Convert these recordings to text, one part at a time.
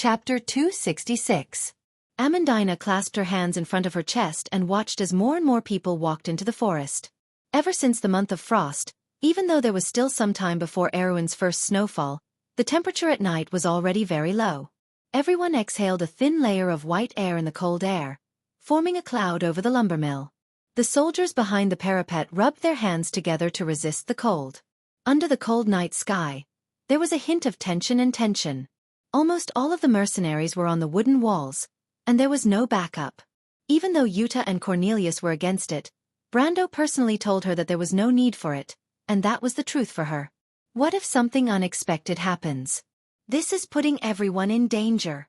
Chapter 266. Amandina clasped her hands in front of her chest and watched as more and more people walked into the forest. Ever since the month of frost, even though there was still some time before Erwin's first snowfall, the temperature at night was already very low. Everyone exhaled a thin layer of white air in the cold air, forming a cloud over the lumber mill. The soldiers behind the parapet rubbed their hands together to resist the cold. Under the cold night sky, there was a hint of tension. Almost all of the mercenaries were on the wooden walls, and there was no backup. Even though Yuta and Cornelius were against it, Brando personally told her that there was no need for it, and that was the truth for her. What if something unexpected happens? This is putting everyone in danger.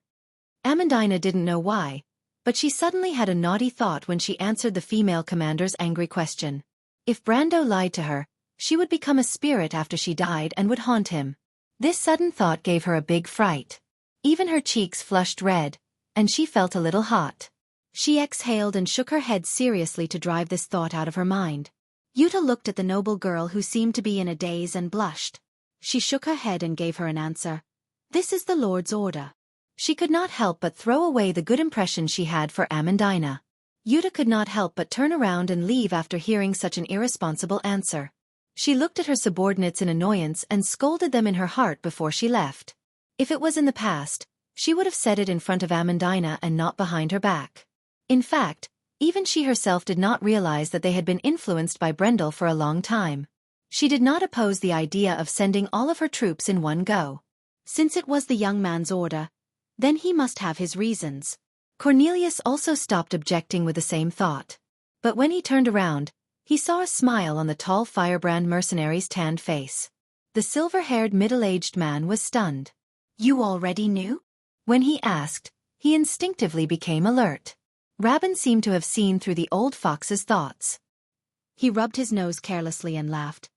Amandina didn't know why, but she suddenly had a naughty thought when she answered the female commander's angry question. If Brando lied to her, she would become a spirit after she died and would haunt him. This sudden thought gave her a big fright. Even her cheeks flushed red, and she felt a little hot. She exhaled and shook her head seriously to drive this thought out of her mind. Yuta looked at the noble girl who seemed to be in a daze and blushed. She shook her head and gave her an answer. This is the Lord's order. She could not help but throw away the good impression she had for Amandina. Yuta could not help but turn around and leave after hearing such an irresponsible answer. She looked at her subordinates in annoyance and scolded them in her heart before she left. If it was in the past, she would have said it in front of Amandina and not behind her back. In fact, even she herself did not realize that they had been influenced by Brendel for a long time. She did not oppose the idea of sending all of her troops in one go. Since it was the young man's order, then he must have his reasons. Cornelius also stopped objecting with the same thought. But when he turned around, he saw a smile on the tall firebrand mercenary's tanned face. The silver-haired middle-aged man was stunned. You already knew? When he asked, he instinctively became alert. Rabin seemed to have seen through the old fox's thoughts. He rubbed his nose carelessly and laughed.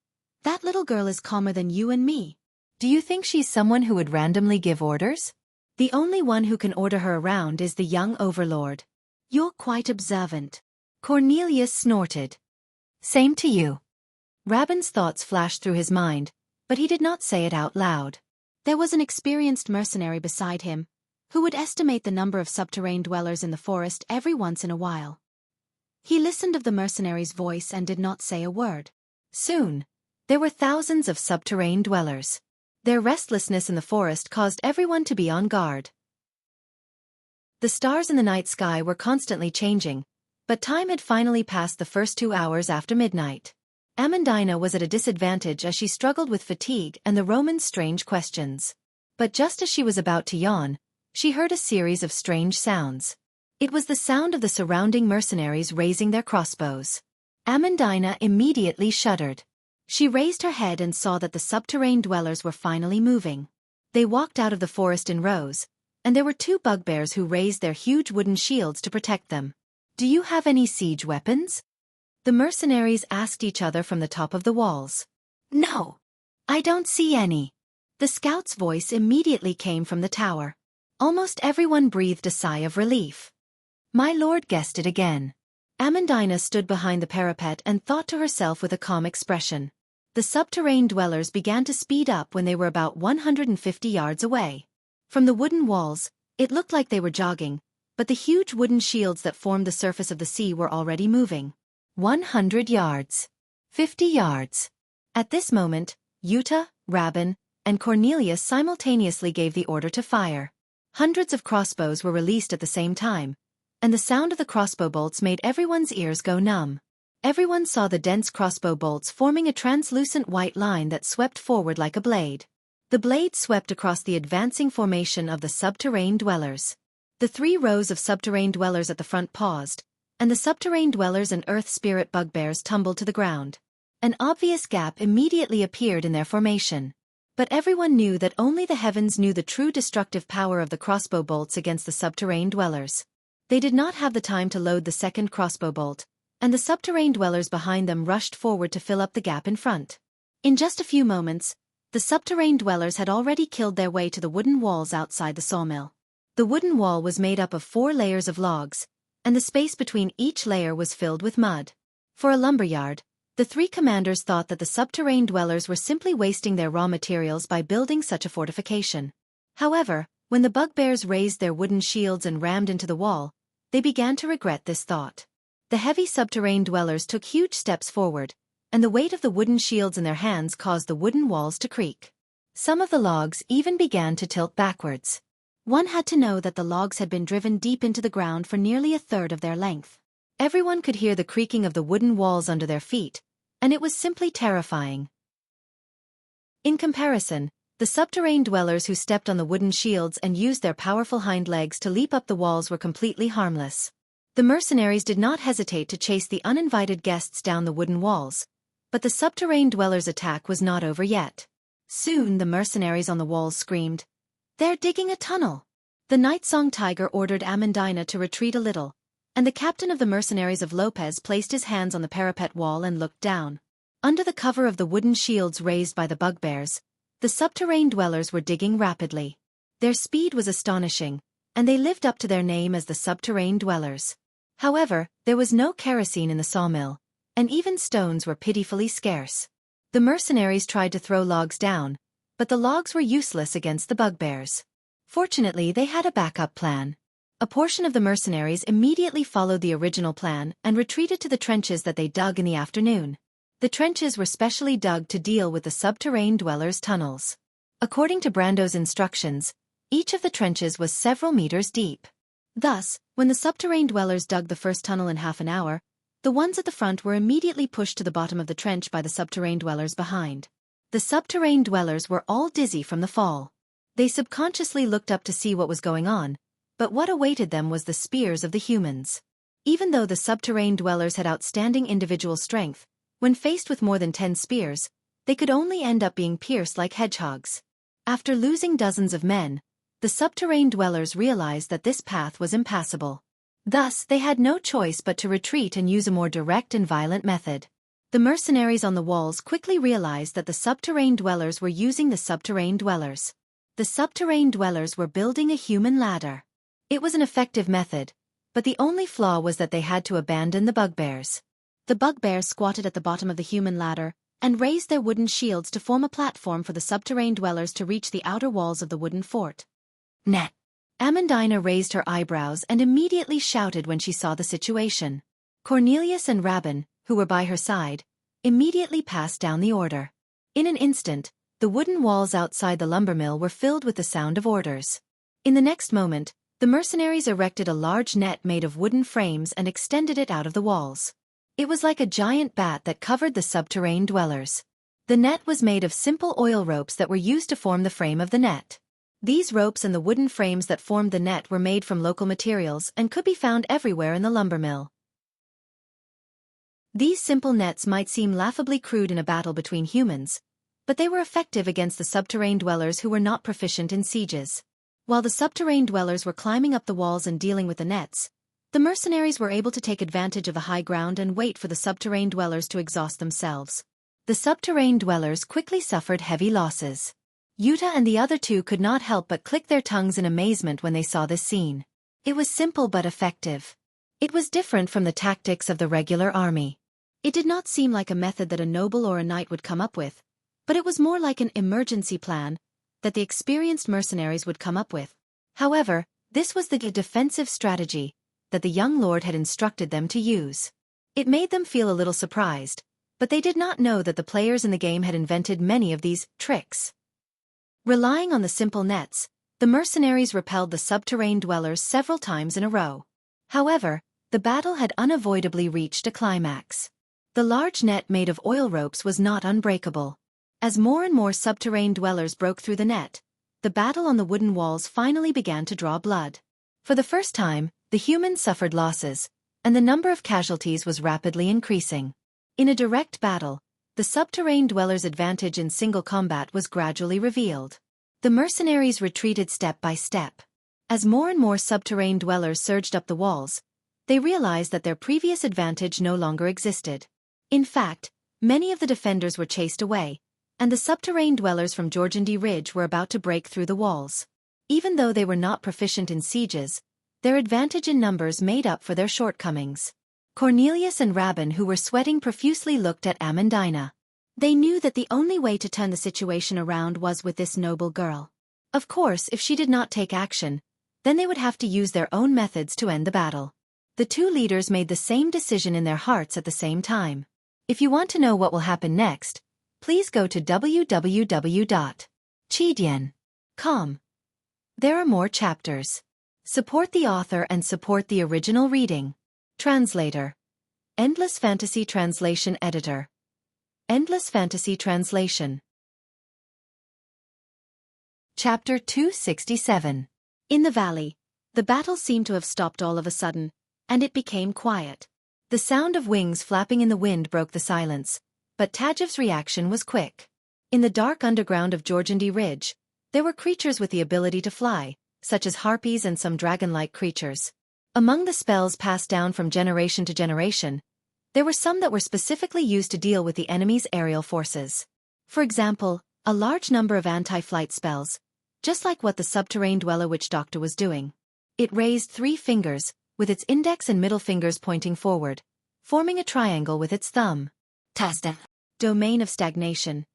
That little girl is calmer than you and me. Do you think she's someone who would randomly give orders? The only one who can order her around is the young overlord. You're quite observant. Cornelius snorted. Same to you. Rabin's thoughts flashed through his mind, but he did not say it out loud. There was an experienced mercenary beside him, who would estimate the number of subterranean dwellers in the forest every once in a while. He listened of the mercenary's voice and did not say a word. Soon, there were thousands of subterranean dwellers. Their restlessness in the forest caused everyone to be on guard. The stars in the night sky were constantly changing, but time had finally passed the first 2 hours after midnight. Amandina was at a disadvantage as she struggled with fatigue and the Roman's strange questions. But just as she was about to yawn, she heard a series of strange sounds. It was the sound of the surrounding mercenaries raising their crossbows. Amandina immediately shuddered. She raised her head and saw that the subterranean dwellers were finally moving. They walked out of the forest in rows, and there were 2 bugbears who raised their huge wooden shields to protect them. Do you have any siege weapons? The mercenaries asked each other from the top of the walls. No. I don't see any. The scout's voice immediately came from the tower. Almost everyone breathed a sigh of relief. My lord guessed it again. Amandina stood behind the parapet and thought to herself with a calm expression. The subterranean dwellers began to speed up when they were about 150 yards away. From the wooden walls, it looked like they were jogging, but the huge wooden shields that formed the surface of the sea were already moving. 100 yards. 50 yards. At this moment, Yuta, Rabin, and Cornelius simultaneously gave the order to fire. Hundreds of crossbows were released at the same time, and the sound of the crossbow bolts made everyone's ears go numb. Everyone saw the dense crossbow bolts forming a translucent white line that swept forward like a blade. The blade swept across the advancing formation of the subterranean dwellers. The 3 rows of subterranean dwellers at the front paused, and the subterranean dwellers and earth spirit bugbears tumbled to the ground. An obvious gap immediately appeared in their formation. But everyone knew that only the heavens knew the true destructive power of the crossbow bolts against the subterranean dwellers. They did not have the time to load the second crossbow bolt, and the subterranean dwellers behind them rushed forward to fill up the gap in front. In just a few moments, the subterranean dwellers had already killed their way to the wooden walls outside the sawmill. The wooden wall was made up of 4 layers of logs, and the space between each layer was filled with mud. For a lumberyard, the 3 commanders thought that the subterranean dwellers were simply wasting their raw materials by building such a fortification. However, When the bugbears raised their wooden shields and rammed into the wall, they began to regret this thought. The heavy subterranean dwellers took huge steps forward, and the weight of the wooden shields in their hands caused the wooden walls to creak. Some of the logs even began to tilt backwards. One had to know that the logs had been driven deep into the ground for nearly a third of their length. Everyone could hear the creaking of the wooden walls under their feet, and it was simply terrifying. In comparison, the subterranean dwellers who stepped on the wooden shields and used their powerful hind legs to leap up the walls were completely harmless. The mercenaries did not hesitate to chase the uninvited guests down the wooden walls, but the subterranean dwellers' attack was not over yet. Soon the mercenaries on the walls screamed, "They're digging a tunnel!" The night-song tiger ordered Amandina to retreat a little, and the captain of the mercenaries of Lopez placed his hands on the parapet wall and looked down. Under the cover of the wooden shields raised by the bugbears, the subterranean dwellers were digging rapidly. Their speed was astonishing, and they lived up to their name as the subterranean dwellers. However, there was no kerosene in the sawmill, and even stones were pitifully scarce. The mercenaries tried to throw logs down, but the logs were useless against the bugbears. Fortunately, they had a backup plan. A portion of the mercenaries immediately followed the original plan and retreated to the trenches that they dug in the afternoon. The trenches were specially dug to deal with the subterranean dwellers' tunnels. According to Brando's instructions, each of the trenches was several meters deep. Thus, when the subterranean dwellers dug the first tunnel in half an hour, the ones at the front were immediately pushed to the bottom of the trench by the subterranean dwellers behind. The subterranean dwellers were all dizzy from the fall. They subconsciously looked up to see what was going on, but what awaited them was the spears of the humans. Even though the subterranean dwellers had outstanding individual strength, when faced with more than 10 spears, they could only end up being pierced like hedgehogs. After losing dozens of men, the subterranean dwellers realized that this path was impassable. Thus, they had no choice but to retreat and use a more direct and violent method. The mercenaries on the walls quickly realized that the subterranean dwellers were using the subterranean dwellers. The subterranean dwellers were building a human ladder. It was an effective method, but the only flaw was that they had to abandon the bugbears. The bugbears squatted at the bottom of the human ladder and raised their wooden shields to form a platform for the subterranean dwellers to reach the outer walls of the wooden fort. Net. Amandina raised her eyebrows and immediately shouted when she saw the situation. Cornelius and Rabin, who were by her side, immediately passed down the order. In an instant, the wooden walls outside the lumber mill were filled with the sound of orders. In the next moment, the mercenaries erected a large net made of wooden frames and extended it out of the walls. It was like a giant bat that covered the subterranean dwellers. The net was made of simple oil ropes that were used to form the frame of the net. These ropes and the wooden frames that formed the net were made from local materials and could be found everywhere in the lumber mill. These simple nets might seem laughably crude in a battle between humans, but they were effective against the subterranean dwellers who were not proficient in sieges. While the subterranean dwellers were climbing up the walls and dealing with the nets, the mercenaries were able to take advantage of the high ground and wait for the subterranean dwellers to exhaust themselves. The subterranean dwellers quickly suffered heavy losses. Yuta and the other two could not help but click their tongues in amazement when they saw this scene. It was simple but effective. It was different from the tactics of the regular army. It did not seem like a method that a noble or a knight would come up with, but it was more like an emergency plan that the experienced mercenaries would come up with. However, this was the defensive strategy that the young lord had instructed them to use. It made them feel a little surprised, but they did not know that the players in the game had invented many of these tricks. Relying on the simple nets, the mercenaries repelled the subterranean dwellers several times in a row. However, the battle had unavoidably reached a climax. The large net made of oil ropes was not unbreakable. As more and more subterranean dwellers broke through the net, the battle on the wooden walls finally began to draw blood. For the first time, the humans suffered losses, and the number of casualties was rapidly increasing. In a direct battle, the subterranean dwellers' advantage in single combat was gradually revealed. The mercenaries retreated step by step. As more and more subterranean dwellers surged up the walls, they realized that their previous advantage no longer existed. In fact, many of the defenders were chased away, and the subterranean dwellers from Georgandy Ridge were about to break through the walls. Even though they were not proficient in sieges, their advantage in numbers made up for their shortcomings. Cornelius and Rabin, who were sweating profusely, looked at Amandina. They knew that the only way to turn the situation around was with this noble girl. Of course, if she did not take action, then they would have to use their own methods to end the battle. The two leaders made the same decision in their hearts at the same time. If you want to know what will happen next, please go to www.chidian.com. There are more chapters. Support the author and support the original reading. Translator. Endless Fantasy Translation Editor. Endless Fantasy Translation. Chapter 267. In the valley, the battle seemed to have stopped all of a sudden, and it became quiet. The sound of wings flapping in the wind broke the silence, but Tajiv's reaction was quick. In the dark underground of Jianghu Ridge, there were creatures with the ability to fly, such as harpies and some dragon-like creatures. Among the spells passed down from generation to generation, there were some that were specifically used to deal with the enemy's aerial forces. For example, a large number of anti-flight spells, just like what the subterranean dweller witch doctor was doing. It raised 3 fingers, with its index and middle fingers pointing forward, forming a triangle with its thumb. Tasda. Domain of Stagnation.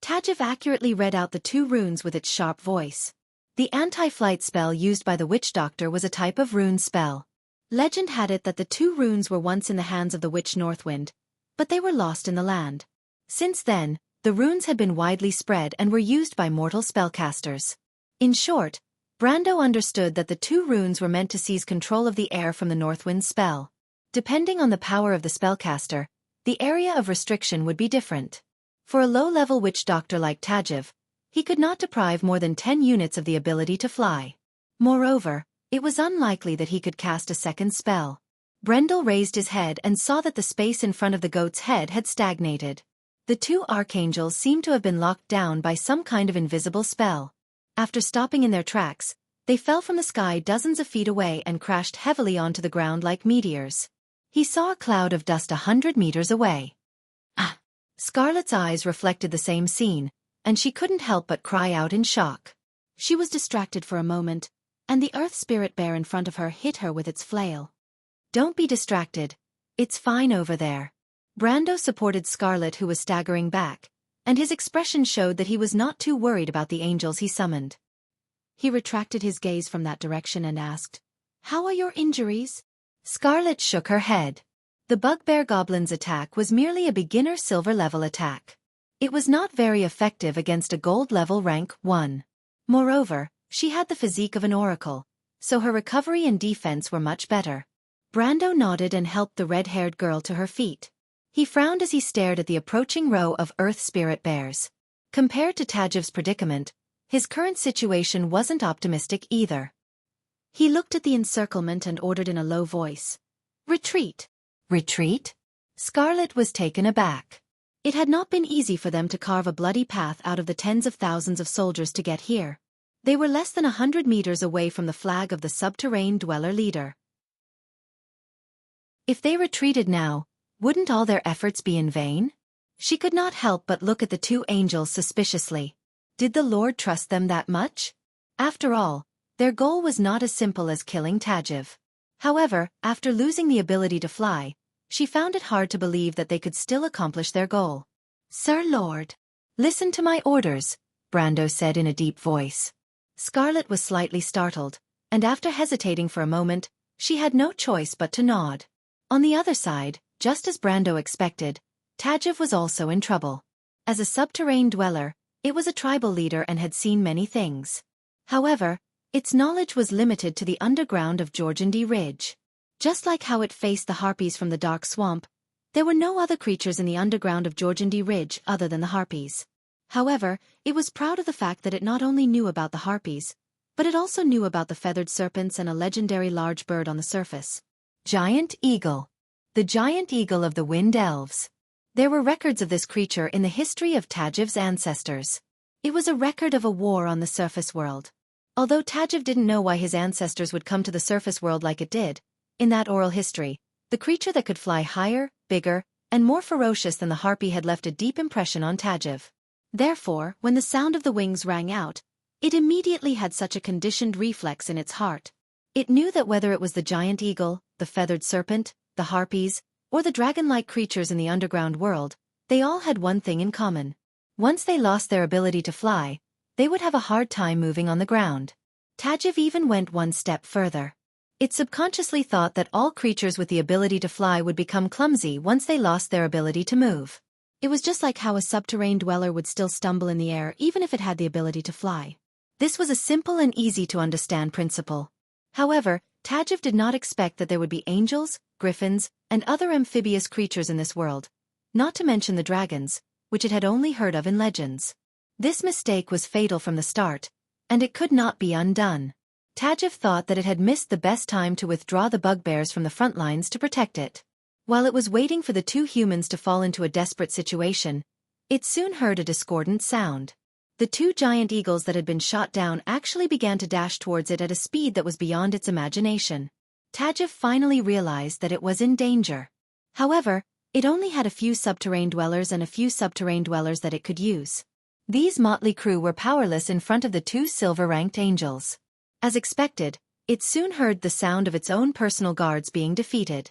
Tajiv accurately read out the 2 runes with its sharp voice. The anti-flight spell used by the witch doctor was a type of rune spell. Legend had it that the 2 runes were once in the hands of the witch Northwind, but they were lost in the land. Since then, the runes had been widely spread and were used by mortal spellcasters. In short, Brando understood that the 2 runes were meant to seize control of the air from the Northwind's spell. Depending on the power of the spellcaster, the area of restriction would be different. For a low-level witch doctor like Tajiv, he could not deprive more than 10 units of the ability to fly. Moreover, it was unlikely that he could cast a second spell. Brendel raised his head and saw that the space in front of the goat's head had stagnated. The 2 archangels seemed to have been locked down by some kind of invisible spell. After stopping in their tracks, they fell from the sky dozens of feet away and crashed heavily onto the ground like meteors. He saw a cloud of dust 100 meters away. Ah! Scarlet's eyes reflected the same scene, and she couldn't help but cry out in shock. She was distracted for a moment, and the earth spirit bear in front of her hit her with its flail. Don't be distracted. It's fine over there. Brando supported Scarlet, who was staggering back, and his expression showed that he was not too worried about the angels he summoned. He retracted his gaze from that direction and asked, "How are your injuries?" Scarlet shook her head. The bugbear goblin's attack was merely a beginner silver-level attack. It was not very effective against a gold-level rank 1. Moreover, she had the physique of an oracle, so her recovery and defense were much better. Brando nodded and helped the red-haired girl to her feet. He frowned as he stared at the approaching row of earth spirit bears. Compared to Tajiv's predicament, his current situation wasn't optimistic either. He looked at the encirclement and ordered in a low voice, "Retreat." Retreat? Scarlet was taken aback. It had not been easy for them to carve a bloody path out of the tens of thousands of soldiers to get here. They were less than 100 meters away from the flag of the subterranean dweller leader. If they retreated now, wouldn't all their efforts be in vain? She could not help but look at the 2 angels suspiciously. Did the Lord trust them that much? After all, their goal was not as simple as killing Tajiv. However, after losing the ability to fly, she found it hard to believe that they could still accomplish their goal. "Sir Lord, listen to my orders," Brando said in a deep voice. Scarlet was slightly startled, and after hesitating for a moment, she had no choice but to nod. On the other side, just as Brando expected, Tajiv was also in trouble. As a subterranean dweller, it was a tribal leader and had seen many things. However, its knowledge was limited to the underground of Jianghu Ridge. Just like how it faced the harpies from the dark swamp, there were no other creatures in the underground of Jianghu Ridge other than the harpies. However, it was proud of the fact that it not only knew about the harpies, but it also knew about the feathered serpents and a legendary large bird on the surface. Giant Eagle. The giant eagle of the Wind Elves. There were records of this creature in the history of Tajiv's ancestors. It was a record of a war on the surface world. Although Tajiv didn't know why his ancestors would come to the surface world like it did, in that oral history, the creature that could fly higher, bigger, and more ferocious than the harpy had left a deep impression on Tajiv. Therefore, when the sound of the wings rang out, it immediately had such a conditioned reflex in its heart. It knew that whether it was the giant eagle, the feathered serpent, the harpies, or the dragon-like creatures in the underground world, they all had one thing in common. Once they lost their ability to fly, they would have a hard time moving on the ground. Tajiv even went one step further. It subconsciously thought that all creatures with the ability to fly would become clumsy once they lost their ability to move. It was just like how a subterranean dweller would still stumble in the air even if it had the ability to fly. This was a simple and easy-to-understand principle. However, Tajiv did not expect that there would be angels, griffins, and other amphibious creatures in this world, not to mention the dragons, which it had only heard of in legends. This mistake was fatal from the start, and it could not be undone. Tajiv thought that it had missed the best time to withdraw the bugbears from the front lines to protect it. While it was waiting for the two humans to fall into a desperate situation, it soon heard a discordant sound. The two giant eagles that had been shot down actually began to dash towards it at a speed that was beyond its imagination. Tajiv finally realized that it was in danger. However, it only had a few subterranean dwellers that it could use. These motley crew were powerless in front of the two silver-ranked angels. As expected, it soon heard the sound of its own personal guards being defeated.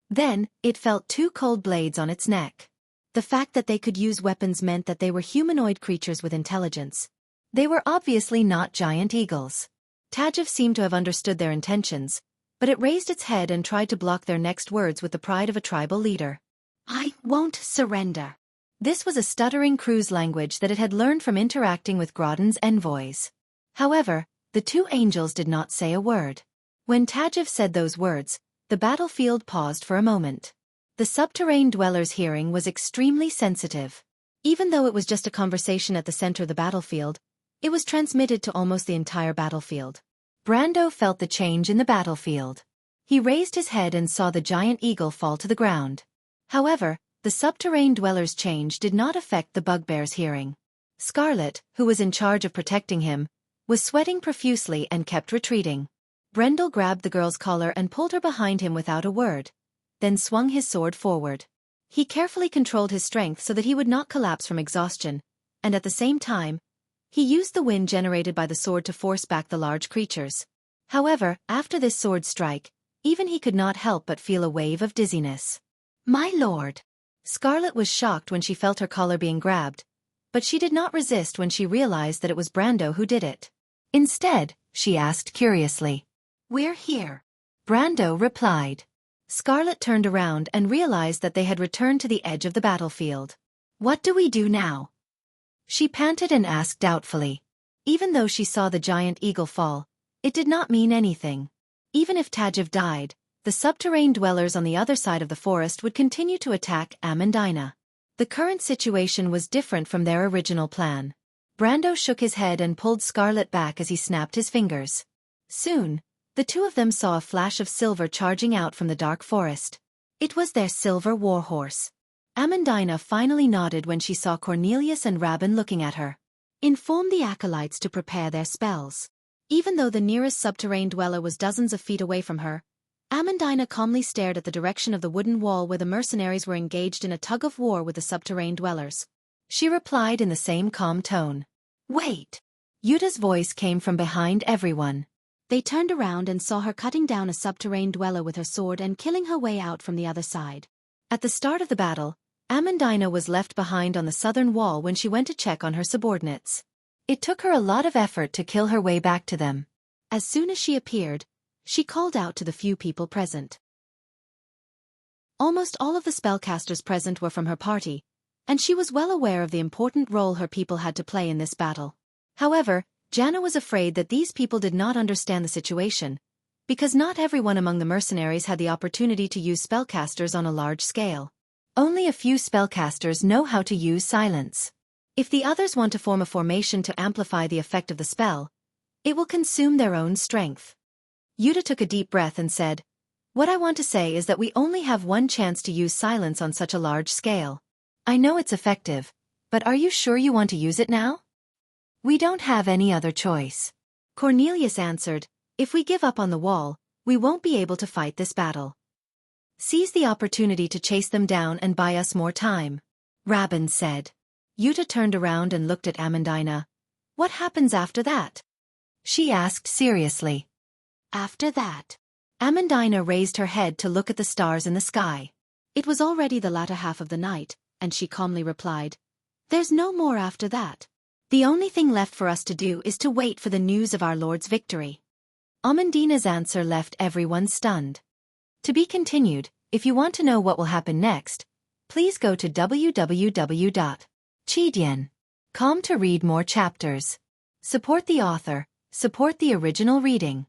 Then, it felt two cold blades on its neck. The fact that they could use weapons meant that they were humanoid creatures with intelligence. They were obviously not giant eagles. Tajiv seemed to have understood their intentions, but it raised its head and tried to block their next words with the pride of a tribal leader. "I won't surrender." This was a stuttering crew's language that it had learned from interacting with Groudon's envoys. However, the two angels did not say a word. When Tajiv said those words, the battlefield paused for a moment. The subterranean dweller's hearing was extremely sensitive. Even though it was just a conversation at the center of the battlefield, it was transmitted to almost the entire battlefield. Brando felt the change in the battlefield. He raised his head and saw the giant eagle fall to the ground. However, the subterranean dweller's change did not affect the bugbear's hearing. Scarlet, who was in charge of protecting him, was sweating profusely and kept retreating. Brendel grabbed the girl's collar and pulled her behind him without a word, then swung his sword forward. He carefully controlled his strength so that he would not collapse from exhaustion, and at the same time, he used the wind generated by the sword to force back the large creatures. However, after this sword strike, even he could not help but feel a wave of dizziness. "My lord!" Scarlet was shocked when she felt her collar being grabbed, but she did not resist when she realized that it was Brando who did it. Instead, she asked curiously, "We're here." Brando replied. Scarlet turned around and realized that they had returned to the edge of the battlefield. "What do we do now?" She panted and asked doubtfully. Even though she saw the giant eagle fall, it did not mean anything. Even if Tajiv died, the subterranean dwellers on the other side of the forest would continue to attack Amandina. The current situation was different from their original plan. Brando shook his head and pulled Scarlet back as he snapped his fingers. Soon, the two of them saw a flash of silver charging out from the dark forest. It was their silver warhorse. Amandina finally nodded when she saw Cornelius and Rabin looking at her. "Inform the acolytes to prepare their spells." Even though the nearest subterranean dweller was dozens of feet away from her, Amandina calmly stared at the direction of the wooden wall where the mercenaries were engaged in a tug-of-war with the subterranean dwellers. She replied in the same calm tone. "Wait!" Yuta's voice came from behind everyone. They turned around and saw her cutting down a subterranean dweller with her sword and killing her way out from the other side. At the start of the battle, Amandina was left behind on the southern wall when she went to check on her subordinates. It took her a lot of effort to kill her way back to them. As soon as she appeared, she called out to the few people present. Almost all of the spellcasters present were from her party, and she was well aware of the important role her people had to play in this battle. However, Jana was afraid that these people did not understand the situation, because not everyone among the mercenaries had the opportunity to use spellcasters on a large scale. Only a few spellcasters know how to use silence. If the others want to form a formation to amplify the effect of the spell, it will consume their own strength. Yuta took a deep breath and said, "What I want to say is that we only have one chance to use silence on such a large scale. I know it's effective, but are you sure you want to use it now?" "We don't have any other choice." Cornelius answered, "If we give up on the wall, we won't be able to fight this battle. Seize the opportunity to chase them down and buy us more time," Rabin said. Yuta turned around and looked at Amandina. "What happens after that?" she asked seriously. "After that?" Amandina raised her head to look at the stars in the sky. It was already the latter half of the night, and she calmly replied, There's no more after that. The only thing left for us to do is to wait for the news of our lord's victory. Amandina's answer left everyone stunned. To be continued. If you want to know what will happen next, please go to www.chidian.com to read more chapters. Support the author, support the original reading.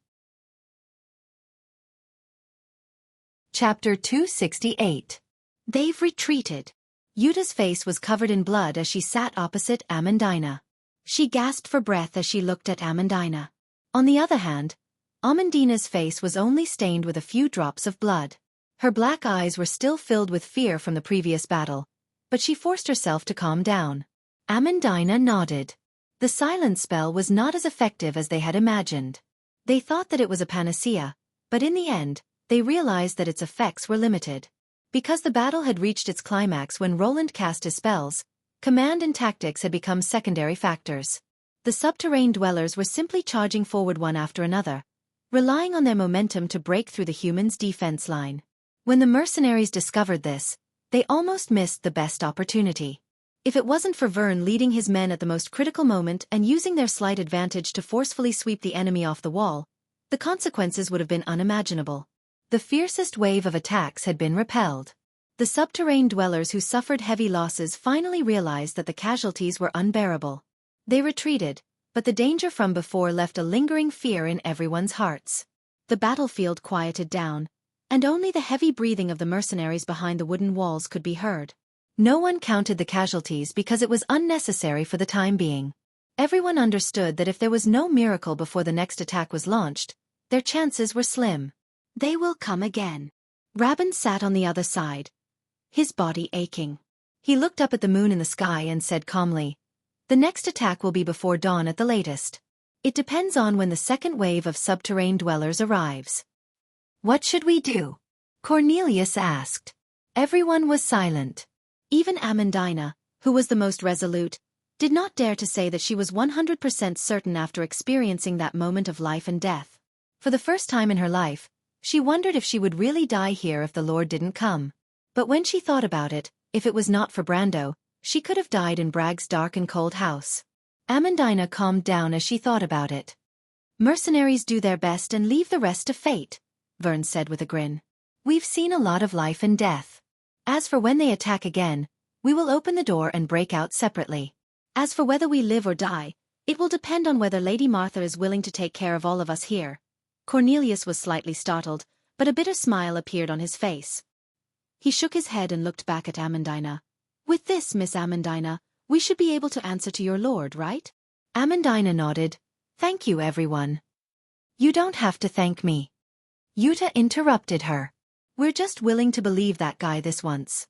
Chapter 268. They've retreated. Yuta's face was covered in blood as she sat opposite Amandina. She gasped for breath as she looked at Amandina. On the other hand, Amandina's face was only stained with a few drops of blood. Her black eyes were still filled with fear from the previous battle, but she forced herself to calm down. Amandina nodded. The silence spell was not as effective as they had imagined. They thought that it was a panacea, but in the end, they realized that its effects were limited. Because the battle had reached its climax when Roland cast his spells, command and tactics had become secondary factors. The subterranean dwellers were simply charging forward one after another, relying on their momentum to break through the humans' defense line. When the mercenaries discovered this, they almost missed the best opportunity. If it wasn't for Vern leading his men at the most critical moment and using their slight advantage to forcefully sweep the enemy off the wall, the consequences would have been unimaginable. The fiercest wave of attacks had been repelled. The subterranean dwellers who suffered heavy losses finally realized that the casualties were unbearable. They retreated, but the danger from before left a lingering fear in everyone's hearts. The battlefield quieted down, and only the heavy breathing of the mercenaries behind the wooden walls could be heard. No one counted the casualties because it was unnecessary for the time being. Everyone understood that if there was no miracle before the next attack was launched, their chances were slim. They will come again. Rabin sat on the other side, his body aching. He looked up at the moon in the sky and said calmly, "The next attack will be before dawn at the latest. It depends on when the second wave of subterranean dwellers arrives." "What should we do?" Cornelius asked. Everyone was silent. Even Amandina, who was the most resolute, did not dare to say that she was 100% certain after experiencing that moment of life and death. For the first time in her life, she wondered if she would really die here if the Lord didn't come. But when she thought about it, if it was not for Brando, she could have died in Bragg's dark and cold house. Amandina calmed down as she thought about it. "Mercenaries do their best and leave the rest to fate," Vern said with a grin. "We've seen a lot of life and death. As for when they attack again, we will open the door and break out separately. As for whether we live or die, it will depend on whether Lady Martha is willing to take care of all of us here." Cornelius was slightly startled, but a bitter smile appeared on his face. He shook his head and looked back at Amandina. "With this, Miss Amandina, we should be able to answer to your lord, right?" Amandina nodded. "Thank you, everyone." "You don't have to thank me." Yuta interrupted her. "We're just willing to believe that guy this once.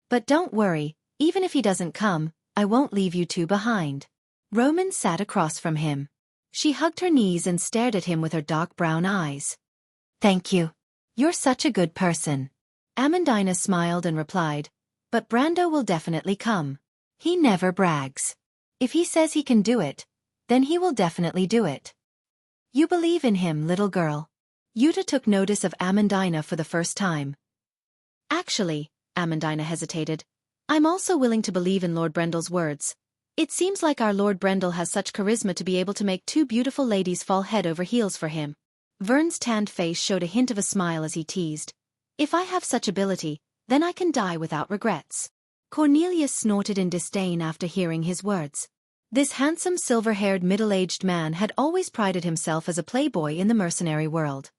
But don't worry, even if he doesn't come, I won't leave you two behind." Roman sat across from him. She hugged her knees and stared at him with her dark brown eyes. "Thank you. You're such a good person." Amandina smiled and replied, "But Brando will definitely come. He never brags. If he says he can do it, then he will definitely do it. You believe in him, little girl." Yuta took notice of Amandina for the first time. "Actually," Amandina hesitated, "I'm also willing to believe in Lord Brendel's words. It seems like our Lord Brendel has such charisma to be able to make two beautiful ladies fall head over heels for him." Vern's tanned face showed a hint of a smile as he teased, "If I have such ability, then I can die without regrets." Cornelius snorted in disdain after hearing his words. This handsome silver-haired middle-aged man had always prided himself as a playboy in the mercenary world.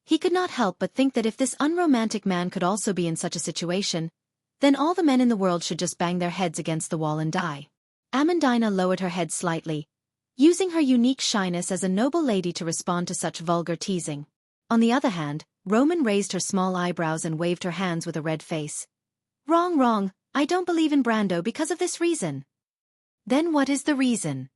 He could not help but think that if this unromantic man could also be in such a situation, then all the men in the world should just bang their heads against the wall and die. Amandina lowered her head slightly, using her unique shyness as a noble lady to respond to such vulgar teasing. On the other hand, Roman raised her small eyebrows and waved her hands with a red face. "Wrong, wrong, I don't believe in Brando because of this reason." "Then what is the reason?"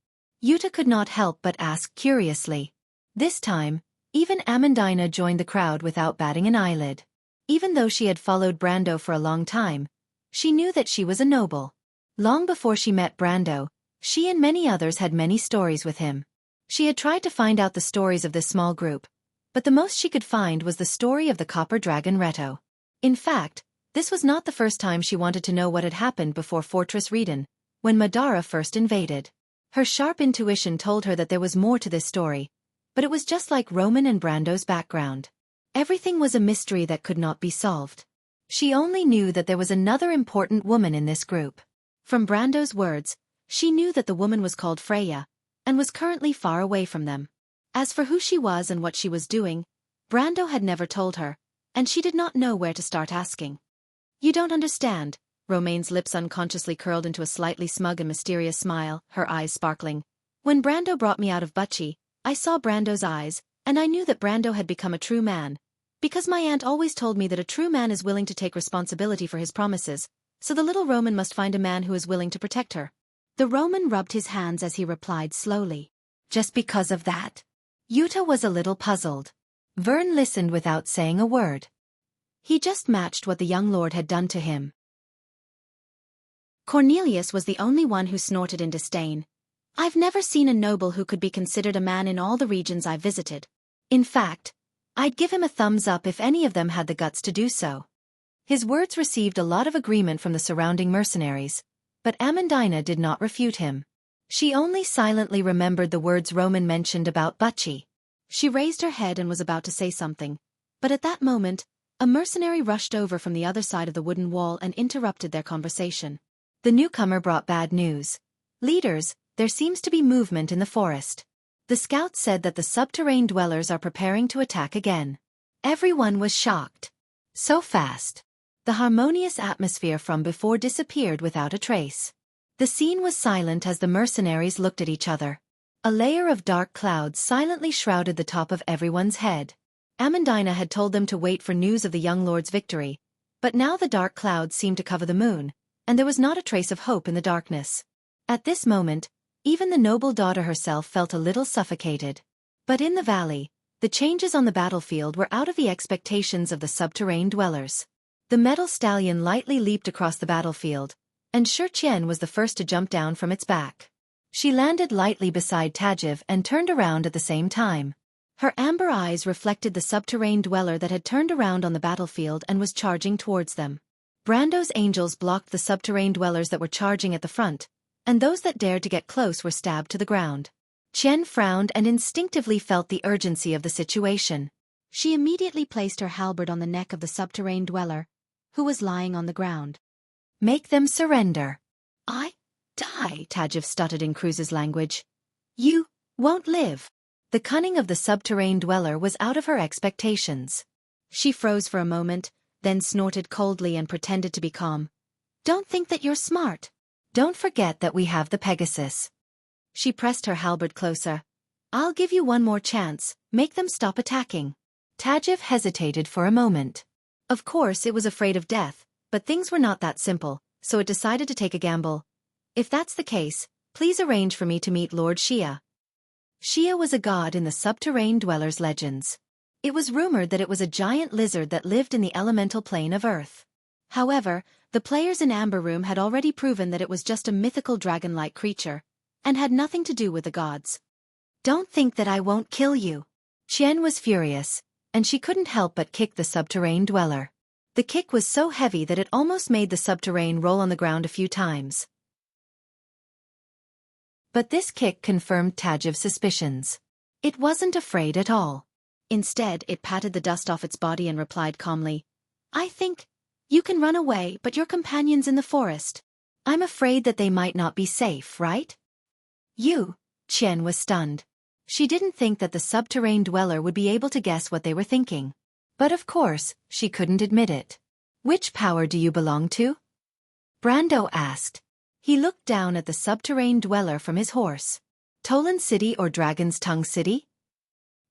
Yuta could not help but ask curiously. This time, even Amandina joined the crowd without batting an eyelid. Even though she had followed Brando for a long time, she knew that she was a noble. Long before she met Brando, she and many others had many stories with him. She had tried to find out the stories of this small group, but the most she could find was the story of the copper dragon Reto. In fact, This was not the first time she wanted to know what had happened before Fortress Reden, when Madara first invaded. Her sharp intuition told her that there was more to this story, but it was just like Roman and Brando's background. Everything was a mystery that could not be solved. She only knew that there was another important woman in this group. From Brando's words, she knew that the woman was called Freya, and was currently far away from them. As for who she was and what she was doing, Brando had never told her, and she did not know where to start asking. You don't understand. Romaine's lips unconsciously curled into a slightly smug and mysterious smile, her eyes sparkling. When Brando brought me out of Bucci, I saw Brando's eyes, and I knew that Brando had become a true man. Because my aunt always told me that a true man is willing to take responsibility for his promises, so the little Roman must find a man who is willing to protect her. The Roman rubbed his hands as he replied slowly. Just because of that? Yuta was a little puzzled. Vern listened without saying a word. He just matched what the young lord had done to him. Cornelius was the only one who snorted in disdain. I've never seen a noble who could be considered a man in all the regions I've visited. In fact, I'd give him a thumbs up if any of them had the guts to do so. His words received a lot of agreement from the surrounding mercenaries, but Amandina did not refute him. She only silently remembered the words Roman mentioned about Bucci. She raised her head and was about to say something, but at that moment, a mercenary rushed over from the other side of the wooden wall and interrupted their conversation. The newcomer brought bad news. Leaders, there seems to be movement in the forest. The scouts said that the subterranean dwellers are preparing to attack again. Everyone was shocked. So fast. The harmonious atmosphere from before disappeared without a trace. The scene was silent as the mercenaries looked at each other. A layer of dark clouds silently shrouded the top of everyone's head. Amandina had told them to wait for news of the young lord's victory, but now the dark clouds seemed to cover the moon, and there was not a trace of hope in the darkness. At this moment, even the noble daughter herself felt a little suffocated. But in the valley, the changes on the battlefield were out of the expectations of the subterranean dwellers. The metal stallion lightly leaped across the battlefield, and Xianxia was the first to jump down from its back. She landed lightly beside Tajiv and turned around at the same time. Her amber eyes reflected the subterranean dweller that had turned around on the battlefield and was charging towards them. Brando's angels blocked the subterranean dwellers that were charging at the front, and those that dared to get close were stabbed to the ground. Chen frowned and instinctively felt the urgency of the situation. She immediately placed her halberd on the neck of the subterranean dweller, who was lying on the ground. Make them surrender. I die, Tajiv stuttered in Cruz's language. You won't live. The cunning of the subterranean dweller was out of her expectations. She froze for a moment, then snorted coldly and pretended to be calm. Don't think that you're smart. Don't forget that we have the Pegasus. She pressed her halberd closer. I'll give you one more chance, make them stop attacking. Tajiv hesitated for a moment. Of course it was afraid of death, but things were not that simple, so it decided to take a gamble. If that's the case, please arrange for me to meet Lord Xia. Xia was a god in the subterranean dwellers' legends. It was rumored that it was a giant lizard that lived in the elemental plane of Earth. However, the players in Amber Room had already proven that it was just a mythical dragon-like creature, and had nothing to do with the gods. Don't think that I won't kill you. Qian was furious, and she couldn't help but kick the subterranean dweller. The kick was so heavy that it almost made the subterranean roll on the ground a few times. But this kick confirmed Tajiv's suspicions. It wasn't afraid at all. Instead, it patted the dust off its body and replied calmly, I think you can run away, but your companions in the forest. I'm afraid that they might not be safe, right? You? Qian was stunned. She didn't think that the subterranean dweller would be able to guess what they were thinking. But of course, she couldn't admit it. Which power do you belong to? Brando asked. He looked down at the subterranean dweller from his horse. Tolan City or Dragon's Tongue City?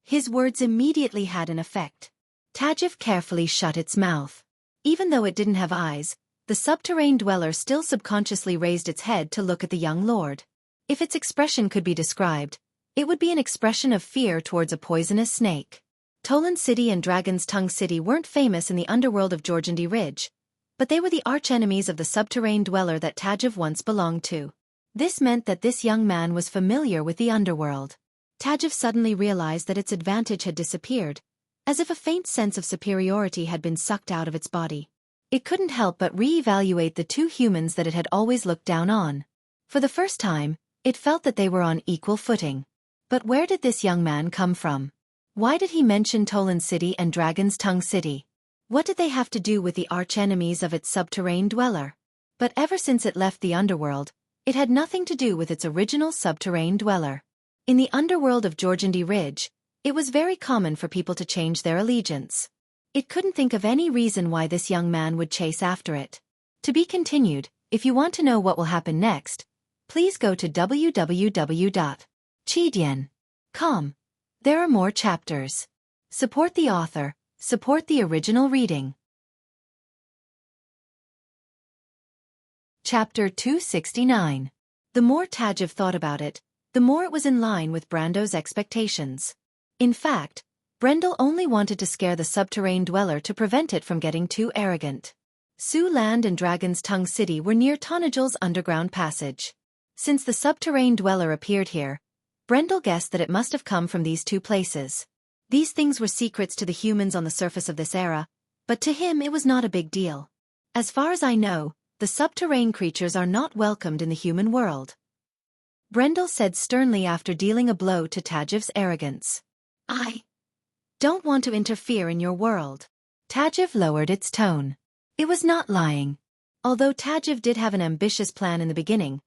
His words immediately had an effect. Tajiv carefully shut its mouth. Even though it didn't have eyes, the subterranean dweller still subconsciously raised its head to look at the young lord. If its expression could be described, it would be an expression of fear towards a poisonous snake. Tolan City and Dragon's Tongue City weren't famous in the underworld of Jorgandi Ridge, but they were the archenemies of the subterranean dweller that Tajiv once belonged to. This meant that this young man was familiar with the underworld. Tajiv suddenly realized that its advantage had disappeared, as if a faint sense of superiority had been sucked out of its body. It couldn't help but re-evaluate the two humans that it had always looked down on. For the first time, it felt that they were on equal footing. But where did this young man come from? Why did he mention Tolan City and Dragon's Tongue City? What did they have to do with the arch-enemies of its subterranean dweller? But ever since it left the underworld, it had nothing to do with its original subterranean dweller. In the underworld of Georgiandy Ridge, it was very common for people to change their allegiance. It couldn't think of any reason why this young man would chase after it. To be continued. If you want to know what will happen next, please go to www.chidian.com. There are more chapters. Support the author, support the original reading. Chapter 269. The more Tajiv thought about it, the more it was in line with Brando's expectations. In fact, Brendel only wanted to scare the subterranean dweller to prevent it from getting too arrogant. Su Land and Dragon's Tongue City were near Tonagel's underground passage. Since the subterranean dweller appeared here, Brendel guessed that it must have come from these two places. These things were secrets to the humans on the surface of this era, but to him it was not a big deal. As far as I know, the subterranean creatures are not welcomed in the human world, Brendel said sternly after dealing a blow to Tajiv's arrogance. I don't want to interfere in your world. Tajiv lowered its tone. It was not lying. Although Tajiv did have an ambitious plan in the beginning,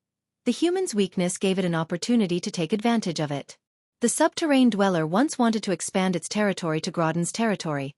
the human's weakness gave it an opportunity to take advantage of it. The subterranean dweller once wanted to expand its territory to Groudon's territory,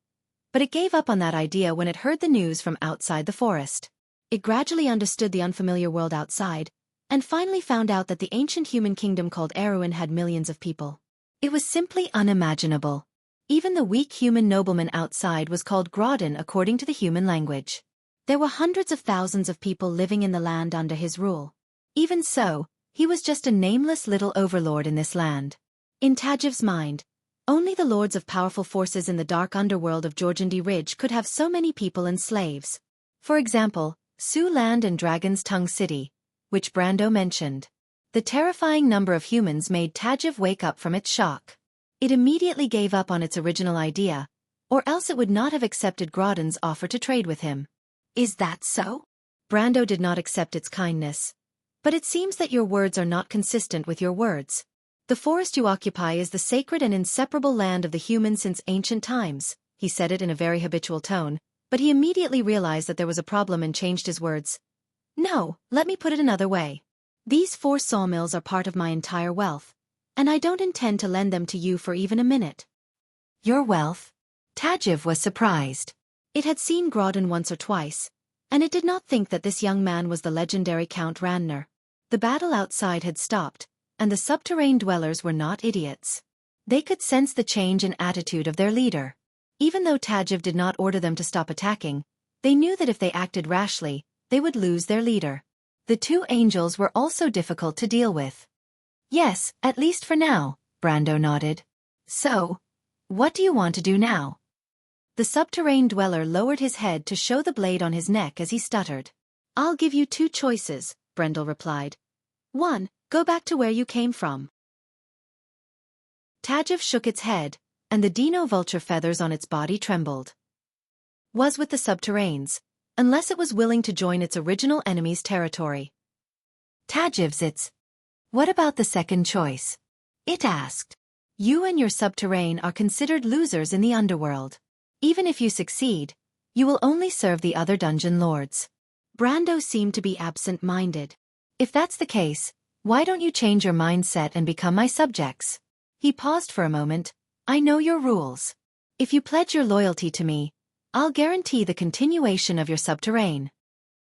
but it gave up on that idea when it heard the news from outside the forest. It gradually understood the unfamiliar world outside, and finally found out that the ancient human kingdom called Erewhon had millions of people. It was simply unimaginable. Even the weak human nobleman outside was called Groudon according to the human language. There were hundreds of thousands of people living in the land under his rule. Even so, he was just a nameless little overlord in this land. In Tajiv's mind, only the lords of powerful forces in the dark underworld of Georgiandy Ridge could have so many people and slaves. For example, Su Land and Dragon's Tongue City, which Brando mentioned. The terrifying number of humans made Tajiv wake up from its shock. It immediately gave up on its original idea, or else it would not have accepted Groudon's offer to trade with him. Is that so? Brando did not accept its kindness. But it seems that your words are not consistent with your words. The forest you occupy is the sacred and inseparable land of the humans since ancient times. He said it in a very habitual tone, but he immediately realized that there was a problem and changed his words. No, let me put it another way. These 4 sawmills are part of my entire wealth, and I don't intend to lend them to you for even a minute. Your wealth? Tajiv was surprised. It had seen Groudon once or twice, and it did not think that this young man was the legendary Count Randner. The battle outside had stopped, and the subterranean dwellers were not idiots. They could sense the change in attitude of their leader. Even though Tajiv did not order them to stop attacking, they knew that if they acted rashly, they would lose their leader. The 2 angels were also difficult to deal with. Yes, at least for now, Brando nodded. So, what do you want to do now? The subterranean dweller lowered his head to show the blade on his neck as he stuttered. I'll give you 2 choices, Brendel replied. 1. Go back to where you came from. Tajiv shook its head, and the dino vulture feathers on its body trembled. Was with the subterraneans, unless it was willing to join its original enemy's territory. Tajiv's its. What about the second choice? It asked. You and your subterranean are considered losers in the underworld. Even if you succeed, you will only serve the other dungeon lords. Brando seemed to be absent-minded. If that's the case, why don't you change your mindset and become my subjects? He paused for a moment. I know your rules. If you pledge your loyalty to me, I'll guarantee the continuation of your subterranean.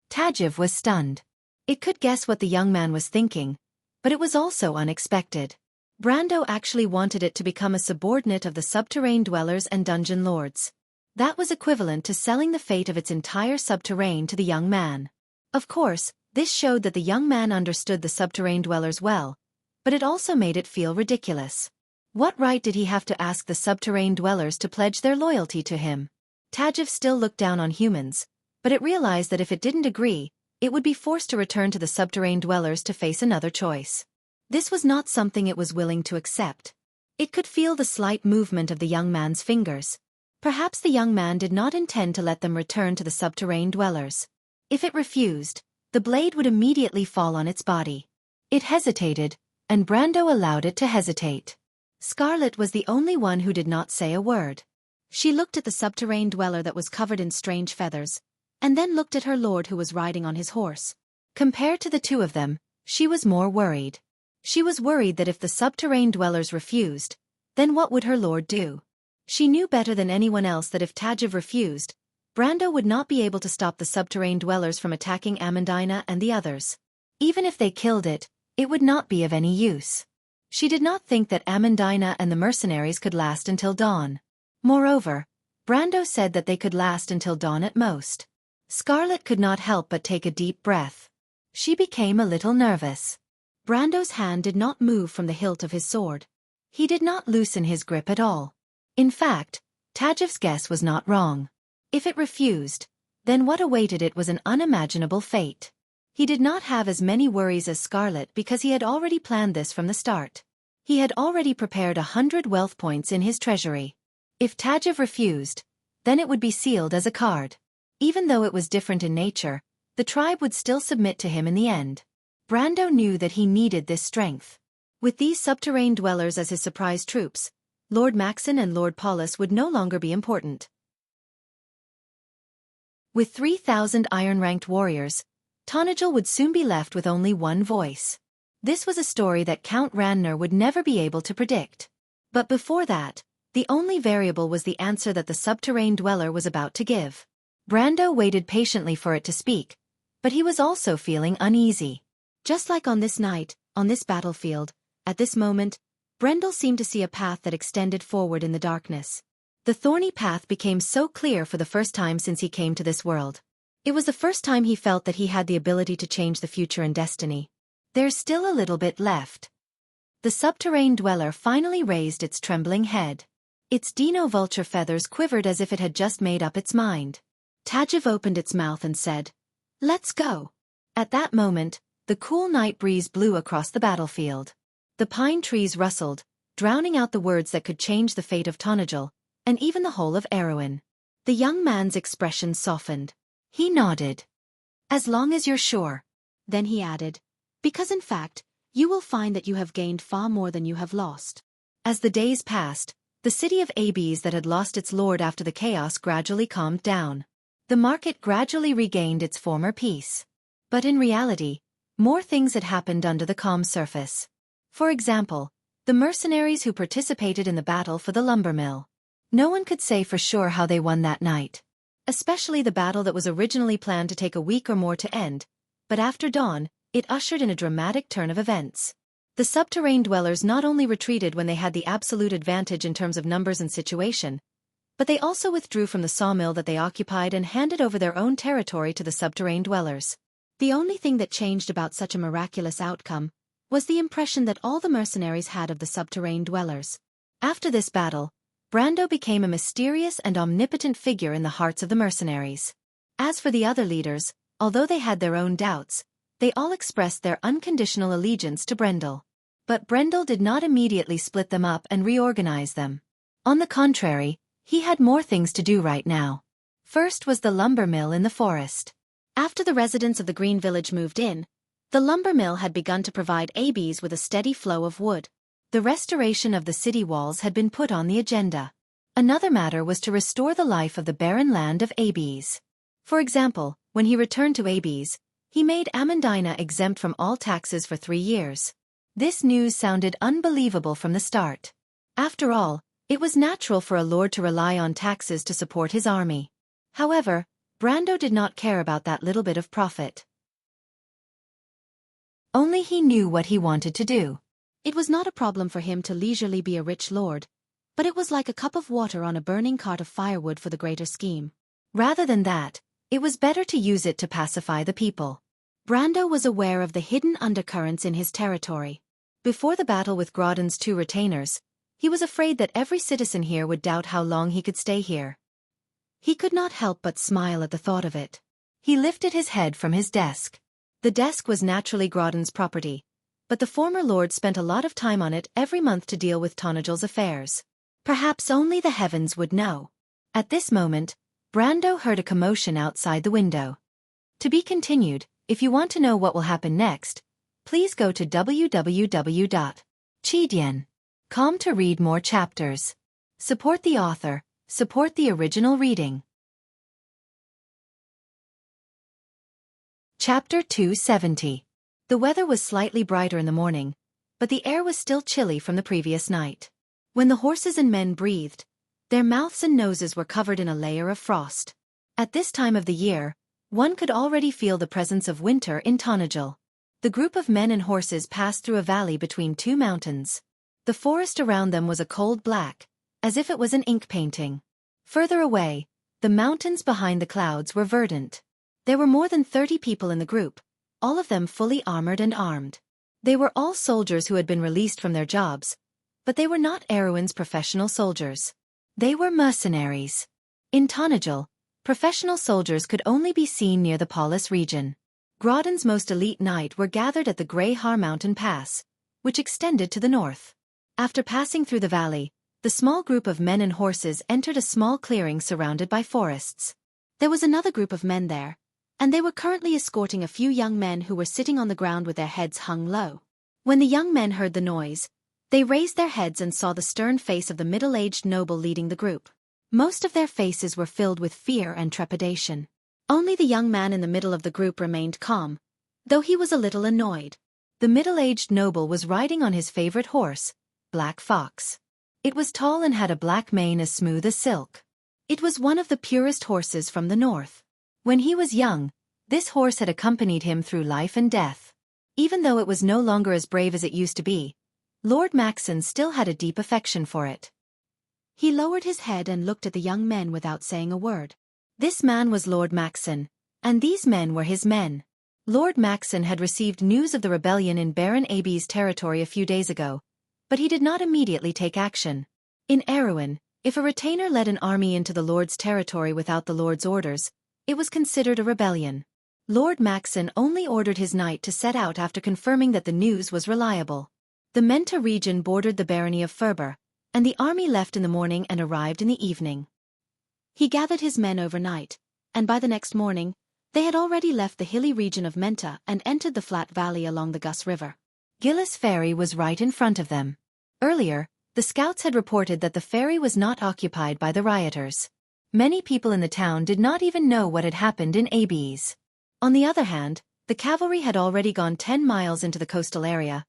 Tajiv was stunned. It could guess what the young man was thinking, but it was also unexpected. Brando actually wanted it to become a subordinate of the subterranean dwellers and dungeon lords. That was equivalent to selling the fate of its entire subterranean to the young man. Of course, this showed that the young man understood the subterranean dwellers well, but it also made it feel ridiculous. What right did he have to ask the subterranean dwellers to pledge their loyalty to him? Tajiv still looked down on humans, but it realized that if it didn't agree, it would be forced to return to the subterranean dwellers to face another choice. This was not something it was willing to accept. It could feel the slight movement of the young man's fingers. Perhaps the young man did not intend to let them return to the subterranean dwellers. If it refused, the blade would immediately fall on its body. It hesitated, and Brando allowed it to hesitate. Scarlet was the only one who did not say a word. She looked at the subterranean dweller that was covered in strange feathers, and then looked at her lord who was riding on his horse. Compared to the two of them, she was more worried. She was worried that if the subterranean dwellers refused, then what would her lord do? She knew better than anyone else that if Tajiv refused, Brando would not be able to stop the subterranean dwellers from attacking Amandina and the others. Even if they killed it would not be of any use. She did not think that Amandina and the mercenaries could last until dawn. Moreover, Brando said that they could last until dawn at most. Scarlet could not help but take a deep breath. She became a little nervous. Brando's hand did not move from the hilt of his sword. He did not loosen his grip at all. In fact, Tajiv's guess was not wrong. If it refused, then what awaited it was an unimaginable fate. He did not have as many worries as Scarlet because he had already planned this from the start. He had already prepared 100 wealth points in his treasury. If Tajiv refused, then it would be sealed as a card. Even though it was different in nature, the tribe would still submit to him in the end. Brando knew that he needed this strength. With these subterranean dwellers as his surprise troops, Lord Maxon and Lord Paulus would no longer be important. With 3,000 iron-ranked warriors, Tonajal would soon be left with only one voice. This was a story that Count Randner would never be able to predict. But before that, the only variable was the answer that the subterranean dweller was about to give. Brando waited patiently for it to speak, but he was also feeling uneasy. Just like on this night, on this battlefield, at this moment, Brendel seemed to see a path that extended forward in the darkness. The thorny path became so clear for the first time since he came to this world. It was the first time he felt that he had the ability to change the future and destiny. There's still a little bit left. The subterranean dweller finally raised its trembling head. Its dino vulture feathers quivered as if it had just made up its mind. Tajiv opened its mouth and said, "Let's go." At that moment, the cool night breeze blew across the battlefield. The pine trees rustled, drowning out the words that could change the fate of Tonajal, and even the whole of Erewhon. The young man's expression softened. He nodded. "As long as you're sure." Then he added, "Because in fact, you will find that you have gained far more than you have lost." As the days passed, the city of Abes that had lost its lord after the chaos gradually calmed down. The market gradually regained its former peace. But in reality, more things had happened under the calm surface. For example, the mercenaries who participated in the battle for the lumber mill. No one could say for sure how they won that night. Especially the battle that was originally planned to take a week or more to end, but after dawn, it ushered in a dramatic turn of events. The subterranean dwellers not only retreated when they had the absolute advantage in terms of numbers and situation, but they also withdrew from the sawmill that they occupied and handed over their own territory to the subterranean dwellers. The only thing that changed about such a miraculous outcome was the impression that all the mercenaries had of the subterranean dwellers. After this battle, Brando became a mysterious and omnipotent figure in the hearts of the mercenaries. As for the other leaders, although they had their own doubts, they all expressed their unconditional allegiance to Brendel. But Brendel did not immediately split them up and reorganize them. On the contrary, he had more things to do right now. First was the lumber mill in the forest. After the residents of the Green Village moved in, the lumber mill had begun to provide Abes with a steady flow of wood. The restoration of the city walls had been put on the agenda. Another matter was to restore the life of the barren land of Abes. For example, when he returned to Abes, he made Amandina exempt from all taxes for 3 years. This news sounded unbelievable from the start. After all, it was natural for a lord to rely on taxes to support his army. However, Brando did not care about that little bit of profit. Only he knew what he wanted to do. It was not a problem for him to leisurely be a rich lord, but it was like a cup of water on a burning cart of firewood for the greater scheme. Rather than that, it was better to use it to pacify the people. Brando was aware of the hidden undercurrents in his territory. Before the battle with Grodon's 2 retainers, he was afraid that every citizen here would doubt how long he could stay here. He could not help but smile at the thought of it. He lifted his head from his desk. The desk was naturally Grodon's property, but the former lord spent a lot of time on it every month to deal with Tonajal's affairs. Perhaps only the heavens would know. At this moment, Brando heard a commotion outside the window. To be continued. If you want to know what will happen next, please go to www.chidian.com to read more chapters. Support the author, support the original reading. Chapter 270. The weather was slightly brighter in the morning, but the air was still chilly from the previous night. When the horses and men breathed, their mouths and noses were covered in a layer of frost. At this time of the year, one could already feel the presence of winter in Tonajil. The group of men and horses passed through a valley between two mountains. The forest around them was a cold black, as if it was an ink painting. Further away, the mountains behind the clouds were verdant. There were more than 30 people in the group, all of them fully armored and armed. They were all soldiers who had been released from their jobs, but they were not Erewhon's professional soldiers. They were mercenaries. In Tonajil, professional soldiers could only be seen near the Paulus region. Grodon's most elite knight were gathered at the Grey Har Mountain Pass, which extended to the north. After passing through the valley, the small group of men and horses entered a small clearing surrounded by forests. There was another group of men there, and they were currently escorting a few young men who were sitting on the ground with their heads hung low. When the young men heard the noise, they raised their heads and saw the stern face of the middle-aged noble leading the group. Most of their faces were filled with fear and trepidation. Only the young man in the middle of the group remained calm, though he was a little annoyed. The middle-aged noble was riding on his favorite horse, Black Fox. It was tall and had a black mane as smooth as silk. It was one of the purest horses from the north. When he was young, this horse had accompanied him through life and death. Even though it was no longer as brave as it used to be, Lord Maxon still had a deep affection for it. He lowered his head and looked at the young men without saying a word. This man was Lord Maxon, and these men were his men. Lord Maxon had received news of the rebellion in Baron Abi's territory a few days ago, but he did not immediately take action. In Erewhon, if a retainer led an army into the Lord's territory without the Lord's orders, it was considered a rebellion. Lord Maxon only ordered his knight to set out after confirming that the news was reliable. The Menta region bordered the barony of Ferber, and the army left in the morning and arrived in the evening. He gathered his men overnight, and by the next morning, they had already left the hilly region of Menta and entered the flat valley along the Gus River. Gillis Ferry was right in front of them. Earlier, the scouts had reported that the ferry was not occupied by the rioters. Many people in the town did not even know what had happened in Abis. On the other hand, the cavalry had already gone 10 miles into the coastal area,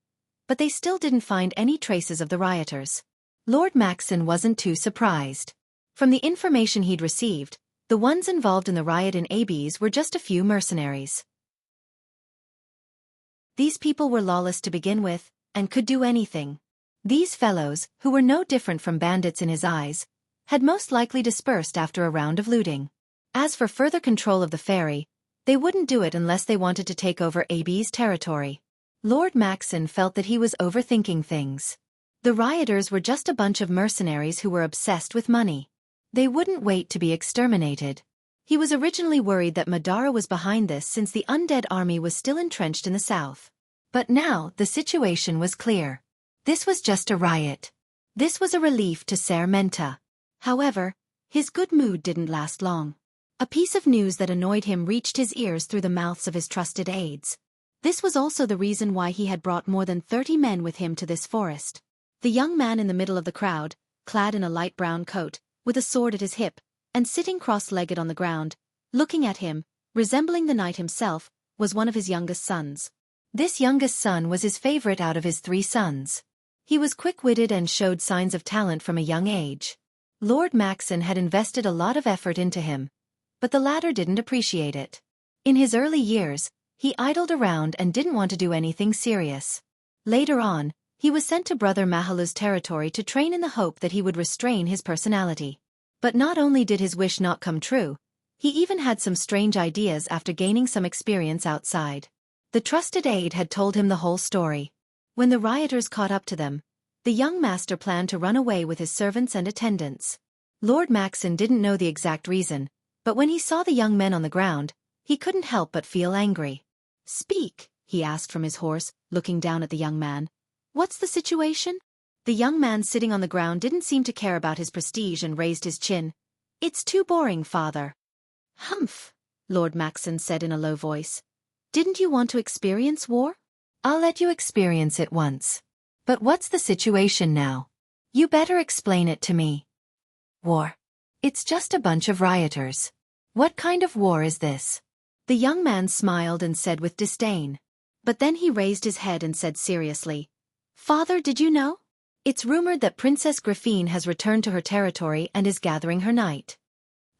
but they still didn't find any traces of the rioters. Lord Maxon wasn't too surprised. From the information he'd received, the ones involved in the riot in Abis were just a few mercenaries. These people were lawless to begin with, and could do anything. These fellows, who were no different from bandits in his eyes, had most likely dispersed after a round of looting. As for further control of the ferry, they wouldn't do it unless they wanted to take over Abis territory. Lord Maxon felt that he was overthinking things. The rioters were just a bunch of mercenaries who were obsessed with money. They wouldn't wait to be exterminated. He was originally worried that Madara was behind this since the undead army was still entrenched in the south. But now the situation was clear. This was just a riot. This was a relief to Ser Menta. However, his good mood didn't last long. A piece of news that annoyed him reached his ears through the mouths of his trusted aides. This was also the reason why he had brought more than 30 men with him to this forest. The young man in the middle of the crowd, clad in a light brown coat, with a sword at his hip, and sitting cross-legged on the ground, looking at him, resembling the knight himself, was one of his youngest sons. This youngest son was his favorite out of his 3 sons. He was quick-witted and showed signs of talent from a young age. Lord Maxon had invested a lot of effort into him, but the latter didn't appreciate it. In his early years, he idled around and didn't want to do anything serious. Later on, he was sent to Brother Mahalu's territory to train in the hope that he would restrain his personality. But not only did his wish not come true, he even had some strange ideas after gaining some experience outside. The trusted aide had told him the whole story. When the rioters caught up to them, the young master planned to run away with his servants and attendants. Lord Maxon didn't know the exact reason, but when he saw the young men on the ground, he couldn't help but feel angry. "Speak," he asked from his horse, looking down at the young man. "What's the situation?" The young man sitting on the ground didn't seem to care about his prestige and raised his chin. It's too boring, father. Humph, Lord Maxon said in a low voice. Didn't you want to experience war? I'll let you experience it once. But what's the situation now? You better explain it to me. War. It's just a bunch of rioters. What kind of war is this? The young man smiled and said with disdain. But then he raised his head and said seriously, Father, did you know? It's rumored that Princess Griffine has returned to her territory and is gathering her knight.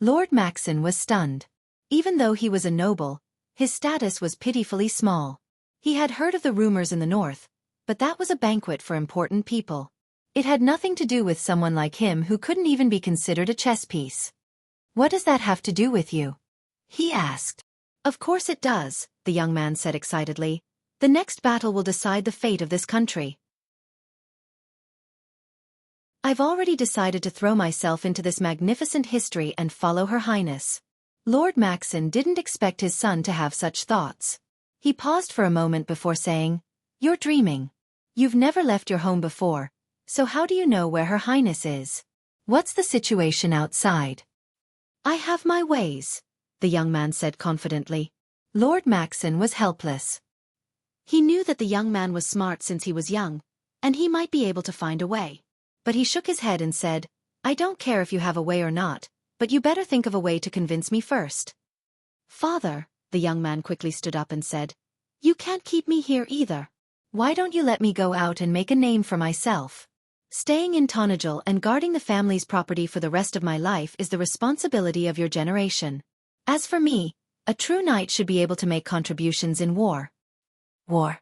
Lord Maxon was stunned. Even though he was a noble, his status was pitifully small. He had heard of the rumors in the north, but that was a banquet for important people. It had nothing to do with someone like him who couldn't even be considered a chess piece. What does that have to do with you? He asked. Of course it does, the young man said excitedly. The next battle will decide the fate of this country. I've already decided to throw myself into this magnificent history and follow Her Highness. Lord Maxon didn't expect his son to have such thoughts. He paused for a moment before saying, You're dreaming. You've never left your home before, so how do you know where Her Highness is? What's the situation outside? I have my ways, the young man said confidently. Lord Maxon was helpless. He knew that the young man was smart since he was young, and he might be able to find a way. But he shook his head and said, I don't care if you have a way or not, but you better think of a way to convince me first. Father, the young man quickly stood up and said, You can't keep me here either. Why don't you let me go out and make a name for myself? Staying in Tonajil and guarding the family's property for the rest of my life is the responsibility of your generation. As for me, a true knight should be able to make contributions in war. War.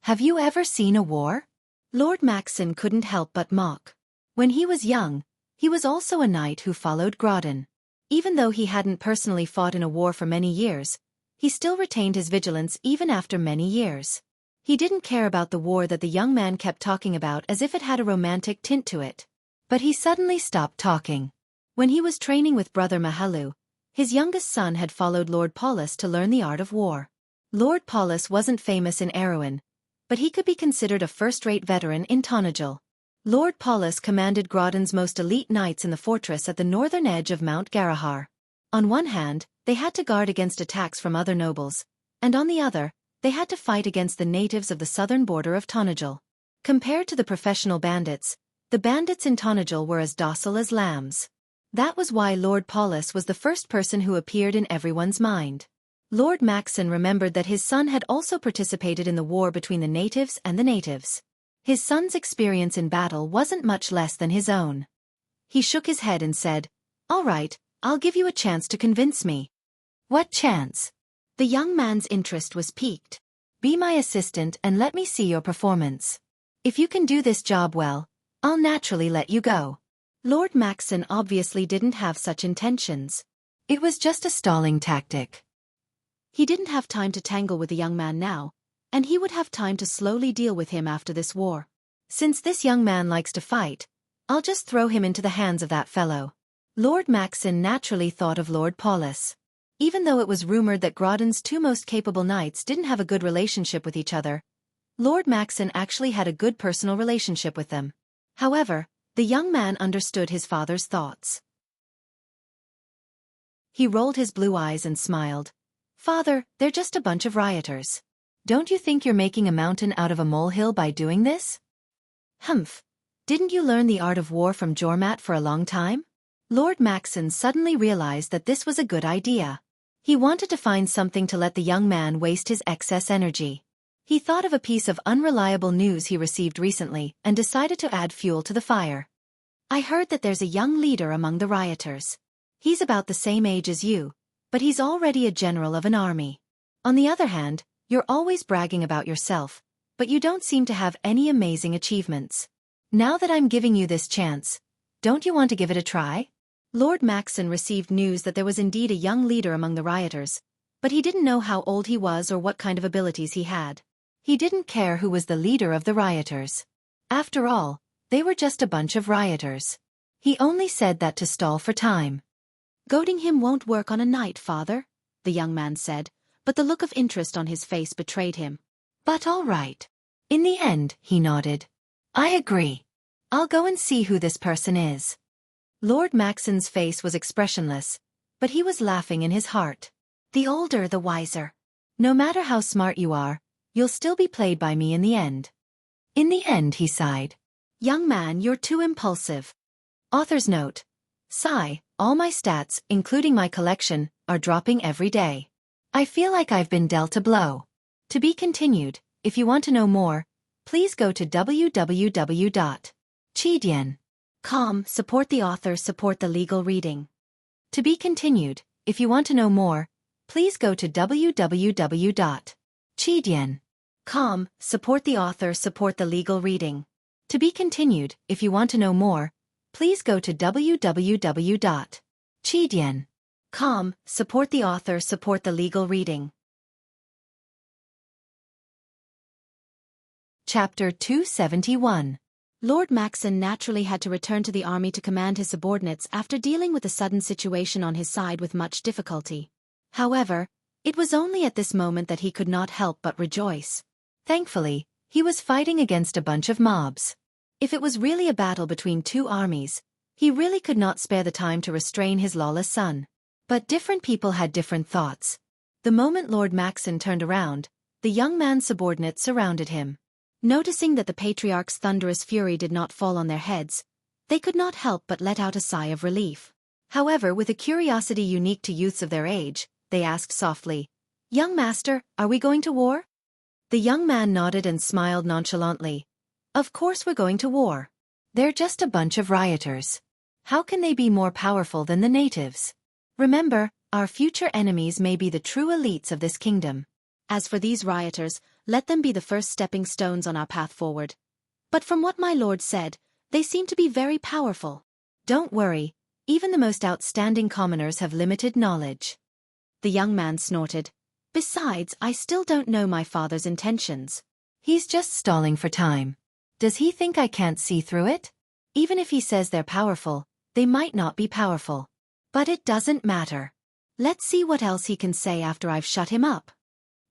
Have you ever seen a war? Lord Maxon couldn't help but mock. When he was young, he was also a knight who followed Grodin. Even though he hadn't personally fought in a war for many years, he still retained his vigilance even after many years. He didn't care about the war that the young man kept talking about as if it had a romantic tint to it. But he suddenly stopped talking. When he was training with Brother Mahalu, his youngest son had followed Lord Paulus to learn the art of war. Lord Paulus wasn't famous in Erewhon, but he could be considered a first-rate veteran in Tonajil. Lord Paulus commanded Grodin's most elite knights in the fortress at the northern edge of Mount Garahar. On one hand, they had to guard against attacks from other nobles, and on the other, they had to fight against the natives of the southern border of Tonajil. Compared to the professional bandits, the bandits in Tonajil were as docile as lambs. That was why Lord Paulus was the first person who appeared in everyone's mind. Lord Maxon remembered that his son had also participated in the war between the natives and the natives. His son's experience in battle wasn't much less than his own. He shook his head and said, All right, I'll give you a chance to convince me. What chance? The young man's interest was piqued. Be my assistant and let me see your performance. If you can do this job well, I'll naturally let you go. Lord Maxon obviously didn't have such intentions. It was just a stalling tactic. He didn't have time to tangle with the young man now, and he would have time to slowly deal with him after this war. Since this young man likes to fight, I'll just throw him into the hands of that fellow. Lord Maxon naturally thought of Lord Paulus. Even though it was rumored that Grodin's two most capable knights didn't have a good relationship with each other, Lord Maxon actually had a good personal relationship with them. However, the young man understood his father's thoughts. He rolled his blue eyes and smiled. Father, they're just a bunch of rioters. Don't you think you're making a mountain out of a molehill by doing this? Humph. Didn't you learn the art of war from Jormat for a long time? Lord Maxon suddenly realized that this was a good idea. He wanted to find something to let the young man waste his excess energy. He thought of a piece of unreliable news he received recently and decided to add fuel to the fire. I heard that there's a young leader among the rioters. He's about the same age as you, but he's already a general of an army. On the other hand, you're always bragging about yourself, but you don't seem to have any amazing achievements. Now that I'm giving you this chance, don't you want to give it a try? Lord Maxon received news that there was indeed a young leader among the rioters, but he didn't know how old he was or what kind of abilities he had. He didn't care who was the leader of the rioters. After all, they were just a bunch of rioters. He only said that to stall for time. Goading him won't work on a knight, father, the young man said, but the look of interest on his face betrayed him. But all right. In the end, he nodded. I agree. I'll go and see who this person is. Lord Maxon's face was expressionless, but he was laughing in his heart. The older the wiser. No matter how smart you are, you'll still be played by me in the end. In the end, he sighed. Young man, you're too impulsive. Author's note. Sigh, all my stats, including my collection, are dropping every day. I feel like I've been dealt a blow. To be continued. If you want to know more, please go to www.Chidian.com. Support the author, support the legal reading. To be continued. If you want to know more, please go to www.Chidian.com. Support the author, support the legal reading. To be continued. If you want to know more, please go to www.Chidian.com. Support the author, support the legal reading. Chapter 271. Lord Maxon naturally had to return to the army to command his subordinates after dealing with the sudden situation on his side with much difficulty. However, it was only at this moment that he could not help but rejoice. Thankfully, he was fighting against a bunch of mobs. If it was really a battle between two armies, he really could not spare the time to restrain his lawless son. But different people had different thoughts. The moment Lord Maxon turned around, the young man's subordinates surrounded him. Noticing that the patriarch's thunderous fury did not fall on their heads, they could not help but let out a sigh of relief. However, with a curiosity unique to youths of their age, they asked softly, "Young master, are we going to war?" The young man nodded and smiled nonchalantly. "Of course we're going to war. They're just a bunch of rioters. How can they be more powerful than the natives? Remember, our future enemies may be the true elites of this kingdom. As for these rioters, let them be the first stepping stones on our path forward. But from what my lord said, they seem to be very powerful. Don't worry, even the most outstanding commoners have limited knowledge." The young man snorted. "Besides, I still don't know my father's intentions. He's just stalling for time. Does he think I can't see through it? Even if he says they're powerful, they might not be powerful. But it doesn't matter. Let's see what else he can say after I've shut him up."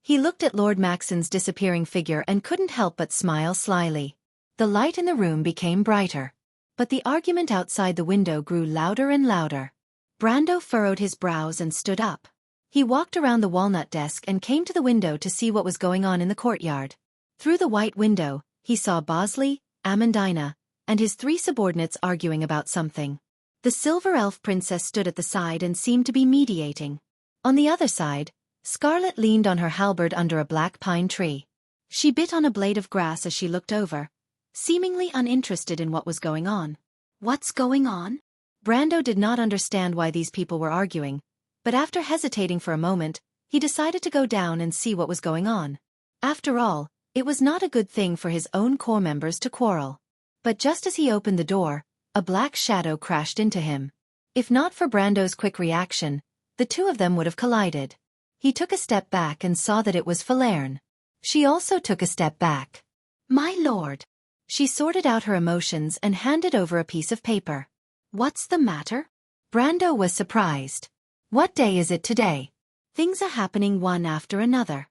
He looked at Lord Maxon's disappearing figure and couldn't help but smile slyly. The light in the room became brighter. But the argument outside the window grew louder and louder. Brando furrowed his brows and stood up. He walked around the walnut desk and came to the window to see what was going on in the courtyard. Through the white window, he saw Bosley, Amandina, and his three subordinates arguing about something. The silver elf princess stood at the side and seemed to be mediating. On the other side, Scarlet leaned on her halberd under a black pine tree. She bit on a blade of grass as she looked over, seemingly uninterested in what was going on. What's going on? Brando did not understand why these people were arguing, but after hesitating for a moment, he decided to go down and see what was going on. After all, it was not a good thing for his own corps members to quarrel. But just as he opened the door, a black shadow crashed into him. If not for Brando's quick reaction, the two of them would have collided. He took a step back and saw that it was Falerne. She also took a step back. "My lord." She sorted out her emotions and handed over a piece of paper. "What's the matter?" Brando was surprised. "What day is it today?" "Things are happening one after another."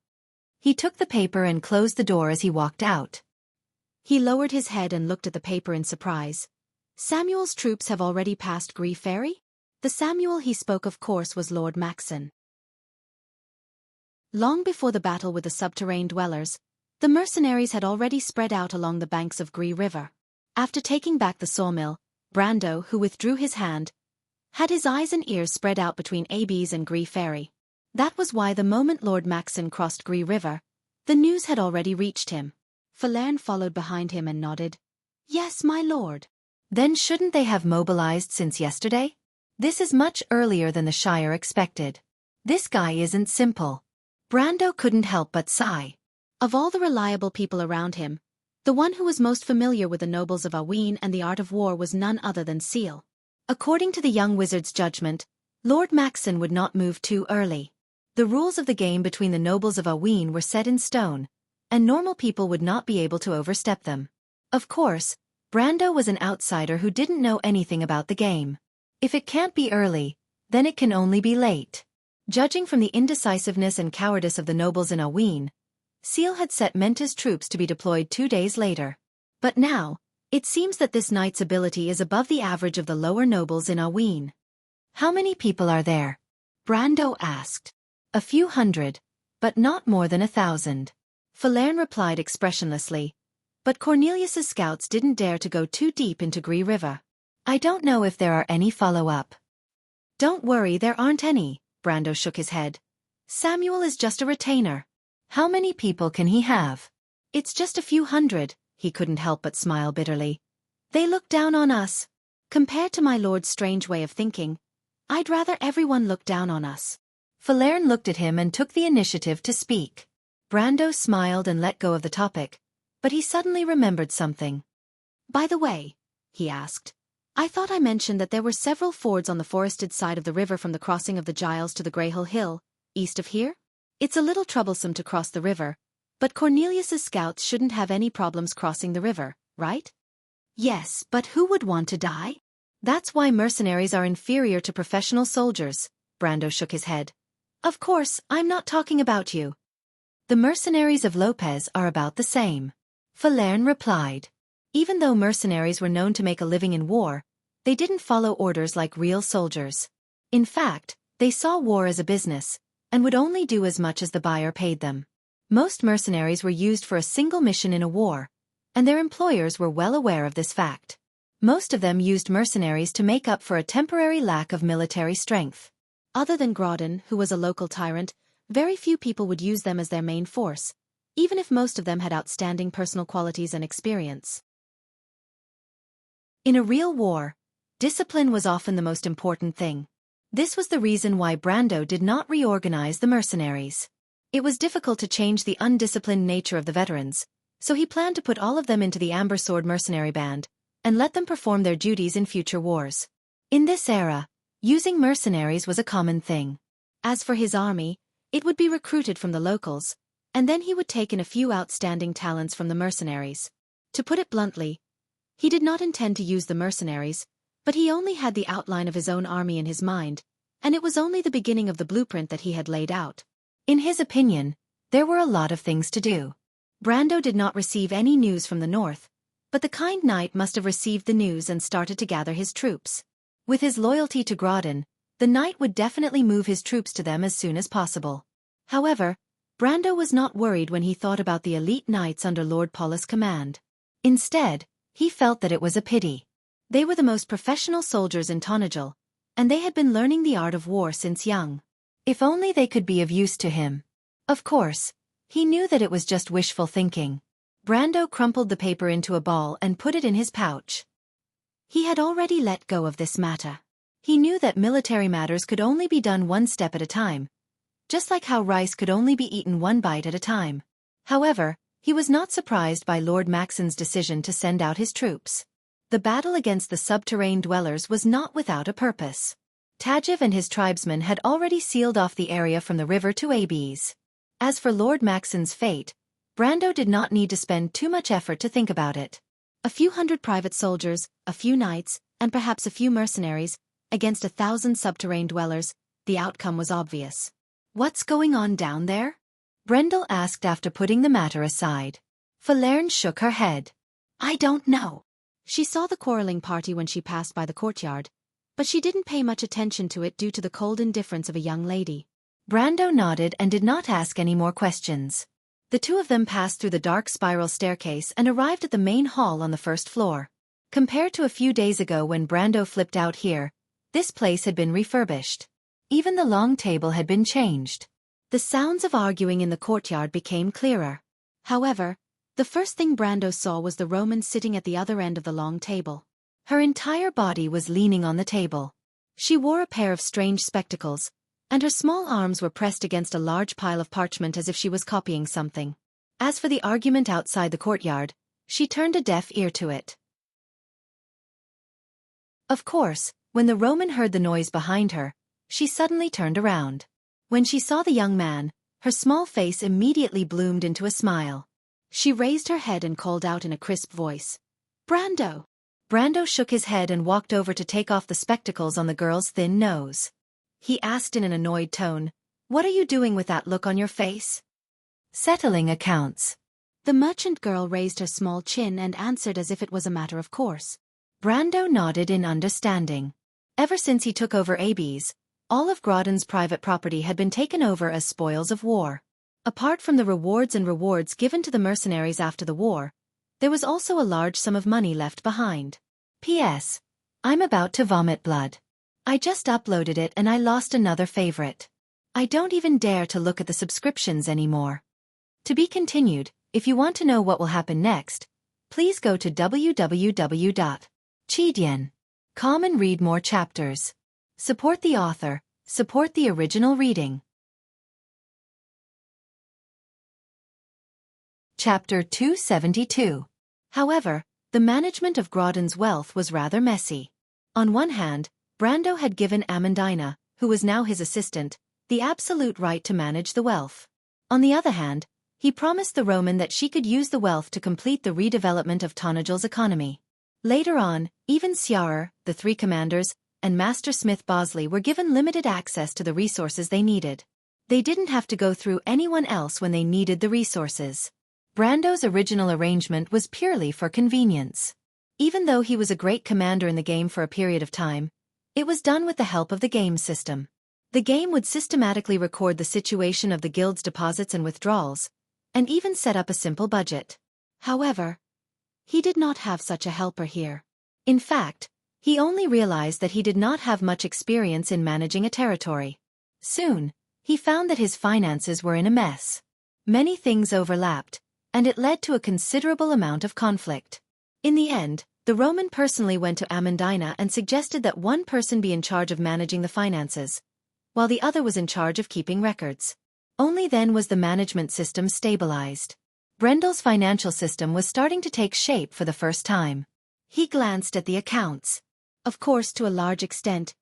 He took the paper and closed the door as he walked out. He lowered his head and looked at the paper in surprise. "Samuel's troops have already passed Gree Ferry?" The Samuel he spoke of course was Lord Maxon. Long before the battle with the subterranean dwellers, the mercenaries had already spread out along the banks of Gree River. After taking back the sawmill, Brando, who withdrew his hand, had his eyes and ears spread out between Abes and Gree Ferry. That was why the moment Lord Maxon crossed Gree River, the news had already reached him. Falerne followed behind him and nodded. "Yes, my lord." "Then shouldn't they have mobilized since yesterday? This is much earlier than the Shire expected. This guy isn't simple." Brando couldn't help but sigh. Of all the reliable people around him, the one who was most familiar with the nobles of Aween and the art of war was none other than Seal. According to the young wizard's judgment, Lord Maxon would not move too early. The rules of the game between the nobles of Aween were set in stone, and normal people would not be able to overstep them. Of course, Brando was an outsider who didn't know anything about the game. If it can't be early, then it can only be late. Judging from the indecisiveness and cowardice of the nobles in Aween, Seal had set Menta's troops to be deployed 2 days later. But now, It seems that this knight's ability is above the average of the lower nobles in Aween. How many people are there? Brando asked. A few hundred, but not more than 1,000. Falerne replied expressionlessly. But Cornelius's scouts didn't dare to go too deep into Gree River. I don't know if there are any follow-up. Don't worry, there aren't any, Brando shook his head. Samuel is just a retainer. How many people can he have? It's just a few hundred, he couldn't help but smile bitterly. They look down on us. Compared to my lord's strange way of thinking, I'd rather everyone look down on us. Falerne looked at him and took the initiative to speak. Brando smiled and let go of the topic, but he suddenly remembered something. By the way, he asked, I thought I mentioned that there were several fords on the forested side of the river from the crossing of the Giles to the Greyhill Hill, east of here? It's a little troublesome to cross the river, but Cornelius's scouts shouldn't have any problems crossing the river, right? Yes, but who would want to die? That's why mercenaries are inferior to professional soldiers, Brando shook his head. Of course, I'm not talking about you. The mercenaries of Lopez are about the same. Falerne replied. Even though mercenaries were known to make a living in war, they didn't follow orders like real soldiers. In fact, they saw war as a business, and would only do as much as the buyer paid them. Most mercenaries were used for a single mission in a war, and their employers were well aware of this fact. Most of them used mercenaries to make up for a temporary lack of military strength. Other than Grodin, who was a local tyrant, very few people would use them as their main force, even if most of them had outstanding personal qualities and experience. In a real war, discipline was often the most important thing. This was the reason why Brando did not reorganize the mercenaries. It was difficult to change the undisciplined nature of the veterans, so he planned to put all of them into the Amber Sword Mercenary Band, and let them perform their duties in future wars. In this era, using mercenaries was a common thing. As for his army, it would be recruited from the locals, and then he would take in a few outstanding talents from the mercenaries. To put it bluntly, he did not intend to use the mercenaries, but he only had the outline of his own army in his mind, and it was only the beginning of the blueprint that he had laid out. In his opinion, there were a lot of things to do. Brando did not receive any news from the north, but the kind knight must have received the news and started to gather his troops. With his loyalty to Grodin, the knight would definitely move his troops to them as soon as possible. However, Brando was not worried when he thought about the elite knights under Lord Paulus' command. Instead, he felt that it was a pity. They were the most professional soldiers in Tonagel, and they had been learning the art of war since young. If only they could be of use to him. Of course, he knew that it was just wishful thinking. Brando crumpled the paper into a ball and put it in his pouch. He had already let go of this matter. He knew that military matters could only be done one step at a time, just like how rice could only be eaten one bite at a time. However, he was not surprised by Lord Maxon's decision to send out his troops. The battle against the subterranean dwellers was not without a purpose. Tajiv and his tribesmen had already sealed off the area from the river to Abes. As for Lord Maxon's fate, Brando did not need to spend too much effort to think about it. A few hundred private soldiers, a few knights, and perhaps a few mercenaries, against 1,000 subterranean dwellers, the outcome was obvious. What's going on down there? Brendel asked after putting the matter aside. Falerne shook her head. I don't know. She saw the quarreling party when she passed by the courtyard, but she didn't pay much attention to it due to the cold indifference of a young lady. Brando nodded and did not ask any more questions. The two of them passed through the dark spiral staircase and arrived at the main hall on the first floor. Compared to a few days ago when Brando flipped out here, this place had been refurbished. Even the long table had been changed. The sounds of arguing in the courtyard became clearer. However, the first thing Brando saw was the Roman sitting at the other end of the long table. Her entire body was leaning on the table. She wore a pair of strange spectacles, and her small arms were pressed against a large pile of parchment as if she was copying something. As for the argument outside the courtyard, she turned a deaf ear to it. Of course, when the Roman heard the noise behind her, she suddenly turned around. When she saw the young man, her small face immediately bloomed into a smile. She raised her head and called out in a crisp voice, "Brando!" Brando shook his head and walked over to take off the spectacles on the girl's thin nose. He asked in an annoyed tone, "What are you doing with that look on your face?" "Settling accounts." The merchant girl raised her small chin and answered as if it was a matter of course. Brando nodded in understanding. Ever since he took over Abes, all of Grodon's private property had been taken over as spoils of war. Apart from the rewards given to the mercenaries after the war, there was also a large sum of money left behind. P.S. I'm about to vomit blood. I just uploaded it and I lost another favorite. I don't even dare to look at the subscriptions anymore. To be continued. If you want to know what will happen next, please go to www.chidian.com and read more chapters. Support the author, support the original reading. Chapter 272. However, the management of Grodon's wealth was rather messy. On one hand, Brando had given Amandina, who was now his assistant, the absolute right to manage the wealth. On the other hand, he promised the Roman that she could use the wealth to complete the redevelopment of Tanajal's economy. Later on, even Xiaxia, the three commanders, and Master Smith Bosley were given limited access to the resources they needed. They didn't have to go through anyone else when they needed the resources. Brando's original arrangement was purely for convenience. Even though he was a great commander in the game for a period of time, it was done with the help of the game system. The game would systematically record the situation of the guild's deposits and withdrawals, and even set up a simple budget. However, he did not have such a helper here. In fact, he only realized that he did not have much experience in managing a territory. Soon, he found that his finances were in a mess. Many things overlapped, and it led to a considerable amount of conflict. In the end, the Roman personally went to Amandina and suggested that one person be in charge of managing the finances, while the other was in charge of keeping records. Only then was the management system stabilized. Brendel's financial system was starting to take shape for the first time. He glanced at the accounts. Of course, to a large extent,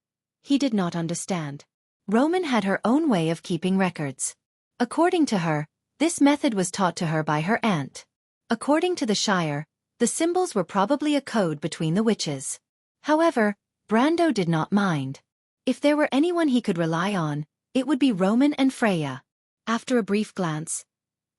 he did not understand. Roman had her own way of keeping records. According to her, this method was taught to her by her aunt. According to the Shire, the symbols were probably a code between the witches. However, Brando did not mind. If there were anyone he could rely on, it would be Roman and Freya. After a brief glance,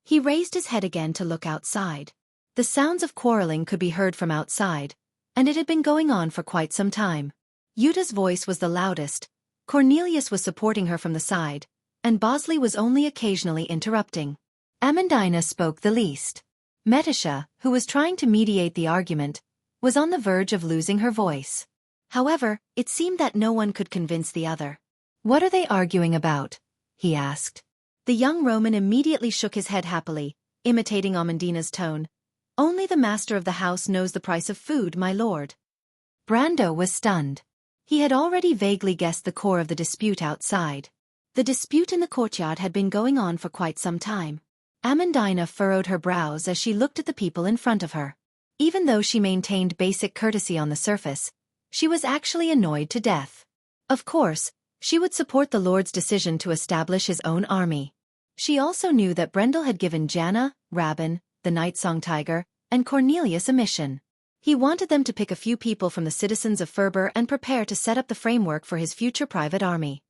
he raised his head again to look outside. The sounds of quarreling could be heard from outside, and it had been going on for quite some time. Yuta's voice was the loudest, Cornelius was supporting her from the side, and Bosley was only occasionally interrupting. Amandina spoke the least. Metisha, who was trying to mediate the argument, was on the verge of losing her voice. However, it seemed that no one could convince the other. "What are they arguing about?" he asked. The young Roman immediately shook his head happily, imitating Amandina's tone. "Only the master of the house knows the price of food, my lord." Brando was stunned. He had already vaguely guessed the core of the dispute outside. The dispute in the courtyard had been going on for quite some time. Amandina furrowed her brows as she looked at the people in front of her. Even though she maintained basic courtesy on the surface, she was actually annoyed to death. Of course, she would support the Lord's decision to establish his own army. She also knew that Brendel had given Janna, Rabin, the Night Song Tiger, and Cornelius a mission. He wanted them to pick a few people from the citizens of Ferber and prepare to set up the framework for his future private army.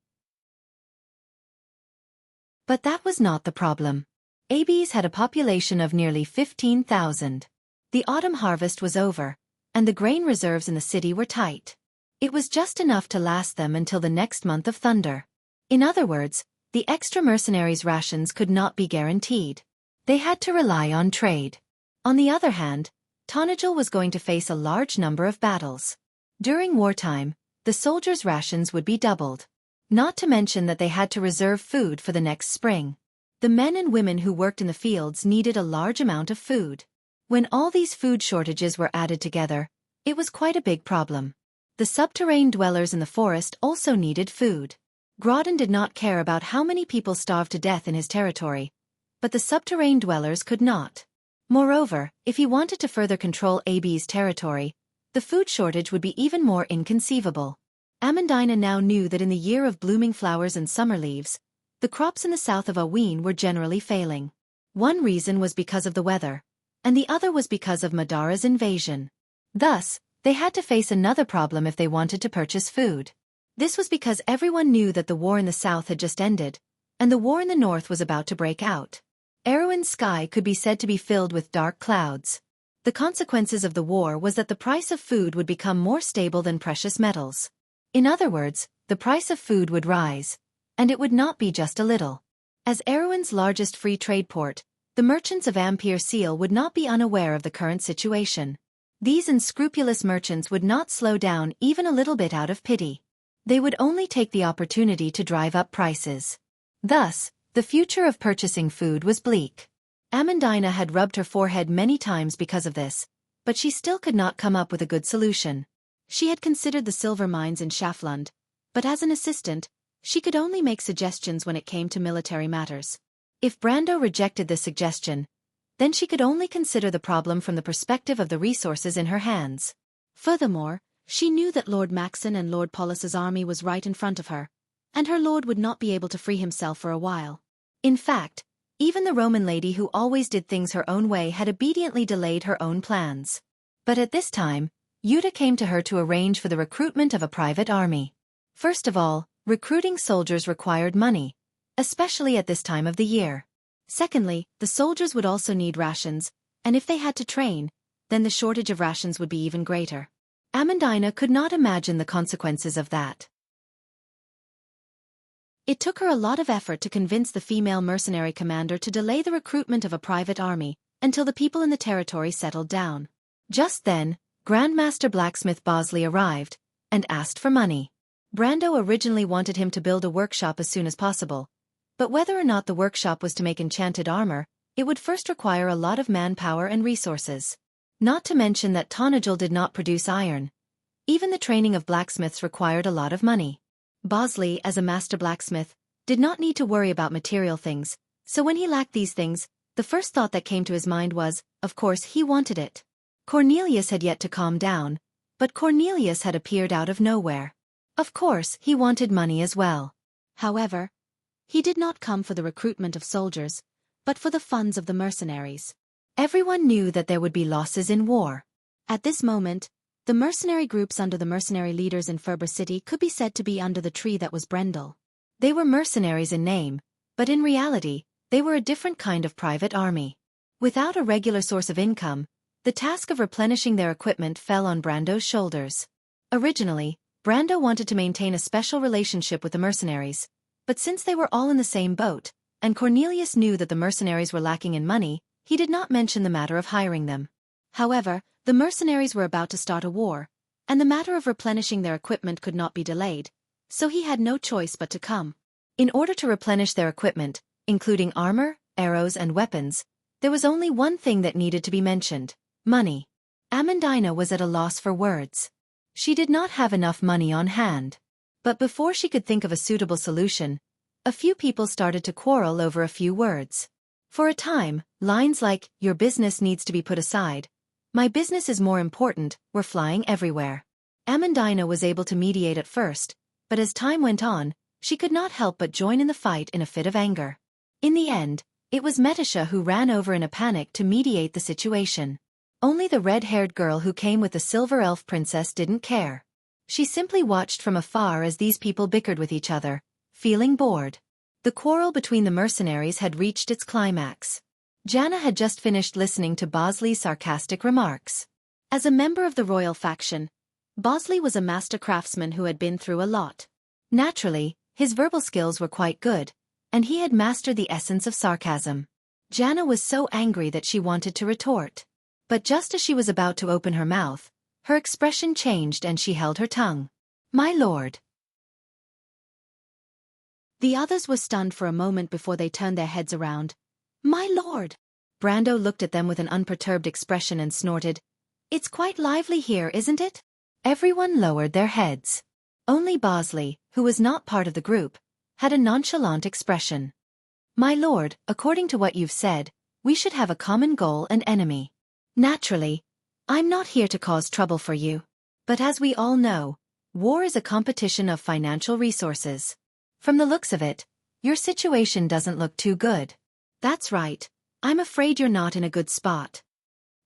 But that was not the problem. Abes had a population of nearly 15,000. The autumn harvest was over, and the grain reserves in the city were tight. It was just enough to last them until the next month of thunder. In other words, the extra mercenaries' rations could not be guaranteed. They had to rely on trade. On the other hand, Tanajal was going to face a large number of battles. During wartime, the soldiers' rations would be doubled. Not to mention that they had to reserve food for the next spring. The men and women who worked in the fields needed a large amount of food. When all these food shortages were added together, it was quite a big problem. The subterranean dwellers in the forest also needed food. Grodon did not care about how many people starved to death in his territory, but the subterranean dwellers could not. Moreover, if he wanted to further control Ab's territory, the food shortage would be even more inconceivable. Amandina now knew that in the year of blooming flowers and summer leaves, the crops in the south of Aween were generally failing. One reason was because of the weather, and the other was because of Madara's invasion. Thus, they had to face another problem if they wanted to purchase food. This was because everyone knew that the war in the south had just ended, and the war in the north was about to break out. Erewhon's sky could be said to be filled with dark clouds. The consequences of the war was that the price of food would become more stable than precious metals. In other words, the price of food would rise. And it would not be just a little. As Erewhon's largest free trade port, the merchants of Ampere Seal would not be unaware of the current situation. These unscrupulous merchants would not slow down even a little bit out of pity. They would only take the opportunity to drive up prices. Thus, the future of purchasing food was bleak. Amandina had rubbed her forehead many times because of this, but she still could not come up with a good solution. She had considered the silver mines in Schaflund, but as an assistant, she could only make suggestions when it came to military matters. If Brando rejected this suggestion, then she could only consider the problem from the perspective of the resources in her hands. Furthermore, she knew that Lord Maxon and Lord Paulus's army was right in front of her, and her lord would not be able to free himself for a while. In fact, even the Roman lady who always did things her own way had obediently delayed her own plans. But at this time, Yuta came to her to arrange for the recruitment of a private army. First of all, recruiting soldiers required money, especially at this time of the year. Secondly, the soldiers would also need rations, and if they had to train, then the shortage of rations would be even greater. Amandina could not imagine the consequences of that. It took her a lot of effort to convince the female mercenary commander to delay the recruitment of a private army until the people in the territory settled down. Just then, Grandmaster Blacksmith Bosley arrived and asked for money. Brando originally wanted him to build a workshop as soon as possible, but whether or not the workshop was to make enchanted armor, it would first require a lot of manpower and resources. Not to mention that Tonajul did not produce iron. Even the training of blacksmiths required a lot of money. Bosley, as a master blacksmith, did not need to worry about material things, so when he lacked these things, the first thought that came to his mind was, of course, he wanted it. Cornelius had yet to calm down, but Cornelius had appeared out of nowhere. Of course, he wanted money as well. However, he did not come for the recruitment of soldiers, but for the funds of the mercenaries. Everyone knew that there would be losses in war. At this moment, the mercenary groups under the mercenary leaders in Ferber City could be said to be under the tree that was Brendel. They were mercenaries in name, but in reality, they were a different kind of private army. Without a regular source of income, the task of replenishing their equipment fell on Brando's shoulders. Originally, Brando wanted to maintain a special relationship with the mercenaries, but since they were all in the same boat, and Cornelius knew that the mercenaries were lacking in money, he did not mention the matter of hiring them. However, the mercenaries were about to start a war, and the matter of replenishing their equipment could not be delayed, so he had no choice but to come. In order to replenish their equipment, including armor, arrows and weapons, there was only one thing that needed to be mentioned: money. Amandina was at a loss for words. She did not have enough money on hand. But before she could think of a suitable solution, a few people started to quarrel over a few words. For a time, lines like, "Your business needs to be put aside," "My business is more important," were flying everywhere. Amandina was able to mediate at first, but as time went on, she could not help but join in the fight in a fit of anger. In the end, it was Metisha who ran over in a panic to mediate the situation. Only the red-haired girl who came with the silver elf princess didn't care. She simply watched from afar as these people bickered with each other, feeling bored. The quarrel between the mercenaries had reached its climax. Jana had just finished listening to Bosley's sarcastic remarks. As a member of the royal faction, Bosley was a master craftsman who had been through a lot. Naturally, his verbal skills were quite good, and he had mastered the essence of sarcasm. Jana was so angry that she wanted to retort. But just as she was about to open her mouth, her expression changed and she held her tongue. "My lord." The others were stunned for a moment before they turned their heads around. "My lord!" Brando looked at them with an unperturbed expression and snorted, "It's quite lively here, isn't it?" Everyone lowered their heads. Only Bosley, who was not part of the group, had a nonchalant expression. "My lord, according to what you've said, we should have a common goal and enemy. Naturally, I'm not here to cause trouble for you. But as we all know, war is a competition of financial resources. From the looks of it, your situation doesn't look too good." "That's right. I'm afraid you're not in a good spot."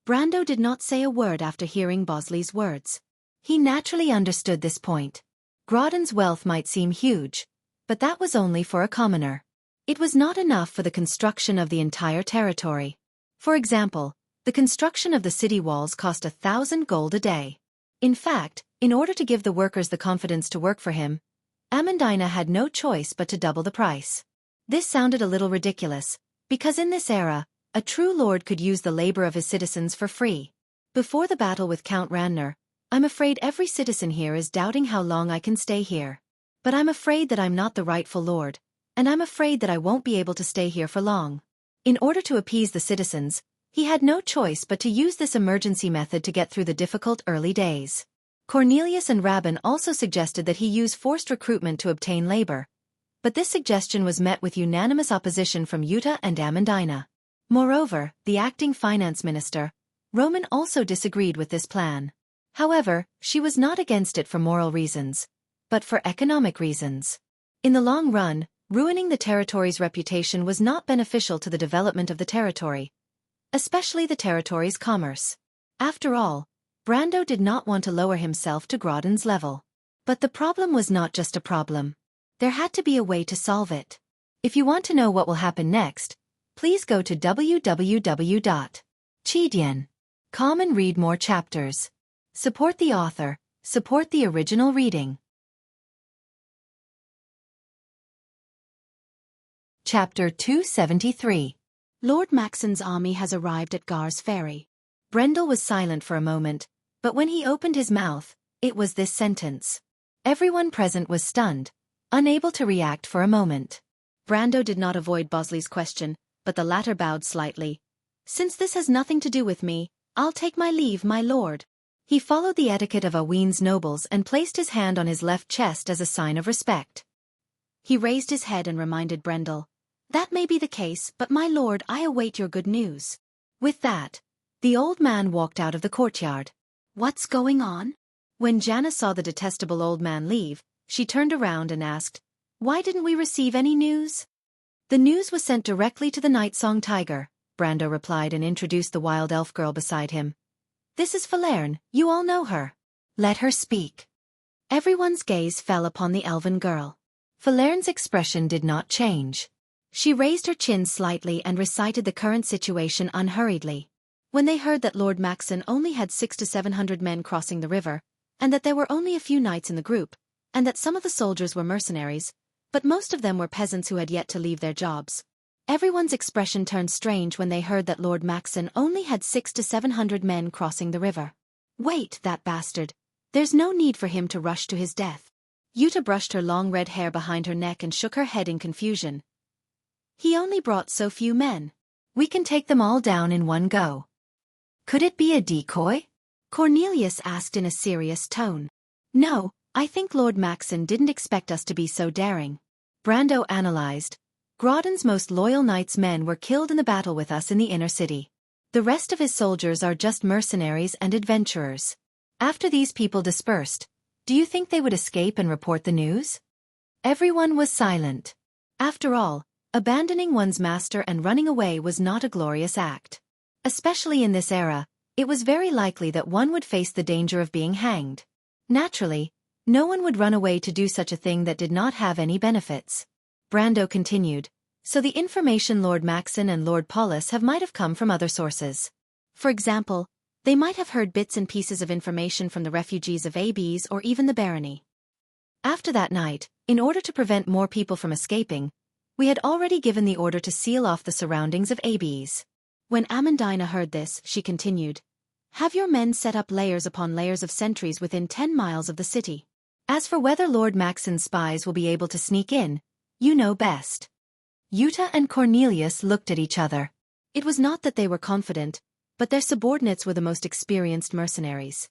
Brando did not say a word after hearing Bosley's words. He naturally understood this point. Grodden's wealth might seem huge, but that was only for a commoner. It was not enough for the construction of the entire territory. For example, the construction of the city walls cost 1,000 gold a day. In fact, in order to give the workers the confidence to work for him, Amandina had no choice but to double the price. This sounded a little ridiculous, because in this era, a true lord could use the labor of his citizens for free. Before the battle with Count Ranner, I'm afraid every citizen here is doubting how long I can stay here. But I'm afraid that I'm not the rightful lord, and I'm afraid that I won't be able to stay here for long. In order to appease the citizens, he had no choice but to use this emergency method to get through the difficult early days. Cornelius and Rabban also suggested that he use forced recruitment to obtain labor, but this suggestion was met with unanimous opposition from Yuta and Amandina. Moreover, the acting finance minister, Roman, also disagreed with this plan. However, she was not against it for moral reasons, but for economic reasons. In the long run, ruining the territory's reputation was not beneficial to the development of the territory, especially the territory's commerce. After all, Brando did not want to lower himself to Grodin's level. But the problem was not just a problem. There had to be a way to solve it. If you want to know what will happen next, please go to www.chidian.com and read more chapters. Support the author, support the original reading. Chapter 273. Lord Maxon's army has arrived at Gar's ferry. Brendel was silent for a moment, but when he opened his mouth, it was this sentence. Everyone present was stunned, unable to react for a moment. Brando did not avoid Bosley's question, but the latter bowed slightly. "Since this has nothing to do with me, I'll take my leave, my lord." He followed the etiquette of Aween's nobles and placed his hand on his left chest as a sign of respect. He raised his head and reminded Brendel, "That may be the case, but my lord, I await your good news." With that, the old man walked out of the courtyard. "What's going on?" When Jana saw the detestable old man leave, she turned around and asked, "Why didn't we receive any news?" "The news was sent directly to the Night Song Tiger," Brando replied and introduced the wild elf girl beside him. "This is Falerne, you all know her. Let her speak." Everyone's gaze fell upon the elven girl. Falerne's expression did not change. She raised her chin slightly and recited the current situation unhurriedly. When they heard that Lord Maxon only had 600 to 700 men crossing the river, and that there were only a few knights in the group, and that some of the soldiers were mercenaries, but most of them were peasants who had yet to leave their jobs. Everyone's expression turned strange when they heard that Lord Maxon only had 600 to 700 men crossing the river. "Wait, that bastard. There's no need for him to rush to his death." Yuta brushed her long red hair behind her neck and shook her head in confusion. "He only brought so few men. We can take them all down in one go." "Could it be a decoy?" Cornelius asked in a serious tone. "No, I think Lord Maxon didn't expect us to be so daring." Brando analyzed. "Grodin's most loyal knight's men were killed in the battle with us in the inner city. The rest of his soldiers are just mercenaries and adventurers. After these people dispersed, do you think they would escape and report the news?" Everyone was silent. After all, abandoning one's master and running away was not a glorious act. Especially in this era, it was very likely that one would face the danger of being hanged. Naturally, no one would run away to do such a thing that did not have any benefits. Brando continued, "So the information Lord Maxon and Lord Paulus might have come from other sources. For example, they might have heard bits and pieces of information from the refugees of Abes or even the barony. After that night, in order to prevent more people from escaping, we had already given the order to seal off the surroundings of Abes." When Amandina heard this, she continued, "Have your men set up layers upon layers of sentries within 10 miles of the city. As for whether Lord Maxon's spies will be able to sneak in, you know best." Yuta and Cornelius looked at each other. It was not that they were confident, but their subordinates were the most experienced mercenaries.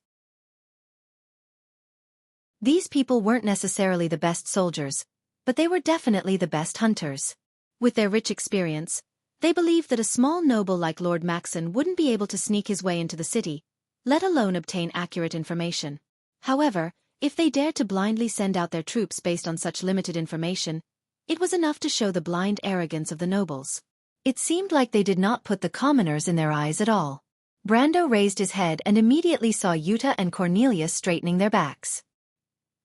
These people weren't necessarily the best soldiers, but they were definitely the best hunters. With their rich experience, they believed that a small noble like Lord Maxon wouldn't be able to sneak his way into the city, let alone obtain accurate information. However, if they dared to blindly send out their troops based on such limited information, it was enough to show the blind arrogance of the nobles. It seemed like they did not put the commoners in their eyes at all. Brando raised his head and immediately saw Yuta and Cornelius straightening their backs.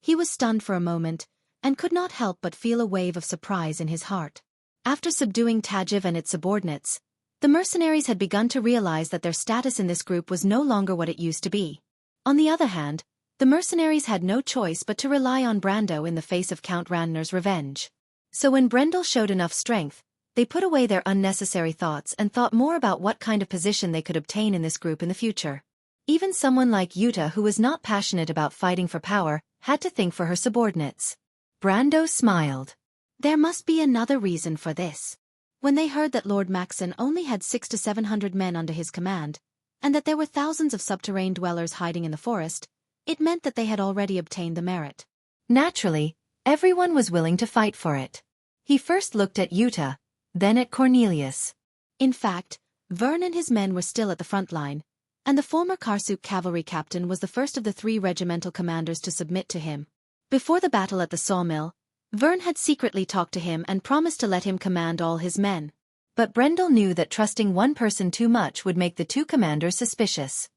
He was stunned for a moment, and could not help but feel a wave of surprise in his heart. After subduing Tajiv and its subordinates, the mercenaries had begun to realize that their status in this group was no longer what it used to be. On the other hand, the mercenaries had no choice but to rely on Brando in the face of Count Randner's revenge. So when Brendel showed enough strength, they put away their unnecessary thoughts and thought more about what kind of position they could obtain in this group in the future. Even someone like Yuta, who was not passionate about fighting for power, had to think for her subordinates. Brando smiled. There must be another reason for this. When they heard that Lord Maxon only had 600 to 700 men under his command, and that there were thousands of subterranean dwellers hiding in the forest, it meant that they had already obtained the merit. Naturally, everyone was willing to fight for it. He first looked at Yuta, then at Cornelius. In fact, Vern and his men were still at the front line, and the former Karsuk cavalry captain was the first of the 3 regimental commanders to submit to him. Before the battle at the sawmill, Vern had secretly talked to him and promised to let him command all his men. But Brendel knew that trusting one person too much would make the 2 commanders suspicious.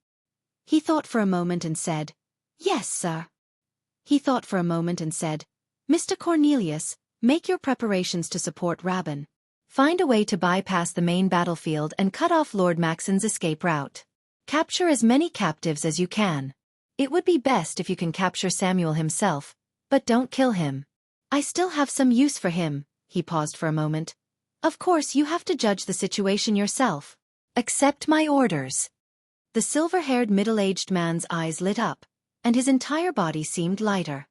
He thought for a moment and said, "Yes, sir." He thought for a moment and said, "Mr. Cornelius, make your preparations to support Rabin. Find a way to bypass the main battlefield and cut off Lord Maxon's escape route. Capture as many captives as you can. It would be best if you can capture Samuel himself, but don't kill him. I still have some use for him." He paused for a moment. "Of course you have to judge the situation yourself." "Accept my orders." The silver-haired middle-aged man's eyes lit up, and his entire body seemed lighter.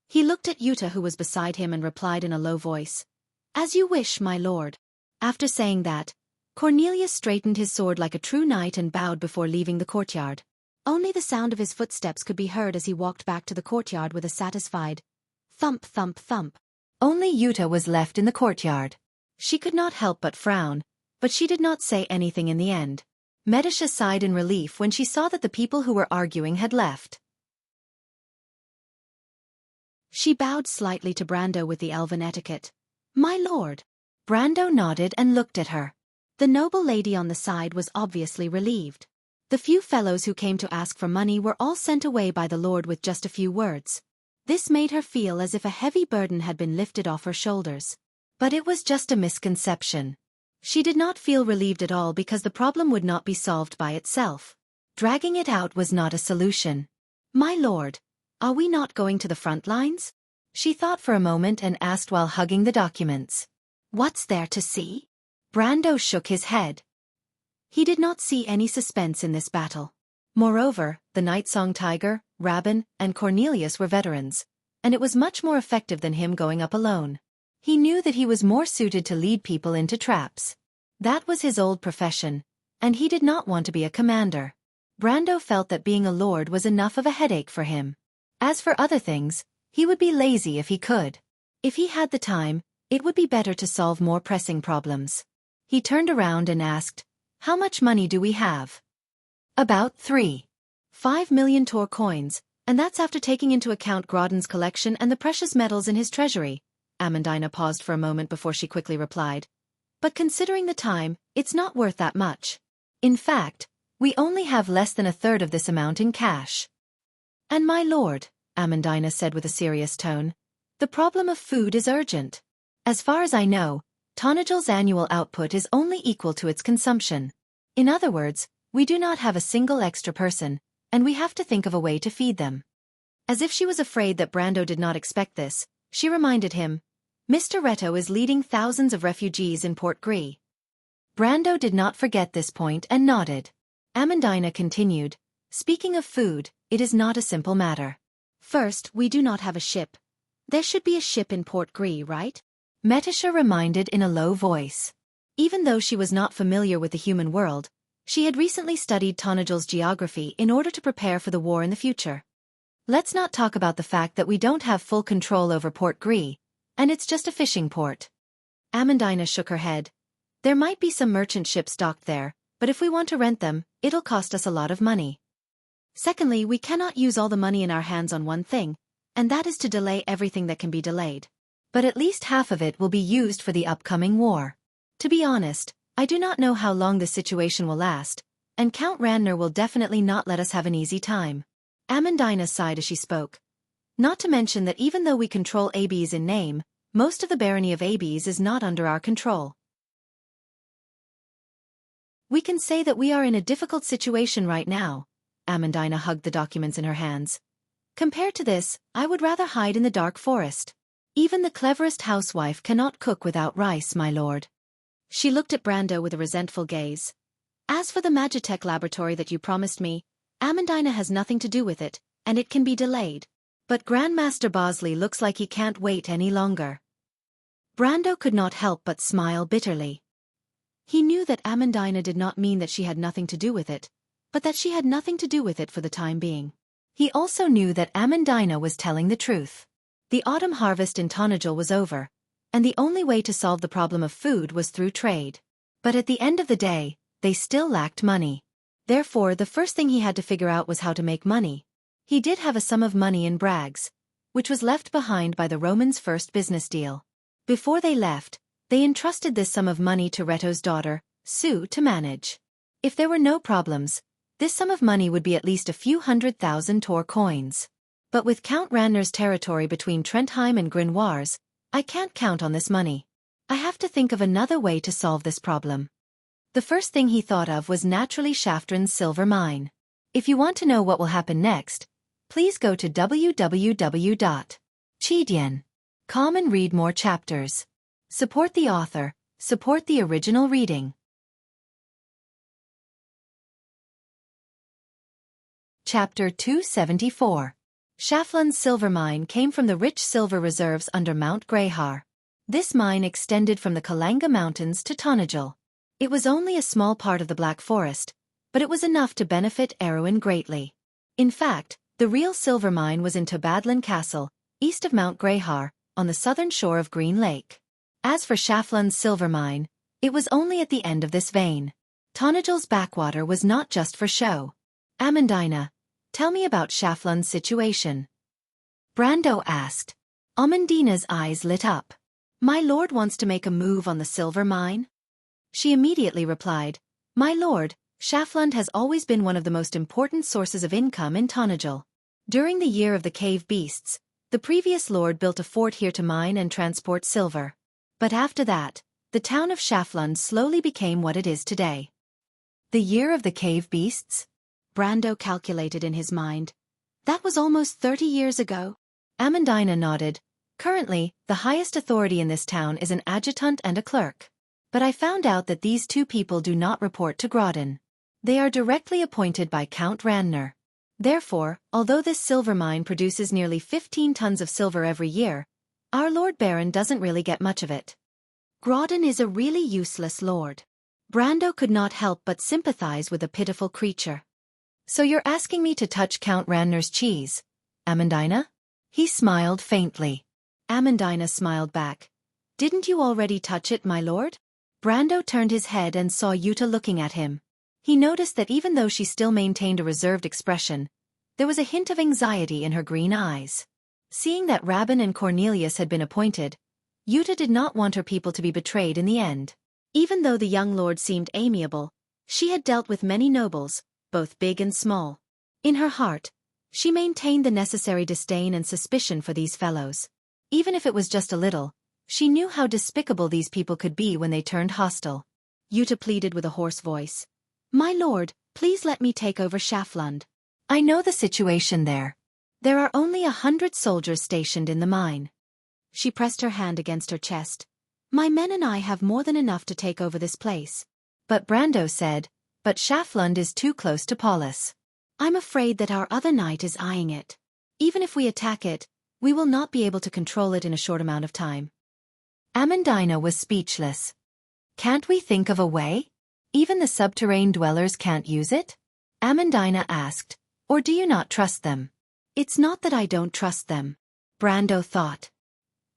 He looked at Yuta, who was beside him, and replied in a low voice, "As you wish, my lord." After saying that, Cornelius straightened his sword like a true knight and bowed before leaving the courtyard. Only the sound of his footsteps could be heard as he walked back to the courtyard with a satisfied thump, thump, thump. Only Yuta was left in the courtyard. She could not help but frown, but she did not say anything in the end. Medisha sighed in relief when she saw that the people who were arguing had left. She bowed slightly to Brando with the elven etiquette. "My lord." Brando nodded and looked at her. The noble lady on the side was obviously relieved. The few fellows who came to ask for money were all sent away by the lord with just a few words. This made her feel as if a heavy burden had been lifted off her shoulders. But it was just a misconception. She did not feel relieved at all because the problem would not be solved by itself. Dragging it out was not a solution. "My lord, are we not going to the front lines?" She thought for a moment and asked while hugging the documents. "What's there to see?" Brando shook his head. He did not see any suspense in this battle. Moreover, the Night Song Tiger, Rabin, and Cornelius were veterans, and it was much more effective than him going up alone. He knew that he was more suited to lead people into traps. That was his old profession, and he did not want to be a commander. Brando felt that being a lord was enough of a headache for him. As for other things, he would be lazy if he could. If he had the time, it would be better to solve more pressing problems. He turned around and asked, "How much money do we have?" "About 3.5 million Tor coins, and that's after taking into account Grodden's collection and the precious metals in his treasury." Amandina paused for a moment before she quickly replied. "But considering the time, it's not worth that much. In fact, we only have less than a third of this amount in cash." "And my lord," Amandina said with a serious tone, "the problem of food is urgent. As far as I know, Tonagel's annual output is only equal to its consumption. In other words, we do not have a single extra person, and we have to think of a way to feed them." As if she was afraid that Brando did not expect this, she reminded him, "Mr. Reto is leading thousands of refugees in Port Gris." Brando did not forget this point and nodded. Amandina continued, "Speaking of food, it is not a simple matter. First, we do not have a ship. There should be a ship in Port Gris, right?" Metisha reminded in a low voice. Even though she was not familiar with the human world, she had recently studied Tonagel's geography in order to prepare for the war in the future. "Let's not talk about the fact that we don't have full control over Port Gris, and it's just a fishing port." Amandina shook her head. "There might be some merchant ships docked there, but if we want to rent them, it'll cost us a lot of money. Secondly, we cannot use all the money in our hands on one thing, and that is to delay everything that can be delayed. But at least half of it will be used for the upcoming war. To be honest, I do not know how long this situation will last, and Count Randner will definitely not let us have an easy time." Amandina sighed as she spoke. "Not to mention that even though we control ABs in name, Most of the barony of Abes is not under our control. We can say that we are in a difficult situation right now. Amandina hugged the documents in her hands. Compared to this, I would rather hide in the dark forest. Even the cleverest housewife cannot cook without rice, my lord. She looked at Brando with a resentful gaze. As for the Magitech laboratory that you promised me, Amandina has nothing to do with it, and it can be delayed. But Grandmaster Bosley looks like he can't wait any longer. Brando could not help but smile bitterly. He knew that Amandina did not mean that she had nothing to do with it, but that she had nothing to do with it for the time being. He also knew that Amandina was telling the truth. The autumn harvest in Tonajul was over, and the only way to solve the problem of food was through trade. But at the end of the day, they still lacked money. Therefore, the first thing he had to figure out was how to make money. He did have a sum of money in Brags, which was left behind by the Romans' first business deal. Before they left, they entrusted this sum of money to Reto's daughter, Sue, to manage. If there were no problems, this sum of money would be at least a few 100,000 Tor coins. But with Count Ranner's territory between Trentheim and Grinoires, I can't count on this money. I have to think of another way to solve this problem. The first thing he thought of was naturally Shaftran's silver mine. If you want to know what will happen next, please go to www.chidian.com and read more chapters. Support the author, support the original reading. Chapter 274. Shaflan's silver mine came from the rich silver reserves under Mount Greyhar. This mine extended from the Kalanga Mountains to Tonajul. It was only a small part of the Black Forest, but it was enough to benefit Erwin greatly. In fact, the real silver mine was in Tobadlin Castle, east of Mount Greyhar, on the southern shore of Green Lake. As for Shaflan's silver mine, it was only at the end of this vein. Tonajul's backwater was not just for show. Amandina, tell me about Shaflan's situation. Brando asked. Amandina's eyes lit up. My lord wants to make a move on the silver mine? She immediately replied, My lord, Shafland has always been one of the most important sources of income in Tonajul. During the year of the cave beasts, the previous lord built a fort here to mine and transport silver. But after that, the town of Shafland slowly became what it is today. The year of the cave beasts? Brando calculated in his mind. That was almost 30 years ago. Amandina nodded. Currently, the highest authority in this town is an adjutant and a clerk. But I found out that these two people do not report to Grodin. They are directly appointed by Count Ranner. Therefore, although this silver mine produces nearly 15 tons of silver every year, our Lord Baron doesn't really get much of it. Grodin is a really useless lord. Brando could not help but sympathize with the pitiful creature. So you're asking me to touch Count Ranner's cheese, Amandina? He smiled faintly. Amandina smiled back. Didn't you already touch it, my lord? Brando turned his head and saw Yuta looking at him. He noticed that even though she still maintained a reserved expression, there was a hint of anxiety in her green eyes. Seeing that Rabin and Cornelius had been appointed, Yuta did not want her people to be betrayed in the end. Even though the young lord seemed amiable, she had dealt with many nobles, both big and small. In her heart, she maintained the necessary disdain and suspicion for these fellows. Even if it was just a little, she knew how despicable these people could be when they turned hostile. Yuta pleaded with a hoarse voice. My lord, please let me take over Shafland. I know the situation there. There are only 100 soldiers stationed in the mine. She pressed her hand against her chest. My men and I have more than enough to take over this place. But Brando said, but Shafland is too close to Paulus. I'm afraid that our other knight is eyeing it. Even if we attack it, we will not be able to control it in a short amount of time. Amandina was speechless. Can't we think of a way? Even the subterranean dwellers can't use it? Amandina asked, or do you not trust them? It's not that I don't trust them, Brando thought.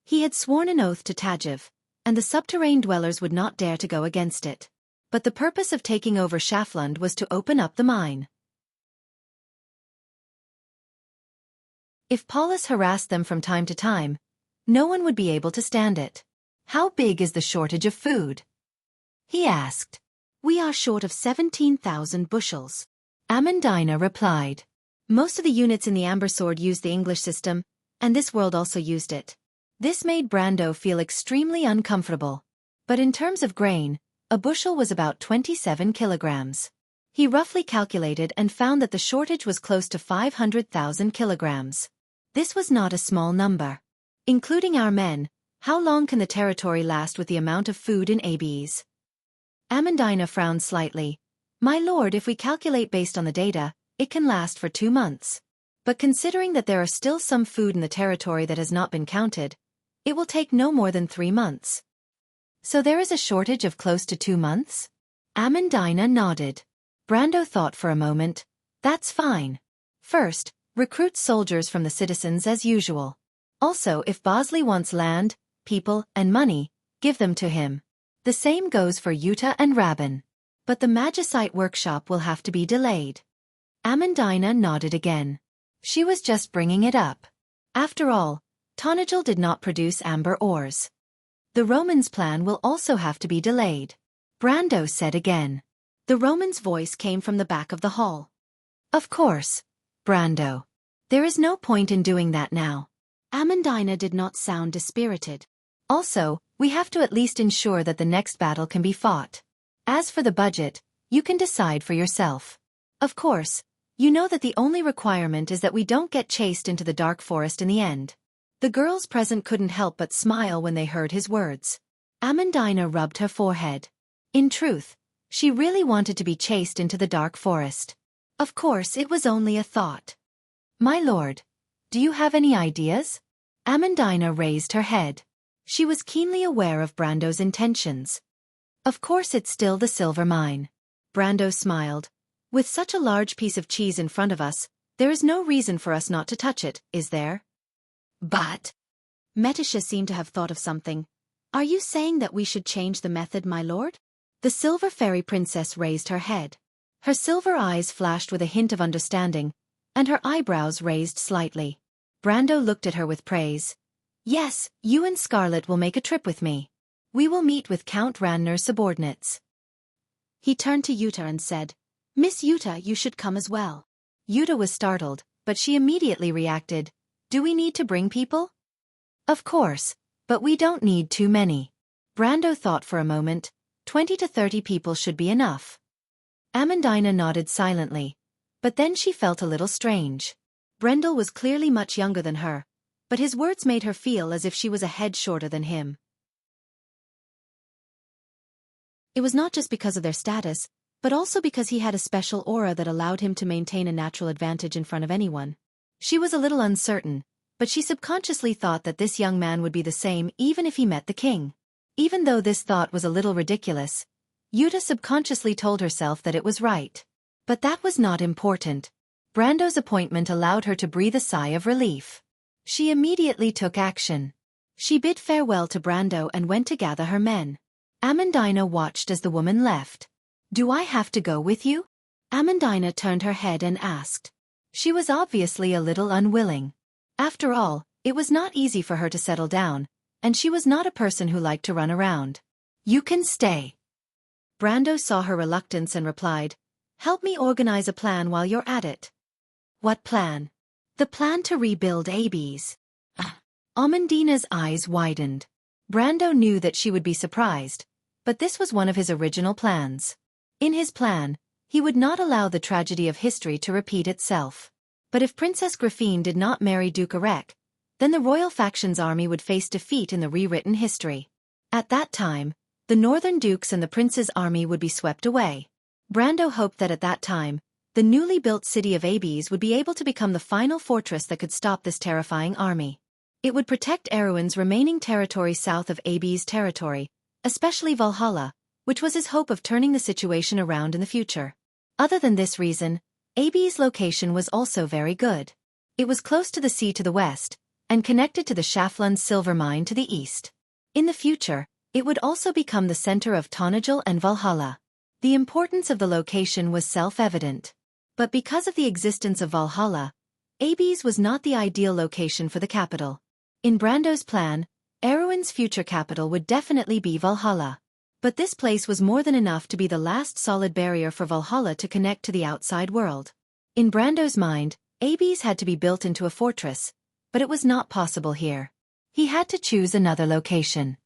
He had sworn an oath to Tajiv, and the subterranean dwellers would not dare to go against it. But the purpose of taking over Shafland was to open up the mine. If Paulus harassed them from time to time, no one would be able to stand it. How big is the shortage of food? He asked. We are short of 17,000 bushels. Amandina replied. Most of the units in the Amber Sword used the English system, and this world also used it. This made Brando feel extremely uncomfortable. But in terms of grain, a bushel was about 27 kilograms. He roughly calculated and found that the shortage was close to 500,000 kilograms. This was not a small number. Including our men, how long can the territory last with the amount of food in ABs? Amandina frowned slightly. My lord, if we calculate based on the data, it can last for 2 months. But considering that there are still some food in the territory that has not been counted, it will take no more than 3 months. So there is a shortage of close to 2 months? Amandina nodded. Brando thought for a moment. That's fine. First, recruit soldiers from the citizens as usual. Also, if Bosley wants land, people, and money, give them to him. The same goes for Yuta and Rabin. But the Magicite workshop will have to be delayed. Amandina nodded again. She was just bringing it up. After all, Tonajal did not produce amber ores. The Romans' plan will also have to be delayed. Brando said again. The Roman's voice came from the back of the hall. Of course, Brando. There is no point in doing that now. Amandina did not sound dispirited. Also, we have to at least ensure that the next battle can be fought. As for the budget, you can decide for yourself. Of course, you know that the only requirement is that we don't get chased into the dark forest in the end. The girls present couldn't help but smile when they heard his words. Amandina rubbed her forehead. In truth, she really wanted to be chased into the dark forest. Of course, it was only a thought. My lord, do you have any ideas? Amandina raised her head. She was keenly aware of Brando's intentions. Of course, it's still the silver mine. Brando smiled. With such a large piece of cheese in front of us, there is no reason for us not to touch it, is there? But Metisha seemed to have thought of something. Are you saying that we should change the method, my lord? The silver fairy princess raised her head. Her silver eyes flashed with a hint of understanding, and her eyebrows raised slightly. Brando looked at her with praise. Yes, you and Scarlet will make a trip with me. We will meet with Count Ranner's subordinates. He turned to Yuta and said, Miss Yuta, you should come as well. Yuta was startled, but she immediately reacted. Do we need to bring people? Of course, but we don't need too many. Brando thought for a moment. 20 to 30 people should be enough. Amandina nodded silently, but then she felt a little strange. Brendel was clearly much younger than her, but his words made her feel as if she was a head shorter than him. It was not just because of their status, but also because he had a special aura that allowed him to maintain a natural advantage in front of anyone. She was a little uncertain, but she subconsciously thought that this young man would be the same even if he met the king. Even though this thought was a little ridiculous, Yuta subconsciously told herself that it was right. But that was not important. Brando's appointment allowed her to breathe a sigh of relief. She immediately took action. She bid farewell to Brando and went to gather her men. Amandina watched as the woman left. Do I have to go with you? Amandina turned her head and asked. She was obviously a little unwilling. After all, it was not easy for her to settle down, and she was not a person who liked to run around. You can stay. Brando saw her reluctance and replied, Help me organize a plan while you're at it. What plan? The plan to rebuild ABs. Amandina's eyes widened. Brando knew that she would be surprised, but this was one of his original plans. In his plan, he would not allow the tragedy of history to repeat itself. But if Princess Grafine did not marry Duke Arek, then the royal faction's army would face defeat in the rewritten history. At that time, the northern dukes and the prince's army would be swept away. Brando hoped that at that time, the newly built city of Abes would be able to become the final fortress that could stop this terrifying army. It would protect Erewhon's remaining territory south of Abes territory, especially Valhalla, which was his hope of turning the situation around in the future. Other than this reason, Abes' location was also very good. It was close to the sea to the west, and connected to the Schaflund silver mine to the east. In the future, it would also become the center of Tonajal and Valhalla. The importance of the location was self-evident. But because of the existence of Valhalla, Abes was not the ideal location for the capital. In Brando's plan, Erewhon's future capital would definitely be Valhalla. But this place was more than enough to be the last solid barrier for Valhalla to connect to the outside world. In Brando's mind, Abes had to be built into a fortress, but it was not possible here. He had to choose another location.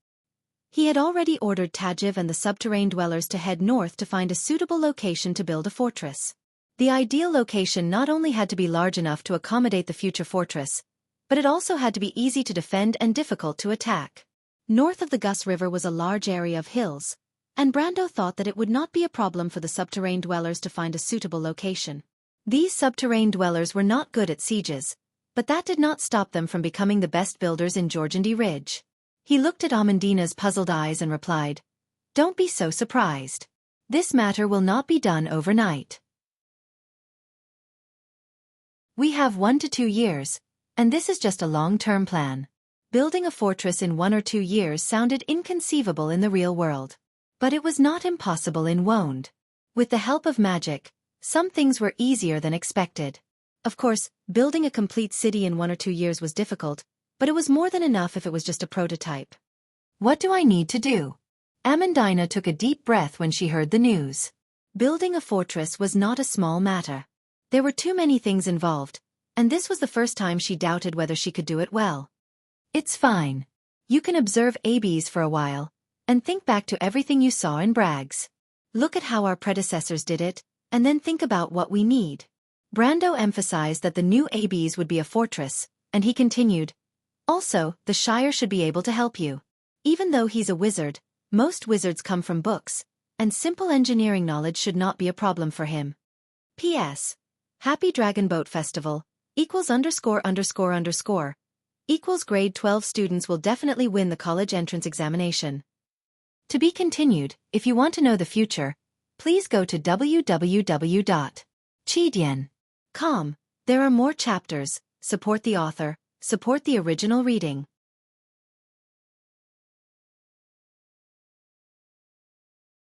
He had already ordered Tajiv and the subterranean dwellers to head north to find a suitable location to build a fortress. The ideal location not only had to be large enough to accommodate the future fortress, but it also had to be easy to defend and difficult to attack. North of the Gus River was a large area of hills, and Brando thought that it would not be a problem for the subterranean dwellers to find a suitable location. These subterranean dwellers were not good at sieges, but that did not stop them from becoming the best builders in Georgandy Ridge. He looked at Amandina's puzzled eyes and replied, "Don't be so surprised. This matter will not be done overnight. We have 1 to 2 years, and this is just a long-term plan." Building a fortress in 1 or 2 years sounded inconceivable in the real world. But it was not impossible in Woned. With the help of magic, some things were easier than expected. Of course, building a complete city in 1 or 2 years was difficult, but it was more than enough if it was just a prototype. What do I need to do? Amandina took a deep breath when she heard the news. Building a fortress was not a small matter. There were too many things involved, and this was the first time she doubted whether she could do it well. It's fine. You can observe ABs for a while, and think back to everything you saw in Bragg's. Look at how our predecessors did it, and then think about what we need. Brando emphasized that the new ABs would be a fortress, and he continued, "Also, the Shire should be able to help you. Even though he's a wizard, most wizards come from books, and simple engineering knowledge should not be a problem for him. P.S. Happy Dragon Boat Festival, =____, equals grade 12 students will definitely win the college entrance examination." To be continued. If you want to know the future, please go to www.chidian.com. There are more chapters. Support the author, support the original reading.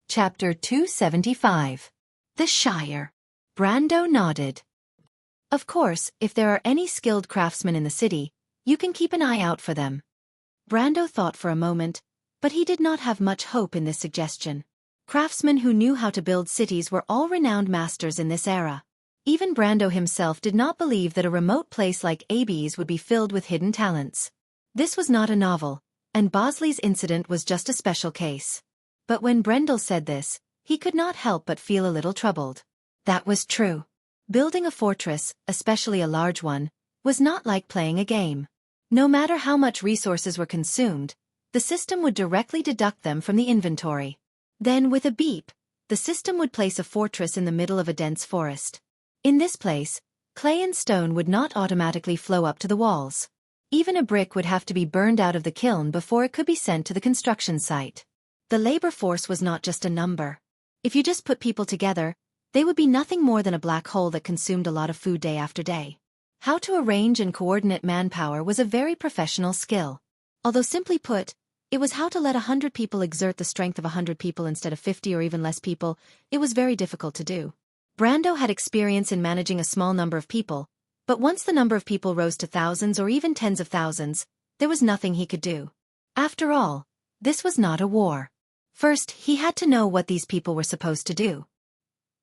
Chapter 275. The Shire. Brando nodded. Of course, if there are any skilled craftsmen in the city, you can keep an eye out for them. Brando thought for a moment, but he did not have much hope in this suggestion. Craftsmen who knew how to build cities were all renowned masters in this era. Even Brando himself did not believe that a remote place like AB's would be filled with hidden talents. This was not a novel, and Bosley's incident was just a special case. But when Brendel said this, he could not help but feel a little troubled. That was true. Building a fortress, especially a large one, was not like playing a game. No matter how much resources were consumed, the system would directly deduct them from the inventory. Then, with a beep, the system would place a fortress in the middle of a dense forest. In this place, clay and stone would not automatically flow up to the walls. Even a brick would have to be burned out of the kiln before it could be sent to the construction site. The labor force was not just a number. If you just put people together, they would be nothing more than a black hole that consumed a lot of food day after day. How to arrange and coordinate manpower was a very professional skill. Although simply put, it was how to let 100 people exert the strength of 100 people instead of 50 or even less people. It was very difficult to do. Brando had experience in managing a small number of people, but once the number of people rose to thousands or even tens of thousands, there was nothing he could do. After all, this was not a war. First, he had to know what these people were supposed to do.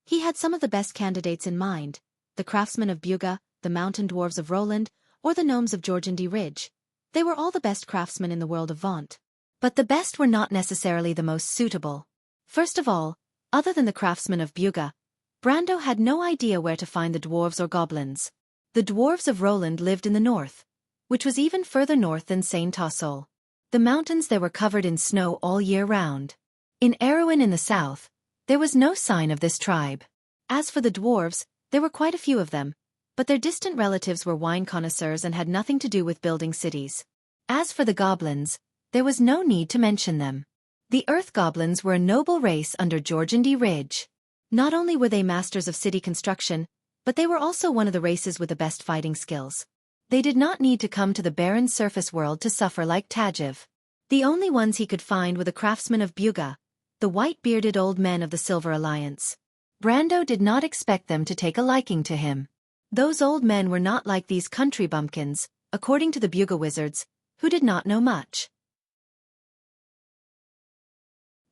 He had some of the best candidates in mind, the craftsmen of Buga, the mountain dwarves of Roland, or the gnomes of Georgandy Ridge. They were all the best craftsmen in the world of Vaunt. But the best were not necessarily the most suitable. First of all, other than the craftsmen of Buga, Brando had no idea where to find the dwarves or goblins. The dwarves of Roland lived in the north, which was even further north than Saint-Tassol. The mountains there were covered in snow all year round. In Erewhon in the south, there was no sign of this tribe. As for the dwarves, there were quite a few of them, but their distant relatives were wine connoisseurs and had nothing to do with building cities. As for the goblins, there was no need to mention them. The earth goblins were a noble race under Georgandy Ridge. Not only were they masters of city construction, but they were also one of the races with the best fighting skills. They did not need to come to the barren surface world to suffer like Tajiv. The only ones he could find were the craftsmen of Buga, the white-bearded old men of the Silver Alliance. Brando did not expect them to take a liking to him. Those old men were not like these country bumpkins, according to the Buga wizards, who did not know much.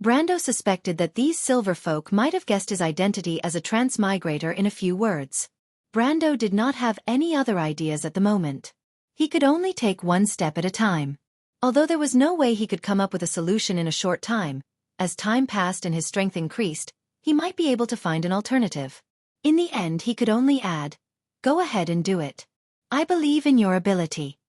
Brando suspected that these silver folk might have guessed his identity as a transmigrator in a few words. Brando did not have any other ideas at the moment. He could only take one step at a time. Although there was no way he could come up with a solution in a short time, as time passed and his strength increased, he might be able to find an alternative. In the end he could only add, "Go ahead and do it. I believe in your ability."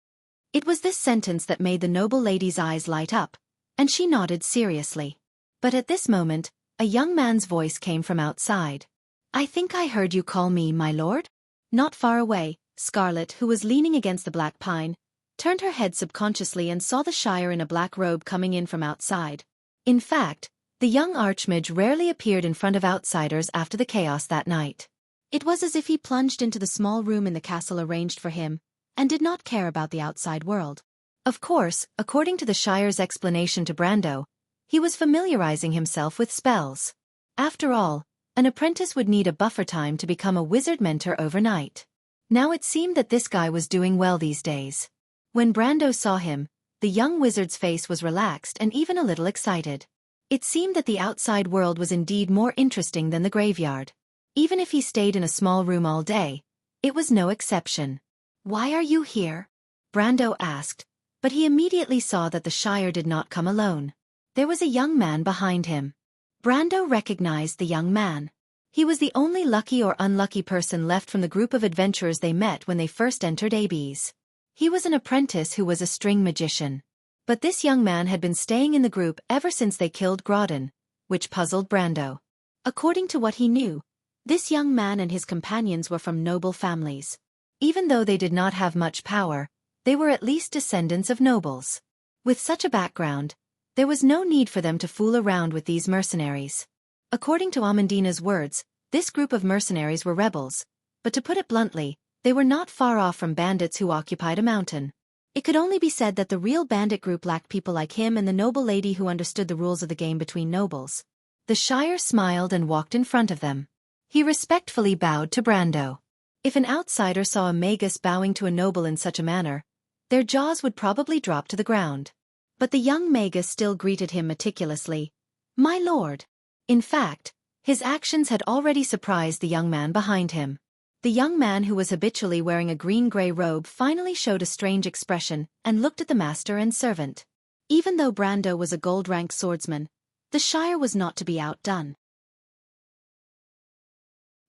It was this sentence that made the noble lady's eyes light up, and she nodded seriously. But at this moment, a young man's voice came from outside. "I think I heard you call me my lord?" Not far away, Scarlet, who was leaning against the black pine, turned her head subconsciously and saw the Shire in a black robe coming in from outside. In fact, the young archmage rarely appeared in front of outsiders after the chaos that night. It was as if he plunged into the small room in the castle arranged for him, and did not care about the outside world. Of course, according to the Shire's explanation to Brando, he was familiarizing himself with spells. After all, an apprentice would need a buffer time to become a wizard mentor overnight. Now it seemed that this guy was doing well these days. When Brando saw him, the young wizard's face was relaxed and even a little excited. It seemed that the outside world was indeed more interesting than the graveyard. Even if he stayed in a small room all day, it was no exception. "Why are you here?" Brando asked, but he immediately saw that the Shire did not come alone. There was a young man behind him. Brando recognized the young man. He was the only lucky or unlucky person left from the group of adventurers they met when they first entered Ab's. He was an apprentice who was a string magician. But this young man had been staying in the group ever since they killed Grodin, which puzzled Brando. According to what he knew, this young man and his companions were from noble families. Even though they did not have much power, they were at least descendants of nobles. With such a background, there was no need for them to fool around with these mercenaries. According to Amandina's words, this group of mercenaries were rebels, but to put it bluntly, they were not far off from bandits who occupied a mountain. It could only be said that the real bandit group lacked people like him and the noble lady who understood the rules of the game between nobles. The Shire smiled and walked in front of them. He respectfully bowed to Brando. If an outsider saw a magus bowing to a noble in such a manner, their jaws would probably drop to the ground. But the young magus still greeted him meticulously. "My lord." In fact, his actions had already surprised the young man behind him. The young man who was habitually wearing a green-gray robe finally showed a strange expression and looked at the master and servant. Even though Brando was a gold-ranked swordsman, the Shire was not to be outdone.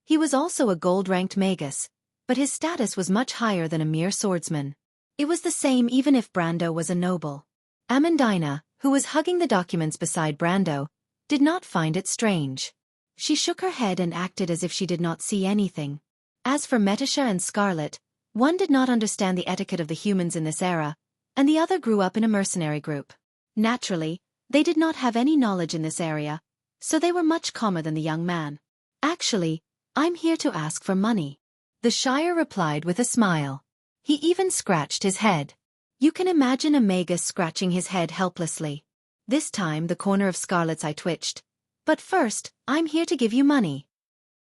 He was also a gold-ranked magus, but his status was much higher than a mere swordsman. It was the same even if Brando was a noble. Amandina, who was hugging the documents beside Brando, did not find it strange. She shook her head and acted as if she did not see anything. As for Metisha and Scarlet, one did not understand the etiquette of the humans in this era, and the other grew up in a mercenary group. Naturally, they did not have any knowledge in this area, so they were much calmer than the young man. "Actually, I'm here to ask for money," the Shire replied with a smile. He even scratched his head. You can imagine a magus scratching his head helplessly. This time the corner of Scarlet's eye twitched. "But first, I'm here to give you money."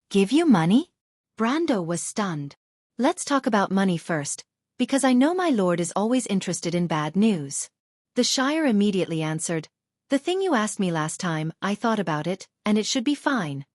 "Give you money?" Brando was stunned. "Let's talk about money first, because I know my lord is always interested in bad news." The Shire immediately answered, "The thing you asked me last time, I thought about it, and it should be fine."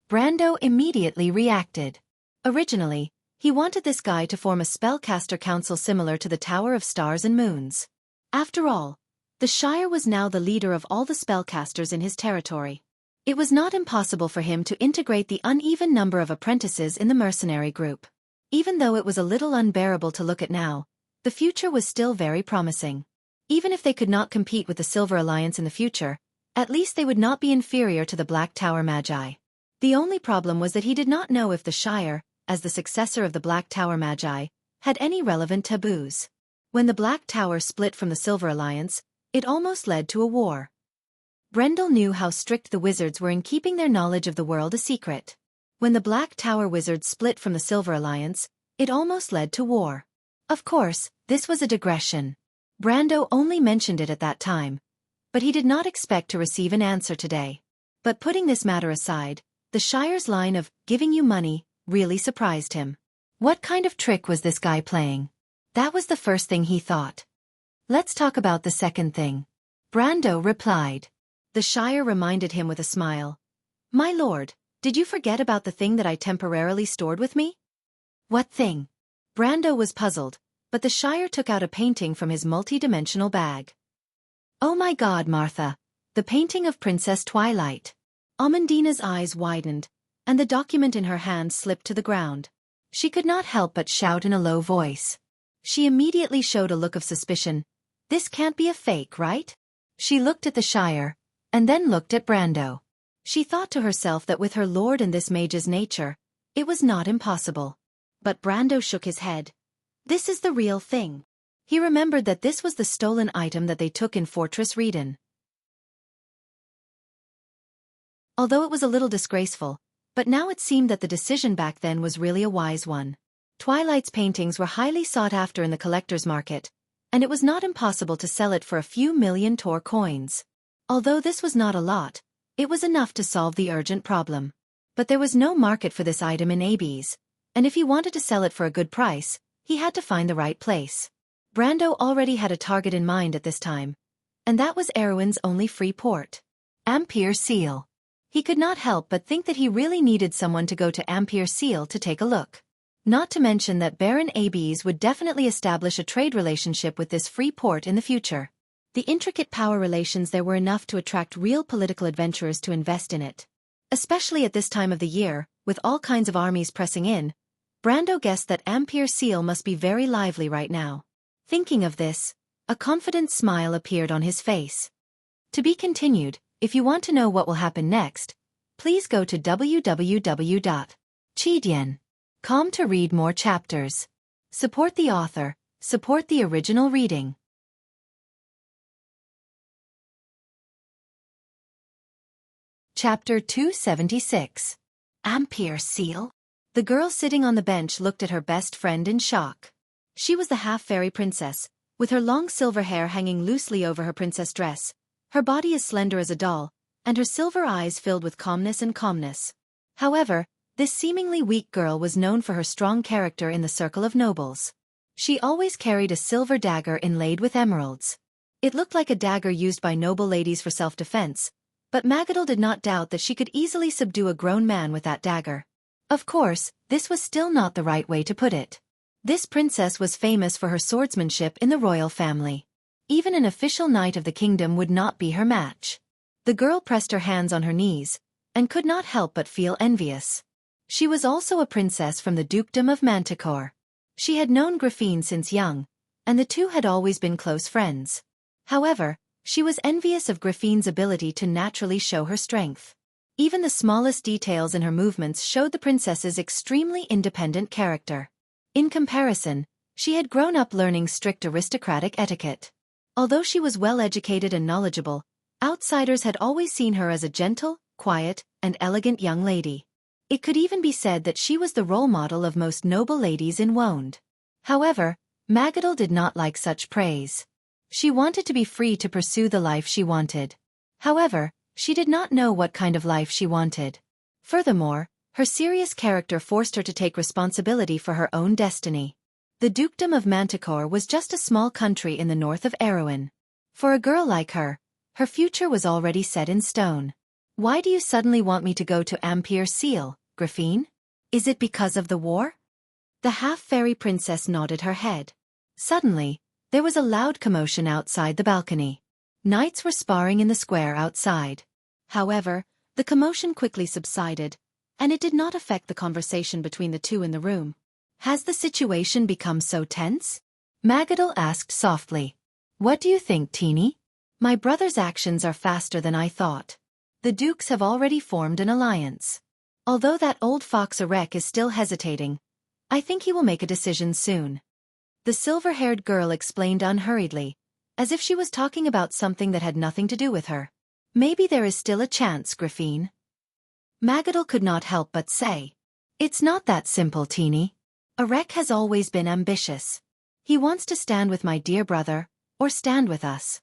Brando immediately reacted. Originally, he wanted this guy to form a spellcaster council similar to the Tower of Stars and Moons. After all, the Shire was now the leader of all the spellcasters in his territory. It was not impossible for him to integrate the uneven number of apprentices in the mercenary group. Even though it was a little unbearable to look at now, the future was still very promising. Even if they could not compete with the Silver Alliance in the future, at least they would not be inferior to the Black Tower Magi. The only problem was that he did not know if the Shire, as the successor of the Black Tower Magi, had any relevant taboos. When the Black Tower split from the Silver Alliance, it almost led to a war. Brendel knew how strict the wizards were in keeping their knowledge of the world a secret. When the Black Tower wizards split from the Silver Alliance, it almost led to war. Of course, this was a digression. Brando only mentioned it at that time, but he did not expect to receive an answer today. But putting this matter aside, the Shire's line of "giving you money" really surprised him. What kind of trick was this guy playing? That was the first thing he thought. "Let's talk about the second thing," Brando replied. The Shire reminded him with a smile. "My lord, did you forget about the thing that I temporarily stored with me?" "What thing?" Brando was puzzled, but the Shire took out a painting from his multi-dimensional bag. Oh my God, Martha! The painting of Princess Twilight. Amandina's eyes widened, and the document in her hand slipped to the ground. She could not help but shout in a low voice. She immediately showed a look of suspicion. This can't be a fake, right? She looked at the Shire, and then looked at Brando. She thought to herself that with her lord and this mage's nature, it was not impossible. But Brando shook his head. This is the real thing. He remembered that this was the stolen item that they took in Fortress Reden. Although it was a little disgraceful, but now it seemed that the decision back then was really a wise one. Twilight's paintings were highly sought after in the collector's market, and it was not impossible to sell it for a few million Tor coins. Although this was not a lot, it was enough to solve the urgent problem. But there was no market for this item in Abes, and if he wanted to sell it for a good price, he had to find the right place. Brando already had a target in mind at this time, and that was Erwin's only free port. Ampere Seal. He could not help but think that he really needed someone to go to Ampere Seal to take a look. Not to mention that Baron Abes would definitely establish a trade relationship with this free port in the future. The intricate power relations there were enough to attract real political adventurers to invest in it. Especially at this time of the year, with all kinds of armies pressing in, Brando guessed that Ampere Seal must be very lively right now. Thinking of this, a confident smile appeared on his face. To be continued. If you want to know what will happen next, please go to www.chidian.com to read more chapters. Support the author, support the original reading. Chapter 276. Ampere Seal? The girl sitting on the bench looked at her best friend in shock. She was the half-fairy princess, with her long silver hair hanging loosely over her princess dress. Her body as slender as a doll, and her silver eyes filled with calmness. However, this seemingly weak girl was known for her strong character in the circle of nobles. She always carried a silver dagger inlaid with emeralds. It looked like a dagger used by noble ladies for self-defense, but Magadal did not doubt that she could easily subdue a grown man with that dagger. Of course, this was still not the right way to put it. This princess was famous for her swordsmanship in the royal family. Even an official knight of the kingdom would not be her match. The girl pressed her hands on her knees, and could not help but feel envious. She was also a princess from the dukedom of Manticore. She had known Griffine since young, and the two had always been close friends. However, she was envious of Griffine's ability to naturally show her strength. Even the smallest details in her movements showed the princess's extremely independent character. In comparison, she had grown up learning strict aristocratic etiquette. Although she was well-educated and knowledgeable, outsiders had always seen her as a gentle, quiet, and elegant young lady. It could even be said that she was the role model of most noble ladies in Wonde. However, Magadal did not like such praise. She wanted to be free to pursue the life she wanted. However, she did not know what kind of life she wanted. Furthermore, her serious character forced her to take responsibility for her own destiny. The dukedom of Manticore was just a small country in the north of Erwin. For a girl like her, her future was already set in stone. Why do you suddenly want me to go to Ampere Seal, Griffine? Is it because of the war? The half-fairy princess nodded her head. Suddenly, there was a loud commotion outside the balcony. Knights were sparring in the square outside. However, the commotion quickly subsided, and it did not affect the conversation between the two in the room. Has the situation become so tense? Magadal asked softly. What do you think, Teeny? My brother's actions are faster than I thought. The dukes have already formed an alliance. Although that old fox Arek is still hesitating, I think he will make a decision soon. The silver-haired girl explained unhurriedly, as if she was talking about something that had nothing to do with her. Maybe there is still a chance, Griffine. Magadal could not help but say. It's not that simple, Teeny. Arek has always been ambitious. He wants to stand with my dear brother, or stand with us.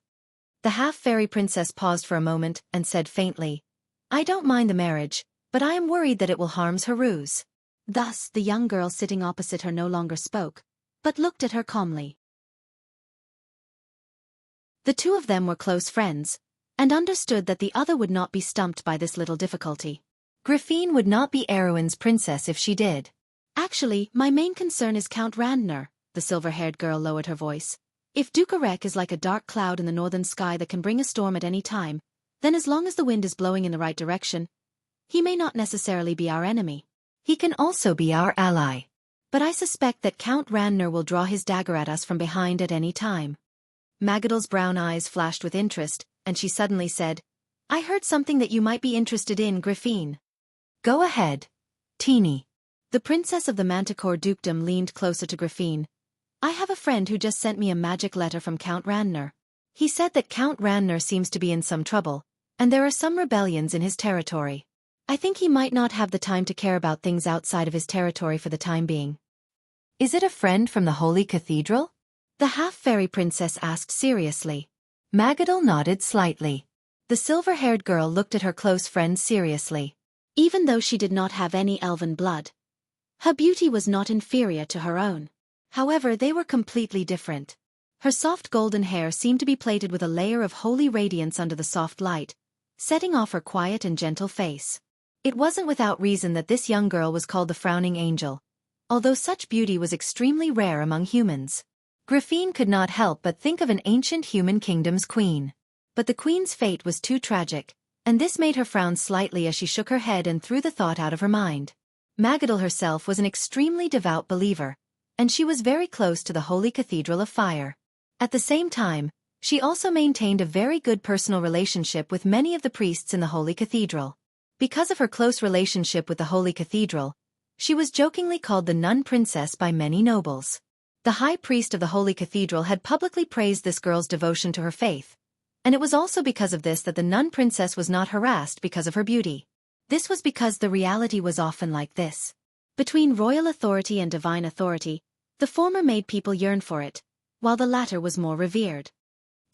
The half-fairy princess paused for a moment and said faintly, I don't mind the marriage, but I am worried that it will harm Haruz. Thus, the young girl sitting opposite her no longer spoke, but looked at her calmly. The two of them were close friends, and understood that the other would not be stumped by this little difficulty. Griffine would not be Erwin's princess if she did. Actually, my main concern is Count Randner, the silver-haired girl lowered her voice. If Dukarek is like a dark cloud in the northern sky that can bring a storm at any time, then as long as the wind is blowing in the right direction, he may not necessarily be our enemy. He can also be our ally. But I suspect that Count Randner will draw his dagger at us from behind at any time. Magadal's brown eyes flashed with interest, and she suddenly said, I heard something that you might be interested in, Griffine. Go ahead, Teeny. The princess of the Manticore dukedom leaned closer to Griffine. I have a friend who just sent me a magic letter from Count Randner. He said that Count Randner seems to be in some trouble, and there are some rebellions in his territory. I think he might not have the time to care about things outside of his territory for the time being. Is it a friend from the Holy Cathedral? The half-fairy princess asked seriously. Magadal nodded slightly. The silver-haired girl looked at her close friend seriously. Even though she did not have any elven blood, her beauty was not inferior to her own. However, they were completely different. Her soft golden hair seemed to be plated with a layer of holy radiance under the soft light, setting off her quiet and gentle face. It wasn't without reason that this young girl was called the Frowning Angel, although such beauty was extremely rare among humans. Griffine could not help but think of an ancient human kingdom's queen. But the queen's fate was too tragic, and this made her frown slightly as she shook her head and threw the thought out of her mind. Magadal herself was an extremely devout believer, and she was very close to the Holy Cathedral of Fire. At the same time, she also maintained a very good personal relationship with many of the priests in the Holy Cathedral. Because of her close relationship with the Holy Cathedral, she was jokingly called the Nun Princess by many nobles. The high priest of the Holy Cathedral had publicly praised this girl's devotion to her faith, and it was also because of this that the Nun Princess was not harassed because of her beauty. This was because the reality was often like this. Between royal authority and divine authority, the former made people yearn for it, while the latter was more revered.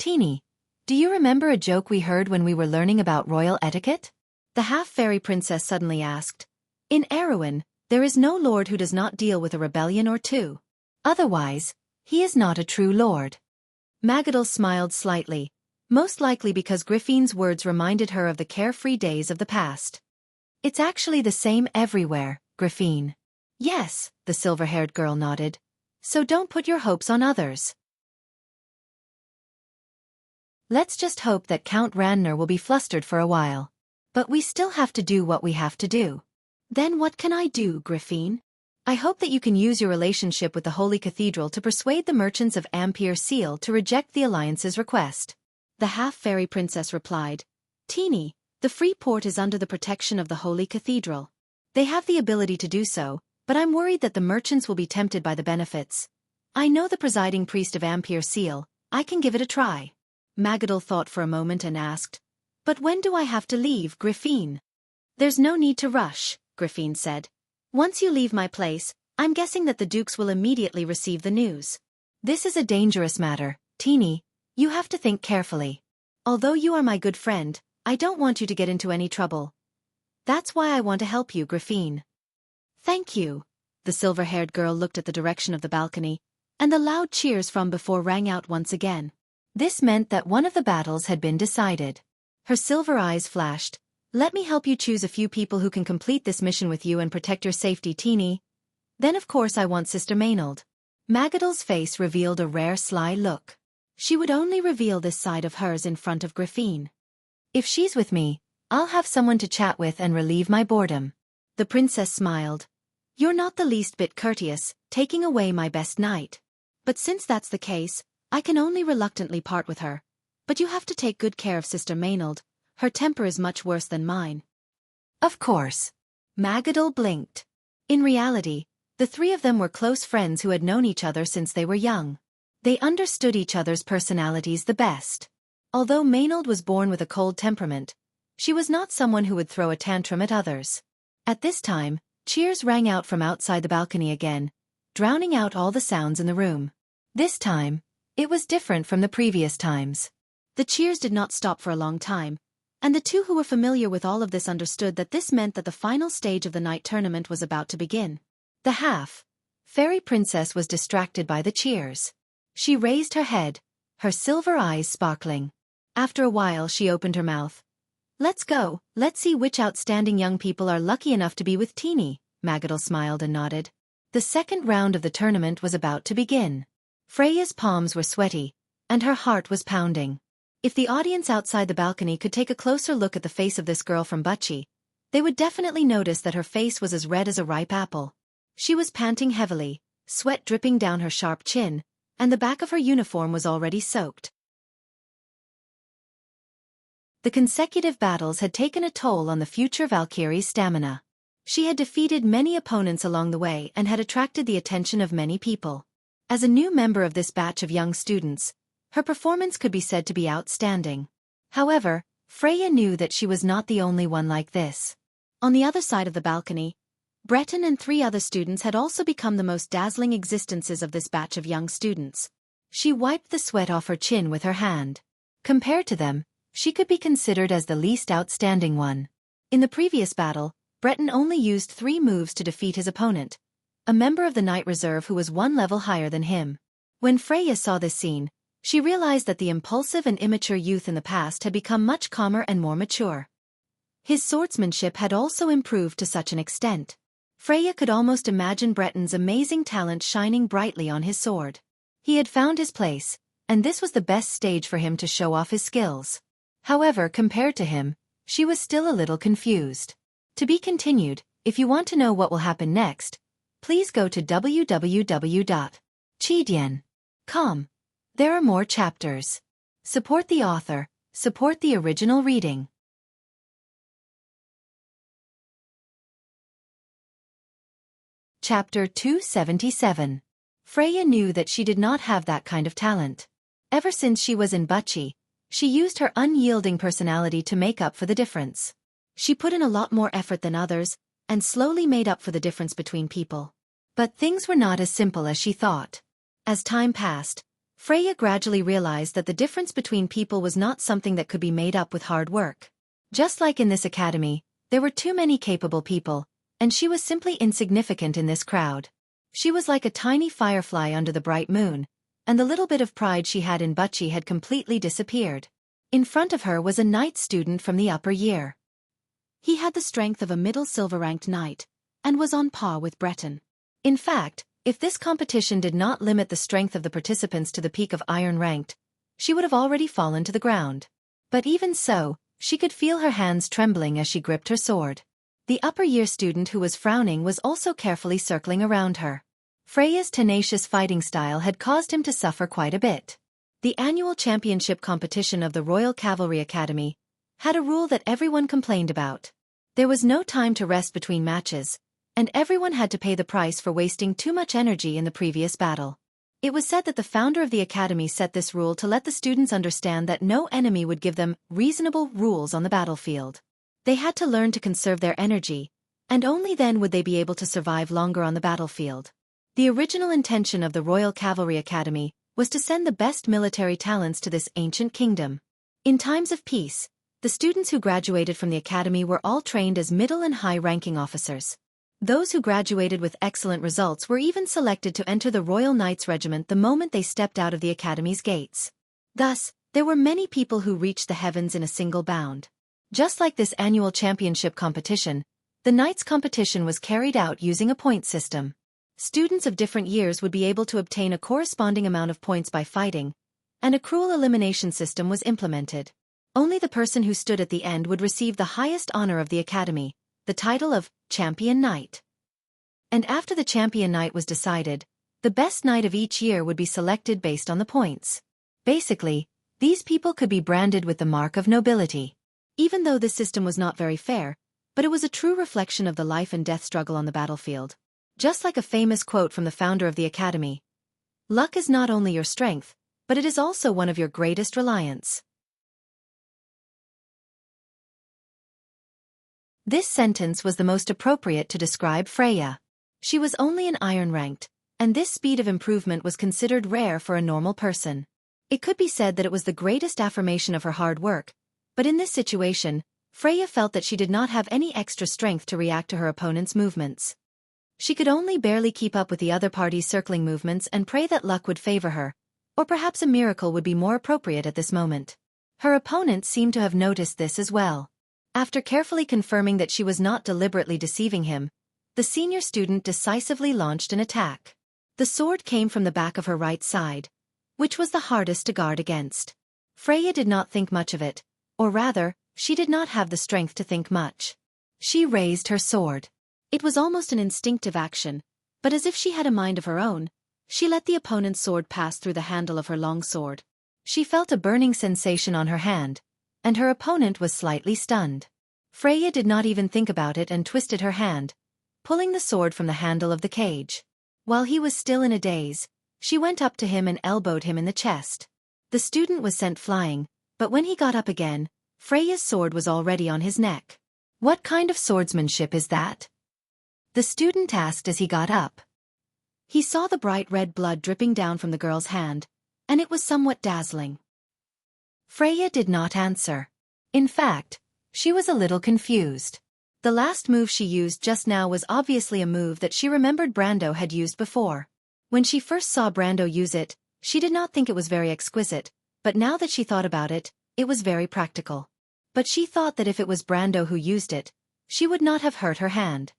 Teeny, do you remember a joke we heard when we were learning about royal etiquette? The half-fairy princess suddenly asked. In Erewhon, there is no lord who does not deal with a rebellion or two. Otherwise, he is not a true lord. Magadal smiled slightly, most likely because Griffine's words reminded her of the carefree days of the past. It's actually the same everywhere, Griffine. Yes, the silver-haired girl nodded. So don't put your hopes on others. Let's just hope that Count Randner will be flustered for a while. But we still have to do what we have to do. Then what can I do, Griffine? I hope that you can use your relationship with the Holy Cathedral to persuade the merchants of Ampere Seal to reject the Alliance's request. The half-fairy princess replied, Teeny, the free port is under the protection of the Holy Cathedral. They have the ability to do so, but I'm worried that the merchants will be tempted by the benefits. I know the presiding priest of Ampere Seal, I can give it a try. Magadal thought for a moment and asked, But when do I have to leave, Griffine? There's no need to rush, Griffine said. Once you leave my place, I'm guessing that the dukes will immediately receive the news. This is a dangerous matter, Teeny. You have to think carefully. Although you are my good friend, I don't want you to get into any trouble. That's why I want to help you, Griffine. Thank you. The silver-haired girl looked at the direction of the balcony, and the loud cheers from before rang out once again. This meant that one of the battles had been decided. Her silver eyes flashed. Let me help you choose a few people who can complete this mission with you and protect your safety, Teeny. Then of course I want Sister Maynard. Magadal's face revealed a rare sly look. She would only reveal this side of hers in front of Griffine. If she's with me, I'll have someone to chat with and relieve my boredom. The princess smiled. You're not the least bit courteous, taking away my best knight. But since that's the case, I can only reluctantly part with her. But you have to take good care of Sister Maynard. Her temper is much worse than mine. Of course. Magadal blinked. In reality, the three of them were close friends who had known each other since they were young. They understood each other's personalities the best. Although Maynard was born with a cold temperament, she was not someone who would throw a tantrum at others. At this time, cheers rang out from outside the balcony again, drowning out all the sounds in the room. This time, it was different from the previous times. The cheers did not stop for a long time, and the two who were familiar with all of this understood that this meant that the final stage of the night tournament was about to begin. The half-fairy princess was distracted by the cheers. She raised her head, her silver eyes sparkling. After a while she opened her mouth. Let's go, let's see which outstanding young people are lucky enough to be with Teeny. Magadal smiled and nodded. The second round of the tournament was about to begin. Freya's palms were sweaty, and her heart was pounding. If the audience outside the balcony could take a closer look at the face of this girl from Wuxia, they would definitely notice that her face was as red as a ripe apple. She was panting heavily, sweat dripping down her sharp chin, and the back of her uniform was already soaked. The consecutive battles had taken a toll on the future Valkyrie's stamina. She had defeated many opponents along the way and had attracted the attention of many people. As a new member of this batch of young students, her performance could be said to be outstanding. However, Freya knew that she was not the only one like this. On the other side of the balcony, Breton and 3 other students had also become the most dazzling existences of this batch of young students. She wiped the sweat off her chin with her hand. Compared to them, she could be considered as the least outstanding one. In the previous battle, Breton only used 3 moves to defeat his opponent, a member of the Knight Reserve who was 1 level higher than him. When Freya saw this scene, she realized that the impulsive and immature youth in the past had become much calmer and more mature. His swordsmanship had also improved to such an extent. Freya could almost imagine Breton's amazing talent shining brightly on his sword. He had found his place, and this was the best stage for him to show off his skills. However, compared to him, she was still a little confused. To be continued. If you want to know what will happen next, please go to www.chidian.com. There are more chapters. Support the author, support the original reading. Chapter 277. Freya knew that she did not have that kind of talent. Ever since she was in Wuxia, she used her unyielding personality to make up for the difference. She put in a lot more effort than others, and slowly made up for the difference between people. But things were not as simple as she thought. As time passed, Freya gradually realized that the difference between people was not something that could be made up with hard work. Just like in this academy, there were too many capable people, and she was simply insignificant in this crowd. She was like a tiny firefly under the bright moon, and the little bit of pride she had in Wuxia had completely disappeared. In front of her was a knight student from the upper year. He had the strength of a middle silver-ranked knight, and was on par with Breton. In fact, if this competition did not limit the strength of the participants to the peak of iron-ranked, she would have already fallen to the ground. But even so, she could feel her hands trembling as she gripped her sword. The upper-year student who was frowning was also carefully circling around her. Freya's tenacious fighting style had caused him to suffer quite a bit. The annual championship competition of the Royal Cavalry Academy had a rule that everyone complained about. There was no time to rest between matches, and everyone had to pay the price for wasting too much energy in the previous battle. It was said that the founder of the academy set this rule to let the students understand that no enemy would give them reasonable rules on the battlefield. They had to learn to conserve their energy, and only then would they be able to survive longer on the battlefield. The original intention of the Royal Cavalry Academy was to send the best military talents to this ancient kingdom. In times of peace, the students who graduated from the academy were all trained as middle and high-ranking officers. Those who graduated with excellent results were even selected to enter the Royal Knights Regiment the moment they stepped out of the academy's gates. Thus, there were many people who reached the heavens in a single bound. Just like this annual championship competition, the Knights competition was carried out using a point system. Students of different years would be able to obtain a corresponding amount of points by fighting, and a cruel elimination system was implemented. Only the person who stood at the end would receive the highest honor of the academy, the title of Champion Knight. And after the Champion Knight was decided, the best knight of each year would be selected based on the points. Basically, these people could be branded with the mark of nobility. Even though this system was not very fair, but it was a true reflection of the life and death struggle on the battlefield. Just like a famous quote from the founder of the academy, "Luck is not only your strength, but it is also one of your greatest reliance." This sentence was the most appropriate to describe Freya. She was only an iron-ranked, and this speed of improvement was considered rare for a normal person. It could be said that it was the greatest affirmation of her hard work, but in this situation, Freya felt that she did not have any extra strength to react to her opponent's movements. She could only barely keep up with the other party's circling movements and pray that luck would favor her, or perhaps a miracle would be more appropriate at this moment. Her opponent seemed to have noticed this as well. After carefully confirming that she was not deliberately deceiving him, the senior student decisively launched an attack. The sword came from the back of her right side, which was the hardest to guard against. Freya did not think much of it, or rather, she did not have the strength to think much. She raised her sword. It was almost an instinctive action, but as if she had a mind of her own, she let the opponent's sword pass through the handle of her long sword. She felt a burning sensation on her hand, and her opponent was slightly stunned. Freya did not even think about it and twisted her hand, pulling the sword from the handle of the cage. While he was still in a daze, she went up to him and elbowed him in the chest. The student was sent flying, but when he got up again, Freya's sword was already on his neck. "What kind of swordsmanship is that?" the student asked as he got up. He saw the bright red blood dripping down from the girl's hand, and it was somewhat dazzling. Freya did not answer. In fact, she was a little confused. The last move she used just now was obviously a move that she remembered Brando had used before. When she first saw Brando use it, she did not think it was very exquisite, but now that she thought about it, it was very practical. But she thought that if it was Brando who used it, she would not have hurt her hand.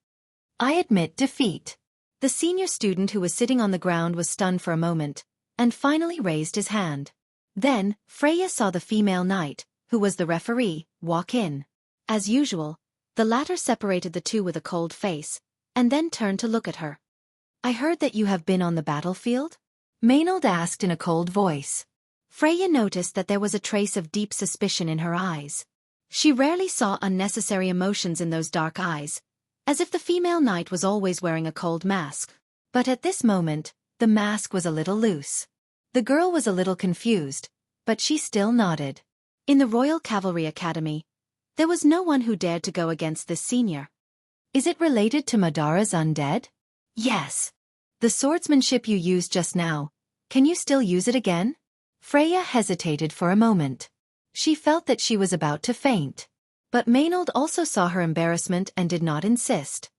"I admit defeat." The senior student who was sitting on the ground was stunned for a moment, and finally raised his hand. Then, Freya saw the female knight, who was the referee, walk in. As usual, the latter separated the two with a cold face, and then turned to look at her. "I heard that you have been on the battlefield?" Maynard asked in a cold voice. Freya noticed that there was a trace of deep suspicion in her eyes. She rarely saw unnecessary emotions in those dark eyes, as if the female knight was always wearing a cold mask. But at this moment, the mask was a little loose. The girl was a little confused, but she still nodded. In the Royal Cavalry Academy, there was no one who dared to go against this senior. "Is it related to Madara's undead?" "Yes." "The swordsmanship you used just now, can you still use it again?" Freya hesitated for a moment. She felt that she was about to faint. But Maynard also saw her embarrassment and did not insist.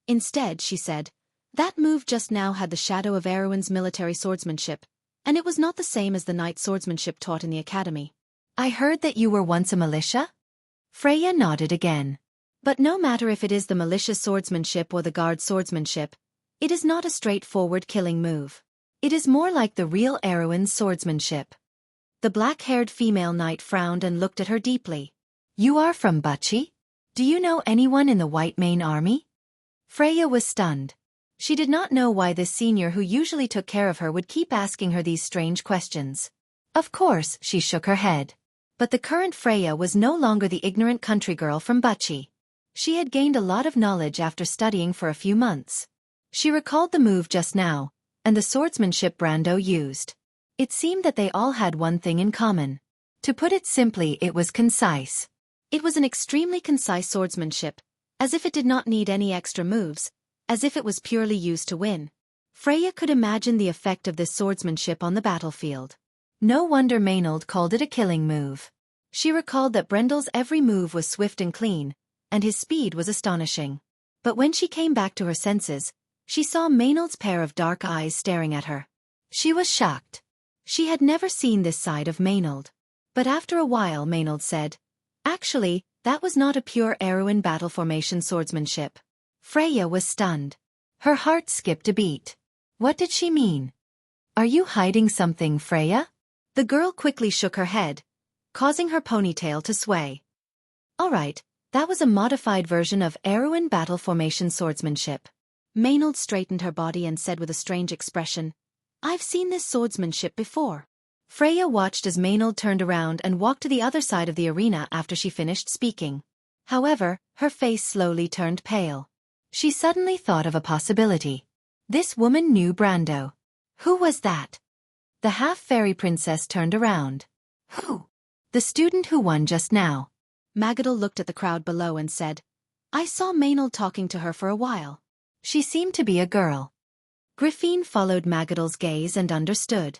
Instead, she said, "That move just now had the shadow of Erwin's military swordsmanship, and it was not the same as the knight swordsmanship taught in the academy." "I heard that you were once a militia?" Freya nodded again. "But no matter if it is the militia swordsmanship or the guard swordsmanship, it is not a straightforward killing move. It is more like the real Erwin's swordsmanship." The black-haired female knight frowned and looked at her deeply. "You are from Wuxia? Do you know anyone in the White Mane Army?" Freya was stunned. She did not know why this senior who usually took care of her would keep asking her these strange questions. Of course, she shook her head. But the current Freya was no longer the ignorant country girl from Wuxia. She had gained a lot of knowledge after studying for a few months. She recalled the move just now, and the swordsmanship Brando used. It seemed that they all had one thing in common. To put it simply, it was concise. It was an extremely concise swordsmanship, as if it did not need any extra moves, as if it was purely used to win. Freya could imagine the effect of this swordsmanship on the battlefield. No wonder Maynard called it a killing move. She recalled that Brendel's every move was swift and clean, and his speed was astonishing. But when she came back to her senses, she saw Maynard's pair of dark eyes staring at her. She was shocked. She had never seen this side of Maynard. But after a while Maynard said, "Actually, that was not a pure Erwin battle formation swordsmanship." Freya was stunned. Her heart skipped a beat. What did she mean? "Are you hiding something, Freya?" The girl quickly shook her head, causing her ponytail to sway. "All right, that was a modified version of Erwin battle formation swordsmanship." Maynard straightened her body and said with a strange expression, "I've seen this swordsmanship before." Freya watched as Maynard turned around and walked to the other side of the arena after she finished speaking. However, her face slowly turned pale. She suddenly thought of a possibility. This woman knew Brando. Who was that? The half-fairy princess turned around. "Who?" "The student who won just now." Magadal looked at the crowd below and said, "I saw Maynard talking to her for a while. She seemed to be a girl." Griffin followed Magadal's gaze and understood.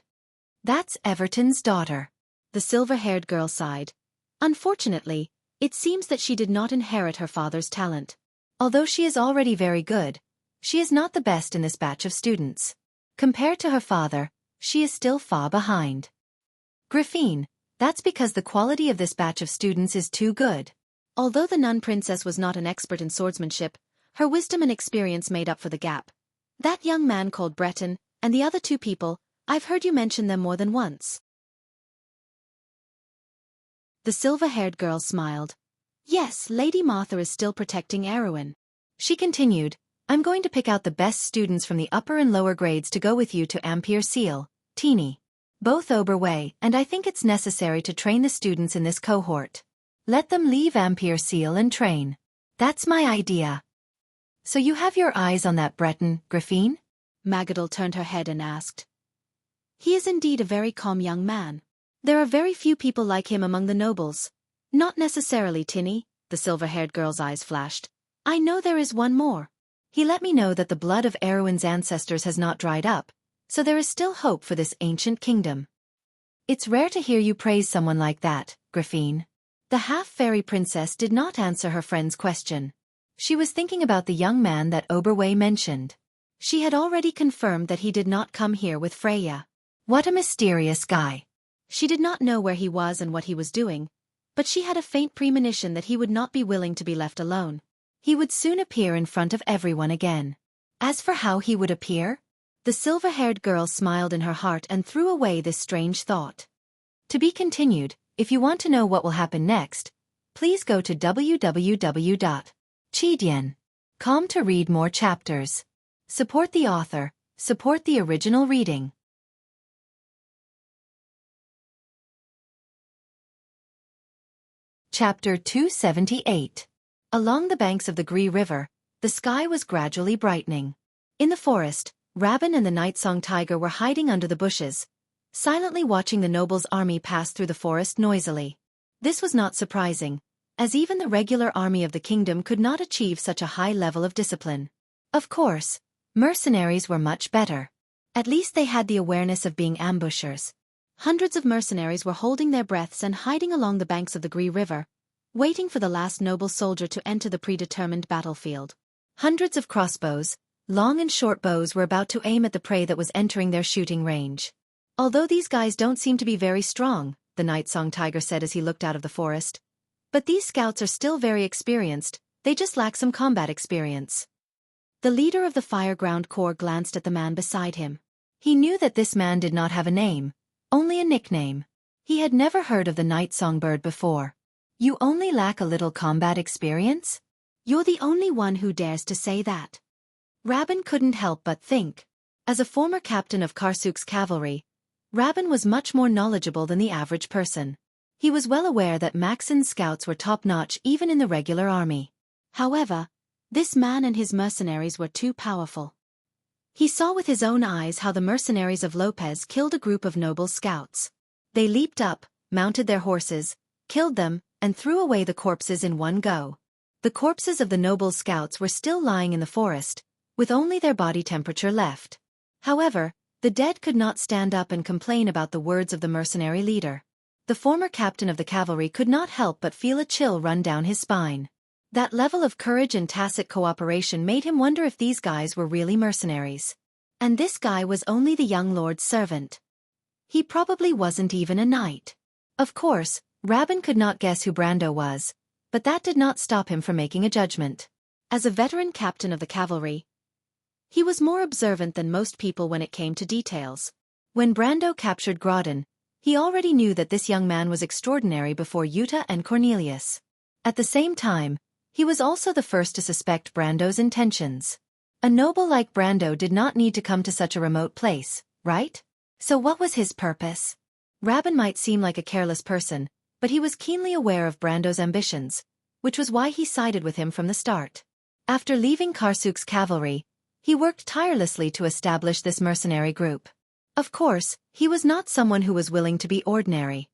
"That's Everton's daughter." The silver-haired girl sighed. "Unfortunately, it seems that she did not inherit her father's talent. Although she is already very good, she is not the best in this batch of students. Compared to her father, she is still far behind." "Griffin, that's because the quality of this batch of students is too good." Although the nun princess was not an expert in swordsmanship, Her wisdom and experience made up for the gap. That young man called Breton, and the other two people, I've heard you mention them more than once. The silver-haired girl smiled. Yes, Lady Martha is still protecting Erewhon. She continued, I'm going to pick out the best students from the upper and lower grades to go with you to Ampere Seal, Teeny. Both Oberway, and I think it's necessary to train the students in this cohort. Let them leave Ampere Seal and train. That's my idea. So you have your eyes on that Breton, Griffine? Magadal turned her head and asked. He is indeed a very calm young man. There are very few people like him among the nobles. Not necessarily, Tinny, the silver-haired girl's eyes flashed. I know there is one more. He let me know that the blood of Erewhon's ancestors has not dried up, so there is still hope for this ancient kingdom. It's rare to hear you praise someone like that, Griffine. The half-fairy princess did not answer her friend's question. She was thinking about the young man that Oberway mentioned. She had already confirmed that he did not come here with Freya. What a mysterious guy. She did not know where he was and what he was doing, but she had a faint premonition that he would not be willing to be left alone. He would soon appear in front of everyone again. As for how he would appear, the silver-haired girl smiled in her heart and threw away this strange thought. To be continued, if you want to know what will happen next, please go to www.chidian.com to read more chapters. Support the author, support the original reading. Chapter 278. Along the banks of the Gree River, the sky was gradually brightening. In the forest, Rabin and the night-song tiger were hiding under the bushes, silently watching the nobles' army pass through the forest noisily. This was not surprising, as even the regular army of the kingdom could not achieve such a high level of discipline. Of course, mercenaries were much better. At least they had the awareness of being ambushers. Hundreds of mercenaries were holding their breaths and hiding along the banks of the Gree River, waiting for the last noble soldier to enter the predetermined battlefield. Hundreds of crossbows, long and short bows, were about to aim at the prey that was entering their shooting range. Although these guys don't seem to be very strong, the night-song tiger said as he looked out of the forest. But these scouts are still very experienced, they just lack some combat experience. The leader of the Fireground Corps glanced at the man beside him. He knew that this man did not have a name, only a nickname. He had never heard of the night songbird before. You only lack a little combat experience? You're the only one who dares to say that. Rabin couldn't help but think. As a former captain of Karsuk's cavalry, Rabin was much more knowledgeable than the average person. He was well aware that Maxon's scouts were top-notch even in the regular army. However, this man and his mercenaries were too powerful. He saw with his own eyes how the mercenaries of Lopez killed a group of noble scouts. They leaped up, mounted their horses, killed them, and threw away the corpses in one go. The corpses of the noble scouts were still lying in the forest, with only their body temperature left. However, the dead could not stand up and complain about the words of the mercenary leader. The former captain of the cavalry could not help but feel a chill run down his spine. That level of courage and tacit cooperation made him wonder if these guys were really mercenaries. And this guy was only the young lord's servant. He probably wasn't even a knight. Of course, Rabin could not guess who Brando was, but that did not stop him from making a judgment. As a veteran captain of the cavalry, he was more observant than most people when it came to details. When Brando captured Grodin, he already knew that this young man was extraordinary before Yuta and Cornelius. At the same time, he was also the first to suspect Brando's intentions. A noble like Brando did not need to come to such a remote place, right? So what was his purpose? Rabin might seem like a careless person, but he was keenly aware of Brando's ambitions, which was why he sided with him from the start. After leaving Karsuk's cavalry, he worked tirelessly to establish this mercenary group. Of course, he was not someone who was willing to be ordinary.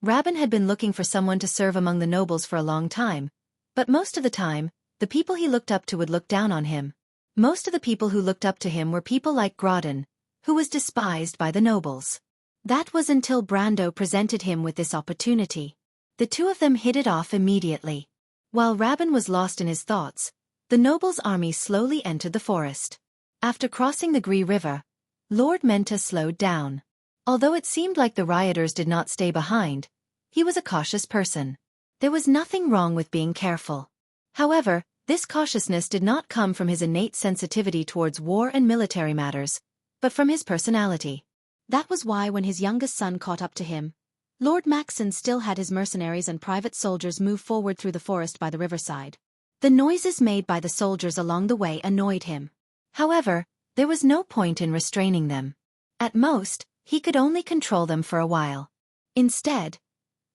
Rabin had been looking for someone to serve among the nobles for a long time, but most of the time, the people he looked up to would look down on him. Most of the people who looked up to him were people like Grodin, who was despised by the nobles. That was until Brando presented him with this opportunity. The two of them hit it off immediately. While Rabin was lost in his thoughts, the nobles' army slowly entered the forest. After crossing the Gree River, Lord Menta slowed down. Although it seemed like the rioters did not stay behind, he was a cautious person. There was nothing wrong with being careful. However, this cautiousness did not come from his innate sensitivity towards war and military matters, but from his personality. That was why when his youngest son caught up to him, Lord Maxon still had his mercenaries and private soldiers move forward through the forest by the riverside. The noises made by the soldiers along the way annoyed him. However, there was no point in restraining them. At most, he could only control them for a while. Instead,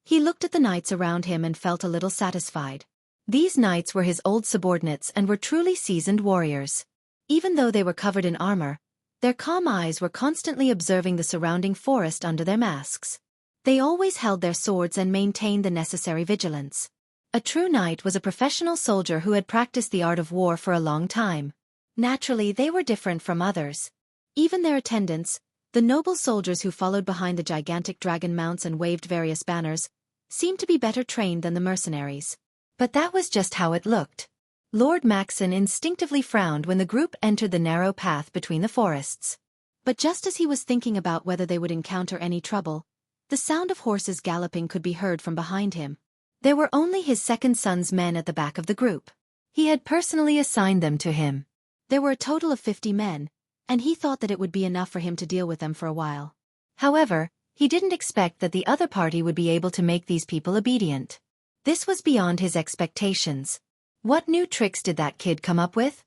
he looked at the knights around him and felt a little satisfied. These knights were his old subordinates and were truly seasoned warriors. Even though they were covered in armor, their calm eyes were constantly observing the surrounding forest under their masks. They always held their swords and maintained the necessary vigilance. A true knight was a professional soldier who had practiced the art of war for a long time. Naturally, they were different from others. Even their attendants, the noble soldiers who followed behind the gigantic dragon mounts and waved various banners, seemed to be better trained than the mercenaries. But that was just how it looked. Lord Maxon instinctively frowned when the group entered the narrow path between the forests. But just as he was thinking about whether they would encounter any trouble, the sound of horses galloping could be heard from behind him. There were only his second son's men at the back of the group. He had personally assigned them to him. There were a total of 50 men, and he thought that it would be enough for him to deal with them for a while. However, he didn't expect that the other party would be able to make these people obedient. This was beyond his expectations. What new tricks did that kid come up with?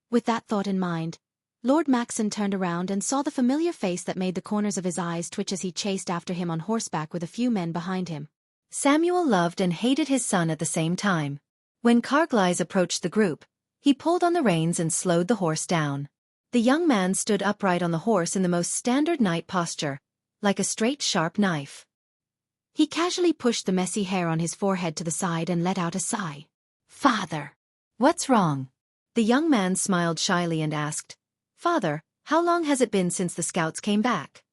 With that thought in mind, Lord Maxon turned around and saw the familiar face that made the corners of his eyes twitch as he chased after him on horseback with a few men behind him. Samuel loved and hated his son at the same time. When Carglass approached the group, he pulled on the reins and slowed the horse down. The young man stood upright on the horse in the most standard knight posture, like a straight, sharp knife. He casually pushed the messy hair on his forehead to the side and let out a sigh. "Father, what's wrong?" The young man smiled shyly and asked, "Father, how long has it been since the scouts came back?"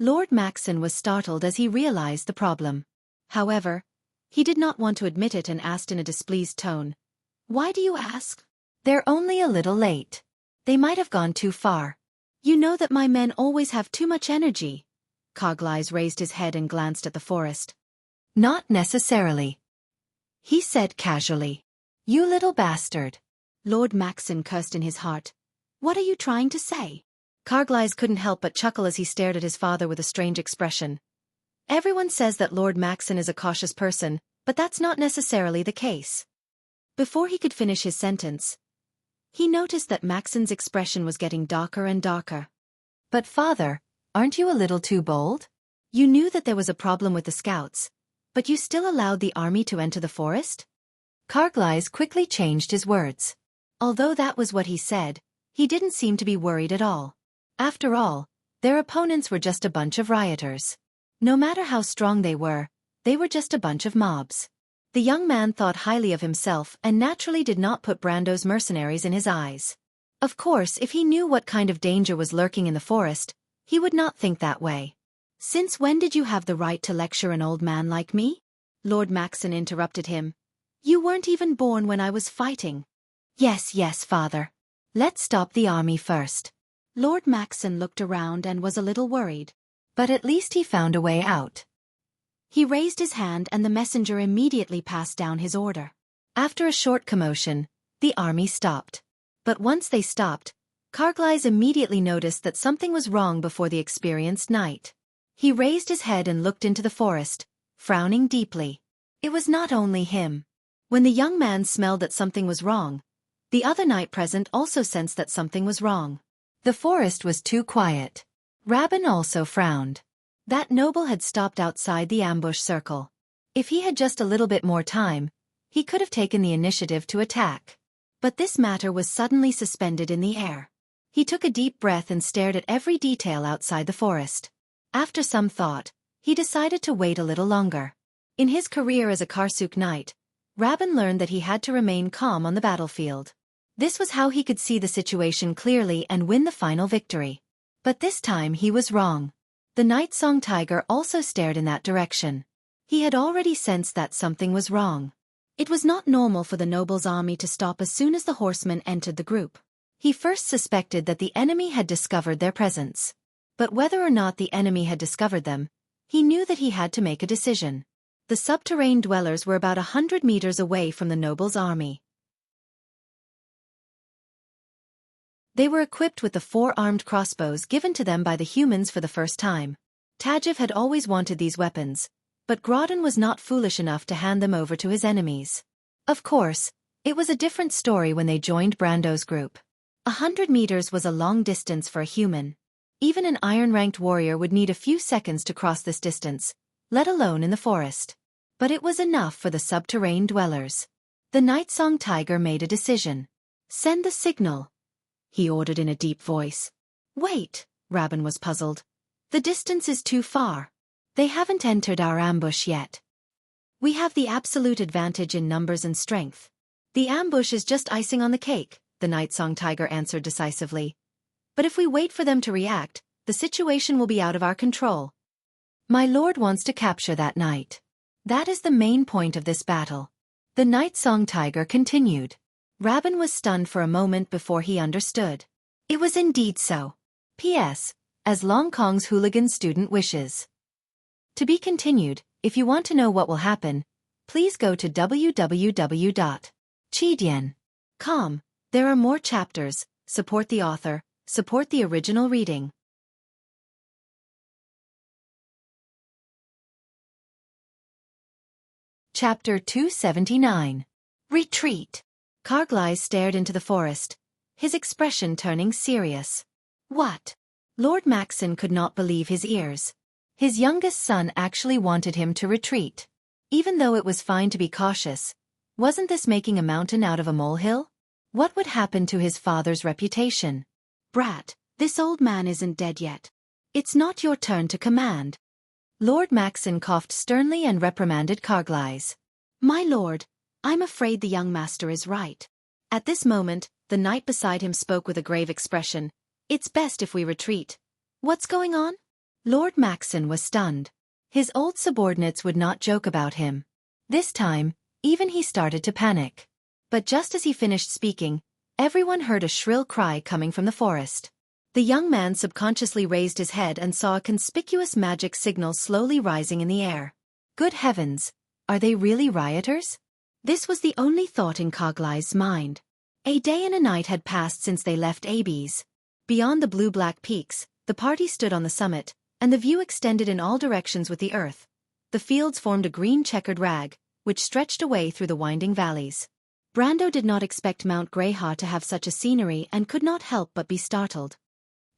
Lord Maxon was startled as he realized the problem. However, he did not want to admit it and asked in a displeased tone, "Why do you ask?" "They're only a little late. They might have gone too far." "You know that my men always have too much energy." Carglass raised his head and glanced at the forest. "Not necessarily," he said casually. "You little bastard." Lord Maxon cursed in his heart. "What are you trying to say?" Carglass couldn't help but chuckle as he stared at his father with a strange expression. Everyone says that Lord Maxon is a cautious person, but that's not necessarily the case. Before he could finish his sentence, he noticed that Maxon's expression was getting darker and darker. "But father, aren't you a little too bold? You knew that there was a problem with the scouts, but you still allowed the army to enter the forest?" Carglass quickly changed his words. Although that was what he said, he didn't seem to be worried at all. After all, their opponents were just a bunch of rioters. No matter how strong they were just a bunch of mobs. The young man thought highly of himself and naturally did not put Brando's mercenaries in his eyes. Of course, if he knew what kind of danger was lurking in the forest, he would not think that way. "Since when did you have the right to lecture an old man like me?" Lord Maxon interrupted him. "You weren't even born when I was fighting." Yes, father. Let's stop the army first." Lord Maxon looked around and was a little worried. But at least he found a way out. He raised his hand and the messenger immediately passed down his order. After a short commotion, the army stopped. But once they stopped, Carglass immediately noticed that something was wrong before the experienced knight. He raised his head and looked into the forest, frowning deeply. It was not only him. When the young man smelled that something was wrong, the other knight present also sensed that something was wrong. The forest was too quiet. Rabin also frowned. That noble had stopped outside the ambush circle. If he had just a little bit more time, he could have taken the initiative to attack. But this matter was suddenly suspended in the air. He took a deep breath and stared at every detail outside the forest. After some thought, he decided to wait a little longer. In his career as a Karsuk knight, Rabin learned that he had to remain calm on the battlefield. This was how he could see the situation clearly and win the final victory. But this time he was wrong. The Night Song Tiger also stared in that direction. He had already sensed that something was wrong. It was not normal for the noble's army to stop as soon as the horsemen entered the group. He first suspected that the enemy had discovered their presence. But whether or not the enemy had discovered them, He knew that he had to make a decision. The subterranean dwellers were about 100 meters away from the noble's army. They were equipped with the 4-armed crossbows given to them by the humans for the first time. Tajiv had always wanted these weapons, but Grodin was not foolish enough to hand them over to his enemies. Of course, it was a different story when they joined Brando's group. 100 meters was a long distance for a human. Even an iron-ranked warrior would need a few seconds to cross this distance, let alone in the forest. But it was enough for the subterranean dwellers. The Nightsong Tiger made a decision. "Send the signal," he ordered in a deep voice. "Wait," Rabin was puzzled. "The distance is too far. They haven't entered our ambush yet. We have the absolute advantage in numbers and strength. The ambush is just icing on the cake," the Nightsong Tiger answered decisively. "But if we wait for them to react, the situation will be out of our control. My lord wants to capture that knight. That is the main point of this battle." The Nightsong Tiger continued. Rabin was stunned for a moment before he understood. It was indeed so. P.S. As Long Kong's hooligan student wishes. To be continued. If you want to know what will happen, please go to www.chidian.com. There are more chapters. Support the author, support the original reading. Chapter 279. Retreat. Karglai stared into the forest, his expression turning serious. What? Lord Maxon could not believe his ears. His youngest son actually wanted him to retreat. Even though it was fine to be cautious, wasn't this making a mountain out of a molehill? What would happen to his father's reputation? "Brat, this old man isn't dead yet. It's not your turn to command." Lord Maxon coughed sternly and reprimanded Karglais. "My lord, I'm afraid the young master is right." At this moment, the knight beside him spoke with a grave expression. "It's best if we retreat." "What's going on?" Lord Maxon was stunned. His old subordinates would not joke about him. This time, even he started to panic. But just as he finished speaking, everyone heard a shrill cry coming from the forest. The young man subconsciously raised his head and saw a conspicuous magic signal slowly rising in the air. Good heavens, are they really rioters? This was the only thought in Karglai's mind. A day and a night had passed since they left Abies. Beyond the blue-black peaks, the party stood on the summit, and the view extended in all directions with the earth. The fields formed a green checkered rag, which stretched away through the winding valleys. Brando did not expect Mount Greyhaw to have such a scenery and could not help but be startled.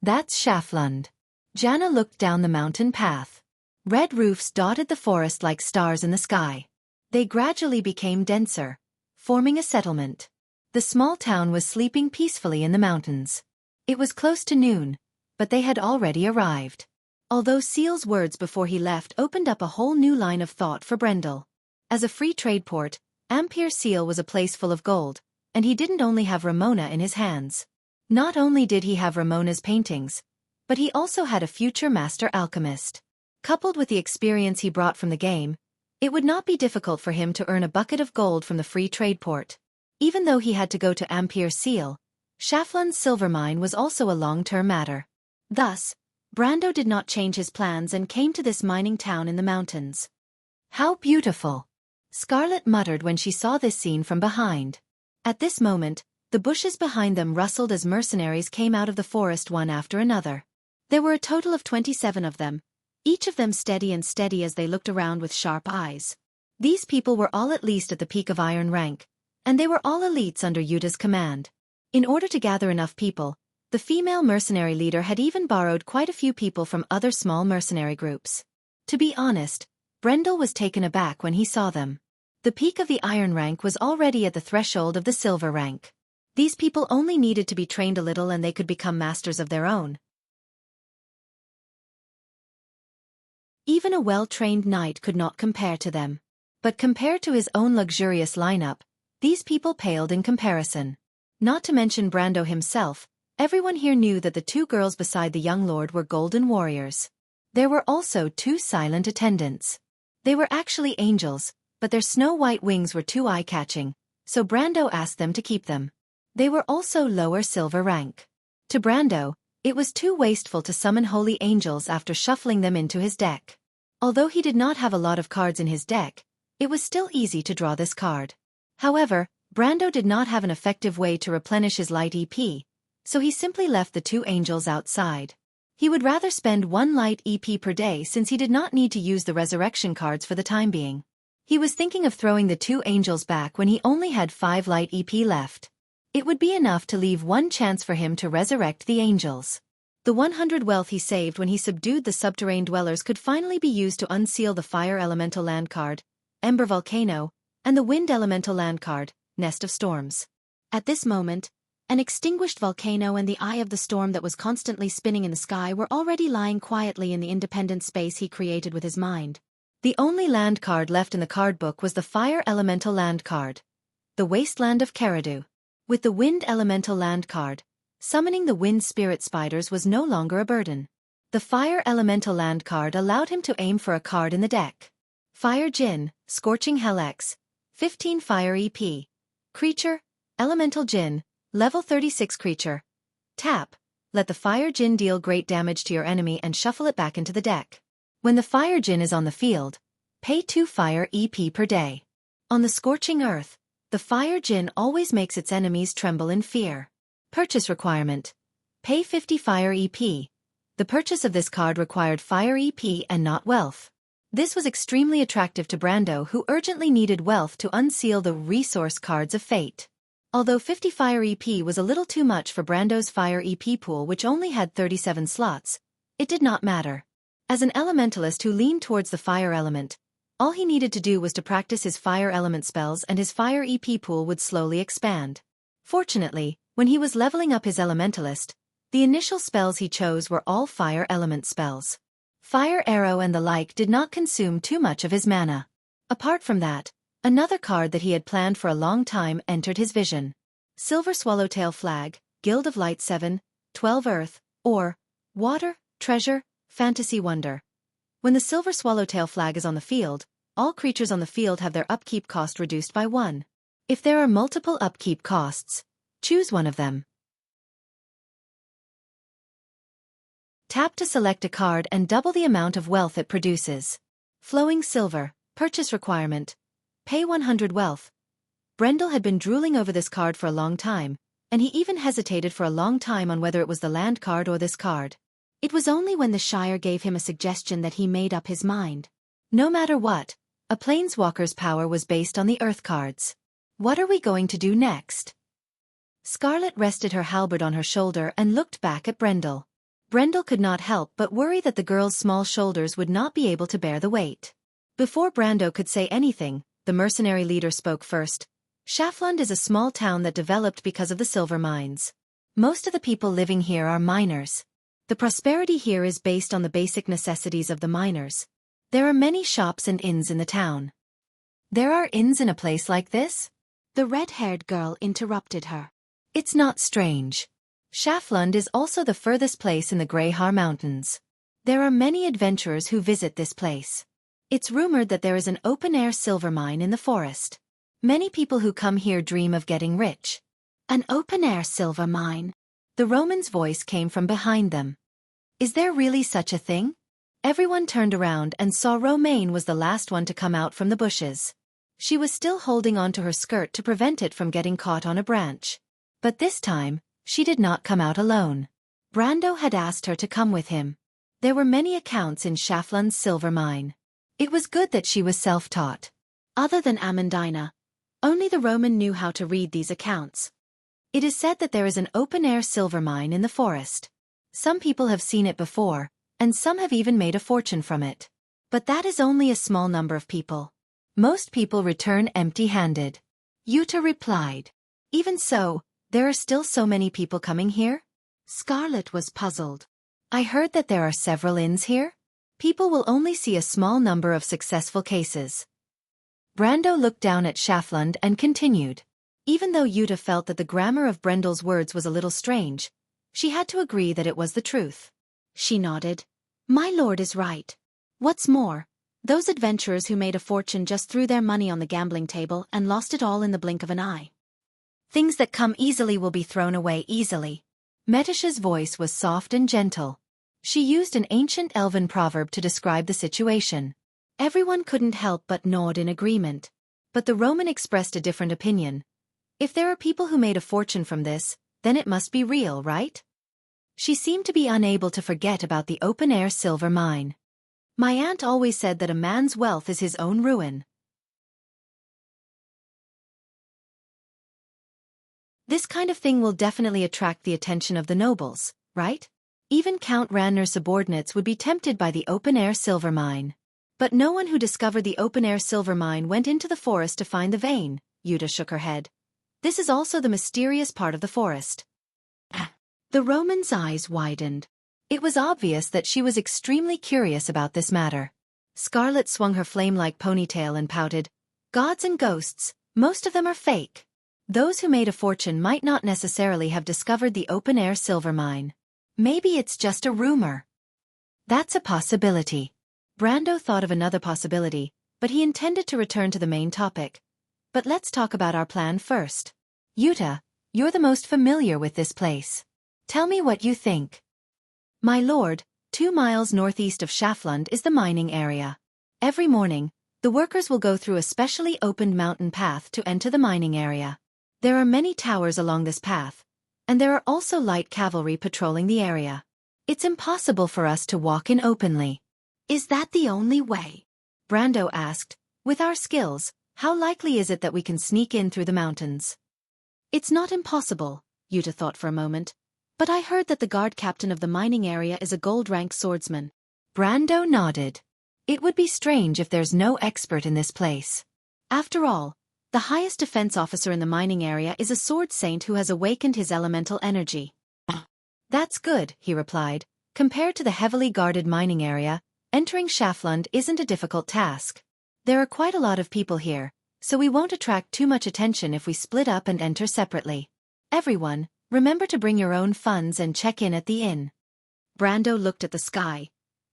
"That's Schaflund." Jana looked down the mountain path. Red roofs dotted the forest like stars in the sky. They gradually became denser, forming a settlement. The small town was sleeping peacefully in the mountains. It was close to noon, but they had already arrived. Although Seal's words before he left opened up a whole new line of thought for Brendel. As a free trade port, Ampere Seal was a place full of gold, and he didn't only have Ramona in his hands. Not only did he have Ramona's paintings, but he also had a future master alchemist. Coupled with the experience he brought from the game, it would not be difficult for him to earn a bucket of gold from the free trade port. Even though he had to go to Ampere Seal, Schaflund's silver mine was also a long-term matter. Thus, Brando did not change his plans and came to this mining town in the mountains. "How beautiful!" Scarlet muttered when she saw this scene from behind. At this moment, the bushes behind them rustled as mercenaries came out of the forest one after another. There were a total of 27 of them, each of them steady as they looked around with sharp eyes. These people were all at least at the peak of iron rank, and they were all elites under Yuta's command. In order to gather enough people, the female mercenary leader had even borrowed quite a few people from other small mercenary groups. To be honest, Brendel was taken aback when he saw them. The peak of the iron rank was already at the threshold of the silver rank. These people only needed to be trained a little and they could become masters of their own. Even a well-trained knight could not compare to them. But compared to his own luxurious lineup, these people paled in comparison. Not to mention Brando himself, everyone here knew that the two girls beside the young lord were golden warriors. There were also two silent attendants. They were actually angels, but their snow-white wings were too eye-catching, so Brando asked them to keep them. They were also lower silver rank. To Brando, it was too wasteful to summon holy angels after shuffling them into his deck. Although he did not have a lot of cards in his deck, it was still easy to draw this card. However, Brando did not have an effective way to replenish his light EP, so he simply left the 2 angels outside. He would rather spend 1 light EP per day since he did not need to use the resurrection cards for the time being. He was thinking of throwing the 2 angels back when he only had 5 light EP left. It would be enough to leave 1 chance for him to resurrect the angels. The 100 wealth he saved when he subdued the subterranean dwellers could finally be used to unseal the fire elemental land card, Ember Volcano, and the wind elemental land card, Nest of Storms. At this moment, an extinguished volcano and the eye of the storm that was constantly spinning in the sky were already lying quietly in the independent space he created with his mind. The only land card left in the card book was the fire elemental land card, the Wasteland of Keradu. With the wind elemental land card, summoning the wind spirit spiders was no longer a burden. The fire elemental land card allowed him to aim for a card in the deck. Fire Jin, Scorching Hell X, 15 Fire EP. Creature, Elemental Jin, Level 36 creature. Tap, let the Fire Jin deal great damage to your enemy and shuffle it back into the deck. When the Fire Jin is on the field, pay 2 Fire EP per day. On the Scorching Earth, the Fire Jin always makes its enemies tremble in fear. Purchase requirement. Pay 50 Fire EP. The purchase of this card required Fire EP and not wealth. This was extremely attractive to Brando, who urgently needed wealth to unseal the resource cards of fate. Although 50 Fire EP was a little too much for Brando's Fire EP pool, which only had 37 slots, it did not matter. As an elementalist who leaned towards the fire element, all he needed to do was to practice his fire element spells and his Fire EP pool would slowly expand. Fortunately, when he was leveling up his elementalist, the initial spells he chose were all fire element spells. Fire Arrow and the like did not consume too much of his mana. Apart from that, another card that he had planned for a long time entered his vision. Silver Swallowtail Flag, Guild of Light 7, 12 Earth, or Water, Treasure, Fantasy Wonder. When the Silver Swallowtail Flag is on the field, all creatures on the field have their upkeep cost reduced by 1. If there are multiple upkeep costs, choose one of them. Tap to select a card and double the amount of wealth it produces. Flowing Silver, purchase requirement. Pay 100 wealth. Brendel had been drooling over this card for a long time, and he even hesitated for a long time on whether it was the land card or this card. It was only when the Shire gave him a suggestion that he made up his mind. No matter what, a planeswalker's power was based on the earth cards. What are we going to do next? Scarlet rested her halberd on her shoulder and looked back at Brendel. Brendel could not help but worry that the girl's small shoulders would not be able to bear the weight. Before Brando could say anything, the mercenary leader spoke first. Schaflund is a small town that developed because of the silver mines. Most of the people living here are miners. The prosperity here is based on the basic necessities of the miners. There are many shops and inns in the town. There are inns in a place like this? The red-haired girl interrupted her. It's not strange. Schaflund is also the furthest place in the Greyhar Mountains. There are many adventurers who visit this place. It's rumored that there is an open-air silver mine in the forest. Many people who come here dream of getting rich. An open-air silver mine. The Roman's voice came from behind them. Is there really such a thing? Everyone turned around and saw Romaine was the last one to come out from the bushes. She was still holding onto her skirt to prevent it from getting caught on a branch. But this time, she did not come out alone. Brando had asked her to come with him. There were many accounts in Schaflund's silver mine. It was good that she was self-taught. Other than Amandina, only the Roman knew how to read these accounts. It is said that there is an open-air silver mine in the forest. Some people have seen it before, and some have even made a fortune from it. But that is only a small number of people. Most people return empty-handed. Yuta replied. Even so, there are still so many people coming here? Scarlet was puzzled. I heard that there are several inns here? People will only see a small number of successful cases. Brando looked down at Schaflund and continued. Even though Yuta felt that the grammar of Brendel's words was a little strange, she had to agree that it was the truth. She nodded. My lord is right. What's more, those adventurers who made a fortune just threw their money on the gambling table and lost it all in the blink of an eye. Things that come easily will be thrown away easily. Metish's voice was soft and gentle. She used an ancient elven proverb to describe the situation. Everyone couldn't help but nod in agreement. But the Roman expressed a different opinion. If there are people who made a fortune from this, then it must be real, right? She seemed to be unable to forget about the open-air silver mine. My aunt always said that a man's wealth is his own ruin. This kind of thing will definitely attract the attention of the nobles, right? Even Count Ranner's subordinates would be tempted by the open-air silver mine. But no one who discovered the open-air silver mine went into the forest to find the vein. Yuta shook her head. This is also the mysterious part of the forest. The Roman's eyes widened. It was obvious that she was extremely curious about this matter. Scarlet swung her flame-like ponytail and pouted. Gods and ghosts, most of them are fake. Those who made a fortune might not necessarily have discovered the open-air silver mine. Maybe it's just a rumor. That's a possibility. Brando thought of another possibility, but he intended to return to the main topic. But let's talk about our plan first. Yuta, you're the most familiar with this place. Tell me what you think. My lord, 2 miles northeast of Schaflund is the mining area. Every morning, the workers will go through a specially opened mountain path to enter the mining area. There are many towers along this path, and there are also light cavalry patrolling the area. It's impossible for us to walk in openly. Is that the only way? Brando asked. With our skills, how likely is it that we can sneak in through the mountains? It's not impossible, Yuta thought for a moment. But I heard that the guard captain of the mining area is a gold-rank swordsman. Brando nodded. It would be strange if there's no expert in this place. After all, the highest defense officer in the mining area is a sword saint who has awakened his elemental energy. That's good, he replied. Compared to the heavily guarded mining area, entering Schaflund isn't a difficult task. There are quite a lot of people here, so we won't attract too much attention if we split up and enter separately. Everyone, remember to bring your own funds and check in at the inn. Brando looked at the sky.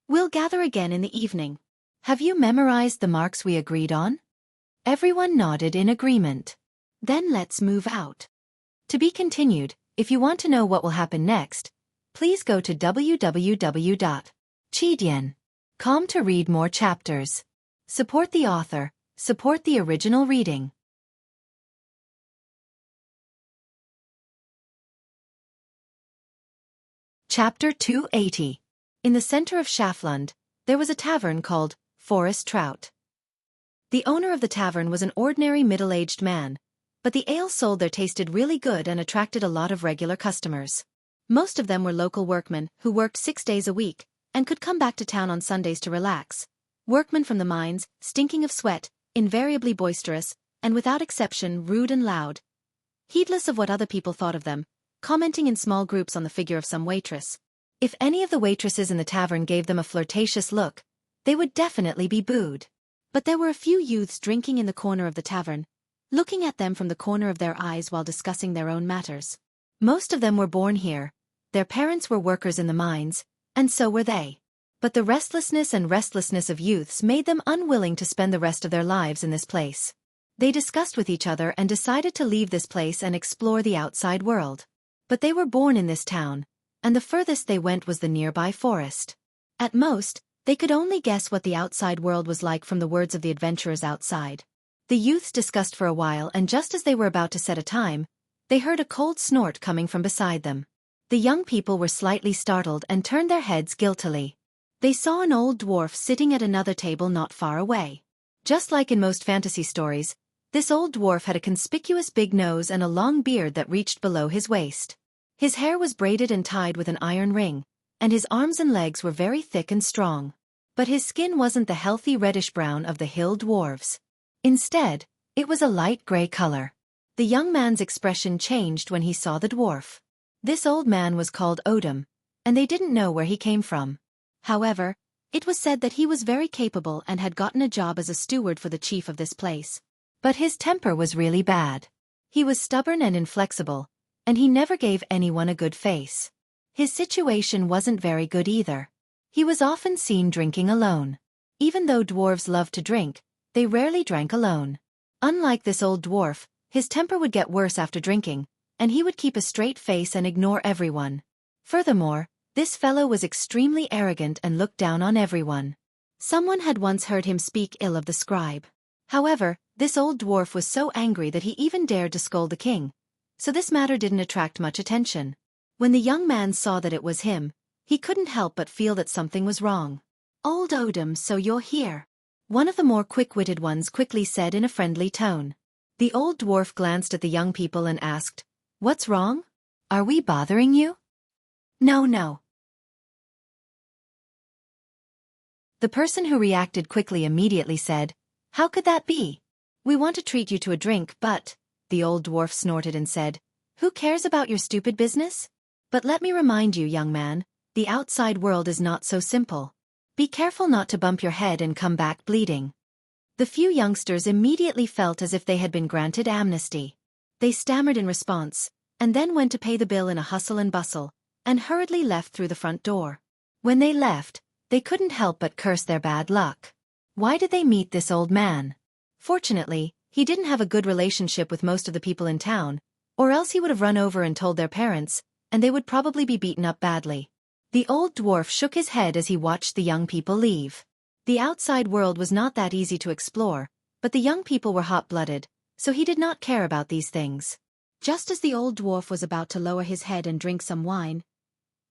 We'll gather again in the evening. Have you memorized the marks we agreed on? Everyone nodded in agreement. Then let's move out. To be continued, if you want to know what will happen next, please go to www.chidian.com to read more chapters. Support the author, support the original reading. Chapter 280. In the center of Schaflund, there was a tavern called Forest Trout. The owner of the tavern was an ordinary middle-aged man, but the ale sold there tasted really good and attracted a lot of regular customers. Most of them were local workmen who worked 6 days a week and could come back to town on Sundays to relax. Workmen from the mines, stinking of sweat, invariably boisterous, and without exception rude and loud. Heedless of what other people thought of them, commenting in small groups on the figure of some waitress. If any of the waitresses in the tavern gave them a flirtatious look, they would definitely be booed. But there were a few youths drinking in the corner of the tavern, looking at them from the corner of their eyes while discussing their own matters. Most of them were born here, their parents were workers in the mines, and so were they. But the restlessness of youths made them unwilling to spend the rest of their lives in this place. They discussed with each other and decided to leave this place and explore the outside world. But they were born in this town, and the furthest they went was the nearby forest. At most, they could only guess what the outside world was like from the words of the adventurers outside. The youths discussed for a while, and just as they were about to set a time, they heard a cold snort coming from beside them. The young people were slightly startled and turned their heads guiltily. They saw an old dwarf sitting at another table not far away. Just like in most fantasy stories, this old dwarf had a conspicuous big nose and a long beard that reached below his waist. His hair was braided and tied with an iron ring, and his arms and legs were very thick and strong. But his skin wasn't the healthy reddish-brown of the hill dwarves. Instead, it was a light gray color. The young man's expression changed when he saw the dwarf. This old man was called Odom, and they didn't know where he came from. However, it was said that he was very capable and had gotten a job as a steward for the chief of this place. But his temper was really bad. He was stubborn and inflexible, and he never gave anyone a good face. His situation wasn't very good either. He was often seen drinking alone. Even though dwarves loved to drink, they rarely drank alone. Unlike this old dwarf, his temper would get worse after drinking, and he would keep a straight face and ignore everyone. Furthermore, This fellow was extremely arrogant and looked down on everyone. Someone had once heard him speak ill of the scribe. However, this old dwarf was so angry that he even dared to scold the king, so this matter didn't attract much attention. When the young man saw that it was him, he couldn't help but feel that something was wrong. "Old Odom, so you're here," one of the more quick-witted ones quickly said in a friendly tone. The old dwarf glanced at the young people and asked, "What's wrong? Are we bothering you?" No. The person who reacted quickly immediately said, "How could that be? We want to treat you to a drink, but—" The old dwarf snorted and said, "Who cares about your stupid business? But let me remind you, young man, the outside world is not so simple. Be careful not to bump your head and come back bleeding." The few youngsters immediately felt as if they had been granted amnesty. They stammered in response, and then went to pay the bill in a hustle and bustle, and hurriedly left through the front door. When they left, they couldn't help but curse their bad luck. Why did they meet this old man? Fortunately, he didn't have a good relationship with most of the people in town, or else he would have run over and told their parents, and they would probably be beaten up badly. The old dwarf shook his head as he watched the young people leave. The outside world was not that easy to explore, but the young people were hot-blooded, so he did not care about these things. Just as the old dwarf was about to lower his head and drink some wine,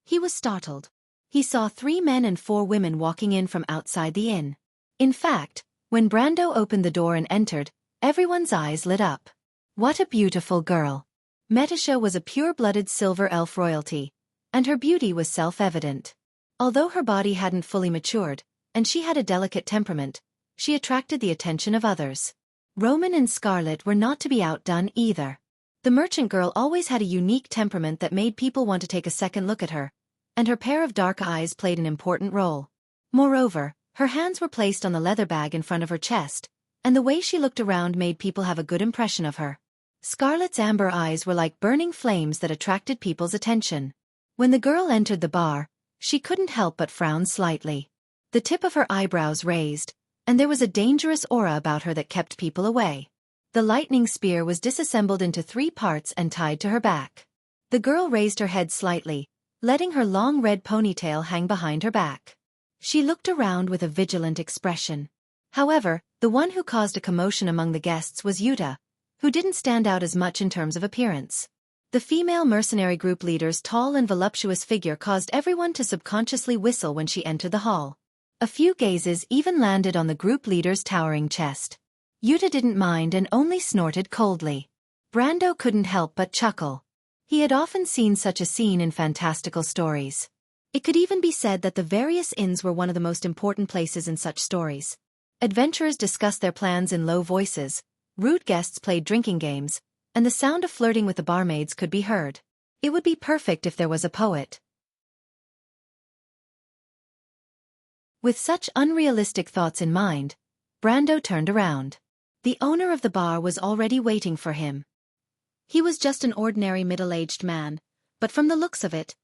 he was startled. He saw 3 men and 4 women walking in from outside the inn. In fact, when Brando opened the door and entered, everyone's eyes lit up. What a beautiful girl! Metisha was a pure-blooded silver elf royalty, and her beauty was self-evident. Although her body hadn't fully matured, and she had a delicate temperament, she attracted the attention of others. Roman and Scarlet were not to be outdone either. The merchant girl always had a unique temperament that made people want to take a second look at her, and her pair of dark eyes played an important role. Moreover, her hands were placed on the leather bag in front of her chest, and the way she looked around made people have a good impression of her. Scarlet's amber eyes were like burning flames that attracted people's attention. When the girl entered the bar, she couldn't help but frown slightly. The tip of her eyebrows raised, and there was a dangerous aura about her that kept people away. The lightning spear was disassembled into 3 parts and tied to her back. The girl raised her head slightly, letting her long red ponytail hang behind her back. She looked around with a vigilant expression. However, the one who caused a commotion among the guests was Yuta, who didn't stand out as much in terms of appearance. The female mercenary group leader's tall and voluptuous figure caused everyone to subconsciously whistle when she entered the hall. A few gazes even landed on the group leader's towering chest. Yuta didn't mind and only snorted coldly. Brando couldn't help but chuckle. He had often seen such a scene in fantastical stories. It could even be said that the various inns were one of the most important places in such stories. Adventurers discussed their plans in low voices, rude guests played drinking games, and the sound of flirting with the barmaids could be heard. It would be perfect if there was a poet. With such unrealistic thoughts in mind, Brando turned around. The owner of the bar was already waiting for him. He was just an ordinary middle-aged man, but from the looks of it,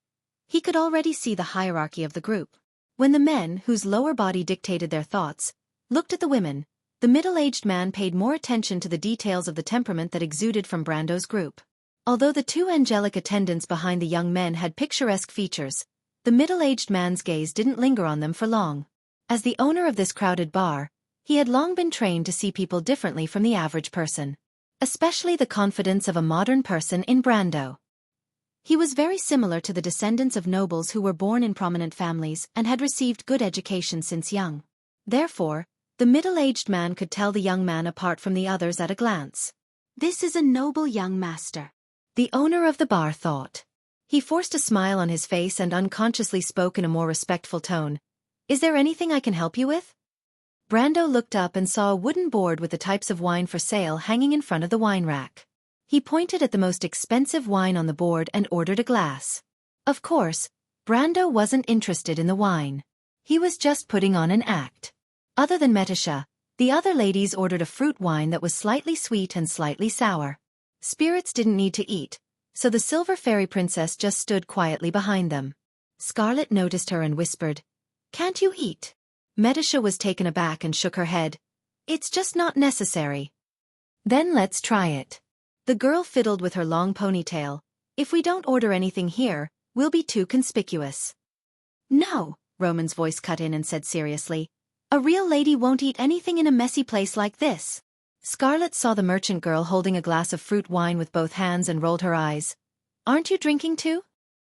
he could already see the hierarchy of the group. When the men, whose lower body dictated their thoughts, looked at the women, the middle-aged man paid more attention to the details of the temperament that exuded from Brando's group. Although the 2 angelic attendants behind the young men had picturesque features, the middle-aged man's gaze didn't linger on them for long. As the owner of this crowded bar, he had long been trained to see people differently from the average person, especially the confidence of a modern person in Brando. He was very similar to the descendants of nobles who were born in prominent families and had received good education since young. Therefore, the middle-aged man could tell the young man apart from the others at a glance. This is a noble young master, the owner of the bar thought. He forced a smile on his face and unconsciously spoke in a more respectful tone. Is there anything I can help you with? Brando looked up and saw a wooden board with the types of wine for sale hanging in front of the wine rack. He pointed at the most expensive wine on the board and ordered a glass. Of course, Brando wasn't interested in the wine. He was just putting on an act. Other than Metisha, the other ladies ordered a fruit wine that was slightly sweet and slightly sour. Spirits didn't need to eat, so the silver fairy princess just stood quietly behind them. Scarlet noticed her and whispered, "Can't you eat?" Metisha was taken aback and shook her head. "It's just not necessary." "Then let's try it." The girl fiddled with her long ponytail. "If we don't order anything here, we'll be too conspicuous." No, Roman's voice cut in and said seriously. A real lady won't eat anything in a messy place like this. Scarlet saw the merchant girl holding a glass of fruit wine with both hands and rolled her eyes. Aren't you drinking too?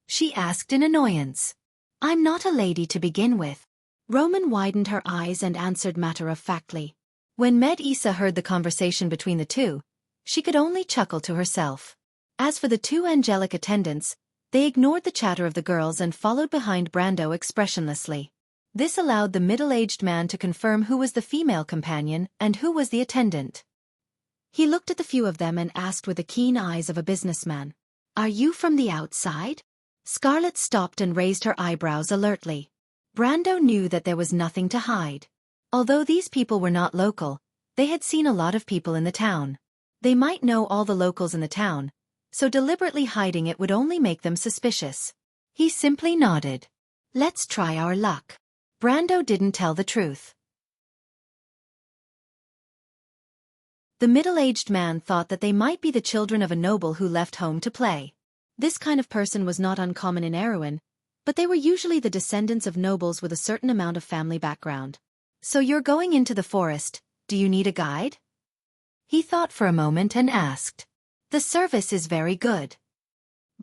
She asked in annoyance. I'm not a lady to begin with. Roman widened her eyes and answered matter-of-factly. When Med-Isa heard the conversation between the two, she could only chuckle to herself. As for the two angelic attendants, they ignored the chatter of the girls and followed behind Brando expressionlessly. This allowed the middle-aged man to confirm who was the female companion and who was the attendant. He looked at the few of them and asked with the keen eyes of a businessman, "Are you from the outside?" Scarlet stopped and raised her eyebrows alertly. Brando knew that there was nothing to hide. Although these people were not local, they had seen a lot of people in the town. They might know all the locals in the town, so deliberately hiding it would only make them suspicious. He simply nodded. Let's try our luck. Brando didn't tell the truth. The middle-aged man thought that they might be the children of a noble who left home to play. This kind of person was not uncommon in Erewhon, but they were usually the descendants of nobles with a certain amount of family background. So you're going into the forest, do you need a guide? He thought for a moment and asked. The service is very good.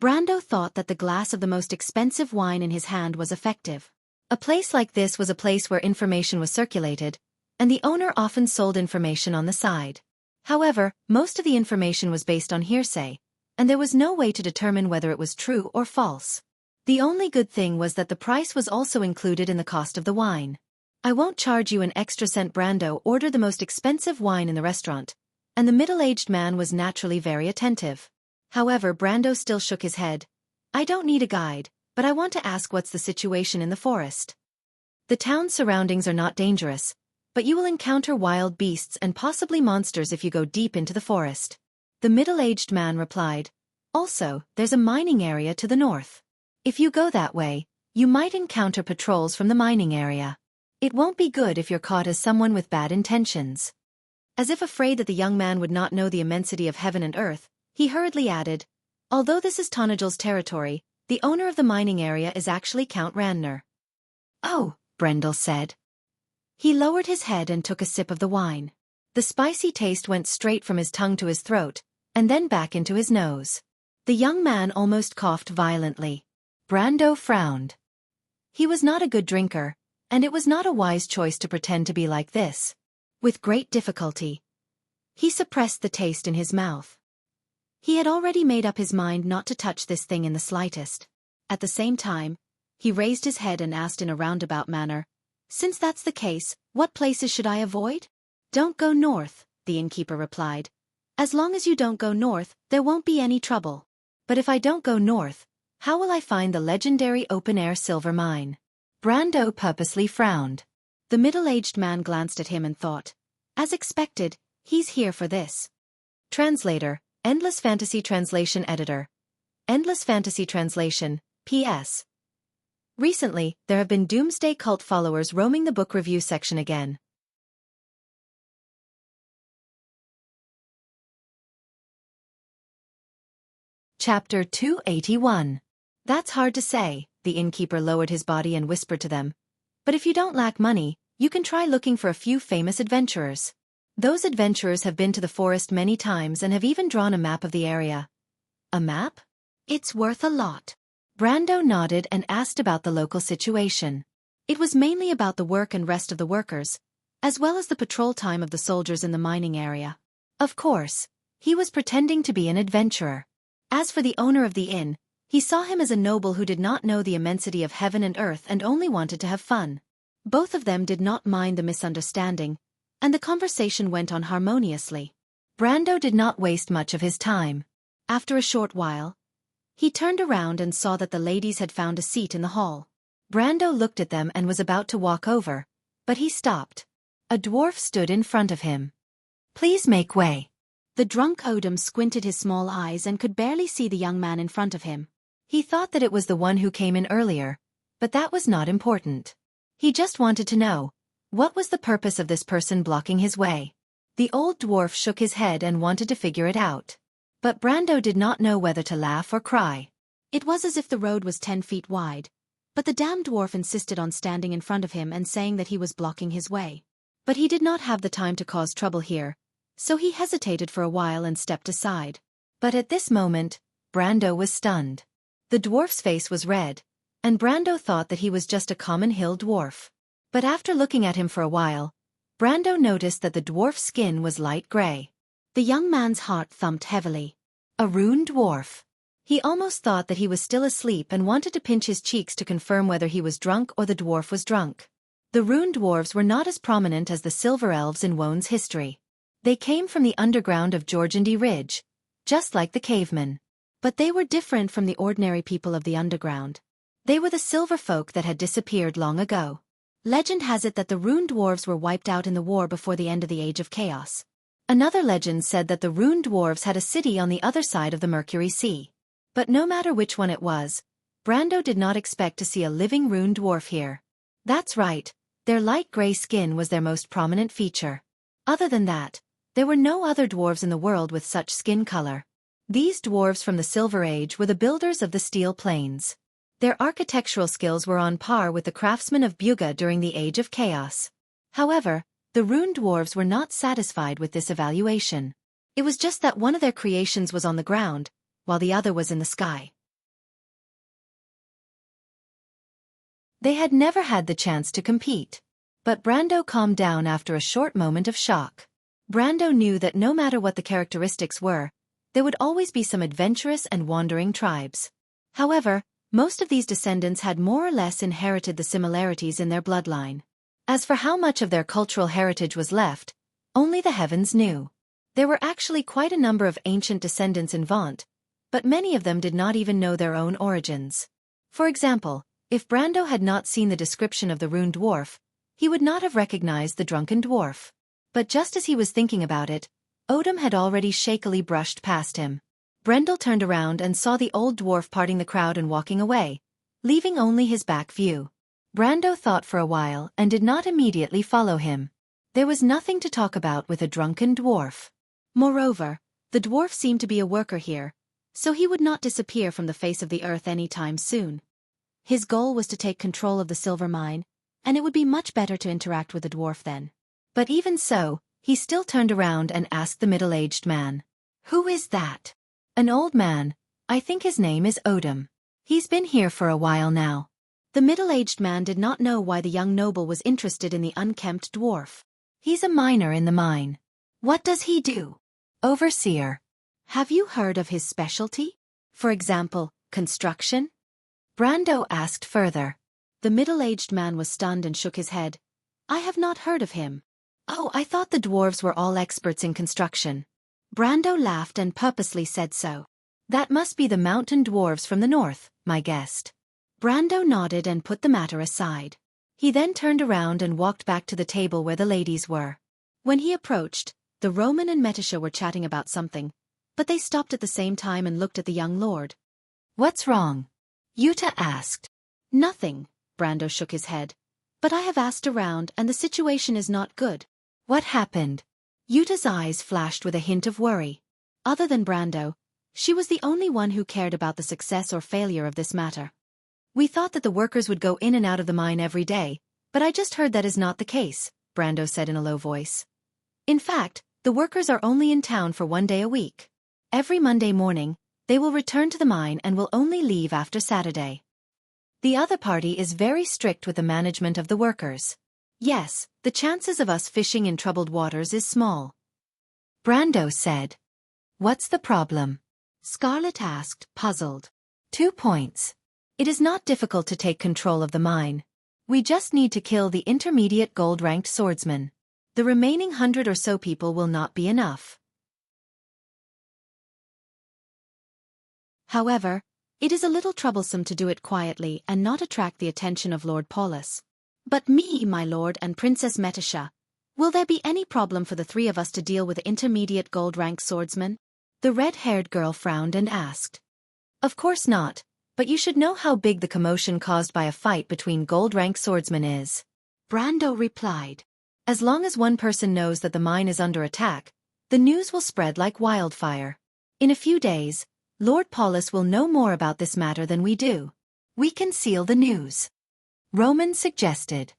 Brando thought that the glass of the most expensive wine in his hand was effective. A place like this was a place where information was circulated, and the owner often sold information on the side. However, most of the information was based on hearsay, and there was no way to determine whether it was true or false. The only good thing was that the price was also included in the cost of the wine. I won't charge you an extra cent. Brando ordered the most expensive wine in the restaurant, and the middle-aged man was naturally very attentive. However, Brando still shook his head. I don't need a guide, but I want to ask what's the situation in the forest. The town's surroundings are not dangerous, but you will encounter wild beasts and possibly monsters if you go deep into the forest. The middle-aged man replied. Also, there's a mining area to the north. If you go that way, you might encounter patrols from the mining area. It won't be good if you're caught as someone with bad intentions. As if afraid that the young man would not know the immensity of heaven and earth, he hurriedly added, although this is Tonagel's territory, the owner of the mining area is actually Count Randner. Oh, Brendel said. He lowered his head and took a sip of the wine. The spicy taste went straight from his tongue to his throat, and then back into his nose. The young man almost coughed violently. Brando frowned. He was not a good drinker, and it was not a wise choice to pretend to be like this. With great difficulty, he suppressed the taste in his mouth. He had already made up his mind not to touch this thing in the slightest. At the same time, he raised his head and asked in a roundabout manner, since that's the case, what places should I avoid? Don't go north, the innkeeper replied. As long as you don't go north, there won't be any trouble. But if I don't go north, how will I find the legendary open-air silver mine? Brando purposely frowned. The middle-aged man glanced at him and thought, as expected, he's here for this. Translator, Endless Fantasy Translation Editor. Endless Fantasy Translation, P.S. Recently, there have been doomsday cult followers roaming the book review section again. Chapter 281. That's hard to say, the innkeeper lowered his body and whispered to them. But if you don't lack money, you can try looking for a few famous adventurers. Those adventurers have been to the forest many times and have even drawn a map of the area. A map? It's worth a lot. Brando nodded and asked about the local situation. It was mainly about the work and rest of the workers, as well as the patrol time of the soldiers in the mining area. Of course, he was pretending to be an adventurer. As for the owner of the inn, he saw him as a noble who did not know the immensity of heaven and earth and only wanted to have fun. Both of them did not mind the misunderstanding, and the conversation went on harmoniously. Brando did not waste much of his time. After a short while, he turned around and saw that the ladies had found a seat in the hall. Brando looked at them and was about to walk over, but he stopped. A dwarf stood in front of him. Please make way. The drunk Odom squinted his small eyes and could barely see the young man in front of him. He thought that it was the one who came in earlier, but that was not important. He just wanted to know, what was the purpose of this person blocking his way? The old dwarf shook his head and wanted to figure it out. But Brando did not know whether to laugh or cry. It was as if the road was 10 feet wide, But the damned dwarf insisted on standing in front of him and saying that he was blocking his way. But he did not have the time to cause trouble here, so he hesitated for a while and stepped aside. But at this moment, Brando was stunned. The dwarf's face was red, and Brando thought that he was just a common hill dwarf. But after looking at him for a while, Brando noticed that the dwarf's skin was light gray. The young man's heart thumped heavily. A rune dwarf. He almost thought that he was still asleep and wanted to pinch his cheeks to confirm whether he was drunk or the dwarf was drunk. The rune dwarves were not as prominent as the silver elves in Wone's history. They came from the underground of Jorgendy Ridge, just like the cavemen. But they were different from the ordinary people of the underground. They were the silver folk that had disappeared long ago. Legend has it that the rune dwarves were wiped out in the war before the end of the Age of Chaos. Another legend said that the rune dwarves had a city on the other side of the Mercury Sea. But no matter which one it was, Brando did not expect to see a living rune dwarf here. That's right, their light gray skin was their most prominent feature. Other than that, there were no other dwarves in the world with such skin color. These dwarves from the Silver Age were the builders of the Steel Plains. Their architectural skills were on par with the craftsmen of Buga during the Age of Chaos. However, the rune dwarves were not satisfied with this evaluation. It was just that one of their creations was on the ground, while the other was in the sky. They had never had the chance to compete. But Brando calmed down after a short moment of shock. Brando knew that no matter what the characteristics were, there would always be some adventurous and wandering tribes. However, most of these descendants had more or less inherited the similarities in their bloodline. As for how much of their cultural heritage was left, only the heavens knew. There were actually quite a number of ancient descendants in Vaunt, but many of them did not even know their own origins. For example, if Brando had not seen the description of the rune dwarf, he would not have recognized the drunken dwarf. But just as he was thinking about it, Odom had already shakily brushed past him. Brendel turned around and saw the old dwarf parting the crowd and walking away, leaving only his back view. Brando thought for a while and did not immediately follow him. There was nothing to talk about with a drunken dwarf. Moreover, the dwarf seemed to be a worker here, so he would not disappear from the face of the earth any time soon. His goal was to take control of the silver mine, and it would be much better to interact with the dwarf then. But even so, he still turned around and asked the middle-aged man, "Who is that?" "An old man. I think his name is Odom. He's been here for a while now." The middle-aged man did not know why the young noble was interested in the unkempt dwarf. "He's a miner in the mine." "What does he do?" "Overseer." "Have you heard of his specialty? For example, construction?" Brando asked further. The middle-aged man was stunned and shook his head. "I have not heard of him." "Oh, I thought the dwarves were all experts in construction." Brando laughed and purposely said so. "That must be the mountain dwarves from the north, my guest." Brando nodded and put the matter aside. He then turned around and walked back to the table where the ladies were. When he approached, the Roman and Metisha were chatting about something, but they stopped at the same time and looked at the young lord. "What's wrong?" Yuta asked. "Nothing," Brando shook his head. "But I have asked around and the situation is not good." "What happened?" Yuta's eyes flashed with a hint of worry. Other than Brando, she was the only one who cared about the success or failure of this matter. "We thought that the workers would go in and out of the mine every day, but I just heard that is not the case," Brando said in a low voice. "In fact, the workers are only in town for 1 day a week. Every Monday morning, they will return to the mine and will only leave after Saturday. The other party is very strict with the management of the workers. Yes, the chances of us fishing in troubled waters is small." Brando said. "What's the problem?" Scarlet asked, puzzled. 2 points. It is not difficult to take control of the mine. We just need to kill the intermediate gold-ranked swordsmen. The remaining 100 or so people will not be enough. However, it is a little troublesome to do it quietly and not attract the attention of Lord Paulus. But me, my lord, and Princess Metisha, will there be any problem for the three of us to deal with intermediate gold-ranked swordsmen? The red-haired girl frowned and asked. "Of course not, but you should know how big the commotion caused by a fight between gold-ranked swordsmen is." Brando replied. "As long as one person knows that the mine is under attack, the news will spread like wildfire. In a few days, Lord Paulus will know more about this matter than we do. We can seal the news. Roman suggested.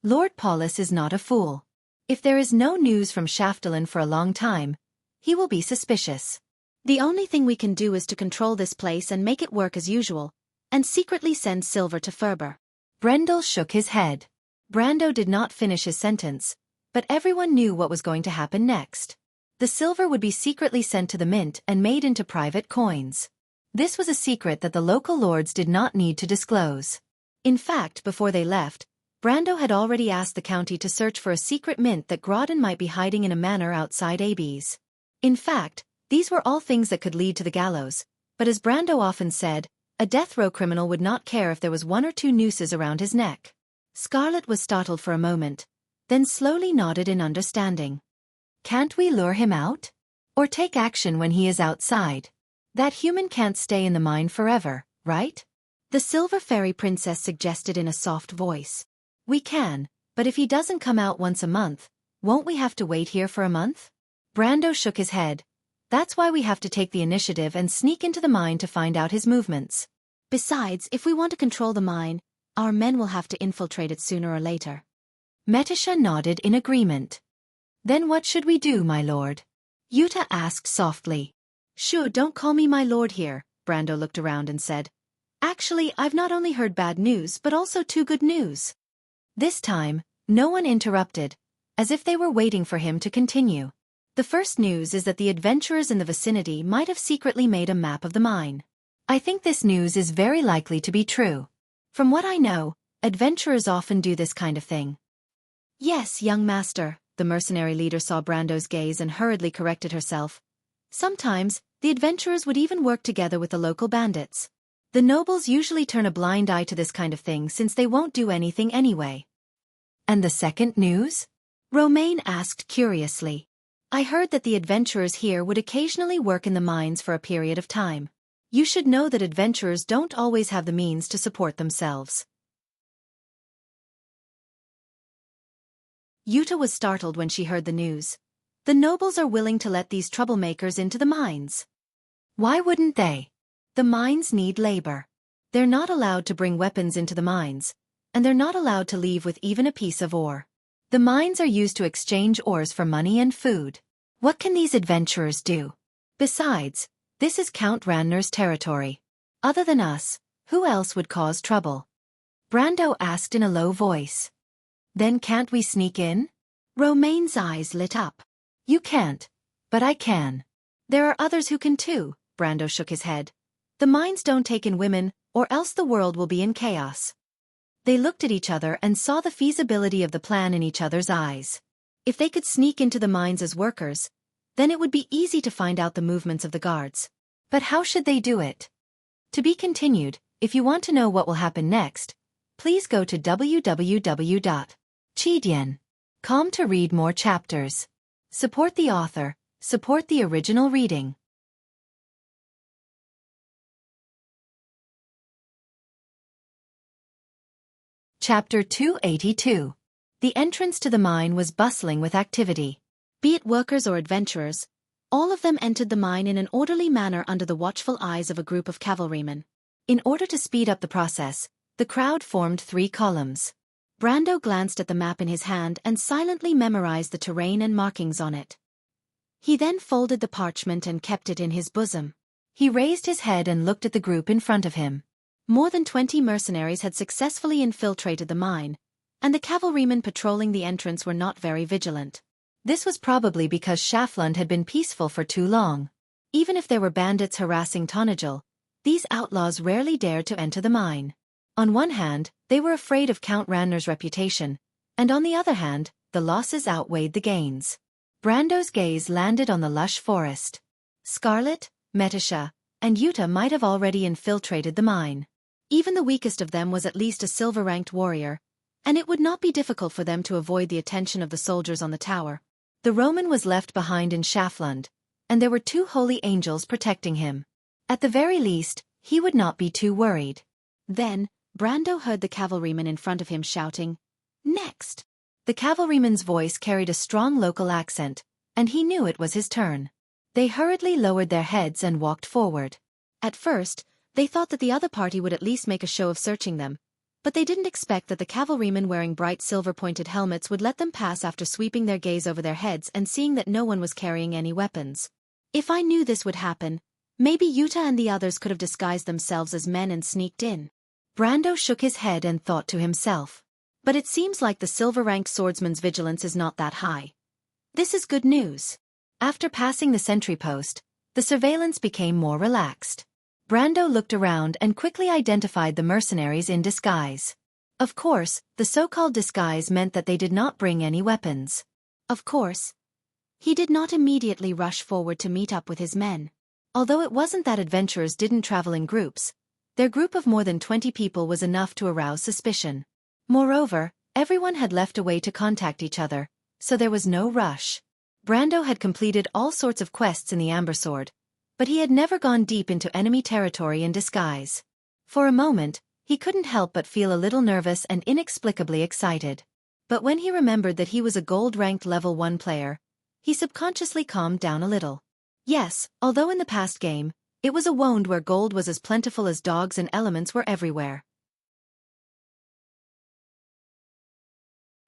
Lord Paulus is not a fool. If there is no news from Shaftalin for a long time, he will be suspicious. The only thing we can do is to control this place and make it work as usual, and secretly send silver to Ferber. Brendel shook his head. Brando did not finish his sentence, but everyone knew what was going to happen next. The silver would be secretly sent to the mint and made into private coins. This was a secret that the local lords did not need to disclose. In fact, before they left, Brando had already asked the county to search for a secret mint that Grodin might be hiding in a manor outside Abbey's. In fact, these were all things that could lead to the gallows, but as Brando often said, a death row criminal would not care if there was 1 or 2 nooses around his neck. Scarlet was startled for a moment, then slowly nodded in understanding. Can't we lure him out? Or take action when he is outside? That human can't stay in the mine forever, right? The Silver Fairy Princess suggested in a soft voice. We can, but if he doesn't come out once a month, won't we have to wait here for a month? Brando shook his head. That's why we have to take the initiative and sneak into the mine to find out his movements. Besides, if we want to control the mine, our men will have to infiltrate it sooner or later. Metisha nodded in agreement. Then what should we do, my lord? Yuta asked softly. Shoo, don't call me my lord here, Brando looked around and said. Actually, I've not only heard bad news but also 2 good news. This time, no one interrupted, as if they were waiting for him to continue. The first news is that the adventurers in the vicinity might have secretly made a map of the mine. I think this news is very likely to be true. From what I know, adventurers often do this kind of thing. Yes, young master, the mercenary leader saw Brando's gaze and hurriedly corrected herself. Sometimes, the adventurers would even work together with the local bandits. The nobles usually turn a blind eye to this kind of thing since they won't do anything anyway. And the second news? Romaine asked curiously. I heard that the adventurers here would occasionally work in the mines for a period of time. You should know that adventurers don't always have the means to support themselves. Yuta was startled when she heard the news. The nobles are willing to let these troublemakers into the mines. Why wouldn't they? The mines need labor. They're not allowed to bring weapons into the mines, and they're not allowed to leave with even a piece of ore. The mines are used to exchange ores for money and food. What can these adventurers do? Besides, this is Count Ranner's territory. Other than us, who else would cause trouble? Brando asked in a low voice. Then can't we sneak in? Romaine's eyes lit up. You can't, but I can. There are others who can too, Brando shook his head. The mines don't take in women, or else the world will be in chaos. They looked at each other and saw the feasibility of the plan in each other's eyes. If they could sneak into the mines as workers, then it would be easy to find out the movements of the guards. But how should they do it? To be continued. If you want to know what will happen next, please go to www.chidian.com to read more chapters. Support the author, support the original reading. Chapter 282. The entrance to the mine was bustling with activity. Be it workers or adventurers, all of them entered the mine in an orderly manner under the watchful eyes of a group of cavalrymen. In order to speed up the process, the crowd formed 3 columns. Brando glanced at the map in his hand and silently memorized the terrain and markings on it. He then folded the parchment and kept it in his bosom. He raised his head and looked at the group in front of him. More than 20 mercenaries had successfully infiltrated the mine, and the cavalrymen patrolling the entrance were not very vigilant. This was probably because Schaflund had been peaceful for too long. Even if there were bandits harassing Tonagel, these outlaws rarely dared to enter the mine. On one hand, they were afraid of Count Ranner's reputation, and on the other hand, the losses outweighed the gains. Brando's gaze landed on the lush forest. Scarlet, Metisha, and Yuta might have already infiltrated the mine. Even the weakest of them was at least a silver-ranked warrior, and it would not be difficult for them to avoid the attention of the soldiers on the tower. The Roman was left behind in Schaflund, and there were 2 holy angels protecting him. At the very least, he would not be too worried. Then, Brando heard the cavalryman in front of him shouting, "Next!" The cavalryman's voice carried a strong local accent, and he knew it was his turn. They hurriedly lowered their heads and walked forward. At first, They thought that the other party would at least make a show of searching them, but they didn't expect that the cavalrymen wearing bright silver-pointed helmets would let them pass after sweeping their gaze over their heads and seeing that no one was carrying any weapons. If I knew this would happen, maybe Yuta and the others could have disguised themselves as men and sneaked in. Brando shook his head and thought to himself. But it seems like the silver-ranked swordsman's vigilance is not that high. This is good news. After passing the sentry post, the surveillance became more relaxed. Brando looked around and quickly identified the mercenaries in disguise. Of course, the so-called disguise meant that they did not bring any weapons. Of course, he did not immediately rush forward to meet up with his men. Although it wasn't that adventurers didn't travel in groups, their group of more than 20 people was enough to arouse suspicion. Moreover, everyone had left a way to contact each other, so there was no rush. Brando had completed all sorts of quests in the Amber Sword, but he had never gone deep into enemy territory in disguise. For a moment, he couldn't help but feel a little nervous and inexplicably excited. But when he remembered that he was a gold-ranked level 1 player, he subconsciously calmed down a little. Yes, although in the past game, it was a wound where gold was as plentiful as dogs and elements were everywhere.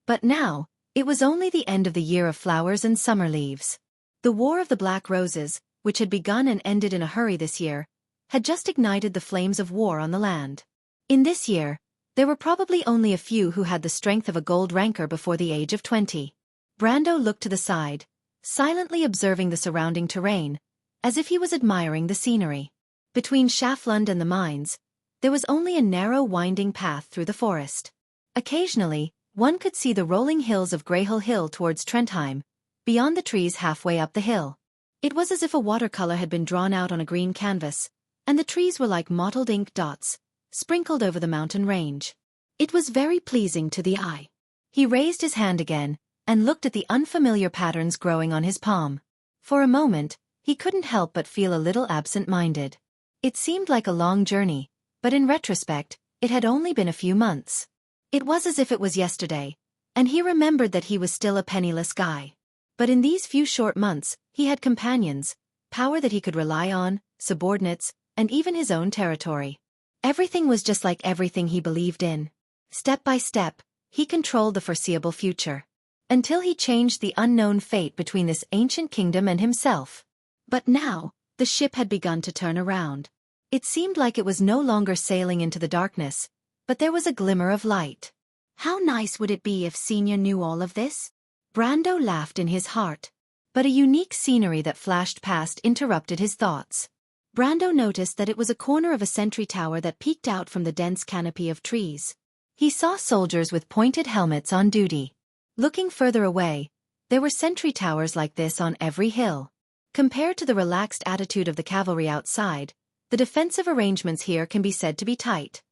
But now, it was only the end of the year of flowers and summer leaves. The War of the Black Roses, which had begun and ended in a hurry this year, had just ignited the flames of war on the land. In this year, there were probably only a few who had the strength of a gold ranker before the age of 20. Brando looked to the side, silently observing the surrounding terrain, as if he was admiring the scenery. Between Schaflund and the mines, there was only a narrow winding path through the forest. Occasionally, one could see the rolling hills of Greyhill Hill towards Trentheim, beyond the trees halfway up the hill. It was as if a watercolor had been drawn out on a green canvas, and the trees were like mottled ink dots, sprinkled over the mountain range. It was very pleasing to the eye. He raised his hand again, and looked at the unfamiliar patterns growing on his palm. For a moment, he couldn't help but feel a little absent-minded. It seemed like a long journey, but in retrospect, it had only been a few months. It was as if it was yesterday, and he remembered that he was still a penniless guy. But in these few short months, he had companions, power that he could rely on, subordinates, and even his own territory. Everything was just like everything he believed in. Step by step, he controlled the foreseeable future. Until he changed the unknown fate between this ancient kingdom and himself. But now, the ship had begun to turn around. It seemed like it was no longer sailing into the darkness, but there was a glimmer of light. How nice would it be if Senior knew all of this? Brando laughed in his heart. But a unique scenery that flashed past interrupted his thoughts. Brando noticed that it was a corner of a sentry tower that peeked out from the dense canopy of trees. He saw soldiers with pointed helmets on duty. Looking further away, there were sentry towers like this on every hill. Compared to the relaxed attitude of the cavalry outside, the defensive arrangements here can be said to be tight.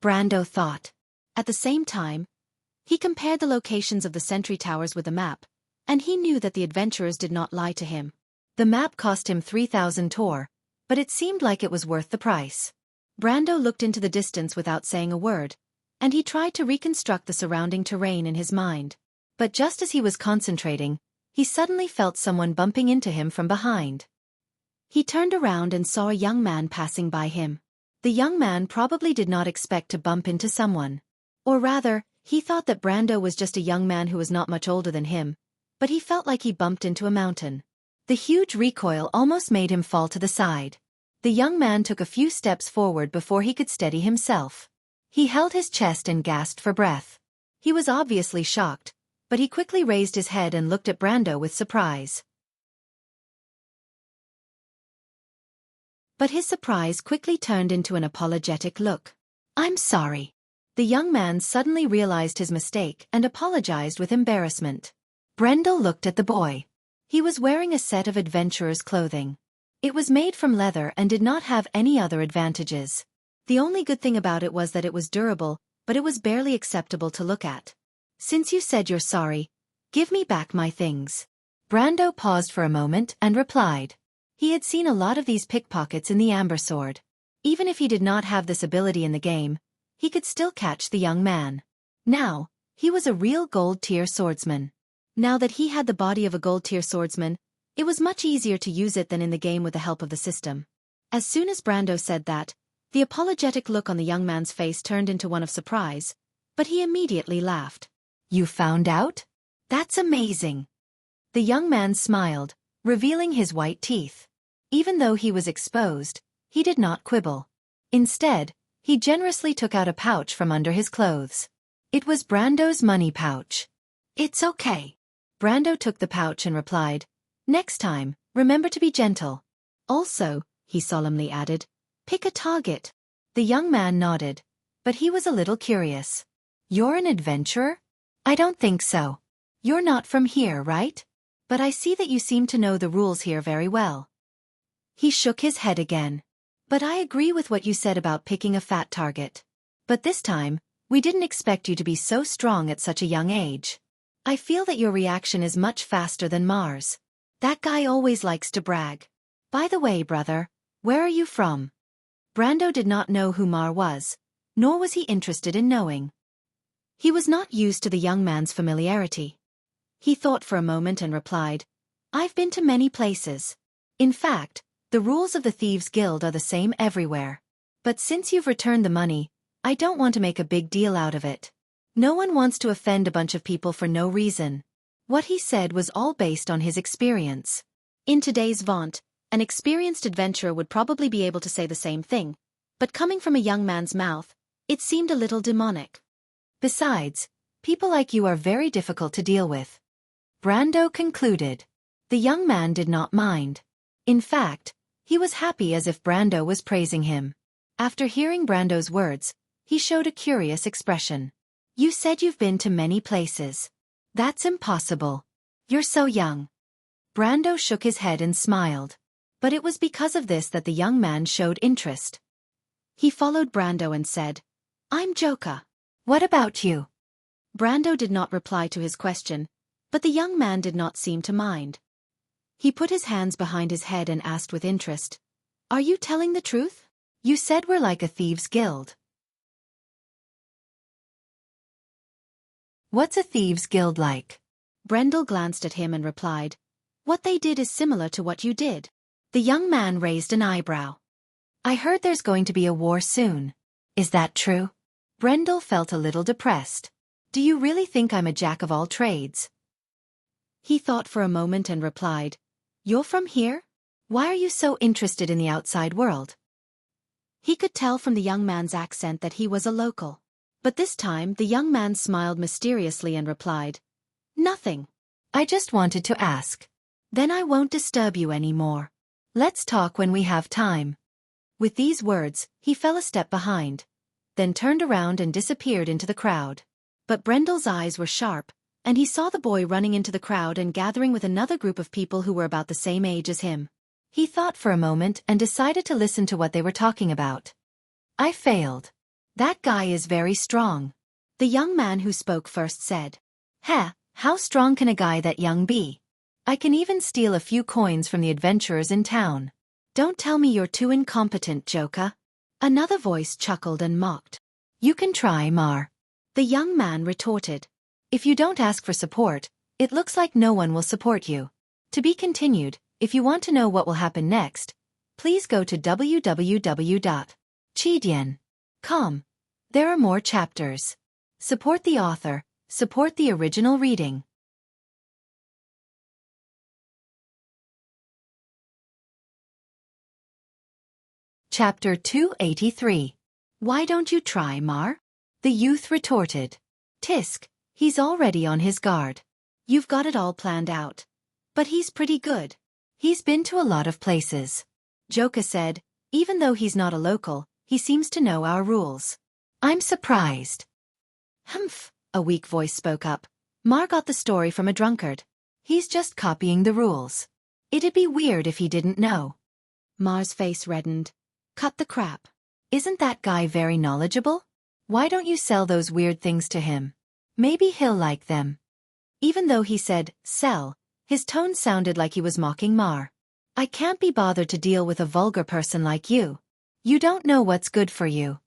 Brando thought. At the same time, he compared the locations of the sentry towers with the map, and he knew that the adventurers did not lie to him. The map cost him 3,000 tor, but it seemed like it was worth the price. Brando looked into the distance without saying a word, and he tried to reconstruct the surrounding terrain in his mind. But just as he was concentrating, he suddenly felt someone bumping into him from behind. He turned around and saw a young man passing by him. The young man probably did not expect to bump into someone. Or rather, he thought that Brando was just a young man who was not much older than him, but he felt like he bumped into a mountain. The huge recoil almost made him fall to the side. The young man took a few steps forward before he could steady himself. He held his chest and gasped for breath. He was obviously shocked, but he quickly raised his head and looked at Brando with surprise. But his surprise quickly turned into an apologetic look. "I'm sorry." The young man suddenly realized his mistake and apologized with embarrassment. Brando looked at the boy. He was wearing a set of adventurer's clothing. It was made from leather and did not have any other advantages. The only good thing about it was that it was durable, but it was barely acceptable to look at. "Since you said you're sorry, give me back my things." Brando paused for a moment and replied. He had seen a lot of these pickpockets in the Amber Sword. Even if he did not have this ability in the game, he could still catch the young man. Now, he was a real gold-tier swordsman. Now that he had the body of a gold-tier swordsman, it was much easier to use it than in the game with the help of the system. As soon as Brando said that, The apologetic look on the young man's face turned into one of surprise, but he immediately laughed. You found out? That's amazing. The young man smiled, revealing his white teeth. Even though he was exposed, he did not quibble. Instead, he generously took out a pouch from under his clothes. It was Brando's money pouch. It's okay. Brando took the pouch and replied, Next time, remember to be gentle. Also, he solemnly added, pick a target. The young man nodded, but he was a little curious. You're an adventurer? I don't think so. You're not from here, right? But I see that you seem to know the rules here very well. He shook his head again. But I agree with what you said about picking a fat target. But this time, we didn't expect you to be so strong at such a young age. I feel that your reaction is much faster than Mars. That guy always likes to brag. By the way, brother, where are you from? Brando did not know who Mar was, nor was he interested in knowing. He was not used to the young man's familiarity. He thought for a moment and replied, I've been to many places. In fact, the rules of the Thieves' Guild are the same everywhere. But since you've returned the money, I don't want to make a big deal out of it. No one wants to offend a bunch of people for no reason. What he said was all based on his experience. In today's vaunt, an experienced adventurer would probably be able to say the same thing, but coming from a young man's mouth, it seemed a little demonic. Besides, people like you are very difficult to deal with. Brando concluded. The young man did not mind. In fact, he was happy as if Brando was praising him. After hearing Brando's words, he showed a curious expression. You said you've been to many places. That's impossible. You're so young. Brando shook his head and smiled. But it was because of this that the young man showed interest. He followed Brando and said, I'm Joka. What about you? Brando did not reply to his question, but the young man did not seem to mind. He put his hands behind his head and asked with interest, Are you telling the truth? You said we're like a thieves' guild. What's a thieves' guild like? Brendel glanced at him and replied, What they did is similar to what you did. The young man raised an eyebrow. I heard there's going to be a war soon. Is that true? Brendel felt a little depressed. Do you really think I'm a jack of all trades? He thought for a moment and replied, You're from here? Why are you so interested in the outside world? He could tell from the young man's accent that he was a local. But this time the young man smiled mysteriously and replied, Nothing. I just wanted to ask. Then I won't disturb you anymore. Let's talk when we have time. With these words, he fell a step behind, then turned around and disappeared into the crowd. But Brendel's eyes were sharp, and he saw the boy running into the crowd and gathering with another group of people who were about the same age as him. He thought for a moment and decided to listen to what they were talking about. I failed. That guy is very strong. The young man who spoke first said. How strong can a guy that young be? I can even steal a few coins from the adventurers in town. Don't tell me you're too incompetent, Joka. Another voice chuckled and mocked. You can try, Mar. The young man retorted. If you don't ask for support, it looks like no one will support you. To be continued, if you want to know what will happen next, please go to www.chidian.com. There are more chapters. Support the author, support the original reading. Chapter 283. Why don't you try, Mar? The youth retorted. Tisk, he's already on his guard. You've got it all planned out. But he's pretty good. He's been to a lot of places. Joka said, even though he's not a local, he seems to know our rules. I'm surprised. Humph, a weak voice spoke up. Mar got the story from a drunkard. He's just copying the rules. It'd be weird if he didn't know. Mar's face reddened. Cut the crap. Isn't that guy very knowledgeable? Why don't you sell those weird things to him? Maybe he'll like them. Even though he said, sell, his tone sounded like he was mocking Mar. I can't be bothered to deal with a vulgar person like you. You don't know what's good for you.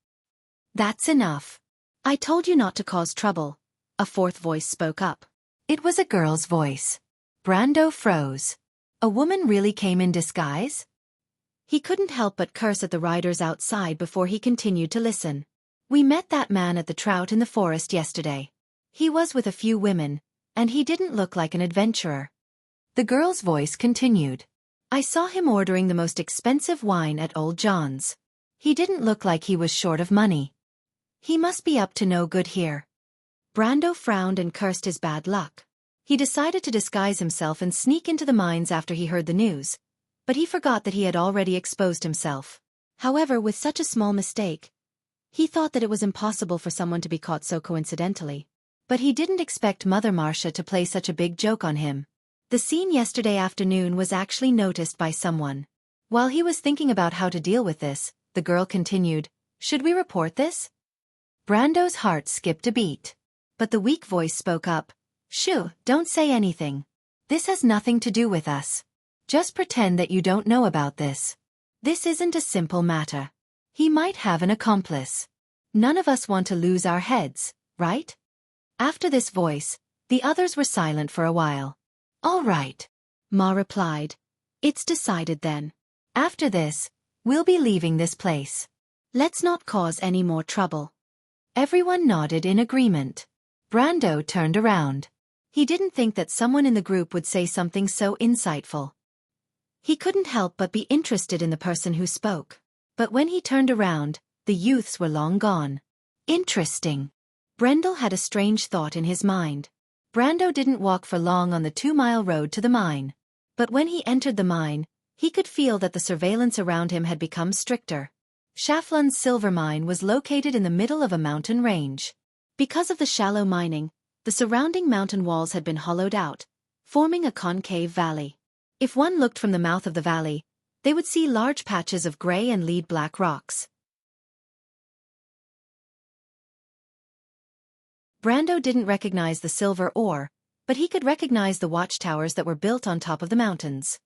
That's enough. I told you not to cause trouble. A fourth voice spoke up. It was a girl's voice. Brando froze. A woman really came in disguise? He couldn't help but curse at the riders outside before he continued to listen. "We met that man at the trout in the forest yesterday. He was with a few women, and he didn't look like an adventurer." The girl's voice continued. "I saw him ordering the most expensive wine at Old John's. He didn't look like he was short of money. He must be up to no good here." Brando frowned and cursed his bad luck. He decided to disguise himself and sneak into the mines after he heard the news, but he forgot that he had already exposed himself. However, with such a small mistake, he thought that it was impossible for someone to be caught so coincidentally. But he didn't expect Mother Marcia to play such a big joke on him. The scene yesterday afternoon was actually noticed by someone. While he was thinking about how to deal with this, the girl continued, "Should we report this?" Brando's heart skipped a beat. But the weak voice spoke up. "Shoo, don't say anything. This has nothing to do with us. Just pretend that you don't know about this. This isn't a simple matter. He might have an accomplice. None of us want to lose our heads, right?" After this voice, the others were silent for a while. "All right," Ma replied. "It's decided then. After this, we'll be leaving this place. Let's not cause any more trouble." Everyone nodded in agreement. Brando turned around. He didn't think that someone in the group would say something so insightful. He couldn't help but be interested in the person who spoke. But when he turned around, the youths were long gone. Interesting. Brendel had a strange thought in his mind. Brando didn't walk for long on the 2-mile road to the mine. But when he entered the mine, he could feel that the surveillance around him had become stricter. Schaflun's silver mine was located in the middle of a mountain range. Because of the shallow mining, the surrounding mountain walls had been hollowed out, forming a concave valley. If one looked from the mouth of the valley, they would see large patches of gray and lead-black rocks. Brando didn't recognize the silver ore, but he could recognize the watchtowers that were built on top of the mountains.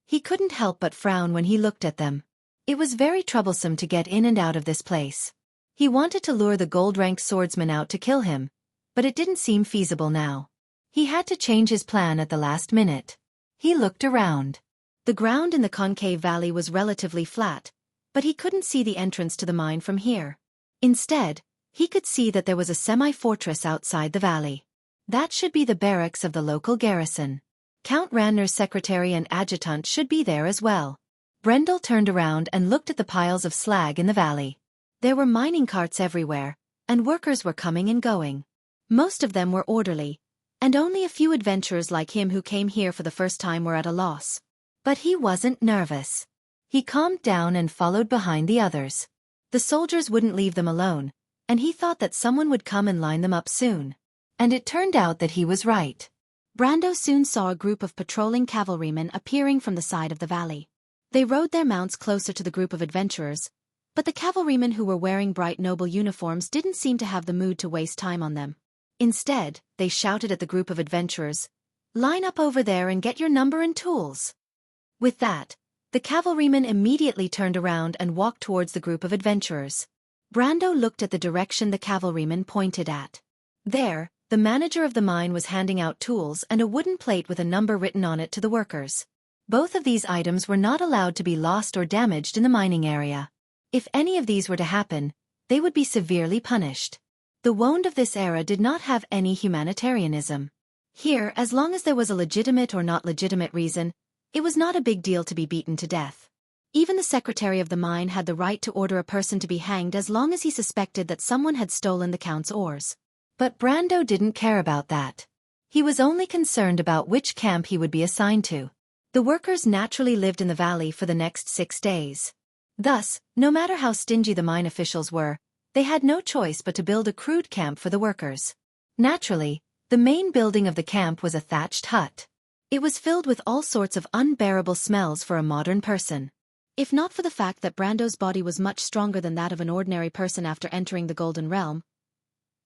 He couldn't help but frown when he looked at them. It was very troublesome to get in and out of this place. He wanted to lure the gold-ranked swordsman out to kill him, but it didn't seem feasible now. He had to change his plan at the last minute. He looked around. The ground in the concave valley was relatively flat, but he couldn't see the entrance to the mine from here. Instead, he could see that there was a semi-fortress outside the valley. That should be the barracks of the local garrison. Count Ranner's secretary and adjutant should be there as well. Brendel turned around and looked at the piles of slag in the valley. There were mining carts everywhere, and workers were coming and going. Most of them were orderly, and only a few adventurers like him who came here for the first time were at a loss. But he wasn't nervous. He calmed down and followed behind the others. The soldiers wouldn't leave them alone, and he thought that someone would come and line them up soon. And it turned out that he was right. Brando soon saw a group of patrolling cavalrymen appearing from the side of the valley. They rode their mounts closer to the group of adventurers, but the cavalrymen who were wearing bright noble uniforms didn't seem to have the mood to waste time on them. Instead, they shouted at the group of adventurers, "Line up over there and get your number and tools." With that, the cavalrymen immediately turned around and walked towards the group of adventurers. Brando looked at the direction the cavalrymen pointed at. There, the manager of the mine was handing out tools and a wooden plate with a number written on it to the workers. Both of these items were not allowed to be lost or damaged in the mining area. If any of these were to happen, they would be severely punished. The wound of this era did not have any humanitarianism. Here, as long as there was a legitimate or not legitimate reason, it was not a big deal to be beaten to death. Even the secretary of the mine had the right to order a person to be hanged as long as he suspected that someone had stolen the count's ores. But Brando didn't care about that. He was only concerned about which camp he would be assigned to. The workers naturally lived in the valley for the next 6 days. Thus, no matter how stingy the mine officials were, they had no choice but to build a crude camp for the workers. Naturally, the main building of the camp was a thatched hut. It was filled with all sorts of unbearable smells for a modern person. If not for the fact that Brando's body was much stronger than that of an ordinary person after entering the Golden Realm,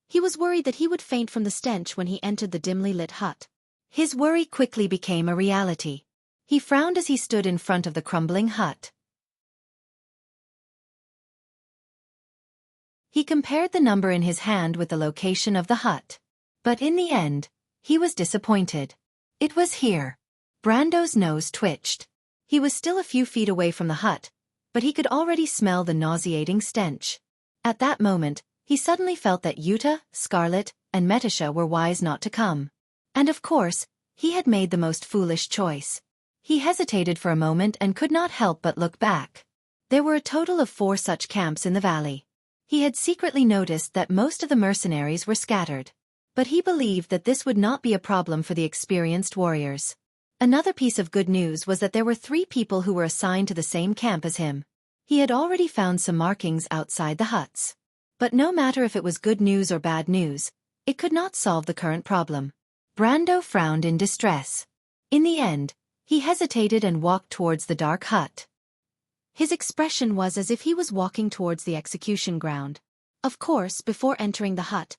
he was worried that he would faint from the stench when he entered the dimly lit hut. His worry quickly became a reality. He frowned as he stood in front of the crumbling hut. He compared the number in his hand with the location of the hut. But in the end, he was disappointed. It was here. Brando's nose twitched. He was still a few feet away from the hut, but he could already smell the nauseating stench. At that moment, he suddenly felt that Yuta, Scarlet, and Metasha were wise not to come. And of course, he had made the most foolish choice. He hesitated for a moment and could not help but look back. There were a total of 4 such camps in the valley. He had secretly noticed that most of the mercenaries were scattered. But he believed that this would not be a problem for the experienced warriors. Another piece of good news was that there were 3 people who were assigned to the same camp as him. He had already found some markings outside the huts. But no matter if it was good news or bad news, it could not solve the current problem. Brando frowned in distress. In the end, he hesitated and walked towards the dark hut. His expression was as if he was walking towards the execution ground. Of course, before entering the hut,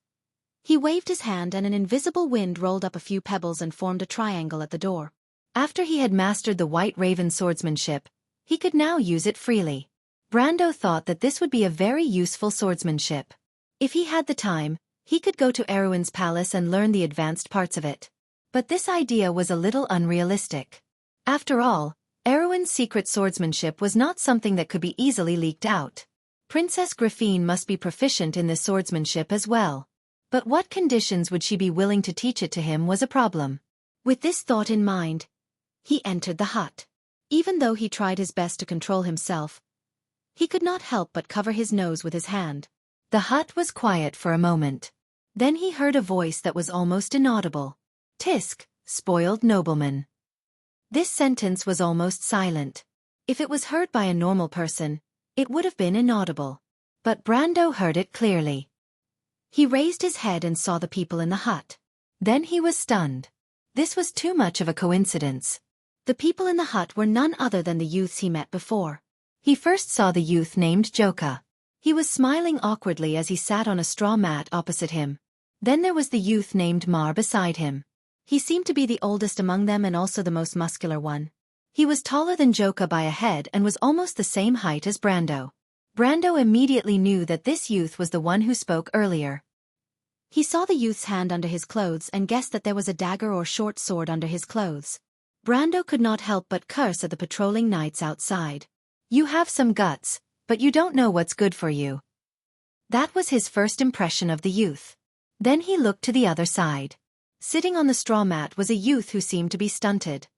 he waved his hand and an invisible wind rolled up a few pebbles and formed a triangle at the door. After he had mastered the White Raven swordsmanship, he could now use it freely. Brando thought that this would be a very useful swordsmanship. If he had the time, he could go to Erwin's palace and learn the advanced parts of it. But this idea was a little unrealistic. After all, Erwin's secret swordsmanship was not something that could be easily leaked out. Princess Griffine must be proficient in this swordsmanship as well. But what conditions would she be willing to teach it to him was a problem. With this thought in mind, he entered the hut. Even though he tried his best to control himself, he could not help but cover his nose with his hand. The hut was quiet for a moment. Then he heard a voice that was almost inaudible. "Tisk, spoiled nobleman." This sentence was almost silent. If it was heard by a normal person, it would have been inaudible. But Brando heard it clearly. He raised his head and saw the people in the hut. Then he was stunned. This was too much of a coincidence. The people in the hut were none other than the youths he met before. He first saw the youth named Joka. He was smiling awkwardly as he sat on a straw mat opposite him. Then there was the youth named Mar beside him. He seemed to be the oldest among them and also the most muscular one. He was taller than Joka by a head and was almost the same height as Brando. Brando immediately knew that this youth was the one who spoke earlier. He saw the youth's hand under his clothes and guessed that there was a dagger or short sword under his clothes. Brando could not help but curse at the patrolling knights outside. "You have some guts, but you don't know what's good for you." That was his first impression of the youth. Then he looked to the other side. Sitting on the straw mat was a youth who seemed to be stunted.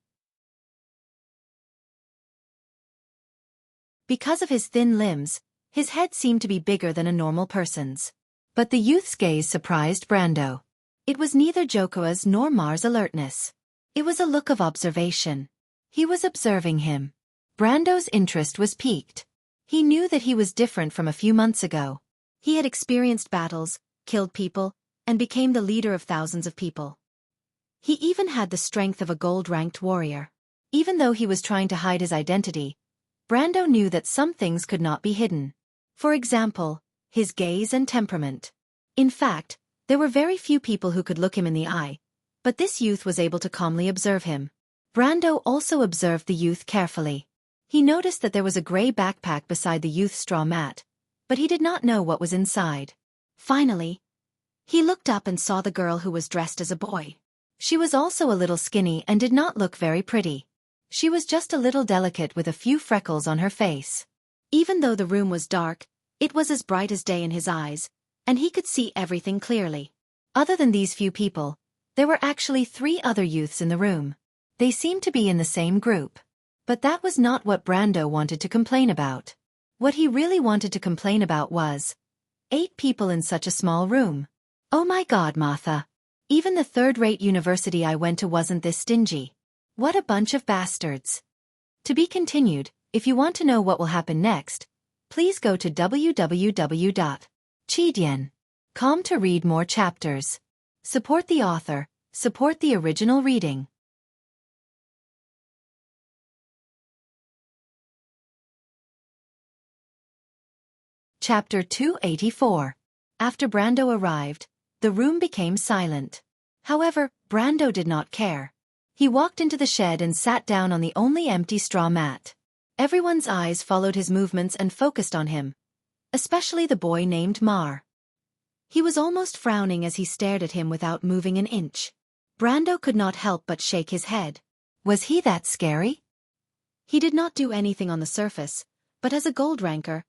Because of his thin limbs, his head seemed to be bigger than a normal person's. But the youth's gaze surprised Brando. It was neither Joko's nor Mar's alertness. It was a look of observation. He was observing him. Brando's interest was piqued. He knew that he was different from a few months ago. He had experienced battles, killed people, and became the leader of thousands of people. He even had the strength of a gold-ranked warrior. Even though he was trying to hide his identity, Brando knew that some things could not be hidden. For example, his gaze and temperament. In fact, there were very few people who could look him in the eye, but this youth was able to calmly observe him. Brando also observed the youth carefully. He noticed that there was a gray backpack beside the youth's straw mat, but he did not know what was inside. Finally, he looked up and saw the girl who was dressed as a boy. She was also a little skinny and did not look very pretty. She was just a little delicate with a few freckles on her face. Even though the room was dark, it was as bright as day in his eyes, and he could see everything clearly. Other than these few people, there were actually 3 other youths in the room. They seemed to be in the same group. But that was not what Brando wanted to complain about. What he really wanted to complain about was 8 people in such a small room. Oh my God, Martha. Even the third-rate university I went to wasn't this stingy. What a bunch of bastards. To be continued. If you want to know what will happen next, please go to www.chidian.com to read more chapters. Support the author, support the original reading. Chapter 284. After Brando arrived, the room became silent. However, Brando did not care. He walked into the shed and sat down on the only empty straw mat. Everyone's eyes followed his movements and focused on him, especially the boy named Mar. He was almost frowning as he stared at him without moving an inch. Brando could not help but shake his head. Was he that scary? He did not do anything on the surface, but as a gold ranker,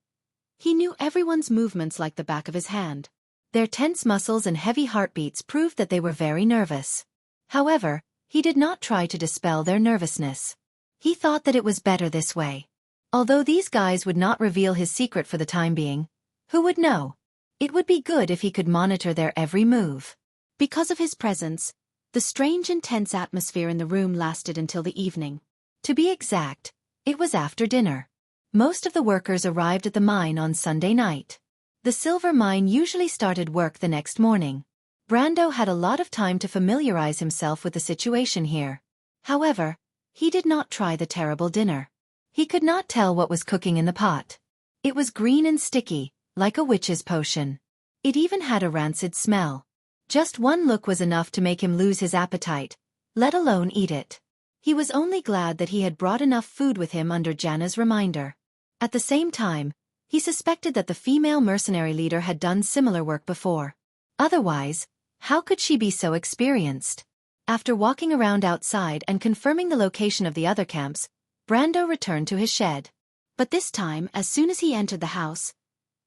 he knew everyone's movements like the back of his hand. Their tense muscles and heavy heartbeats proved that they were very nervous. However, he did not try to dispel their nervousness. He thought that it was better this way. Although these guys would not reveal his secret for the time being, who would know? It would be good if he could monitor their every move. Because of his presence, the strange intense atmosphere in the room lasted until the evening. To be exact, it was after dinner. Most of the workers arrived at the mine on Sunday night. The silver mine usually started work the next morning. Brando had a lot of time to familiarize himself with the situation here. However, he did not try the terrible dinner. He could not tell what was cooking in the pot. It was green and sticky, like a witch's potion. It even had a rancid smell. Just one look was enough to make him lose his appetite, let alone eat it. He was only glad that he had brought enough food with him under Jana's reminder. At the same time, he suspected that the female mercenary leader had done similar work before. Otherwise, how could she be so experienced? After walking around outside and confirming the location of the other camps, Brando returned to his shed. But this time, as soon as he entered the house,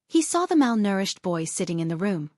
he saw the malnourished boy sitting in the room.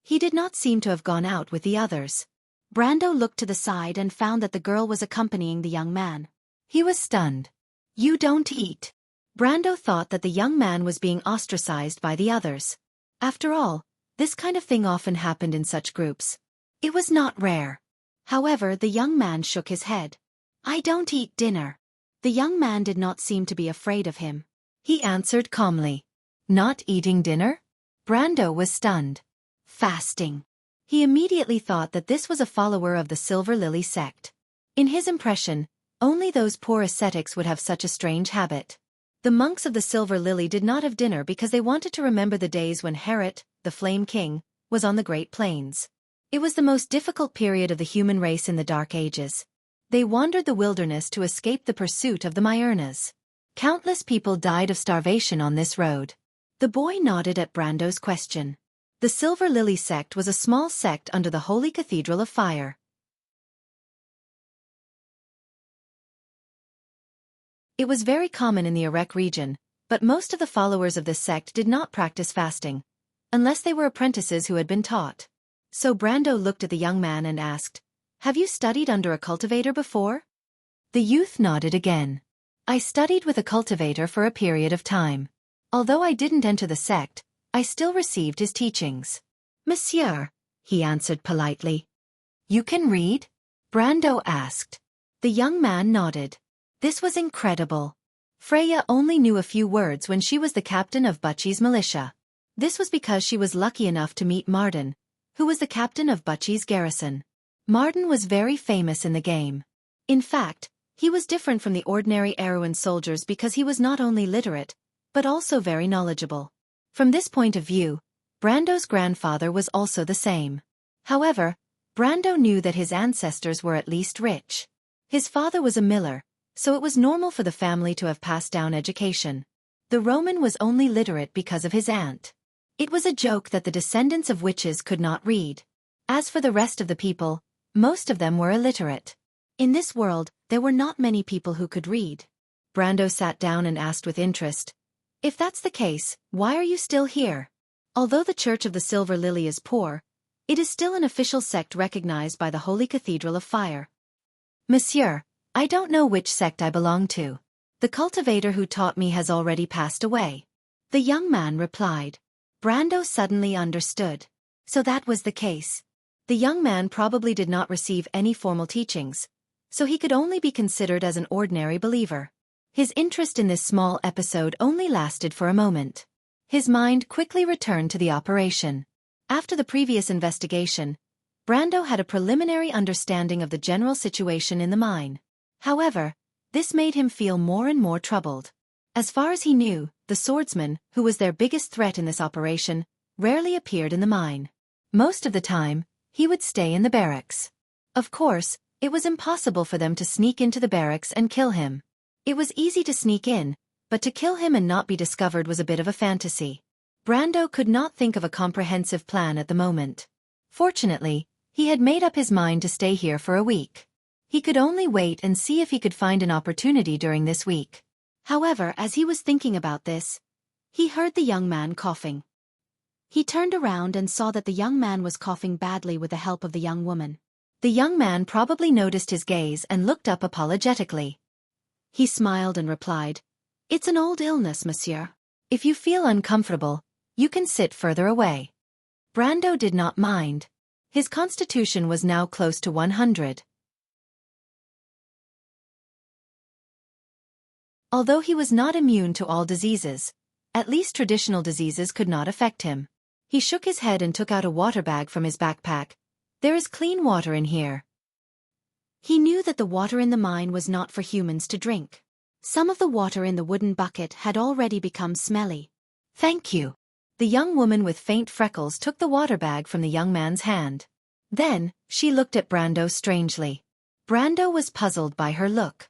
He did not seem to have gone out with the others. Brando looked to the side and found that the girl was accompanying the young man. He was stunned. "You don't eat." Brando thought that the young man was being ostracized by the others. After all, this kind of thing often happened in such groups. It was not rare. However, the young man shook his head. "I don't eat dinner." The young man did not seem to be afraid of him. He answered calmly. "Not eating dinner?" Brando was stunned. Fasting. He immediately thought that this was a follower of the Silver Lily sect. In his impression, only those poor ascetics would have such a strange habit. The monks of the Silver Lily did not have dinner because they wanted to remember the days when Herat, the Flame King, was on the Great Plains. It was the most difficult period of the human race in the Dark Ages. They wandered the wilderness to escape the pursuit of the Myurnas. Countless people died of starvation on this road. The boy nodded at Brando's question. The Silver Lily sect was a small sect under the Holy Cathedral of Fire. It was very common in the Erech region, but most of the followers of this sect did not practice fasting, unless they were apprentices who had been taught. So Brando looked at the young man and asked, "Have you studied under a cultivator before?" The youth nodded again. "I studied with a cultivator for a period of time. Although I didn't enter the sect, I still received his teachings." "Monsieur," he answered politely. "You can read?" Brando asked. The young man nodded. This was incredible. Freya only knew a few words when she was the captain of Bucci's militia. This was because she was lucky enough to meet Marden, who was the captain of Bucci's garrison. Marden was very famous in the game. In fact, he was different from the ordinary Erewhon soldiers because he was not only literate, but also very knowledgeable. From this point of view, Brando's grandfather was also the same. However, Brando knew that his ancestors were at least rich. His father was a miller, so it was normal for the family to have passed down education. The Roman was only literate because of his aunt. It was a joke that the descendants of witches could not read. As for the rest of the people, most of them were illiterate. In this world, there were not many people who could read. Brando sat down and asked with interest, "If that's the case, why are you still here?" Although the Church of the Silver Lily is poor, it is still an official sect recognized by the Holy Cathedral of Fire. "Monsieur, I don't know which sect I belong to. The cultivator who taught me has already passed away," the young man replied. Brando suddenly understood. So that was the case. The young man probably did not receive any formal teachings, so he could only be considered as an ordinary believer. His interest in this small episode only lasted for a moment. His mind quickly returned to the operation. After the previous investigation, Brando had a preliminary understanding of the general situation in the mine. However, this made him feel more and more troubled. As far as he knew, the swordsman, who was their biggest threat in this operation, rarely appeared in the mine. Most of the time, he would stay in the barracks. Of course, it was impossible for them to sneak into the barracks and kill him. It was easy to sneak in, but to kill him and not be discovered was a bit of a fantasy. Brando could not think of a comprehensive plan at the moment. Fortunately, he had made up his mind to stay here for a week. He could only wait and see if he could find an opportunity during this week. However, as he was thinking about this, he heard the young man coughing. He turned around and saw that the young man was coughing badly with the help of the young woman. The young man probably noticed his gaze and looked up apologetically. He smiled and replied, "It's an old illness, monsieur. If you feel uncomfortable, you can sit further away." Brando did not mind. His constitution was now close to 100. Although he was not immune to all diseases, at least traditional diseases could not affect him. He shook his head and took out a water bag from his backpack. "There is clean water in here." He knew that the water in the mine was not for humans to drink. Some of the water in the wooden bucket had already become smelly. "Thank you." The young woman with faint freckles took the water bag from the young man's hand. Then, she looked at Brando strangely. Brando was puzzled by her look.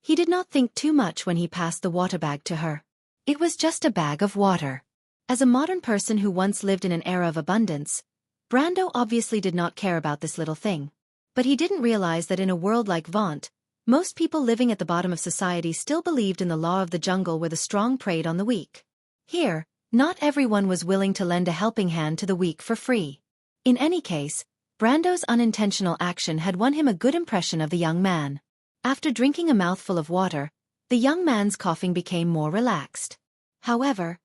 He did not think too much when he passed the water bag to her. It was just a bag of water. As a modern person who once lived in an era of abundance, Brando obviously did not care about this little thing. But he didn't realize that in a world like Vaunt, most people living at the bottom of society still believed in the law of the jungle where the strong preyed on the weak. Here, not everyone was willing to lend a helping hand to the weak for free. In any case, Brando's unintentional action had won him a good impression of the young man. After drinking a mouthful of water, the young man's coughing became more relaxed. However,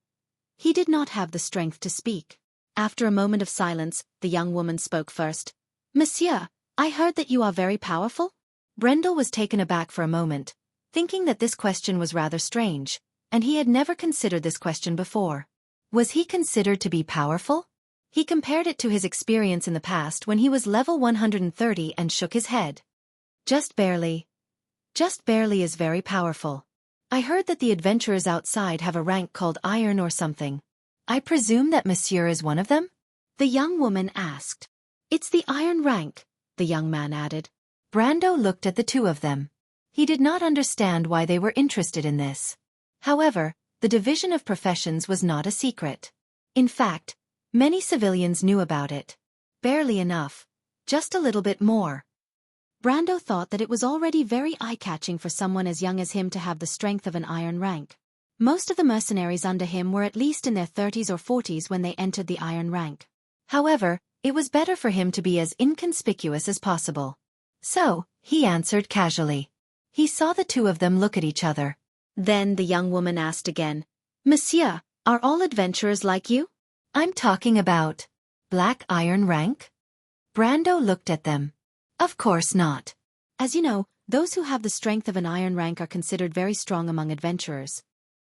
he did not have the strength to speak. After a moment of silence, the young woman spoke first. "Monsieur, I heard that you are very powerful?" Brendel was taken aback for a moment, thinking that this question was rather strange, and he had never considered this question before. Was he considered to be powerful? He compared it to his experience in the past when he was level 130 and shook his head. Just barely. Just barely is very powerful. I heard that the adventurers outside have a rank called Iron or something. I presume that Monsieur is one of them? The young woman asked. "It's the Iron rank," the young man added. Brando looked at the two of them. He did not understand why they were interested in this. However, the division of professions was not a secret. In fact, many civilians knew about it. Barely enough. Just a little bit more. Brando thought that it was already very eye-catching for someone as young as him to have the strength of an Iron rank. Most of the mercenaries under him were at least in their 30s or 40s when they entered the Iron rank. However, it was better for him to be as inconspicuous as possible. So, he answered casually. He saw the two of them look at each other. Then the young woman asked again, "Monsieur, are all adventurers like you?" "I'm talking about Black Iron rank?" Brando looked at them. "Of course not." As you know, those who have the strength of an Iron rank are considered very strong among adventurers.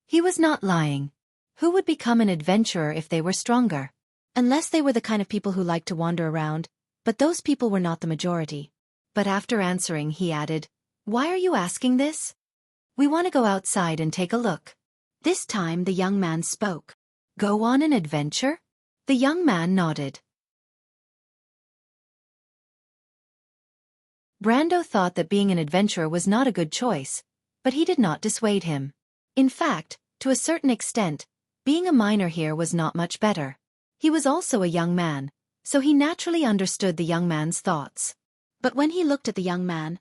He was not lying. Who would become an adventurer if they were stronger? Unless they were the kind of people who like to wander around, but those people were not the majority. But after answering, he added, "Why are you asking this?" "We want to go outside and take a look." This time the young man spoke. "Go on an adventure?" The young man nodded. Brando thought that being an adventurer was not a good choice, but he did not dissuade him. In fact, to a certain extent, being a miner here was not much better. He was also a young man, so he naturally understood the young man's thoughts. But when he looked at the young man,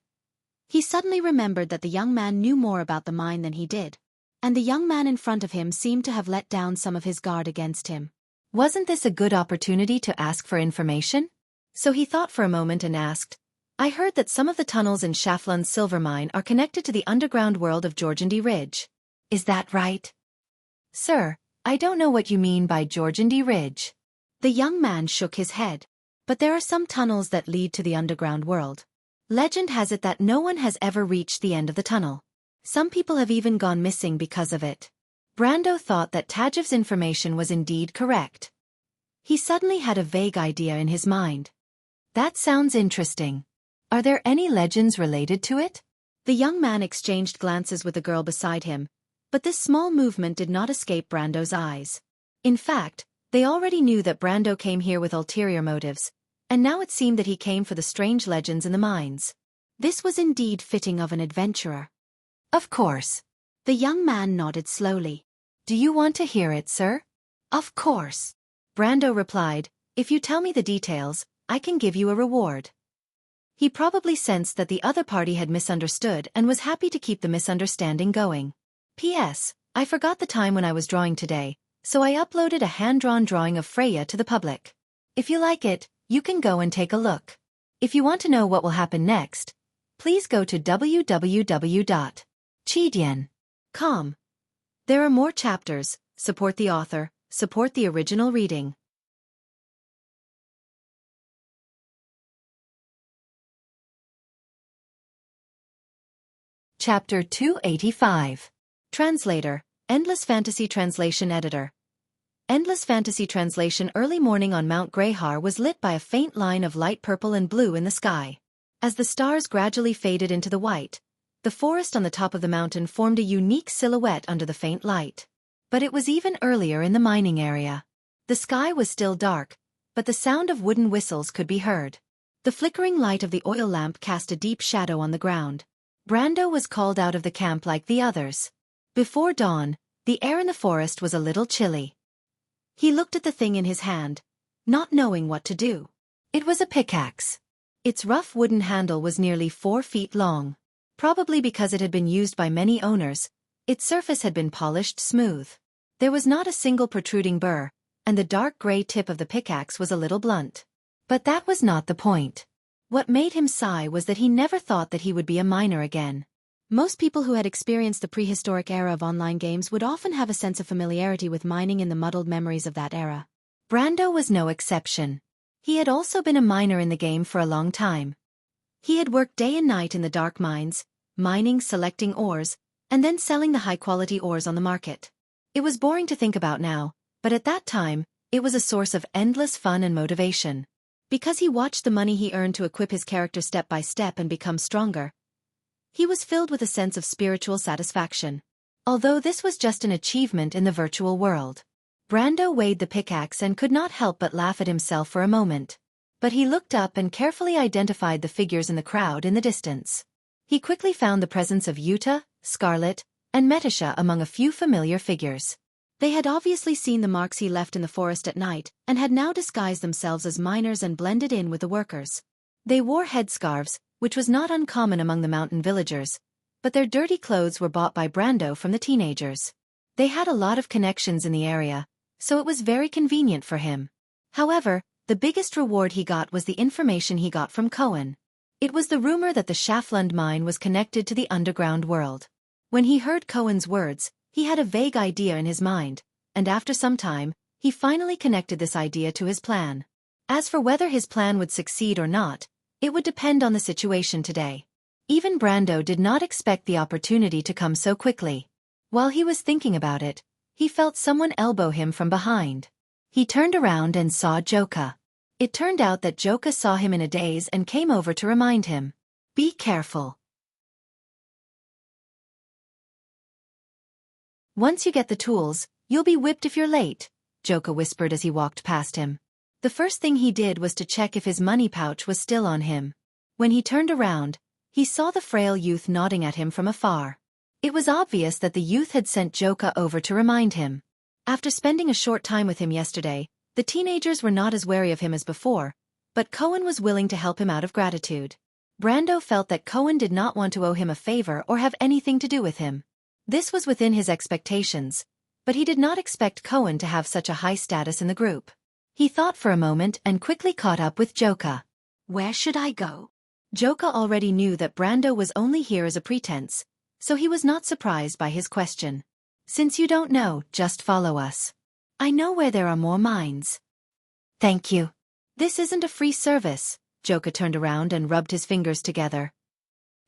he suddenly remembered that the young man knew more about the mine than he did, and the young man in front of him seemed to have let down some of his guard against him. Wasn't this a good opportunity to ask for information? So he thought for a moment and asked, "I heard that some of the tunnels in Schaflun's silver mine are connected to the underground world of Georgandy Ridge. Is that right?" "Sir, I don't know what you mean by Georgandy Ridge." The young man shook his head. "But there are some tunnels that lead to the underground world. Legend has it that no one has ever reached the end of the tunnel. Some people have even gone missing because of it." Brando thought that Tajiv's information was indeed correct. He suddenly had a vague idea in his mind. That sounds interesting. Are there any legends related to it? The young man exchanged glances with the girl beside him, but this small movement did not escape Brando's eyes. In fact, they already knew that Brando came here with ulterior motives, and now it seemed that he came for the strange legends in the mines. This was indeed fitting of an adventurer. Of course. The young man nodded slowly. "Do you want to hear it, sir?" "Of course." Brando replied, "If you tell me the details, I can give you a reward." He probably sensed that the other party had misunderstood and was happy to keep the misunderstanding going. P.S. I forgot the time when I was drawing today, so I uploaded a hand-drawn drawing of Freya to the public. If you like it, you can go and take a look. If you want to know what will happen next, please go to www.chidian.com. There are more chapters. Support the author, support the original reading. Chapter 285. Translator, Endless Fantasy Translation Editor. Endless Fantasy Translation. Early morning on Mount Greyhar was lit by a faint line of light purple and blue in the sky. As the stars gradually faded into the white, the forest on the top of the mountain formed a unique silhouette under the faint light. But it was even earlier in the mining area. The sky was still dark, but the sound of wooden whistles could be heard. The flickering light of the oil lamp cast a deep shadow on the ground. Brando was called out of the camp like the others. Before dawn, the air in the forest was a little chilly. He looked at the thing in his hand, not knowing what to do. It was a pickaxe. Its rough wooden handle was nearly 4 feet long. Probably because it had been used by many owners, its surface had been polished smooth. There was not a single protruding burr, and the dark gray tip of the pickaxe was a little blunt. But that was not the point. What made him sigh was that he never thought that he would be a miner again. Most people who had experienced the prehistoric era of online games would often have a sense of familiarity with mining in the muddled memories of that era. Brando was no exception. He had also been a miner in the game for a long time. He had worked day and night in the dark mines, mining, selecting ores, and then selling the high-quality ores on the market. It was boring to think about now, but at that time, it was a source of endless fun and motivation. Because he watched the money he earned to equip his character step by step and become stronger, he was filled with a sense of spiritual satisfaction. Although this was just an achievement in the virtual world. Brando weighed the pickaxe and could not help but laugh at himself for a moment. But he looked up and carefully identified the figures in the crowd in the distance. He quickly found the presence of Yuta, Scarlet, and Metasha among a few familiar figures. They had obviously seen the marks he left in the forest at night, and had now disguised themselves as miners and blended in with the workers. They wore headscarves, which was not uncommon among the mountain villagers, but their dirty clothes were bought by Brando from the teenagers. They had a lot of connections in the area, so it was very convenient for him. However, the biggest reward he got was the information he got from Cohen. It was the rumor that the Schaflund mine was connected to the underground world. When he heard Cohen's words, he had a vague idea in his mind, and after some time, he finally connected this idea to his plan. As for whether his plan would succeed or not, it would depend on the situation today. Even Brando did not expect the opportunity to come so quickly. While he was thinking about it, he felt someone elbow him from behind. He turned around and saw Joka. It turned out that Joka saw him in a daze and came over to remind him. Be careful. Once you get the tools, you'll be whipped if you're late, Joka whispered as he walked past him. The first thing he did was to check if his money pouch was still on him. When he turned around, he saw the frail youth nodding at him from afar. It was obvious that the youth had sent Joka over to remind him. After spending a short time with him yesterday, the teenagers were not as wary of him as before, but Cohen was willing to help him out of gratitude. Brando felt that Cohen did not want to owe him a favor or have anything to do with him. This was within his expectations, but he did not expect Cohen to have such a high status in the group. He thought for a moment and quickly caught up with Joka. Where should I go? Joka already knew that Brando was only here as a pretense, so he was not surprised by his question. Since you don't know, just follow us. I know where there are more mines. Thank you. This isn't a free service. Joka turned around and rubbed his fingers together.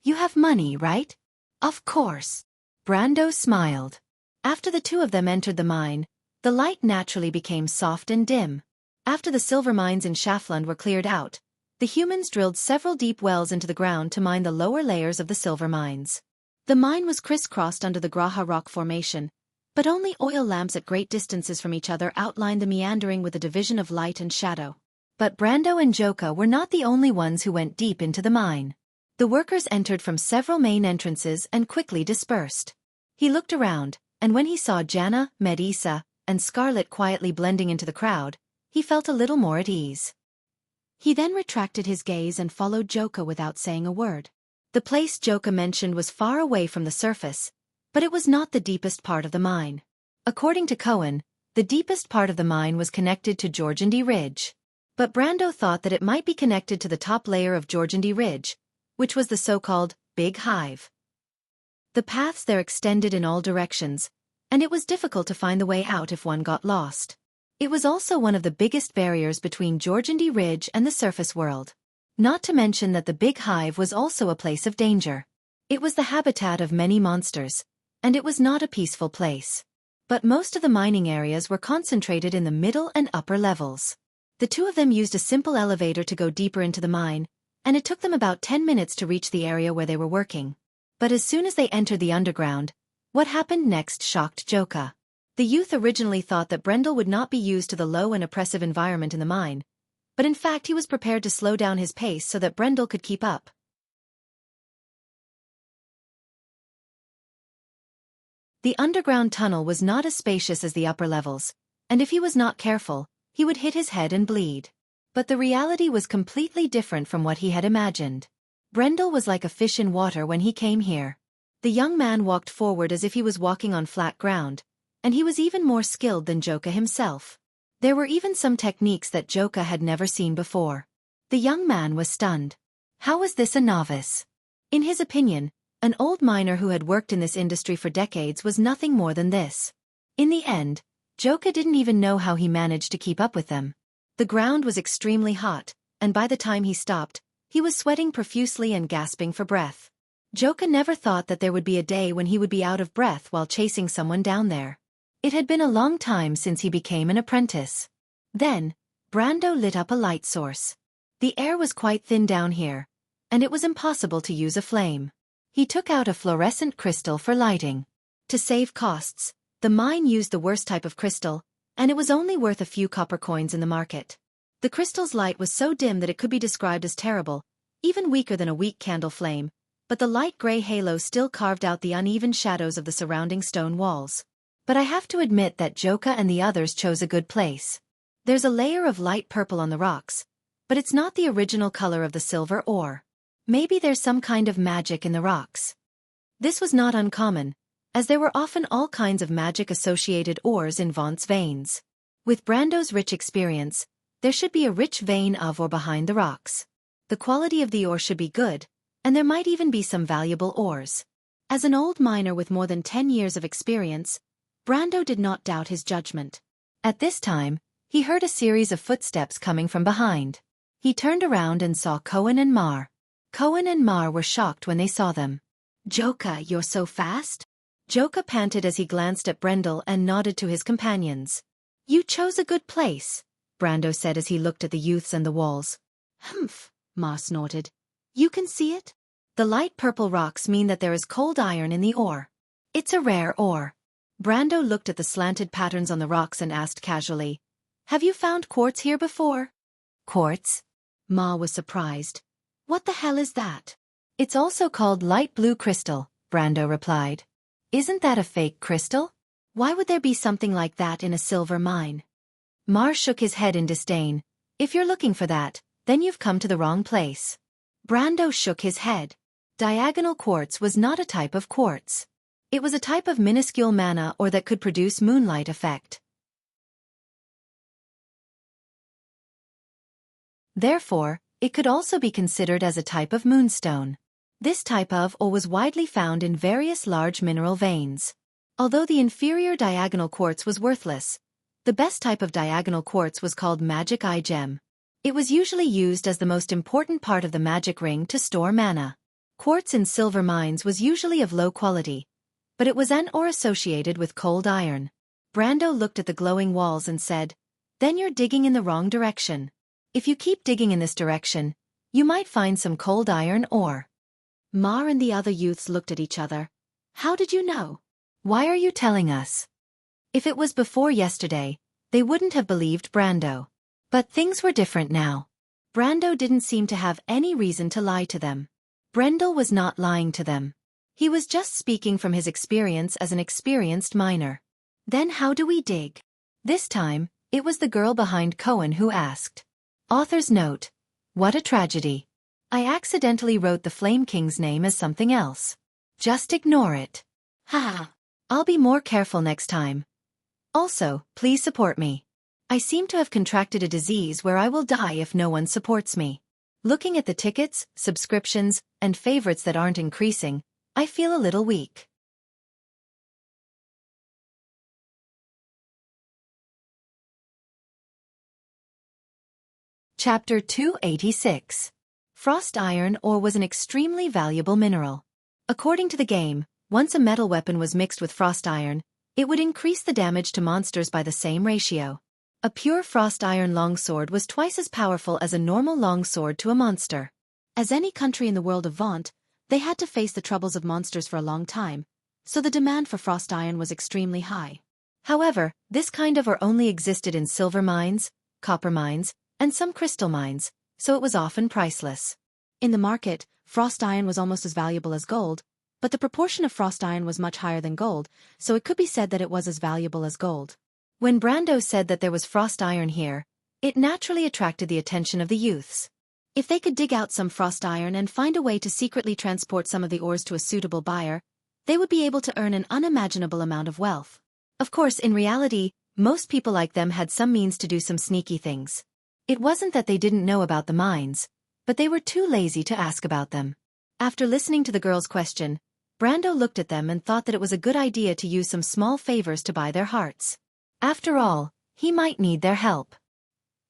You have money, right? Of course. Brando smiled. After the two of them entered the mine, the light naturally became soft and dim. After the silver mines in Schaflund were cleared out, the humans drilled several deep wells into the ground to mine the lower layers of the silver mines. The mine was crisscrossed under the Graha rock formation, but only oil lamps at great distances from each other outlined the meandering with a division of light and shadow. But Brando and Joka were not the only ones who went deep into the mine. The workers entered from several main entrances and quickly dispersed. He looked around, and when he saw Jana, Medisa, and Scarlet quietly blending into the crowd, he felt a little more at ease. He then retracted his gaze and followed Joka without saying a word. The place Joka mentioned was far away from the surface, but it was not the deepest part of the mine. According to Cohen, the deepest part of the mine was connected to Georgandy Ridge. But Brando thought that it might be connected to the top layer of Georgandy Ridge, which was the so-called Big Hive. The paths there extended in all directions, and it was difficult to find the way out if one got lost. It was also one of the biggest barriers between Georgandy Ridge and the surface world. Not to mention that the Big Hive was also a place of danger. It was the habitat of many monsters, and it was not a peaceful place. But most of the mining areas were concentrated in the middle and upper levels. The two of them used a simple elevator to go deeper into the mine, and it took them about 10 minutes to reach the area where they were working. But as soon as they entered the underground, what happened next shocked Joka. The youth originally thought that Brendel would not be used to the low and oppressive environment in the mine, but in fact he was prepared to slow down his pace so that Brendel could keep up. The underground tunnel was not as spacious as the upper levels, and if he was not careful, he would hit his head and bleed. But the reality was completely different from what he had imagined. Brendel was like a fish in water when he came here. The young man walked forward as if he was walking on flat ground, and he was even more skilled than Joka himself. There were even some techniques that Joka had never seen before. The young man was stunned. How was this a novice? In his opinion, an old miner who had worked in this industry for decades was nothing more than this. In the end, Joka didn't even know how he managed to keep up with them. The ground was extremely hot, and by the time he stopped, he was sweating profusely and gasping for breath. Joka never thought that there would be a day when he would be out of breath while chasing someone down there. It had been a long time since he became an apprentice. Then, Brando lit up a light source. The air was quite thin down here, and it was impossible to use a flame. He took out a fluorescent crystal for lighting. To save costs, the mine used the worst type of crystal, and it was only worth a few copper coins in the market. The crystal's light was so dim that it could be described as terrible, even weaker than a weak candle flame, but the light gray halo still carved out the uneven shadows of the surrounding stone walls. But I have to admit that Joka and the others chose a good place. There's a layer of light purple on the rocks, but it's not the original color of the silver ore. Maybe there's some kind of magic in the rocks. This was not uncommon, as there were often all kinds of magic-associated ores in Vaunt's veins. With Brando's rich experience, there should be a rich vein of or behind the rocks. The quality of the ore should be good, and there might even be some valuable ores. As an old miner with more than 10 years of experience, Brando did not doubt his judgment. At this time, he heard a series of footsteps coming from behind. He turned around and saw Cohen and Mar. Cohen and Mar were shocked when they saw them. "Joka, you're so fast?" Joka panted as he glanced at Brendel and nodded to his companions. "You chose a good place," Brando said as he looked at the youths and the walls. "Humph," Mar snorted. "You can see it? The light purple rocks mean that there is cold iron in the ore. It's a rare ore." Brando looked at the slanted patterns on the rocks and asked casually, "Have you found quartz here before?" "Quartz?" Ma was surprised. "What the hell is that?" "It's also called light blue crystal," Brando replied. "Isn't that a fake crystal? Why would there be something like that in a silver mine?" Mar shook his head in disdain. "If you're looking for that, then you've come to the wrong place." Brando shook his head. Diagonal quartz was not a type of quartz. It was a type of minuscule mana ore that could produce moonlight effect. Therefore, it could also be considered as a type of moonstone. This type of ore was widely found in various large mineral veins. Although the inferior diagonal quartz was worthless, the best type of diagonal quartz was called magic eye gem. It was usually used as the most important part of the magic ring to store mana. Quartz in silver mines was usually of low quality, but it was an ore associated with cold iron. Brando looked at the glowing walls and said, "Then you're digging in the wrong direction. If you keep digging in this direction, you might find some cold iron ore." Mar and the other youths looked at each other. "How did you know? Why are you telling us?" If it was before yesterday, they wouldn't have believed Brando. But things were different now. Brando didn't seem to have any reason to lie to them. Brendel was not lying to them. He was just speaking from his experience as an experienced miner. "Then how do we dig?" This time, it was the girl behind Cohen who asked. Author's note: What a tragedy. I accidentally wrote the Flame King's name as something else. Just ignore it. Haha. I'll be more careful next time. Also, please support me. I seem to have contracted a disease where I will die if no one supports me. Looking at the tickets, subscriptions, and favorites that aren't increasing, I feel a little weak. Chapter 286. Frost iron ore was an extremely valuable mineral. According to the game, once a metal weapon was mixed with frost iron, it would increase the damage to monsters by the same ratio. A pure frost iron longsword was twice as powerful as a normal longsword to a monster. As any country in the world of Vaunt, they had to face the troubles of monsters for a long time, so the demand for frost iron was extremely high. However, this kind of ore only existed in silver mines, copper mines, and some crystal mines, so it was often priceless. In the market, frost iron was almost as valuable as gold, but the proportion of frost iron was much higher than gold, so it could be said that it was as valuable as gold. When Brando said that there was frost iron here, it naturally attracted the attention of the youths. If they could dig out some frost iron and find a way to secretly transport some of the ores to a suitable buyer, they would be able to earn an unimaginable amount of wealth. Of course, in reality, most people like them had some means to do some sneaky things. It wasn't that they didn't know about the mines, but they were too lazy to ask about them. After listening to the girl's question, Brando looked at them and thought that it was a good idea to use some small favors to buy their hearts. After all, he might need their help.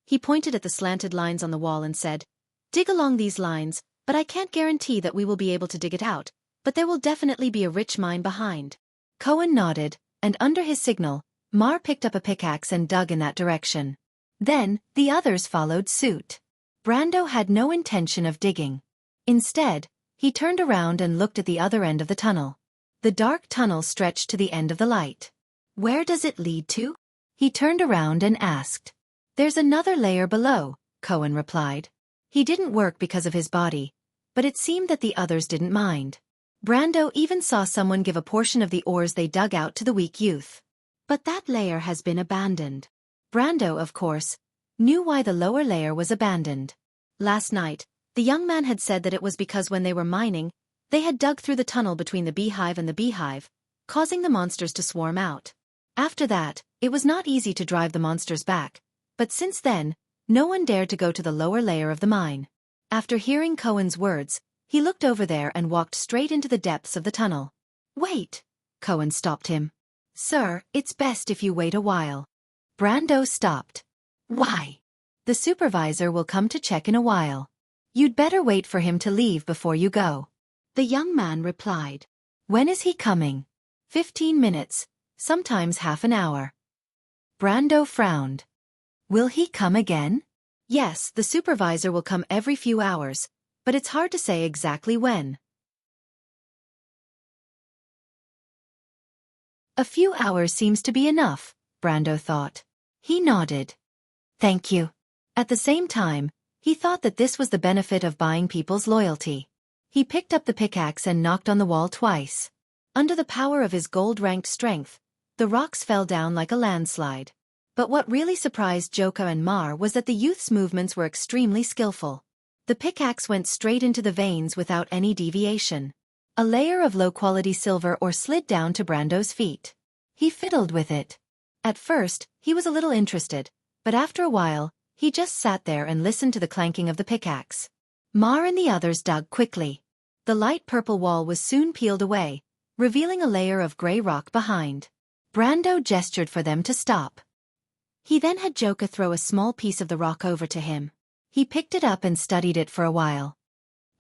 He pointed at the slanted lines on the wall and said, "Dig along these lines, but I can't guarantee that we will be able to dig it out, but there will definitely be a rich mine behind." Cohen nodded, and under his signal, Mar picked up a pickaxe and dug in that direction. Then, the others followed suit. Brando had no intention of digging. Instead, he turned around and looked at the other end of the tunnel. The dark tunnel stretched to the end of the light. Where does it lead to? He turned around and asked. There's another layer below, Cohen replied. He didn't work because of his body, but it seemed that the others didn't mind. Brando even saw someone give a portion of the ores they dug out to the weak youth. But that layer has been abandoned. Brando, of course, knew why the lower layer was abandoned. Last night, the young man had said that it was because when they were mining, they had dug through the tunnel between the beehive and the beehive, causing the monsters to swarm out. After that, it was not easy to drive the monsters back, but since then, no one dared to go to the lower layer of the mine. After hearing Cohen's words, he looked over there and walked straight into the depths of the tunnel. Wait! Cohen stopped him. Sir, it's best if you wait a while. Brando stopped. Why? The supervisor will come to check in a while. You'd better wait for him to leave before you go. The young man replied. When is he coming? 15 minutes, sometimes half an hour. Brando frowned. Will he come again? Yes, the supervisor will come every few hours, but it's hard to say exactly when. A few hours seems to be enough, Brando thought. He nodded. Thank you. At the same time, he thought that this was the benefit of buying people's loyalty. He picked up the pickaxe and knocked on the wall twice. Under the power of his gold-ranked strength, the rocks fell down like a landslide. But what really surprised Joka and Mar was that the youth's movements were extremely skillful. The pickaxe went straight into the veins without any deviation. A layer of low-quality silver ore slid down to Brando's feet. He fiddled with it. At first, he was a little interested, but after a while, he just sat there and listened to the clanking of the pickaxe. Mar and the others dug quickly. The light purple wall was soon peeled away, revealing a layer of gray rock behind. Brando gestured for them to stop. He then had Joka throw a small piece of the rock over to him. He picked it up and studied it for a while.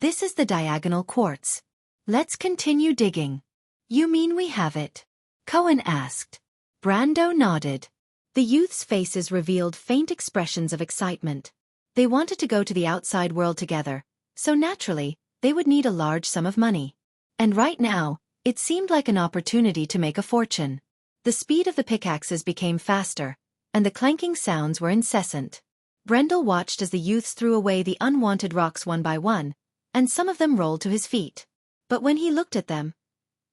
This is the diagonal quartz. Let's continue digging. You mean we have it? Cohen asked. Brando nodded. The youth's faces revealed faint expressions of excitement. They wanted to go to the outside world together, so naturally, they would need a large sum of money. And right now, it seemed like an opportunity to make a fortune. The speed of the pickaxes became faster, and the clanking sounds were incessant. Brendel watched as the youths threw away the unwanted rocks one by one, and some of them rolled to his feet. But when he looked at them,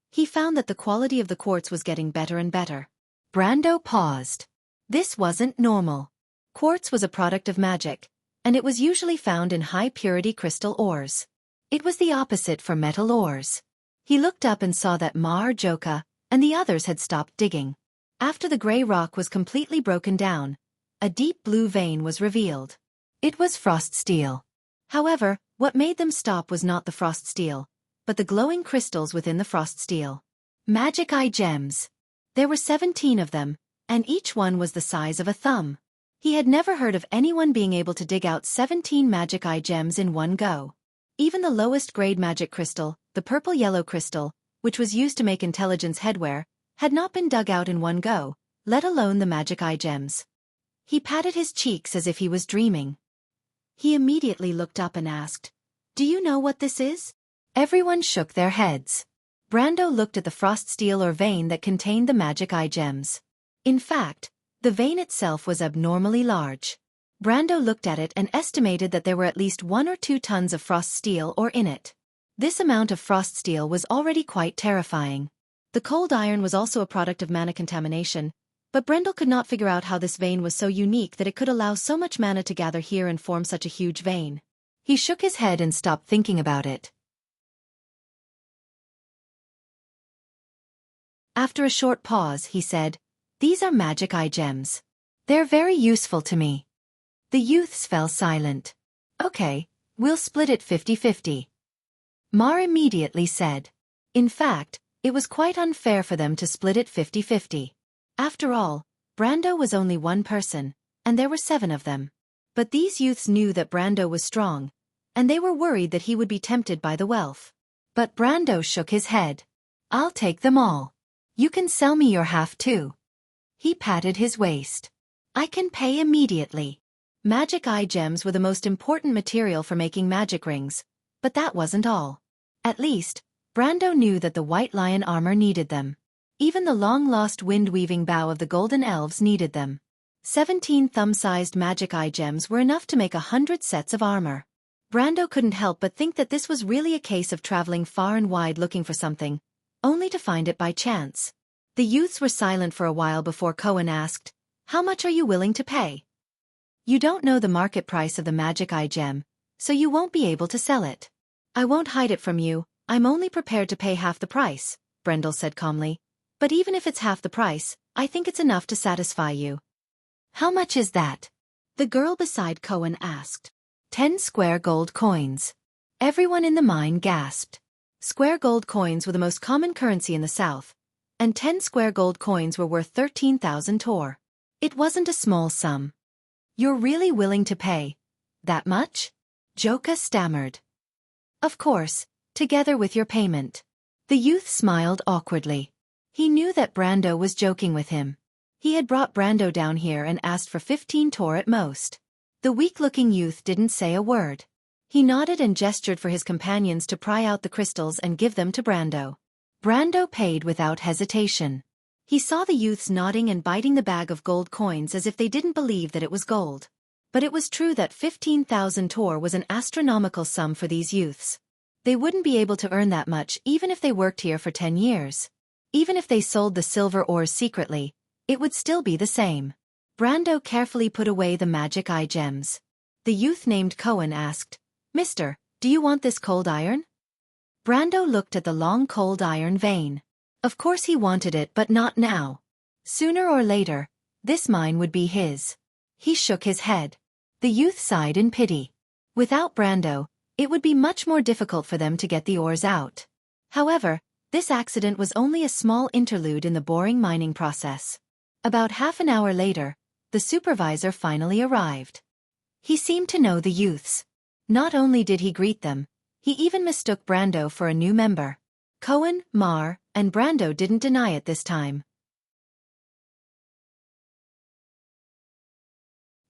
he found that the quality of the quartz was getting better and better. Brando paused. This wasn't normal. Quartz was a product of magic, and it was usually found in high-purity crystal ores. It was the opposite for metal ores. He looked up and saw that Joka and the others had stopped digging. After the gray rock was completely broken down, a deep blue vein was revealed. It was frost steel. However, what made them stop was not the frost steel, but the glowing crystals within the frost steel. Magic eye gems. There were 17 of them, and each one was the size of a thumb. He had never heard of anyone being able to dig out 17 magic eye gems in one go. Even the lowest grade magic crystal, the purple-yellow crystal, which was used to make intelligence headwear, had not been dug out in one go, let alone the magic eye gems. He patted his cheeks as if he was dreaming. He immediately looked up and asked, "Do you know what this is?" Everyone shook their heads. Brando looked at the frost steel or vein that contained the magic eye gems. In fact, the vein itself was abnormally large. Brando looked at it and estimated that there were at least 1 or 2 tons of frost steel ore in it. This amount of frost steel was already quite terrifying. The cold iron was also a product of mana contamination, but Brendel could not figure out how this vein was so unique that it could allow so much mana to gather here and form such a huge vein. He shook his head and stopped thinking about it. After a short pause, he said, "These are magic eye gems. They're very useful to me." The youths fell silent. "Okay, we'll split it 50-50. Mar immediately said. In fact, it was quite unfair for them to split it 50-50. After all, Brando was only one person, and there were 7 of them. But these youths knew that Brando was strong, and they were worried that he would be tempted by the wealth. But Brando shook his head. "I'll take them all. You can sell me your half too." He patted his waist. "I can pay immediately." Magic eye gems were the most important material for making magic rings, but that wasn't all. At least, Brando knew that the white lion armor needed them. Even the long-lost wind-weaving bow of the golden elves needed them. 17 thumb-sized magic eye gems were enough to make 100 sets of armor. Brando couldn't help but think that this was really a case of traveling far and wide looking for something, only to find it by chance. The youths were silent for a while before Cohen asked, "How much are you willing to pay?" "You don't know the market price of the magic eye gem, so you won't be able to sell it." "I won't hide it from you, I'm only prepared to pay half the price," Brendel said calmly. "But even if it's half the price, I think it's enough to satisfy you." "How much is that?" the girl beside Cohen asked. 10 square gold coins. Everyone in the mine gasped. Square gold coins were the most common currency in the south, and 10 square gold coins were worth 13,000 tor. It wasn't a small sum. "You're really willing to pay that much?" Joka stammered. "Of course, together with your payment." The youth smiled awkwardly. He knew that Brando was joking with him. He had brought Brando down here and asked for 15 tor at most. The weak-looking youth didn't say a word. He nodded and gestured for his companions to pry out the crystals and give them to Brando. Brando paid without hesitation. He saw the youths nodding and biting the bag of gold coins as if they didn't believe that it was gold. But it was true that 15,000 tor was an astronomical sum for these youths. They wouldn't be able to earn that much even if they worked here for 10 years. Even if they sold the silver ores secretly, it would still be the same. Brando carefully put away the magic eye gems. The youth named Cohen asked, "Mister, do you want this cold iron?" Brando looked at the long cold iron vein. Of course he wanted it, but not now. Sooner or later, this mine would be his. He shook his head. The youth sighed in pity. Without Brando, it would be much more difficult for them to get the ores out. However, this accident was only a small interlude in the boring mining process. About half an hour later, the supervisor finally arrived. He seemed to know the youths. Not only did he greet them, he even mistook Brando for a new member. Cohen, Mar, and Brando didn't deny it this time.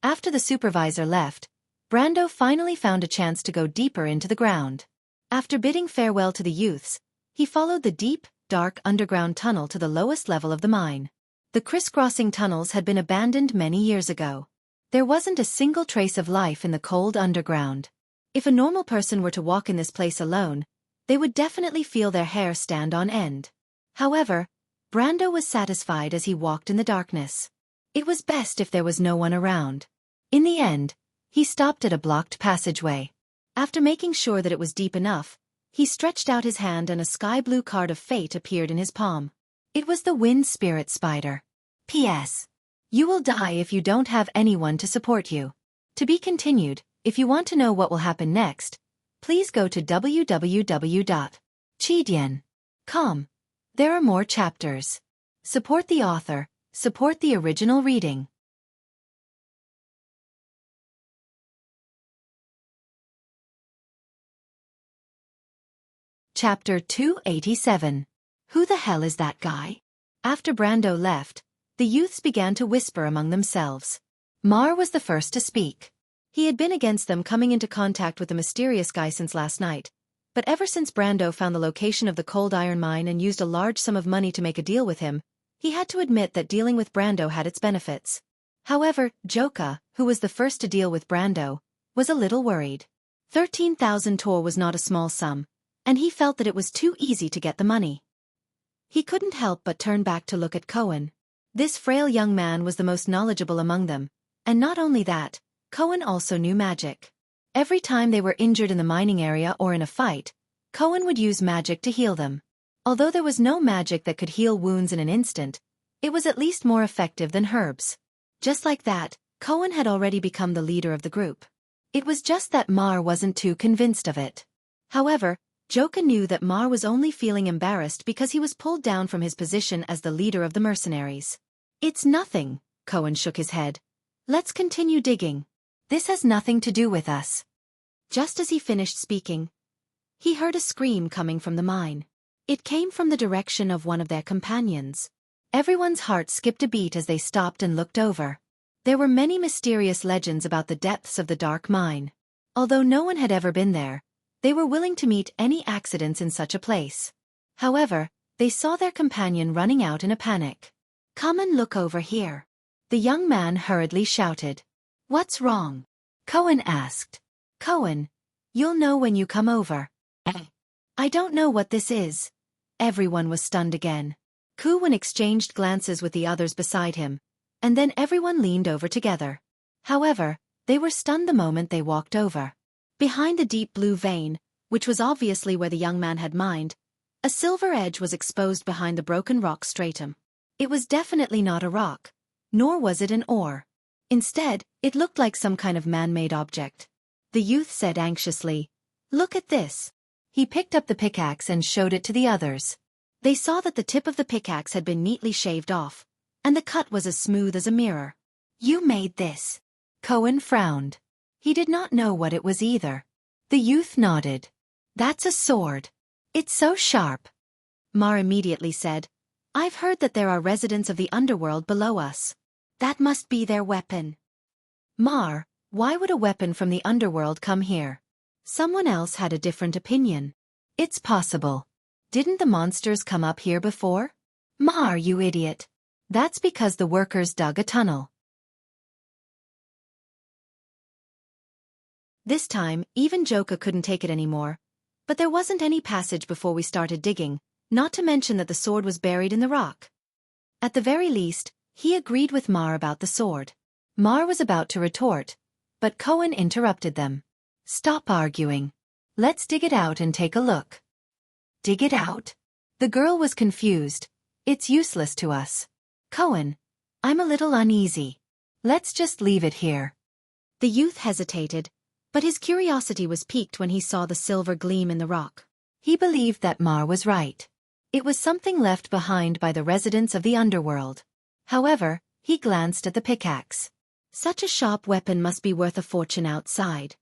After the supervisor left, Brando finally found a chance to go deeper into the ground. After bidding farewell to the youths, he followed the deep, dark underground tunnel to the lowest level of the mine. The crisscrossing tunnels had been abandoned many years ago. There wasn't a single trace of life in the cold underground. If a normal person were to walk in this place alone, they would definitely feel their hair stand on end. However, Brando was satisfied as he walked in the darkness. It was best if there was no one around. In the end, He stopped at a blocked passageway. After making sure that it was deep enough, he stretched out his hand and a sky-blue card of fate appeared in his palm. It was the wind spirit spider. P.S. You will die if you don't have anyone to support you. To be continued. If you want to know what will happen next, please go to www.chidian.com. There are more chapters. Support the author, support the original reading. Chapter 287. Who the hell is that guy? After Brando left, the youths began to whisper among themselves. Mar was the first to speak. He had been against them coming into contact with the mysterious guy since last night, but ever since Brando found the location of the cold iron mine and used a large sum of money to make a deal with him, he had to admit that dealing with Brando had its benefits. However, Joka, who was the first to deal with Brando, was a little worried. 13,000 tor was not a small sum, and he felt that it was too easy to get the money. He couldn't help but turn back to look at Cohen. This frail young man was the most knowledgeable among them, and not only that, Cohen also knew magic. Every time they were injured in the mining area or in a fight, Cohen would use magic to heal them. Although there was no magic that could heal wounds in an instant, it was at least more effective than herbs. Just like that, Cohen had already become the leader of the group. It was just that Mar wasn't too convinced of it. However, Joka knew that Mar was only feeling embarrassed because he was pulled down from his position as the leader of the mercenaries. It's nothing, Cohen shook his head. Let's continue digging. This has nothing to do with us. Just as he finished speaking, he heard a scream coming from the mine. It came from the direction of one of their companions. Everyone's heart skipped a beat as they stopped and looked over. There were many mysterious legends about the depths of the dark mine. Although no one had ever been there, they were willing to meet any accidents in such a place. However, they saw their companion running out in a panic. Come and look over here. The young man hurriedly shouted. What's wrong? Cohen asked. Cohen, you'll know when you come over. I don't know what this is. Everyone was stunned again. Cohen exchanged glances with the others beside him, and then everyone leaned over together. However, they were stunned the moment they walked over. Behind the deep blue vein, which was obviously where the young man had mined, a silver edge was exposed behind the broken rock stratum. It was definitely not a rock, nor was it an ore. Instead, it looked like some kind of man-made object. The youth said anxiously, Look at this. He picked up the pickaxe and showed it to the others. They saw that the tip of the pickaxe had been neatly shaved off, and the cut was as smooth as a mirror. You made this. Cohen frowned. He did not know what it was either. The youth nodded. That's a sword. It's so sharp. Mar immediately said, I've heard that there are residents of the underworld below us. That must be their weapon. Mar, why would a weapon from the underworld come here? Someone else had a different opinion. It's possible. Didn't the monsters come up here before? Mar, you idiot. That's because the workers dug a tunnel. This time, even Joka couldn't take it anymore. But there wasn't any passage before we started digging, not to mention that the sword was buried in the rock. At the very least, he agreed with Mar about the sword. Mar was about to retort, but Cohen interrupted them. Stop arguing. Let's dig it out and take a look. Dig it out? The girl was confused. It's useless to us. Cohen, I'm a little uneasy. Let's just leave it here. The youth hesitated, but his curiosity was piqued when he saw the silver gleam in the rock. He believed that Mar was right. It was something left behind by the residents of the underworld. However, he glanced at the pickaxe. Such a sharp weapon must be worth a fortune outside.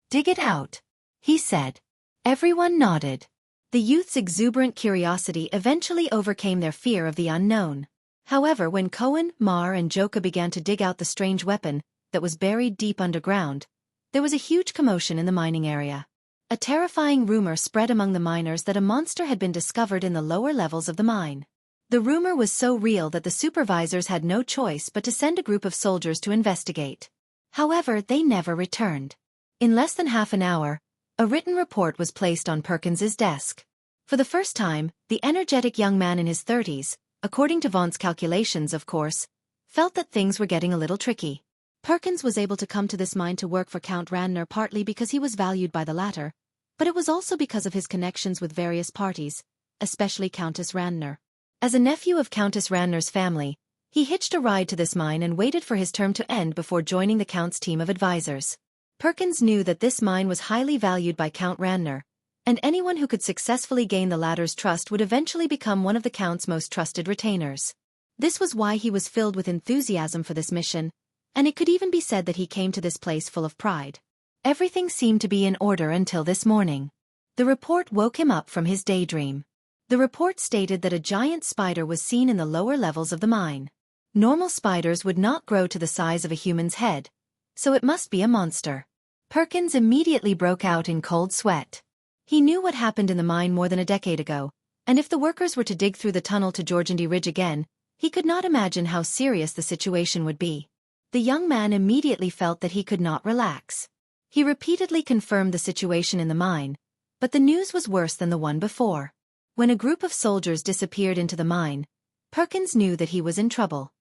Dig it out, he said. Everyone nodded. The youth's exuberant curiosity eventually overcame their fear of the unknown. However, when Cohen, Mar, and Joka began to dig out the strange weapon that was buried deep underground, there was a huge commotion in the mining area. A terrifying rumor spread among the miners that a monster had been discovered in the lower levels of the mine. The rumor was so real that the supervisors had no choice but to send a group of soldiers to investigate. However, they never returned. In less than half an hour, a written report was placed on Perkins's desk. For the first time, the energetic young man in his 30s, according to Vaughn's calculations of course, felt that things were getting a little tricky. Perkins was able to come to this mine to work for Count Ranner partly because he was valued by the latter, but it was also because of his connections with various parties, especially Countess Ranner. As a nephew of Countess Ranner's family, he hitched a ride to this mine and waited for his term to end before joining the Count's team of advisors. Perkins knew that this mine was highly valued by Count Ranner, and anyone who could successfully gain the latter's trust would eventually become one of the Count's most trusted retainers. This was why he was filled with enthusiasm for this mission, and it could even be said that he came to this place full of pride. Everything seemed to be in order until this morning. The report woke him up from his daydream. The report stated that a giant spider was seen in the lower levels of the mine. Normal spiders would not grow to the size of a human's head, so it must be a monster. Perkins immediately broke out in cold sweat. He knew what happened in the mine more than a decade ago, and if the workers were to dig through the tunnel to Georgandy Ridge again, he could not imagine how serious the situation would be. The young man immediately felt that he could not relax. He repeatedly confirmed the situation in the mine, but the news was worse than the one before. When a group of soldiers disappeared into the mine, Perkins knew that he was in trouble.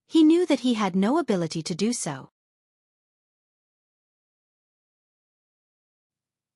He knew that he had no ability to do so.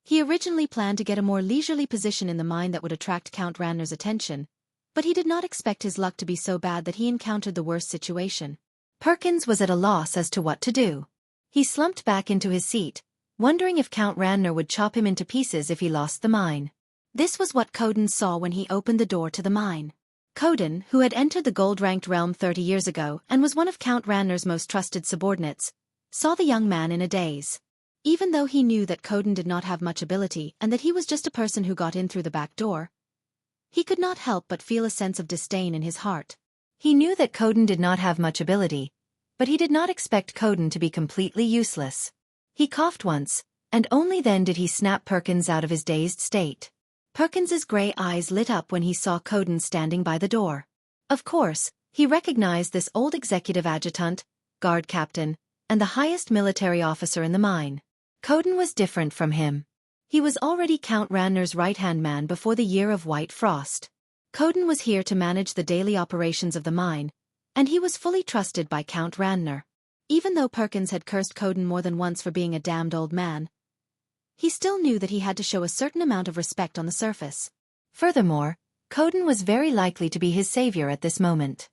He originally planned to get a more leisurely position in the mine that would attract Count Ranner's attention, but he did not expect his luck to be so bad that he encountered the worst situation. Perkins was at a loss as to what to do. He slumped back into his seat, wondering if Count Ranner would chop him into pieces if he lost the mine. This was what Coden saw when he opened the door to the mine. Coden, who had entered the gold-ranked realm 30 years ago and was one of Count Ranner's most trusted subordinates, saw the young man in a daze. Even though he knew that Coden did not have much ability and that he was just a person who got in through the back door, he could not help but feel a sense of disdain in his heart. He knew that Coden did not have much ability, but he did not expect Coden to be completely useless. He coughed once, and only then did he snap Perkins out of his dazed state. Perkins's gray eyes lit up when he saw Coden standing by the door. Of course, he recognized this old executive adjutant, guard captain, and the highest military officer in the mine. Coden was different from him. He was already Count Ranner's right-hand man before the year of White Frost. Coden was here to manage the daily operations of the mine, and he was fully trusted by Count Ranner. Even though Perkins had cursed Coden more than once for being a damned old man, he still knew that he had to show a certain amount of respect on the surface. Furthermore, Coden was very likely to be his savior at this moment.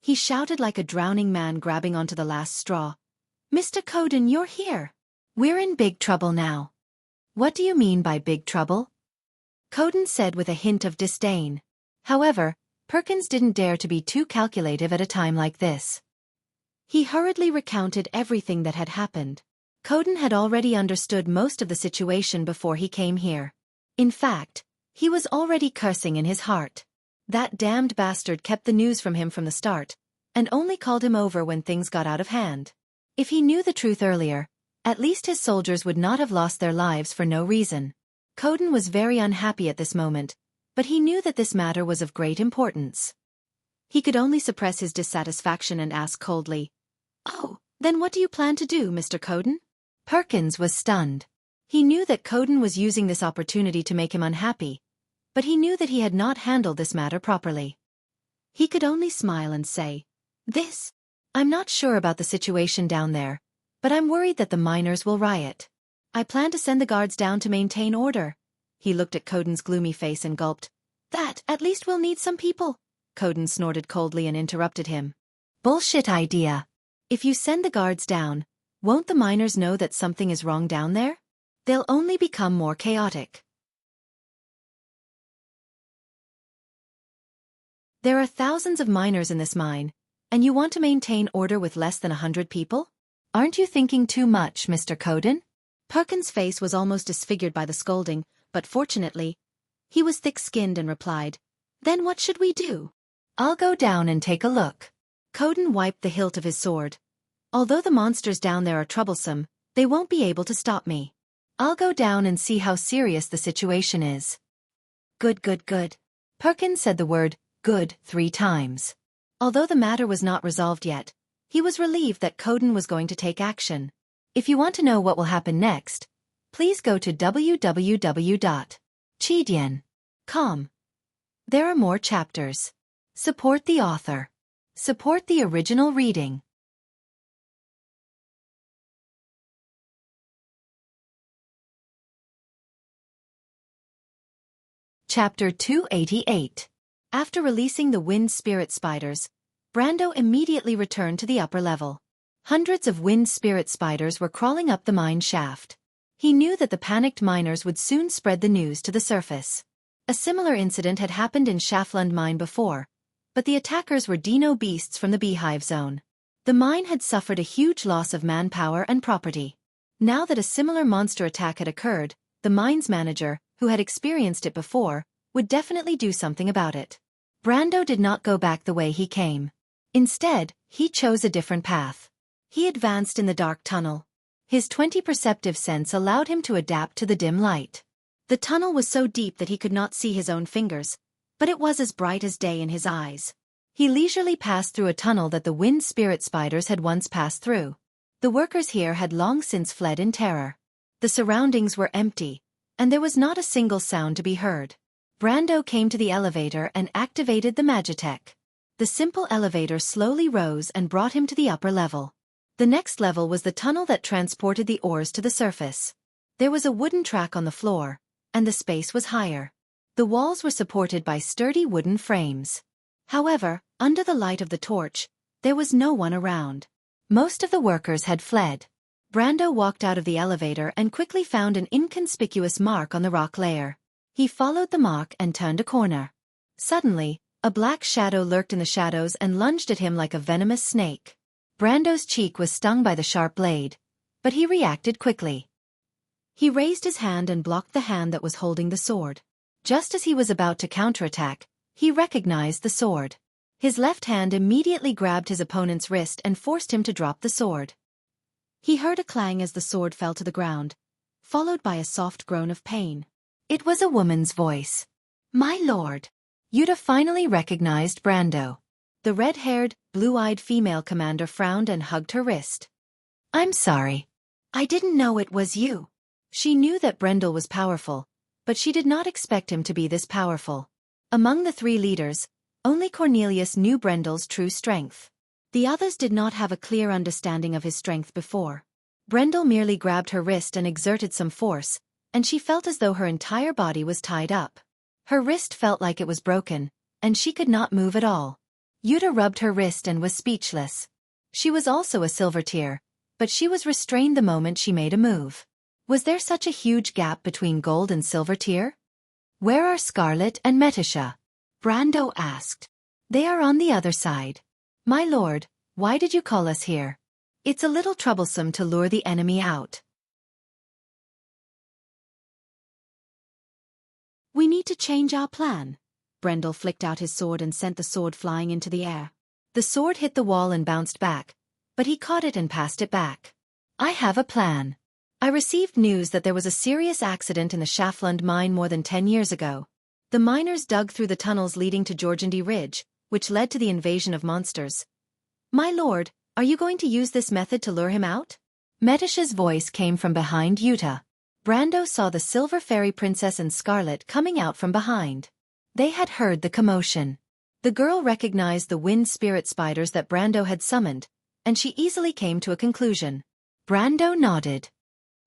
He shouted like a drowning man grabbing onto the last straw. "Mr. Coden, you're here. We're in big trouble now." "What do you mean by big trouble?" Coden said with a hint of disdain. However, Perkins didn't dare to be too calculative at a time like this. He hurriedly recounted everything that had happened. Coden had already understood most of the situation before he came here. In fact, he was already cursing in his heart. That damned bastard kept the news from him from the start, and only called him over when things got out of hand. If he knew the truth earlier, at least his soldiers would not have lost their lives for no reason. Coden was very unhappy at this moment, but he knew that this matter was of great importance. He could only suppress his dissatisfaction and ask coldly, "Oh, then what do you plan to do, Mr. Coden?" Perkins was stunned. He knew that Coden was using this opportunity to make him unhappy, but he knew that he had not handled this matter properly. He could only smile and say, I'm not sure about the situation down there, but I'm worried that the miners will riot. I plan to send the guards down to maintain order." He looked at Coden's gloomy face and gulped. "That, at least we'll need some people." Coden snorted coldly and interrupted him. "Bullshit idea. If you send the guards down, won't the miners know that something is wrong down there? They'll only become more chaotic. There are thousands of miners in this mine, and you want to maintain order with less than 100 people? Aren't you thinking too much, Mr. Coden?" Perkins' face was almost disfigured by the scolding, but fortunately, he was thick-skinned and replied, "Then what should we do?" "I'll go down and take a look." Coden wiped the hilt of his sword. "Although the monsters down there are troublesome, they won't be able to stop me. I'll go down and see how serious the situation is." Good. Perkins said the word, good, 3 times. Although the matter was not resolved yet, he was relieved that Coden was going to take action. If you want to know what will happen next, please go to www.chidian.com. There are more chapters. Support the author. Support the original reading. Chapter 288. After releasing the wind spirit spiders, Brando immediately returned to the upper level. Hundreds of wind spirit spiders were crawling up the mine shaft. He knew that the panicked miners would soon spread the news to the surface. A similar incident had happened in Schaflund mine before, but the attackers were dino beasts from the beehive zone. The mine had suffered a huge loss of manpower and property. Now that a similar monster attack had occurred, the mine's manager, who had experienced it before, would definitely do something about it. Brando did not go back the way he came. Instead, he chose a different path. He advanced in the dark tunnel. His 20 perceptive sense allowed him to adapt to the dim light. The tunnel was so deep that he could not see his own fingers, but it was as bright as day in his eyes. He leisurely passed through a tunnel that the wind spirit spiders had once passed through. The workers here had long since fled in terror. The surroundings were empty, and there was not a single sound to be heard. Brando came to the elevator and activated the Magitech. The simple elevator slowly rose and brought him to the upper level. The next level was the tunnel that transported the ores to the surface. There was a wooden track on the floor, and the space was higher. The walls were supported by sturdy wooden frames. However, under the light of the torch, there was no one around. Most of the workers had fled. Brando walked out of the elevator and quickly found an inconspicuous mark on the rock layer. He followed the mark and turned a corner. Suddenly, a black shadow lurked in the shadows and lunged at him like a venomous snake. Brando's cheek was stung by the sharp blade, but he reacted quickly. He raised his hand and blocked the hand that was holding the sword. Just as he was about to counterattack, he recognized the sword. His left hand immediately grabbed his opponent's wrist and forced him to drop the sword. He heard a clang as the sword fell to the ground, followed by a soft groan of pain. It was a woman's voice. "My lord." Yuta finally recognized Brando. The red-haired, blue-eyed female commander frowned and hugged her wrist. "I'm sorry. I didn't know it was you." She knew that Brendel was powerful, but she did not expect him to be this powerful. Among the three leaders, only Cornelius knew Brendel's true strength. The others did not have a clear understanding of his strength before. Brendel merely grabbed her wrist and exerted some force, and she felt as though her entire body was tied up. Her wrist felt like it was broken, and she could not move at all. Yuta rubbed her wrist and was speechless. She was also a silver tier, but she was restrained the moment she made a move. Was there such a huge gap between gold and silver tier? "Where are Scarlet and Metisha?" Brando asked. "They are on the other side." "My lord, why did you call us here?" "It's a little troublesome to lure the enemy out." "We need to change our plan." Brendel flicked out his sword and sent the sword flying into the air. The sword hit the wall and bounced back, but he caught it and passed it back. "I have a plan. I received news that there was a serious accident in the Schaflund mine more than 10 years ago. The miners dug through the tunnels leading to Jorgendy Ridge, which led to the invasion of monsters. My lord, are you going to use this method to lure him out?" Metisha's voice came from behind Yuta. Brando saw the Silver Fairy Princess and Scarlet coming out from behind. They had heard the commotion. The girl recognized the wind spirit spiders that Brando had summoned, and she easily came to a conclusion. Brando nodded.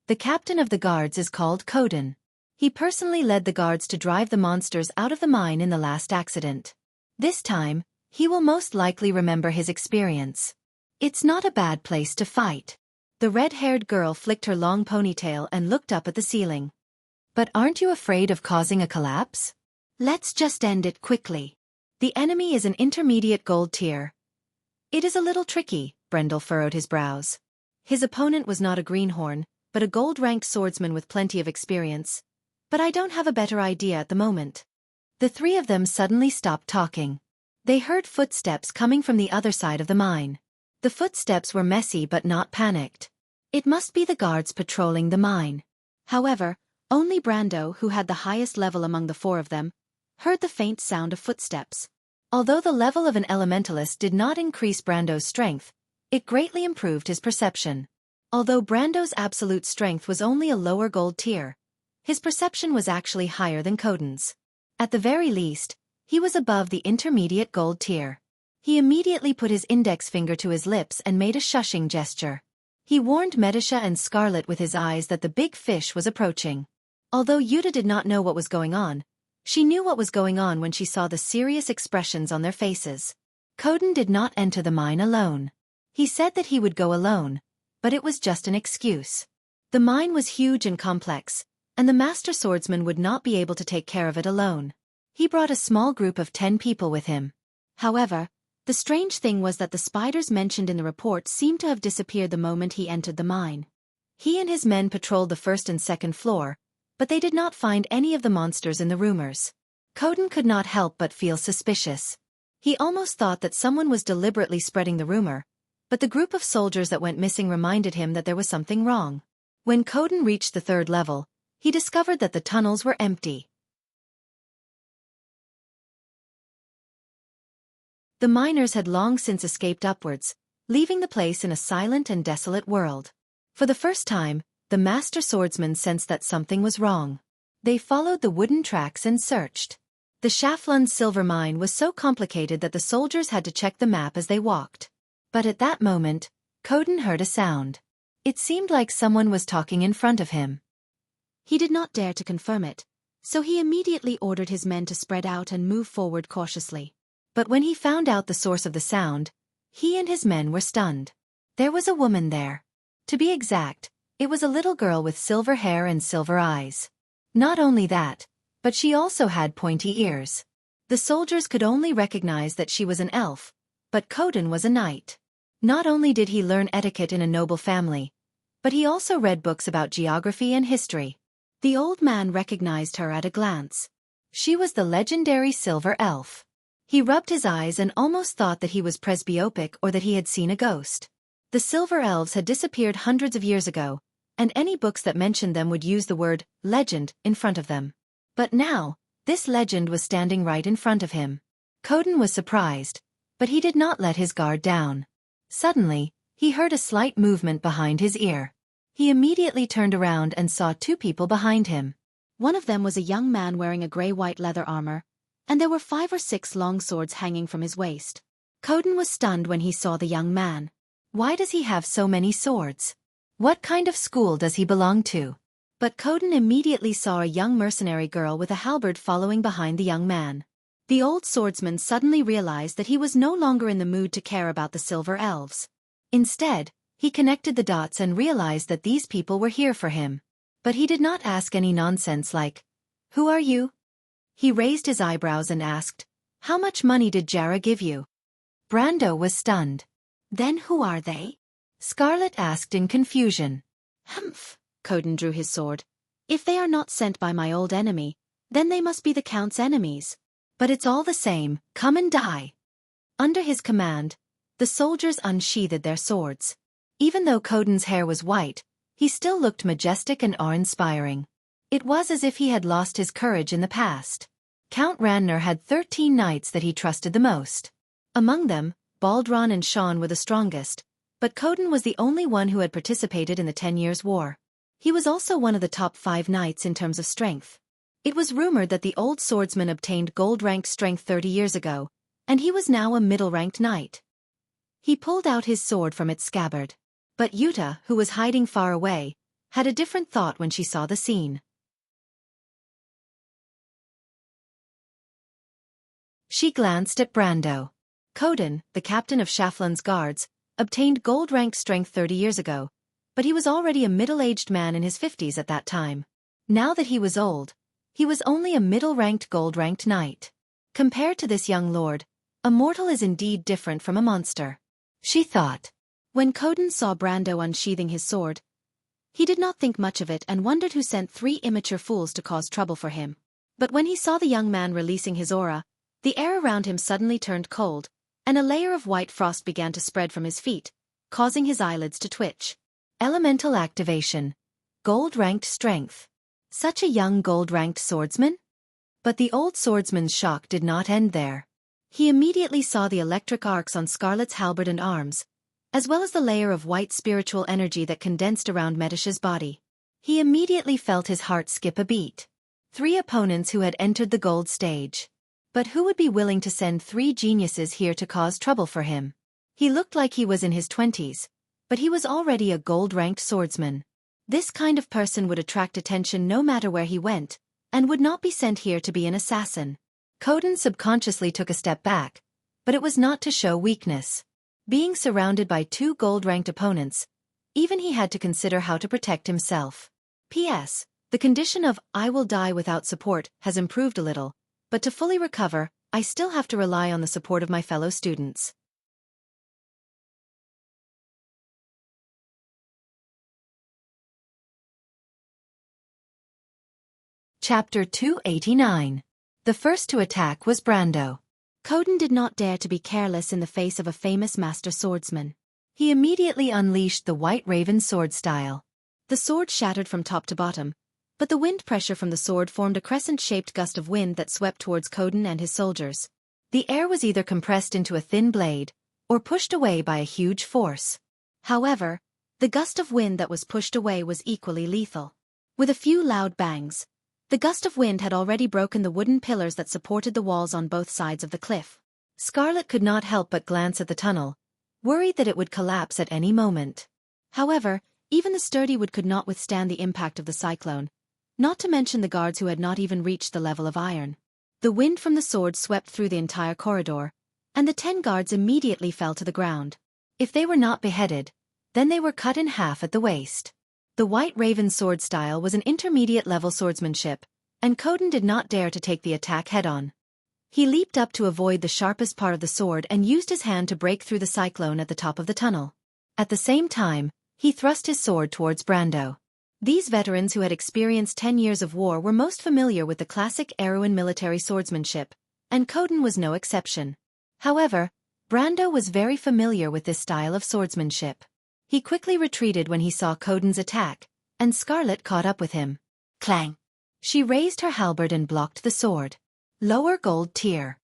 "The captain of the guards is called Koden. He personally led the guards to drive the monsters out of the mine in the last accident. This time, he will most likely remember his experience. It's not a bad place to fight." The red-haired girl flicked her long ponytail and looked up at the ceiling. "But aren't you afraid of causing a collapse? Let's just end it quickly. The enemy is an intermediate gold tier." "It is a little tricky," Brendel furrowed his brows. His opponent was not a greenhorn, but a gold-ranked swordsman with plenty of experience. "But I don't have a better idea at the moment." The three of them suddenly stopped talking. They heard footsteps coming from the other side of the mine. The footsteps were messy but not panicked. It must be the guards patrolling the mine. However, only Brando, who had the highest level among the four of them, heard the faint sound of footsteps. Although the level of an elementalist did not increase Brando's strength, it greatly improved his perception. Although Brando's absolute strength was only a lower gold tier, his perception was actually higher than Koden's. At the very least, he was above the intermediate gold tier. He immediately put his index finger to his lips and made a shushing gesture. He warned Metisha and Scarlet with his eyes that the big fish was approaching. Although Yuta did not know what was going on, She knew what was going on when she saw the serious expressions on their faces. Coden did not enter the mine alone. He said that he would go alone, but it was just an excuse. The mine was huge and complex, and the master swordsman would not be able to take care of it alone. He brought a small group of 10 people with him. However, the strange thing was that the spiders mentioned in the report seemed to have disappeared the moment he entered the mine. He and his men patrolled the first and second floor, but they did not find any of the monsters in the rumors. Coden could not help but feel suspicious. He almost thought that someone was deliberately spreading the rumor, but the group of soldiers that went missing reminded him that there was something wrong. When Coden reached the 3rd level, he discovered that the tunnels were empty. The miners had long since escaped upwards, leaving the place in a silent and desolate world. For the first time, the master swordsman sensed that something was wrong. They followed the wooden tracks and searched. The Schaflund silver mine was so complicated that the soldiers had to check the map as they walked. But at that moment, Coden heard a sound. It seemed like someone was talking in front of him. He did not dare to confirm it, so he immediately ordered his men to spread out and move forward cautiously. But when he found out the source of the sound, he and his men were stunned. There was a woman there. To be exact, it was a little girl with silver hair and silver eyes. Not only that, but she also had pointy ears. The soldiers could only recognize that she was an elf, but Coden was a knight. Not only did he learn etiquette in a noble family, but he also read books about geography and history. The old man recognized her at a glance. She was the legendary silver elf. He rubbed his eyes and almost thought that he was presbyopic or that he had seen a ghost. The silver elves had disappeared hundreds of years ago, and any books that mentioned them would use the word legend in front of them. But now, this legend was standing right in front of him. Coden was surprised, but he did not let his guard down. Suddenly, he heard a slight movement behind his ear. He immediately turned around and saw 2 people behind him. One of them was a young man wearing a gray-white leather armor, and there were 5 or 6 long swords hanging from his waist. Coden was stunned when he saw the young man. Why does he have so many swords? What kind of school does he belong to? But Coden immediately saw a young mercenary girl with a halberd following behind the young man. The old swordsman suddenly realized that he was no longer in the mood to care about the silver elves. Instead, he connected the dots and realized that these people were here for him. But he did not ask any nonsense like, "Who are you?" He raised his eyebrows and asked, "How much money did Jara give you?" Brando was stunned. "Then who are they?" Scarlet asked in confusion. "Humph," Coden drew his sword. "If they are not sent by my old enemy, then they must be the Count's enemies. But it's all the same, come and die." Under his command, the soldiers unsheathed their swords. Even though Coden's hair was white, he still looked majestic and awe-inspiring. It was as if he had lost his courage in the past. Count Randner had 13 knights that he trusted the most. Among them, Baldron and Sean were the strongest, but Coden was the only one who had participated in the 10 Years' War. He was also one of the top 5 knights in terms of strength. It was rumored that the old swordsman obtained gold-ranked strength 30 years ago, and he was now a middle-ranked knight. He pulled out his sword from its scabbard. But Yuta, who was hiding far away, had a different thought when she saw the scene. She glanced at Brando. Coden, the captain of Schaflund's guards, obtained gold-ranked strength 30 years ago, but he was already a middle-aged man in his 50s at that time. Now that he was old, he was only a middle-ranked gold-ranked knight. Compared to this young lord, a mortal is indeed different from a monster, she thought. When Coden saw Brando unsheathing his sword, he did not think much of it and wondered who sent 3 immature fools to cause trouble for him. But when he saw the young man releasing his aura, the air around him suddenly turned cold, and a layer of white frost began to spread from his feet, causing his eyelids to twitch. Elemental activation. Gold-ranked strength. Such a young gold-ranked swordsman? But the old swordsman's shock did not end there. He immediately saw the electric arcs on Scarlet's halberd and arms, as well as the layer of white spiritual energy that condensed around Medish's body. He immediately felt his heart skip a beat. 3 opponents who had entered the gold stage. But who would be willing to send 3 geniuses here to cause trouble for him? He looked like he was in his 20s, but he was already a gold-ranked swordsman. This kind of person would attract attention no matter where he went, and would not be sent here to be an assassin. Coden subconsciously took a step back, but it was not to show weakness. Being surrounded by two gold-ranked opponents, even he had to consider how to protect himself. P.S. The condition of "I will die without support" has improved a little, but to fully recover, I still have to rely on the support of my fellow students. Chapter 289. The first to attack was Brando. Coden did not dare to be careless in the face of a famous master swordsman. He immediately unleashed the White Raven sword style. The sword shattered from top to bottom, but the wind pressure from the sword formed a crescent-shaped gust of wind that swept towards Coden and his soldiers. The air was either compressed into a thin blade, or pushed away by a huge force. However, the gust of wind that was pushed away was equally lethal. With a few loud bangs, the gust of wind had already broken the wooden pillars that supported the walls on both sides of the cliff. Scarlet could not help but glance at the tunnel, worried that it would collapse at any moment. However, even the sturdy wood could not withstand the impact of the cyclone, not to mention the guards who had not even reached the level of iron. The wind from the sword swept through the entire corridor, and the 10 guards immediately fell to the ground. If they were not beheaded, then they were cut in half at the waist. The White Raven sword style was an intermediate-level swordsmanship, and Coden did not dare to take the attack head-on. He leaped up to avoid the sharpest part of the sword and used his hand to break through the cyclone at the top of the tunnel. At the same time, he thrust his sword towards Brando. These veterans who had experienced 10 years of war were most familiar with the classic Erewhon military swordsmanship, and Coden was no exception. However, Brando was very familiar with this style of swordsmanship. He quickly retreated when he saw Coden's attack, and Scarlet caught up with him. Clang! She raised her halberd and blocked the sword. Lower gold tier.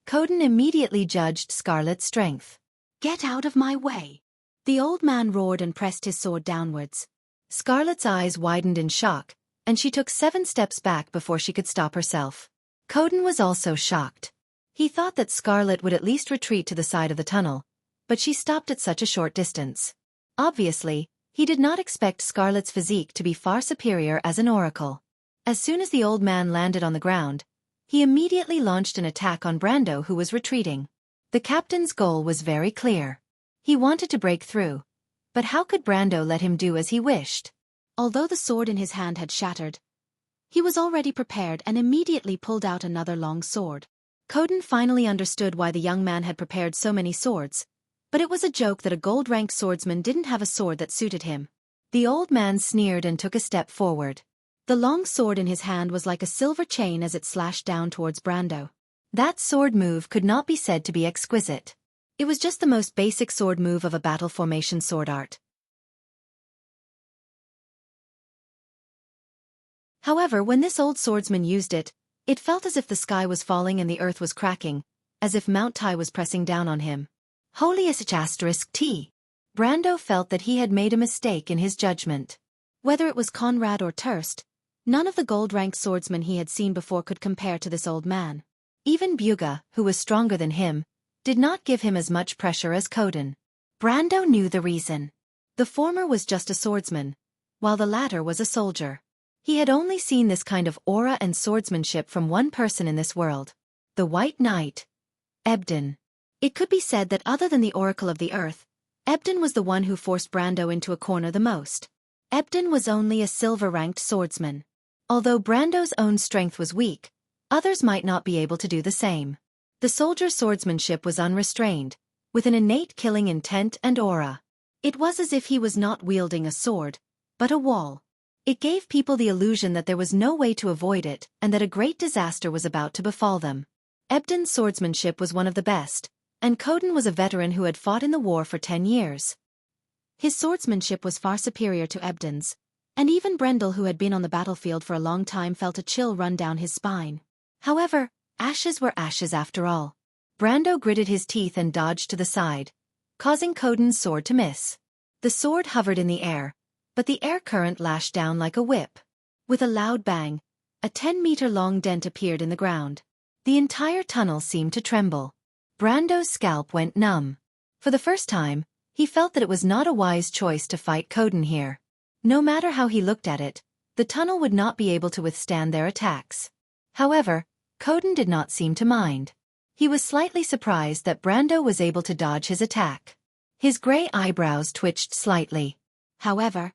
Coden immediately judged Scarlet's strength. "Get out of my way!" The old man roared and pressed his sword downwards. Scarlet's eyes widened in shock, and she took 7 steps back before she could stop herself. Coden was also shocked. He thought that Scarlet would at least retreat to the side of the tunnel, but she stopped at such a short distance. Obviously, he did not expect Scarlet's physique to be far superior as an oracle. As soon as the old man landed on the ground, he immediately launched an attack on Brando, who was retreating. The captain's goal was very clear. He wanted to break through, but how could Brando let him do as he wished? Although the sword in his hand had shattered, he was already prepared and immediately pulled out another long sword. Coden finally understood why the young man had prepared so many swords, but it was a joke that a gold-ranked swordsman didn't have a sword that suited him. The old man sneered and took a step forward. The long sword in his hand was like a silver chain as it slashed down towards Brando. That sword move could not be said to be exquisite. It was just the most basic sword move of a battle formation sword art. However, when this old swordsman used it, it felt as if the sky was falling and the earth was cracking, as if Mount Tai was pressing down on him. Holy *T. Brando felt that he had made a mistake in his judgment. Whether it was Conrad or Turst, none of the gold-ranked swordsmen he had seen before could compare to this old man. Even Buga, who was stronger than him, did not give him as much pressure as Coden. Brando knew the reason. The former was just a swordsman, while the latter was a soldier. He had only seen this kind of aura and swordsmanship from one person in this world. The White Knight. Ebden. It could be said that other than the Oracle of the Earth, Ebden was the one who forced Brando into a corner the most. Ebden was only a silver-ranked swordsman. Although Brando's own strength was weak, others might not be able to do the same. The soldier's swordsmanship was unrestrained, with an innate killing intent and aura. It was as if he was not wielding a sword, but a wall. It gave people the illusion that there was no way to avoid it and that a great disaster was about to befall them. Ebden's swordsmanship was one of the best, and Coden was a veteran who had fought in the war for 10 years. His swordsmanship was far superior to Ebden's, and even Brendel, who had been on the battlefield for a long time, felt a chill run down his spine. However, ashes were ashes after all. Brando gritted his teeth and dodged to the side, causing Coden's sword to miss. The sword hovered in the air, but the air current lashed down like a whip. With a loud bang, a 10-meter-long dent appeared in the ground. The entire tunnel seemed to tremble. Brando's scalp went numb. For the first time, he felt that it was not a wise choice to fight Coden here. No matter how he looked at it, The tunnel would not be able to withstand their attacks. However, Coden did not seem to mind. He was slightly surprised that Brando was able to dodge his attack. His gray eyebrows twitched slightly. However,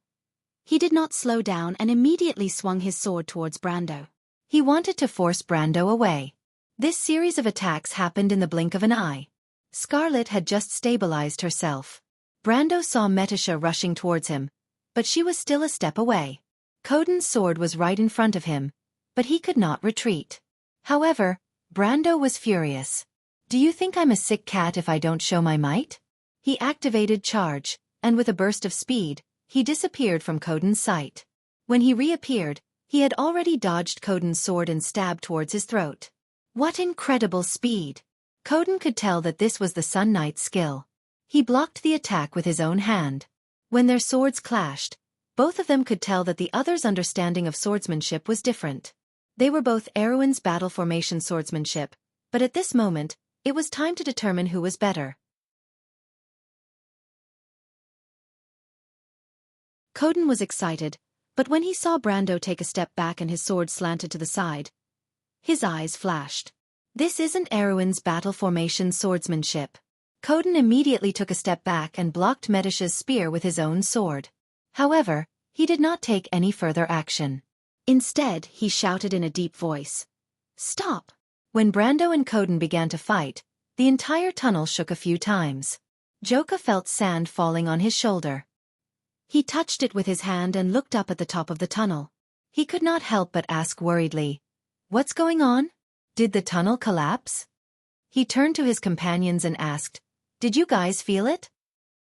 he did not slow down and immediately swung his sword towards Brando. He wanted to force Brando away. This series of attacks happened in the blink of an eye. Scarlet had just stabilized herself. Brando saw Metisha rushing towards him, but she was still a step away. Coden's sword was right in front of him, but he could not retreat. However, Brando was furious. "Do you think I'm a sick cat if I don't show my might?" He activated charge, and with a burst of speed, he disappeared from Coden's sight. When he reappeared, he had already dodged Coden's sword and stabbed towards his throat. What incredible speed! Coden could tell that this was the Sun Knight's skill. He blocked the attack with his own hand. When their swords clashed, both of them could tell that the other's understanding of swordsmanship was different. They were both Erwin's battle formation swordsmanship, but at this moment, it was time to determine who was better. Coden was excited, but when he saw Brando take a step back and his sword slanted to the side, his eyes flashed. This isn't Erwin's battle formation swordsmanship. Coden immediately took a step back and blocked Metisha's spear with his own sword. However, he did not take any further action. Instead, he shouted in a deep voice, "Stop!" When Brando and Coden began to fight, the entire tunnel shook a few times. Joka felt sand falling on his shoulder. He touched it with his hand and looked up at the top of the tunnel. He could not help but ask worriedly, "What's going on? Did the tunnel collapse?" He turned to his companions and asked, "Did you guys feel it?"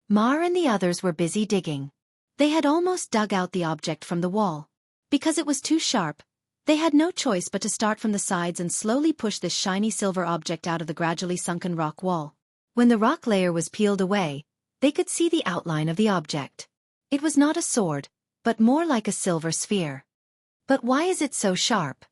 Mar and the others were busy digging. They had almost dug out the object from the wall. Because it was too sharp, they had no choice but to start from the sides and slowly push this shiny silver object out of the gradually sunken rock wall. When the rock layer was peeled away, they could see the outline of the object. It was not a sword, but more like a silver sphere. But why is it so sharp?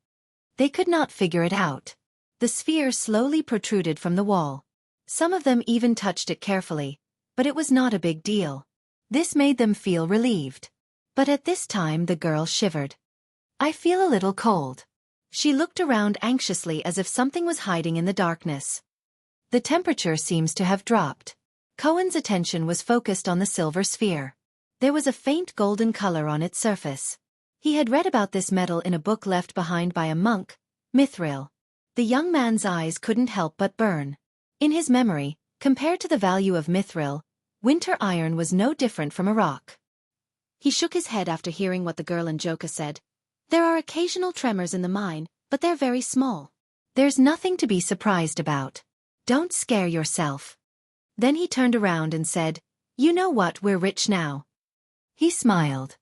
They could not figure it out. The sphere slowly protruded from the wall. Some of them even touched it carefully, but it was not a big deal. This made them feel relieved. But at this time the girl shivered. "I feel a little cold." She looked around anxiously as if something was hiding in the darkness. The temperature seems to have dropped. Cohen's attention was focused on the silver sphere. There was a faint golden color on its surface. He had read about this metal in a book left behind by a monk, Mithril. The young man's eyes couldn't help but burn. In his memory, compared to the value of Mithril, winter iron was no different from a rock. He shook his head after hearing what the girl and Joka said. "There are occasional tremors in the mine, but they're very small. There's nothing to be surprised about. Don't scare yourself." Then he turned around and said, "You know what, we're rich now." He smiled.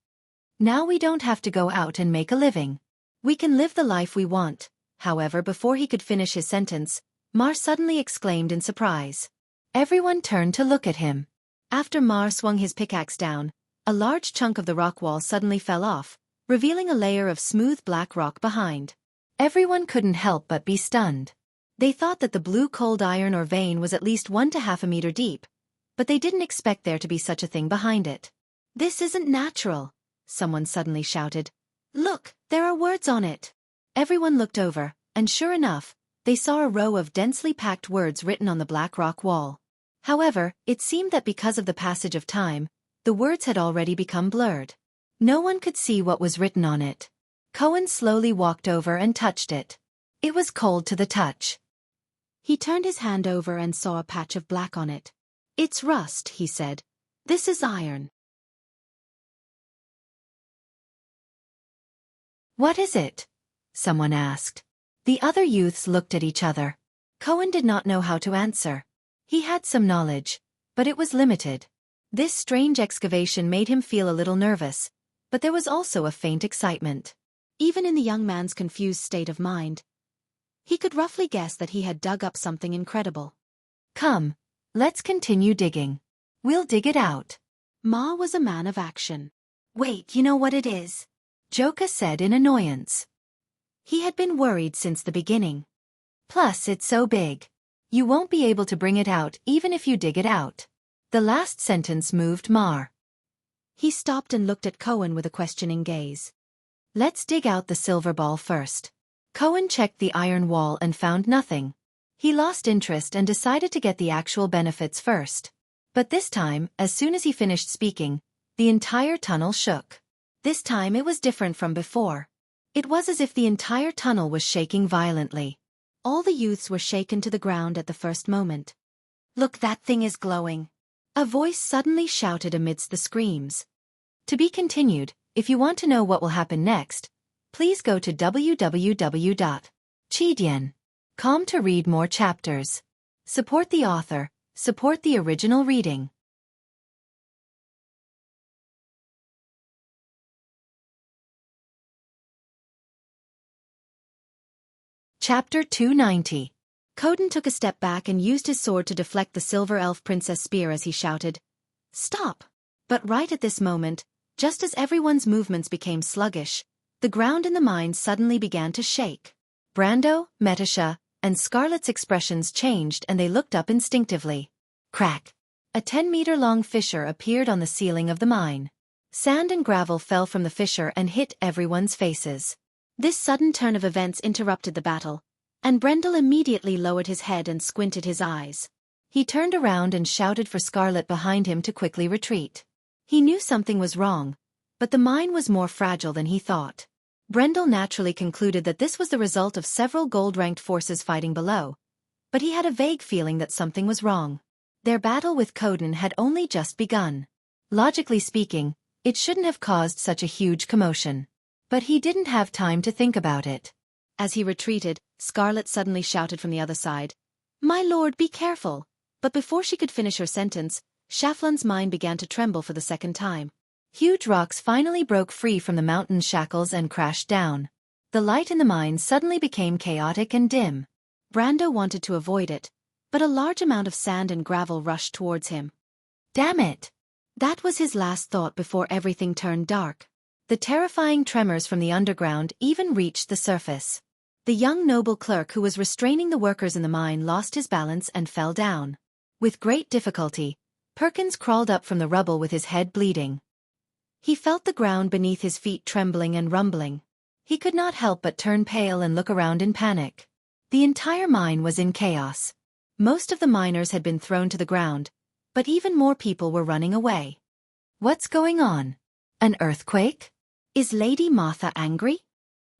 "Now we don't have to go out and make a living. We can live the life we want." However, before he could finish his sentence, Mar suddenly exclaimed in surprise. Everyone turned to look at him. After Mar swung his pickaxe down, a large chunk of the rock wall suddenly fell off, revealing a layer of smooth black rock behind. Everyone couldn't help but be stunned. They thought that the blue cold iron or vein was at least 1 to 1/2 meter deep, but they didn't expect there to be such a thing behind it. "This isn't natural," someone suddenly shouted. "Look, there are words on it." Everyone looked over, and sure enough, they saw a row of densely packed words written on the black rock wall. However, it seemed that because of the passage of time, the words had already become blurred. No one could see what was written on it. Cohen slowly walked over and touched it. It was cold to the touch. He turned his hand over and saw a patch of black on it. "It's rust," he said. "This is iron." "What is it?" someone asked. The other youths looked at each other. Cohen did not know how to answer. He had some knowledge, but it was limited. This strange excavation made him feel a little nervous, but there was also a faint excitement. Even in the young man's confused state of mind, he could roughly guess that he had dug up something incredible. "Come, let's continue digging. We'll dig it out." Ma was a man of action. "Wait, you know what it is?" Joka said in annoyance. He had been worried since the beginning. "Plus, it's so big. You won't be able to bring it out even if you dig it out." The last sentence moved Mar. He stopped and looked at Cohen with a questioning gaze. Let's dig out the silver ball first. Cohen checked the iron wall and found nothing. He lost interest and decided to get the actual benefits first. But this time, as soon as he finished speaking, the entire tunnel shook. This time it was different from before. It was as if the entire tunnel was shaking violently. All the youths were shaken to the ground at the first moment. Look, that thing is glowing. A voice suddenly shouted amidst the screams. To be continued. If you want to know what will happen next, please go to www.chidian.com to read more chapters. Support the author, support the original reading. Chapter 290. Coden took a step back and used his sword to deflect the silver elf princess' spear as he shouted, "Stop!" But right at this moment, just as everyone's movements became sluggish, the ground in the mine suddenly began to shake. Brando, Metasha, and Scarlet's expressions changed and they looked up instinctively. Crack! A 10-meter-long fissure appeared on the ceiling of the mine. Sand and gravel fell from the fissure and hit everyone's faces. This sudden turn of events interrupted the battle, and Brendel immediately lowered his head and squinted his eyes. He turned around and shouted for Scarlet behind him to quickly retreat. He knew something was wrong, but the mine was more fragile than he thought. Brendel naturally concluded that this was the result of several gold-ranked forces fighting below, but he had a vague feeling that something was wrong. Their battle with Coden had only just begun. Logically speaking, it shouldn't have caused such a huge commotion. But he didn't have time to think about it. As he retreated, Scarlet suddenly shouted from the other side, "My lord, be careful!" But before she could finish her sentence, Shaflan's mind began to tremble for the second time. Huge rocks finally broke free from the mountain's shackles and crashed down. The light in the mine suddenly became chaotic and dim. Brando wanted to avoid it, but a large amount of sand and gravel rushed towards him. Damn it! That was his last thought before everything turned dark. The terrifying tremors from the underground even reached the surface. The young noble clerk who was restraining the workers in the mine lost his balance and fell down. With great difficulty, Perkins crawled up from the rubble with his head bleeding. He felt the ground beneath his feet trembling and rumbling. He could not help but turn pale and look around in panic. The entire mine was in chaos. Most of the miners had been thrown to the ground, but even more people were running away. What's going on? An earthquake? Is Lady Martha angry?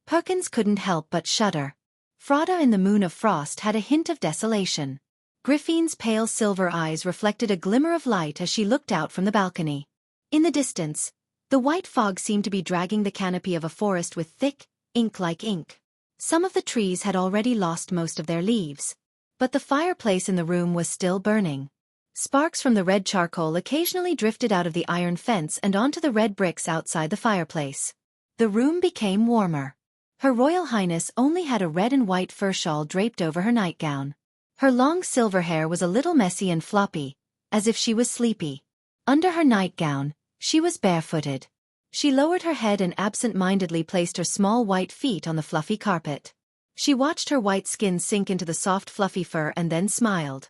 Perkins couldn't help but shudder. Frada in the Moon of Frost had a hint of desolation. Griffine's pale silver eyes reflected a glimmer of light as she looked out from the balcony. In the distance, the white fog seemed to be dragging the canopy of a forest with thick, ink-like ink. Some of the trees had already lost most of their leaves, but the fireplace in the room was still burning. Sparks from the red charcoal occasionally drifted out of the iron fence and onto the red bricks outside the fireplace. The room became warmer. Her Royal Highness only had a red and white fur shawl draped over her nightgown. Her long silver hair was a little messy and floppy, as if she was sleepy. Under her nightgown, she was barefooted. She lowered her head and absent-mindedly placed her small white feet on the fluffy carpet. She watched her white skin sink into the soft fluffy fur and then smiled.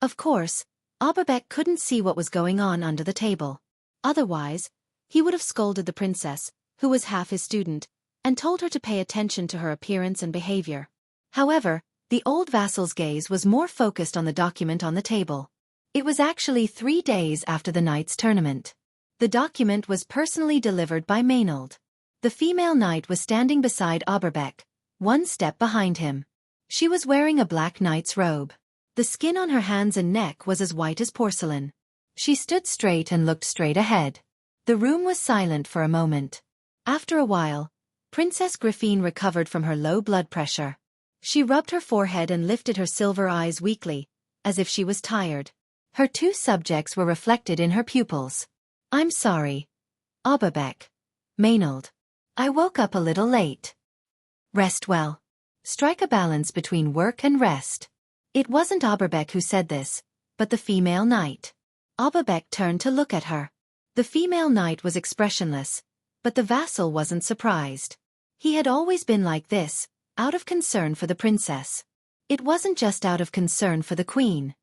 Of course, Auerbach couldn't see what was going on under the table. Otherwise, he would have scolded the princess, who was half his student, and told her to pay attention to her appearance and behavior. However, the old vassal's gaze was more focused on the document on the table. It was actually 3 days after the knight's tournament. The document was personally delivered by Maynard. The female knight was standing beside Auerbach, 1 step behind him. She was wearing a black knight's robe. The skin on her hands and neck was as white as porcelain. She stood straight and looked straight ahead. The room was silent for a moment. After a while, Princess Griffine recovered from her low blood pressure. She rubbed her forehead and lifted her silver eyes weakly, as if she was tired. Her 2 subjects were reflected in her pupils. I'm sorry. Auerbach. Maynard. I woke up a little late. Rest well. Strike a balance between work and rest. It wasn't Auerbach who said this, but the female knight. Auerbach turned to look at her. The female knight was expressionless, but the vassal wasn't surprised. He had always been like this, out of concern for the princess. It wasn't just out of concern for the queen.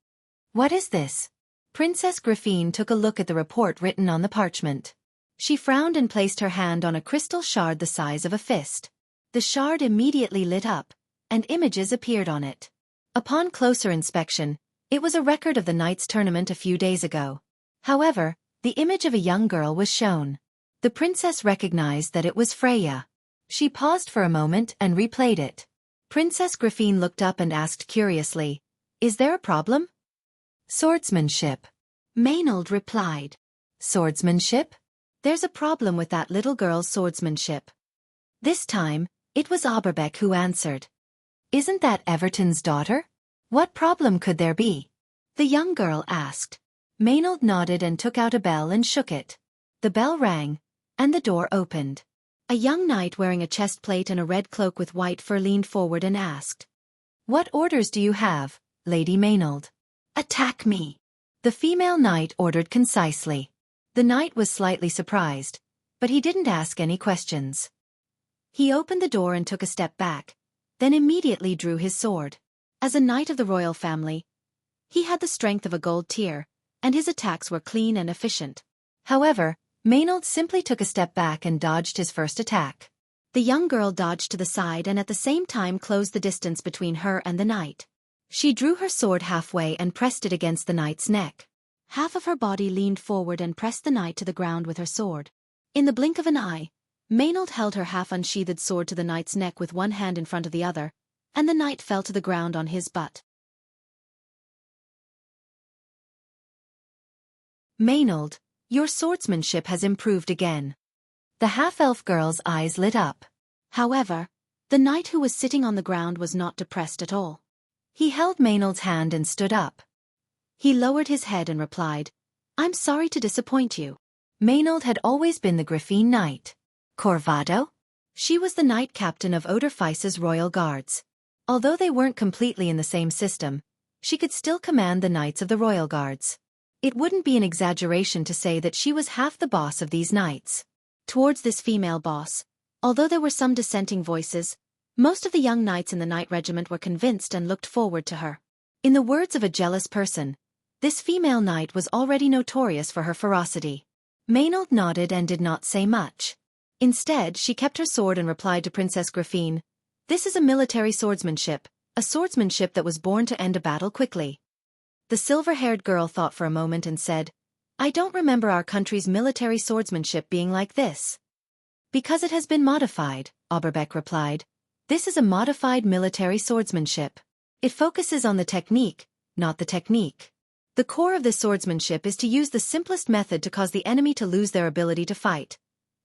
What is this? Princess Griffine took a look at the report written on the parchment. She frowned and placed her hand on a crystal shard the size of a fist. The shard immediately lit up, and images appeared on it. Upon closer inspection, it was a record of the knight's tournament a few days ago. However, the image of a young girl was shown. The princess recognized that it was Freya. She paused for a moment and replayed it. Princess Griffine looked up and asked curiously, "Is there a problem?" "Swordsmanship," Maynard replied. "Swordsmanship?" "There's a problem with that little girl's swordsmanship." This time, it was Audiobooks who answered. "Isn't that Everton's daughter? What problem could there be?" The young girl asked. Maynard nodded and took out a bell and shook it. The bell rang, and the door opened. A young knight wearing a chest plate and a red cloak with white fur leaned forward and asked, "What orders do you have, Lady Maynard?" "Attack me," the female knight ordered concisely. The knight was slightly surprised, but he didn't ask any questions. He opened the door and took a step back, then immediately drew his sword. As a knight of the royal family, he had the strength of a gold tier, and his attacks were clean and efficient. However, Maynard simply took a step back and dodged his first attack. The young girl dodged to the side and at the same time closed the distance between her and the knight. She drew her sword halfway and pressed it against the knight's neck. Half of her body leaned forward and pressed the knight to the ground with her sword. In the blink of an eye, Maynard held her half-unsheathed sword to the knight's neck with one hand in front of the other, and the knight fell to the ground on his butt. "Maynard, your swordsmanship has improved again." The half-elf girl's eyes lit up. However, the knight who was sitting on the ground was not depressed at all. He held Maynard's hand and stood up. He lowered his head and replied, "I'm sorry to disappoint you." Maynard had always been the Griffine Knight. Corvado? She was the knight captain of Oderfice's royal guards. Although they weren't completely in the same system, she could still command the knights of the royal guards. It wouldn't be an exaggeration to say that she was half the boss of these knights. Towards this female boss, although there were some dissenting voices, most of the young knights in the knight regiment were convinced and looked forward to her. In the words of a jealous person, this female knight was already notorious for her ferocity. Maynard nodded and did not say much. Instead, she kept her sword and replied to Princess Griffine, "This is a military swordsmanship, a swordsmanship that was born to end a battle quickly." The silver-haired girl thought for a moment and said, "I don't remember our country's military swordsmanship being like this." "Because it has been modified," Audiobooks replied. "This is a modified military swordsmanship. It focuses on the technique, not the technique. The core of this swordsmanship is to use the simplest method to cause the enemy to lose their ability to fight."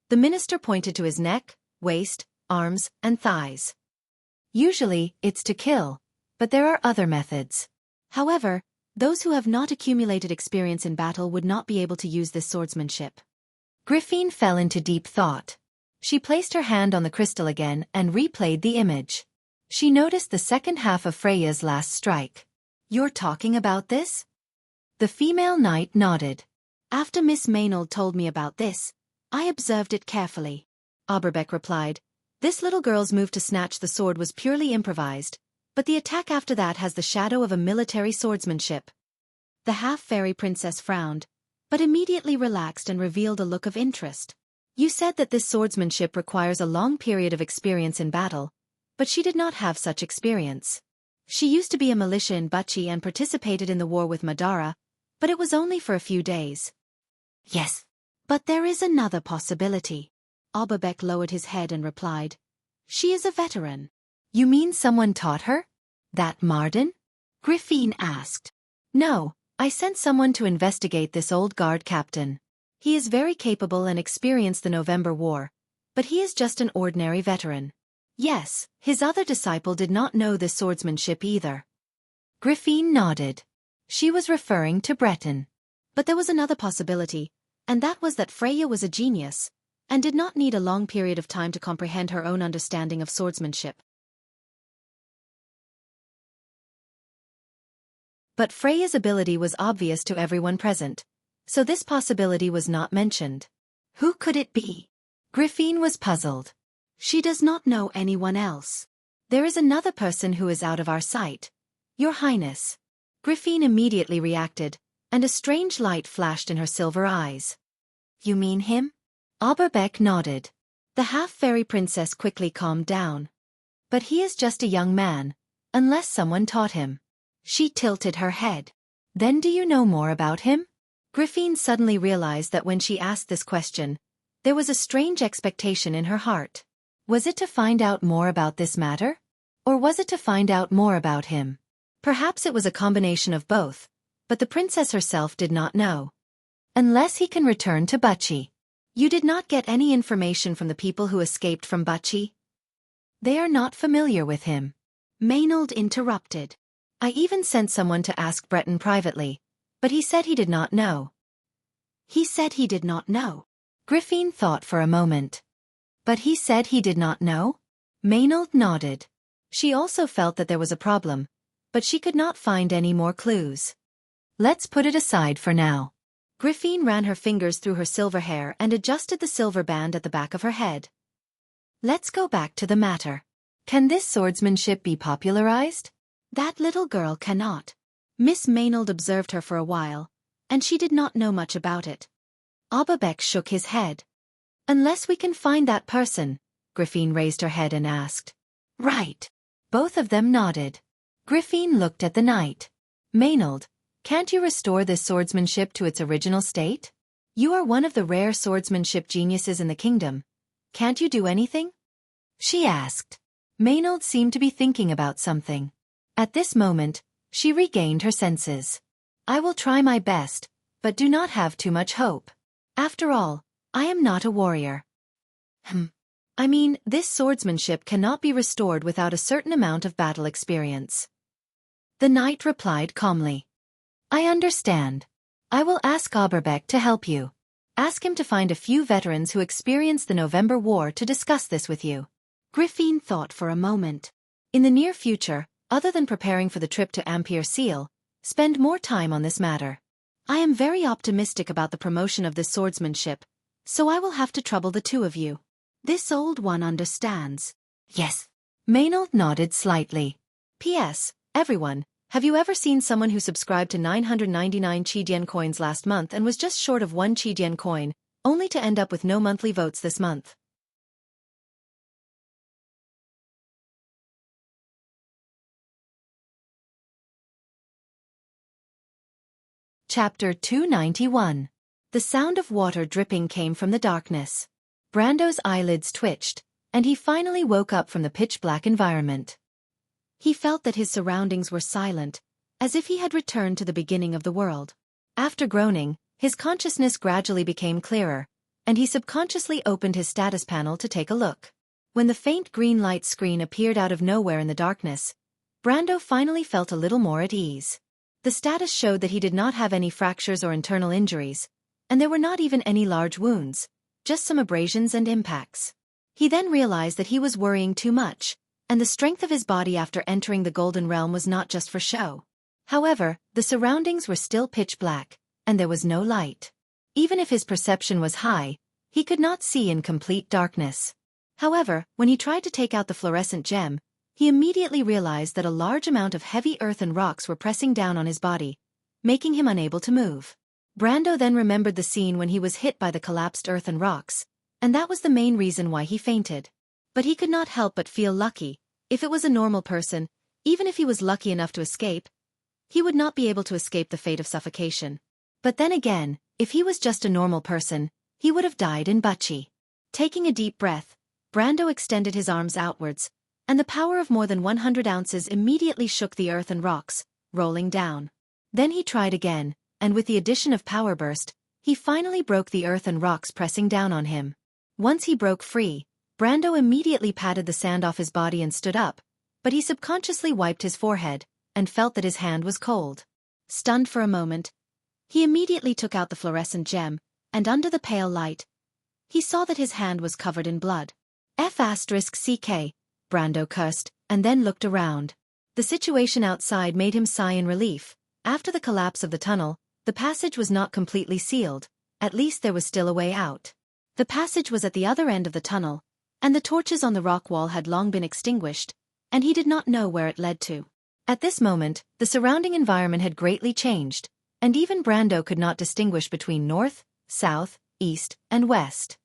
The minister pointed to his neck, waist, arms, and thighs. "Usually, it's to kill, but there are other methods. However, those who have not accumulated experience in battle would not be able to use this swordsmanship." Griffine fell into deep thought. She placed her hand on the crystal again and replayed the image. She noticed the second half of Freya's last strike. "You're talking about this?" The female knight nodded. "After Miss Maynard told me about this, I observed it carefully." Audiobooks replied. "This little girl's move to snatch the sword was purely improvised, but the attack after that has the shadow of a military swordsmanship." The half-fairy princess frowned, but immediately relaxed and revealed a look of interest. "You said that this swordsmanship requires a long period of experience in battle, but she did not have such experience. She used to be a militia in Wuxia and participated in the war with Madara, but it was only for a few days." "Yes. But there is another possibility." Audiobooks lowered his head and replied, "She is a veteran." "You mean someone taught her? That Marden?" Griffine asked. "No, I sent someone to investigate this old guard captain. He is very capable and experienced the November War, but he is just an ordinary veteran." "Yes, his other disciple did not know this swordsmanship either." Griffine nodded. She was referring to Breton. But there was another possibility, and that was that Freya was a genius, and did not need a long period of time to comprehend her own understanding of swordsmanship. But Freya's ability was obvious to everyone present, so this possibility was not mentioned. Who could it be? Griffine was puzzled. She does not know anyone else. There is another person who is out of our sight, Your Highness. Griffine immediately reacted, and a strange light flashed in her silver eyes. You mean him? Auerbach nodded. The half-fairy princess quickly calmed down. But he is just a young man, unless someone taught him. She tilted her head. Then do you know more about him? Griffin suddenly realized that when she asked this question, there was a strange expectation in her heart. Was it to find out more about this matter? Or was it to find out more about him? Perhaps it was a combination of both, but the princess herself did not know. Unless he can return to Wuxia. You did not get any information from the people who escaped from Wuxia? They are not familiar with him. Maynard interrupted. I even sent someone to ask Breton privately, but he said he did not know. He said he did not know. Griffin thought for a moment. But he said he did not know? Maynard nodded. She also felt that there was a problem, but she could not find any more clues. Let's put it aside for now. Griffin ran her fingers through her silver hair and adjusted the silver band at the back of her head. Let's go back to the matter. Can this swordsmanship be popularized? That little girl cannot. Miss Maynard observed her for a while, and she did not know much about it. Auerbach shook his head. Unless we can find that person, Griffin raised her head and asked. Right. Both of them nodded. Griffin looked at the knight. Maynard, can't you restore this swordsmanship to its original state? You are one of the rare swordsmanship geniuses in the kingdom. Can't you do anything? She asked. Maynard seemed to be thinking about something. At this moment, she regained her senses. I will try my best, but do not have too much hope. After all, I am not a warrior. I mean, this swordsmanship cannot be restored without a certain amount of battle experience. The knight replied calmly. I understand. I will ask Auerbach to help you. Ask him to find a few veterans who experienced the November War to discuss this with you. Griffin thought for a moment. In the near future, other than preparing for the trip to Ampere Seal, spend more time on this matter. I am very optimistic about the promotion of this swordsmanship, so I will have to trouble the two of you. This old one understands. Yes. Maynard nodded slightly. P.S. Everyone, have you ever seen someone who subscribed to 999 Qidian coins last month and was just short of 1 Qidian coin, only to end up with no monthly votes this month? Chapter 291. The sound of water dripping came from the darkness. Brando's eyelids twitched, and he finally woke up from the pitch-black environment. He felt that his surroundings were silent, as if he had returned to the beginning of the world. After groaning, his consciousness gradually became clearer, and he subconsciously opened his status panel to take a look. When the faint green light screen appeared out of nowhere in the darkness, Brando finally felt a little more at ease. The status showed that he did not have any fractures or internal injuries, and there were not even any large wounds, just some abrasions and impacts. He then realized that he was worrying too much, and the strength of his body after entering the Golden Realm was not just for show. However, the surroundings were still pitch black, and there was no light. Even if his perception was high, he could not see in complete darkness. However, when he tried to take out the fluorescent gem, he immediately realized that a large amount of heavy earth and rocks were pressing down on his body, making him unable to move. Brando then remembered the scene when he was hit by the collapsed earth and rocks, and that was the main reason why he fainted. But he could not help but feel lucky. If it was a normal person, even if he was lucky enough to escape, he would not be able to escape the fate of suffocation. But then again, if he was just a normal person, he would have died in Wuxia. Taking a deep breath, Brando extended his arms outwards, and the power of more than 100 ounces immediately shook the earth and rocks, rolling down. Then he tried again, and with the addition of power burst, he finally broke the earth and rocks pressing down on him. Once he broke free, Brando immediately patted the sand off his body and stood up, but he subconsciously wiped his forehead, and felt that his hand was cold. Stunned for a moment, he immediately took out the fluorescent gem, and under the pale light, he saw that his hand was covered in blood. F***ck, Brando cursed, and then looked around. The situation outside made him sigh in relief. After the collapse of the tunnel, the passage was not completely sealed, at least there was still a way out. The passage was at the other end of the tunnel, and the torches on the rock wall had long been extinguished, and he did not know where it led to. At this moment, the surrounding environment had greatly changed, and even Brando could not distinguish between north, south, east, and west.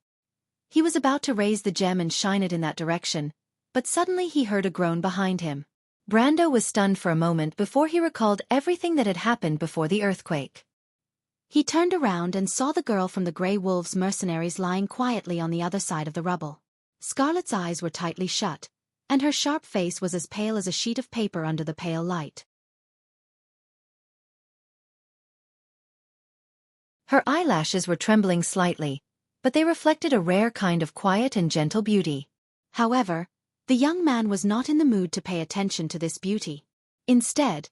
He was about to raise the gem and shine it in that direction, but suddenly he heard a groan behind him. Brando was stunned for a moment before he recalled everything that had happened before the earthquake. He turned around and saw the girl from the Grey Wolves mercenaries lying quietly on the other side of the rubble. Scarlet's eyes were tightly shut, and her sharp face was as pale as a sheet of paper under the pale light. Her eyelashes were trembling slightly, but they reflected a rare kind of quiet and gentle beauty. However, the young man was not in the mood to pay attention to this beauty. Instead,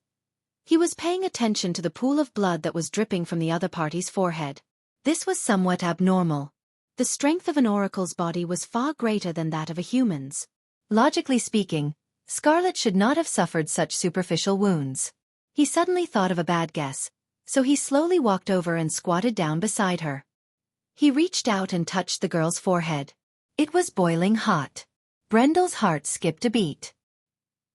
he was paying attention to the pool of blood that was dripping from the other party's forehead. This was somewhat abnormal. The strength of an oracle's body was far greater than that of a human's. Logically speaking, Scarlet should not have suffered such superficial wounds. He suddenly thought of a bad guess, so he slowly walked over and squatted down beside her. He reached out and touched the girl's forehead. It was boiling hot. Brendel's heart skipped a beat.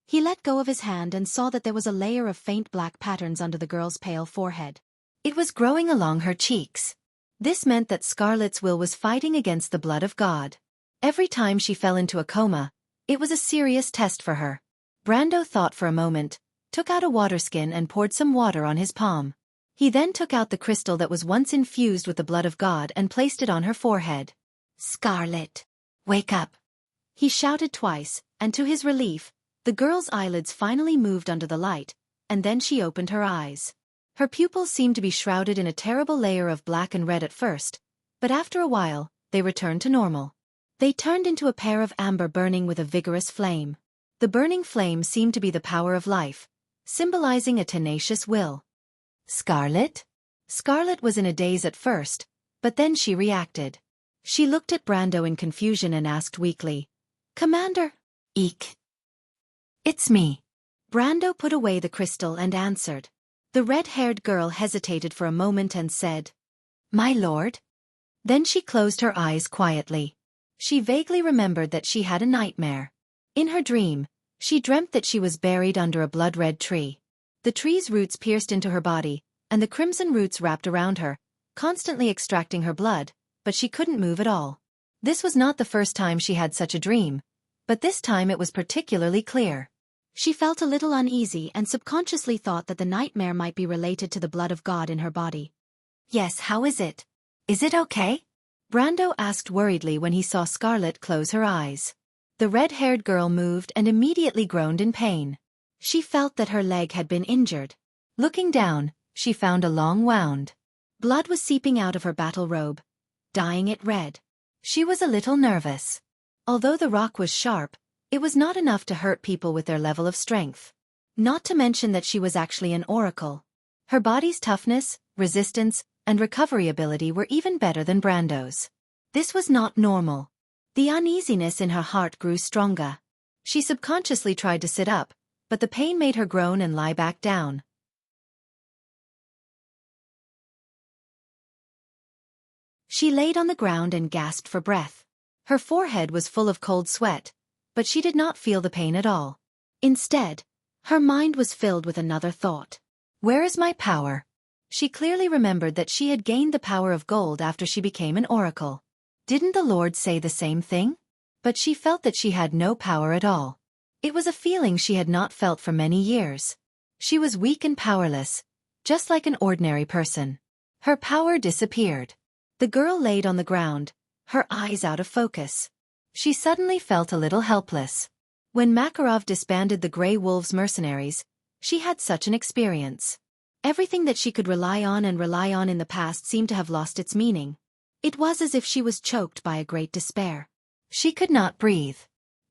He let go of his hand and saw that there was a layer of faint black patterns under the girl's pale forehead. It was growing along her cheeks. This meant that Scarlet's will was fighting against the blood of God. Every time she fell into a coma, it was a serious test for her. Brando thought for a moment, took out a water skin and poured some water on his palm. He then took out the crystal that was once infused with the blood of God and placed it on her forehead. "Scarlet, wake up!" he shouted twice, and to his relief, the girl's eyelids finally moved under the light, and then she opened her eyes. Her pupils seemed to be shrouded in a terrible layer of black and red at first, but after a while, they returned to normal. They turned into a pair of amber burning with a vigorous flame. The burning flame seemed to be the power of life, symbolizing a tenacious will. Scarlet? Scarlet was in a daze at first, but then she reacted. She looked at Brando in confusion and asked weakly, "Commander?" "Eek. It's me." Brando put away the crystal and answered. The red-haired girl hesitated for a moment and said, "My lord?" Then she closed her eyes quietly. She vaguely remembered that she had a nightmare. In her dream, she dreamt that she was buried under a blood-red tree. The tree's roots pierced into her body, and the crimson roots wrapped around her, constantly extracting her blood, but she couldn't move at all. This was not the first time she had such a dream, but this time it was particularly clear. She felt a little uneasy and subconsciously thought that the nightmare might be related to the blood of God in her body. "Yes, how is it? Is it okay?" Brando asked worriedly when he saw Scarlet close her eyes. The red-haired girl moved and immediately groaned in pain. She felt that her leg had been injured. Looking down, she found a long wound. Blood was seeping out of her battle robe, dyeing it red. She was a little nervous. Although the rock was sharp, it was not enough to hurt people with their level of strength. Not to mention that she was actually an oracle. Her body's toughness, resistance, and recovery ability were even better than Brando's. This was not normal. The uneasiness in her heart grew stronger. She subconsciously tried to sit up, but the pain made her groan and lie back down. She laid on the ground and gasped for breath. Her forehead was full of cold sweat, but she did not feel the pain at all. Instead, her mind was filled with another thought. Where is my power? She clearly remembered that she had gained the power of gold after she became an oracle. Didn't the Lord say the same thing? But she felt that she had no power at all. It was a feeling she had not felt for many years. She was weak and powerless, just like an ordinary person. Her power disappeared. The girl laid on the ground, her eyes out of focus. She suddenly felt a little helpless. When Makarov disbanded the Grey Wolves mercenaries, she had such an experience. Everything that she could rely on in the past seemed to have lost its meaning. It was as if she was choked by a great despair. She could not breathe.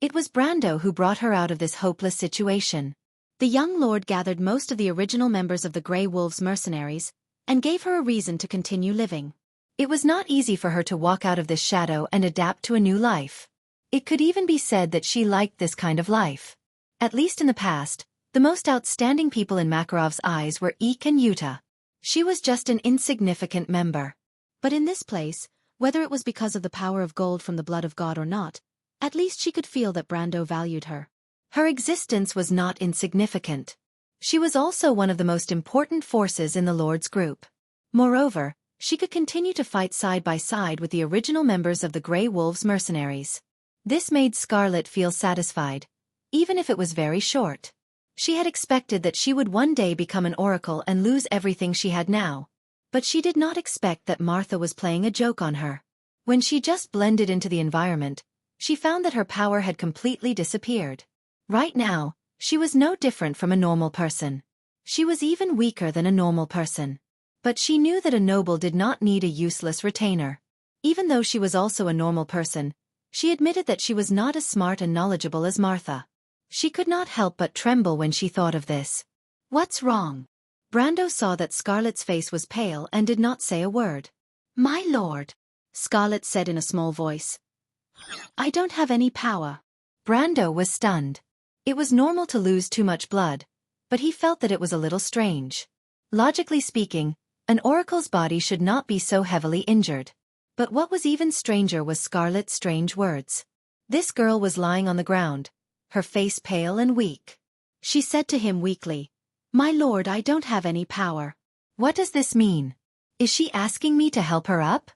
It was Brando who brought her out of this hopeless situation. The young lord gathered most of the original members of the Grey Wolves mercenaries, and gave her a reason to continue living. It was not easy for her to walk out of this shadow and adapt to a new life. It could even be said that she liked this kind of life. At least in the past, the most outstanding people in Makarov's eyes were Eek and Yuta. She was just an insignificant member. But in this place, whether it was because of the power of gold from the blood of God or not, at least she could feel that Brando valued her. Her existence was not insignificant. She was also one of the most important forces in the Lord's group. Moreover, she could continue to fight side by side with the original members of the Grey Wolves mercenaries. This made Scarlet feel satisfied, even if it was very short. She had expected that she would one day become an oracle and lose everything she had now. But she did not expect that Martha was playing a joke on her. When she just blended into the environment, she found that her power had completely disappeared. Right now, she was no different from a normal person. She was even weaker than a normal person. But she knew that a noble did not need a useless retainer. Even though she was also a normal person, she admitted that she was not as smart and knowledgeable as Martha. She could not help but tremble when she thought of this. "What's wrong?" Brando saw that Scarlet's face was pale and did not say a word. "My lord," Scarlet said in a small voice. "I don't have any power." Brando was stunned. It was normal to lose too much blood, but he felt that it was a little strange. Logically speaking, an oracle's body should not be so heavily injured. But what was even stranger was Scarlet's strange words. This girl was lying on the ground, her face pale and weak. She said to him weakly, "My lord, I don't have any power." What does this mean? Is she asking me to help her up?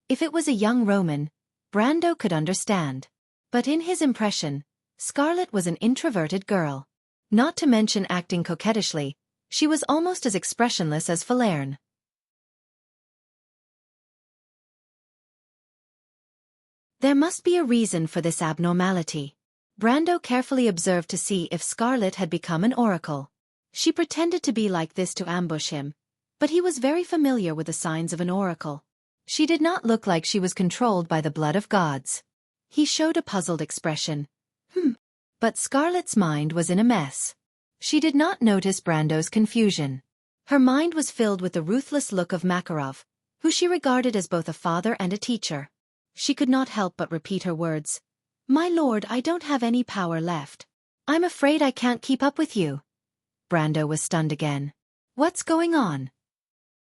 If it was a young Roman, Brando could understand. But in his impression, Scarlet was an introverted girl. Not to mention acting coquettishly, she was almost as expressionless as Falerne. There must be a reason for this abnormality. Brando carefully observed to see if Scarlet had become an oracle. She pretended to be like this to ambush him, but he was very familiar with the signs of an oracle. She did not look like she was controlled by the blood of gods. He showed a puzzled expression. But Scarlet's mind was in a mess. She did not notice Brando's confusion. Her mind was filled with the ruthless look of Makarov, who she regarded as both a father and a teacher. She could not help but repeat her words. "My lord, I don't have any power left. I'm afraid I can't keep up with you." Brando was stunned again. What's going on?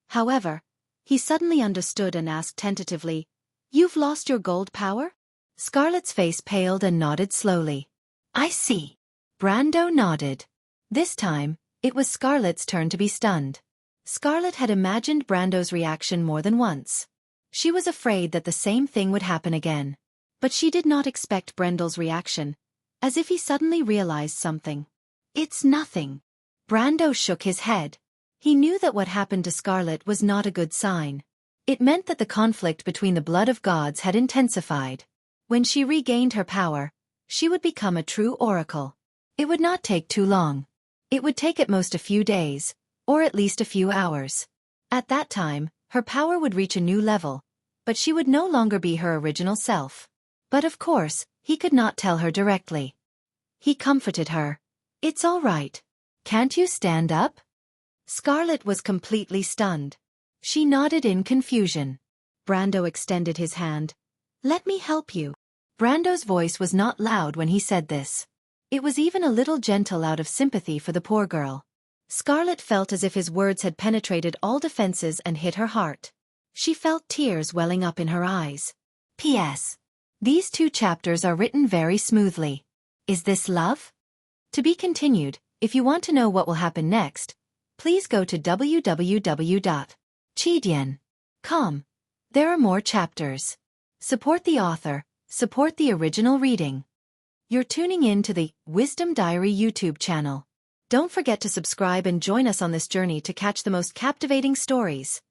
However, he suddenly understood and asked tentatively, "You've lost your gold power?" Scarlet's face paled and nodded slowly. "I see." Brando nodded. This time, it was Scarlet's turn to be stunned. Scarlet had imagined Brando's reaction more than once. She was afraid that the same thing would happen again. But she did not expect Brendel's reaction, as if he suddenly realized something. "It's nothing." Brando shook his head. He knew that what happened to Scarlet was not a good sign. It meant that the conflict between the blood of gods had intensified. When she regained her power, she would become a true oracle. It would not take too long. It would take at most a few days, or at least a few hours. At that time, her power would reach a new level, but she would no longer be her original self. But of course, he could not tell her directly. He comforted her. "It's all right. Can't you stand up?" Scarlet was completely stunned. She nodded in confusion. Brando extended his hand. "Let me help you." Brando's voice was not loud when he said this. It was even a little gentle out of sympathy for the poor girl. Scarlet felt as if his words had penetrated all defenses and hit her heart. She felt tears welling up in her eyes. P.S. These 2 chapters are written very smoothly. Is this love? To be continued. If you want to know what will happen next, please go to www.chidian.com. There are more chapters. Support the author, support the original reading. You're tuning in to the Wisdom Diary YouTube channel. Don't forget to subscribe and join us on this journey to catch the most captivating stories.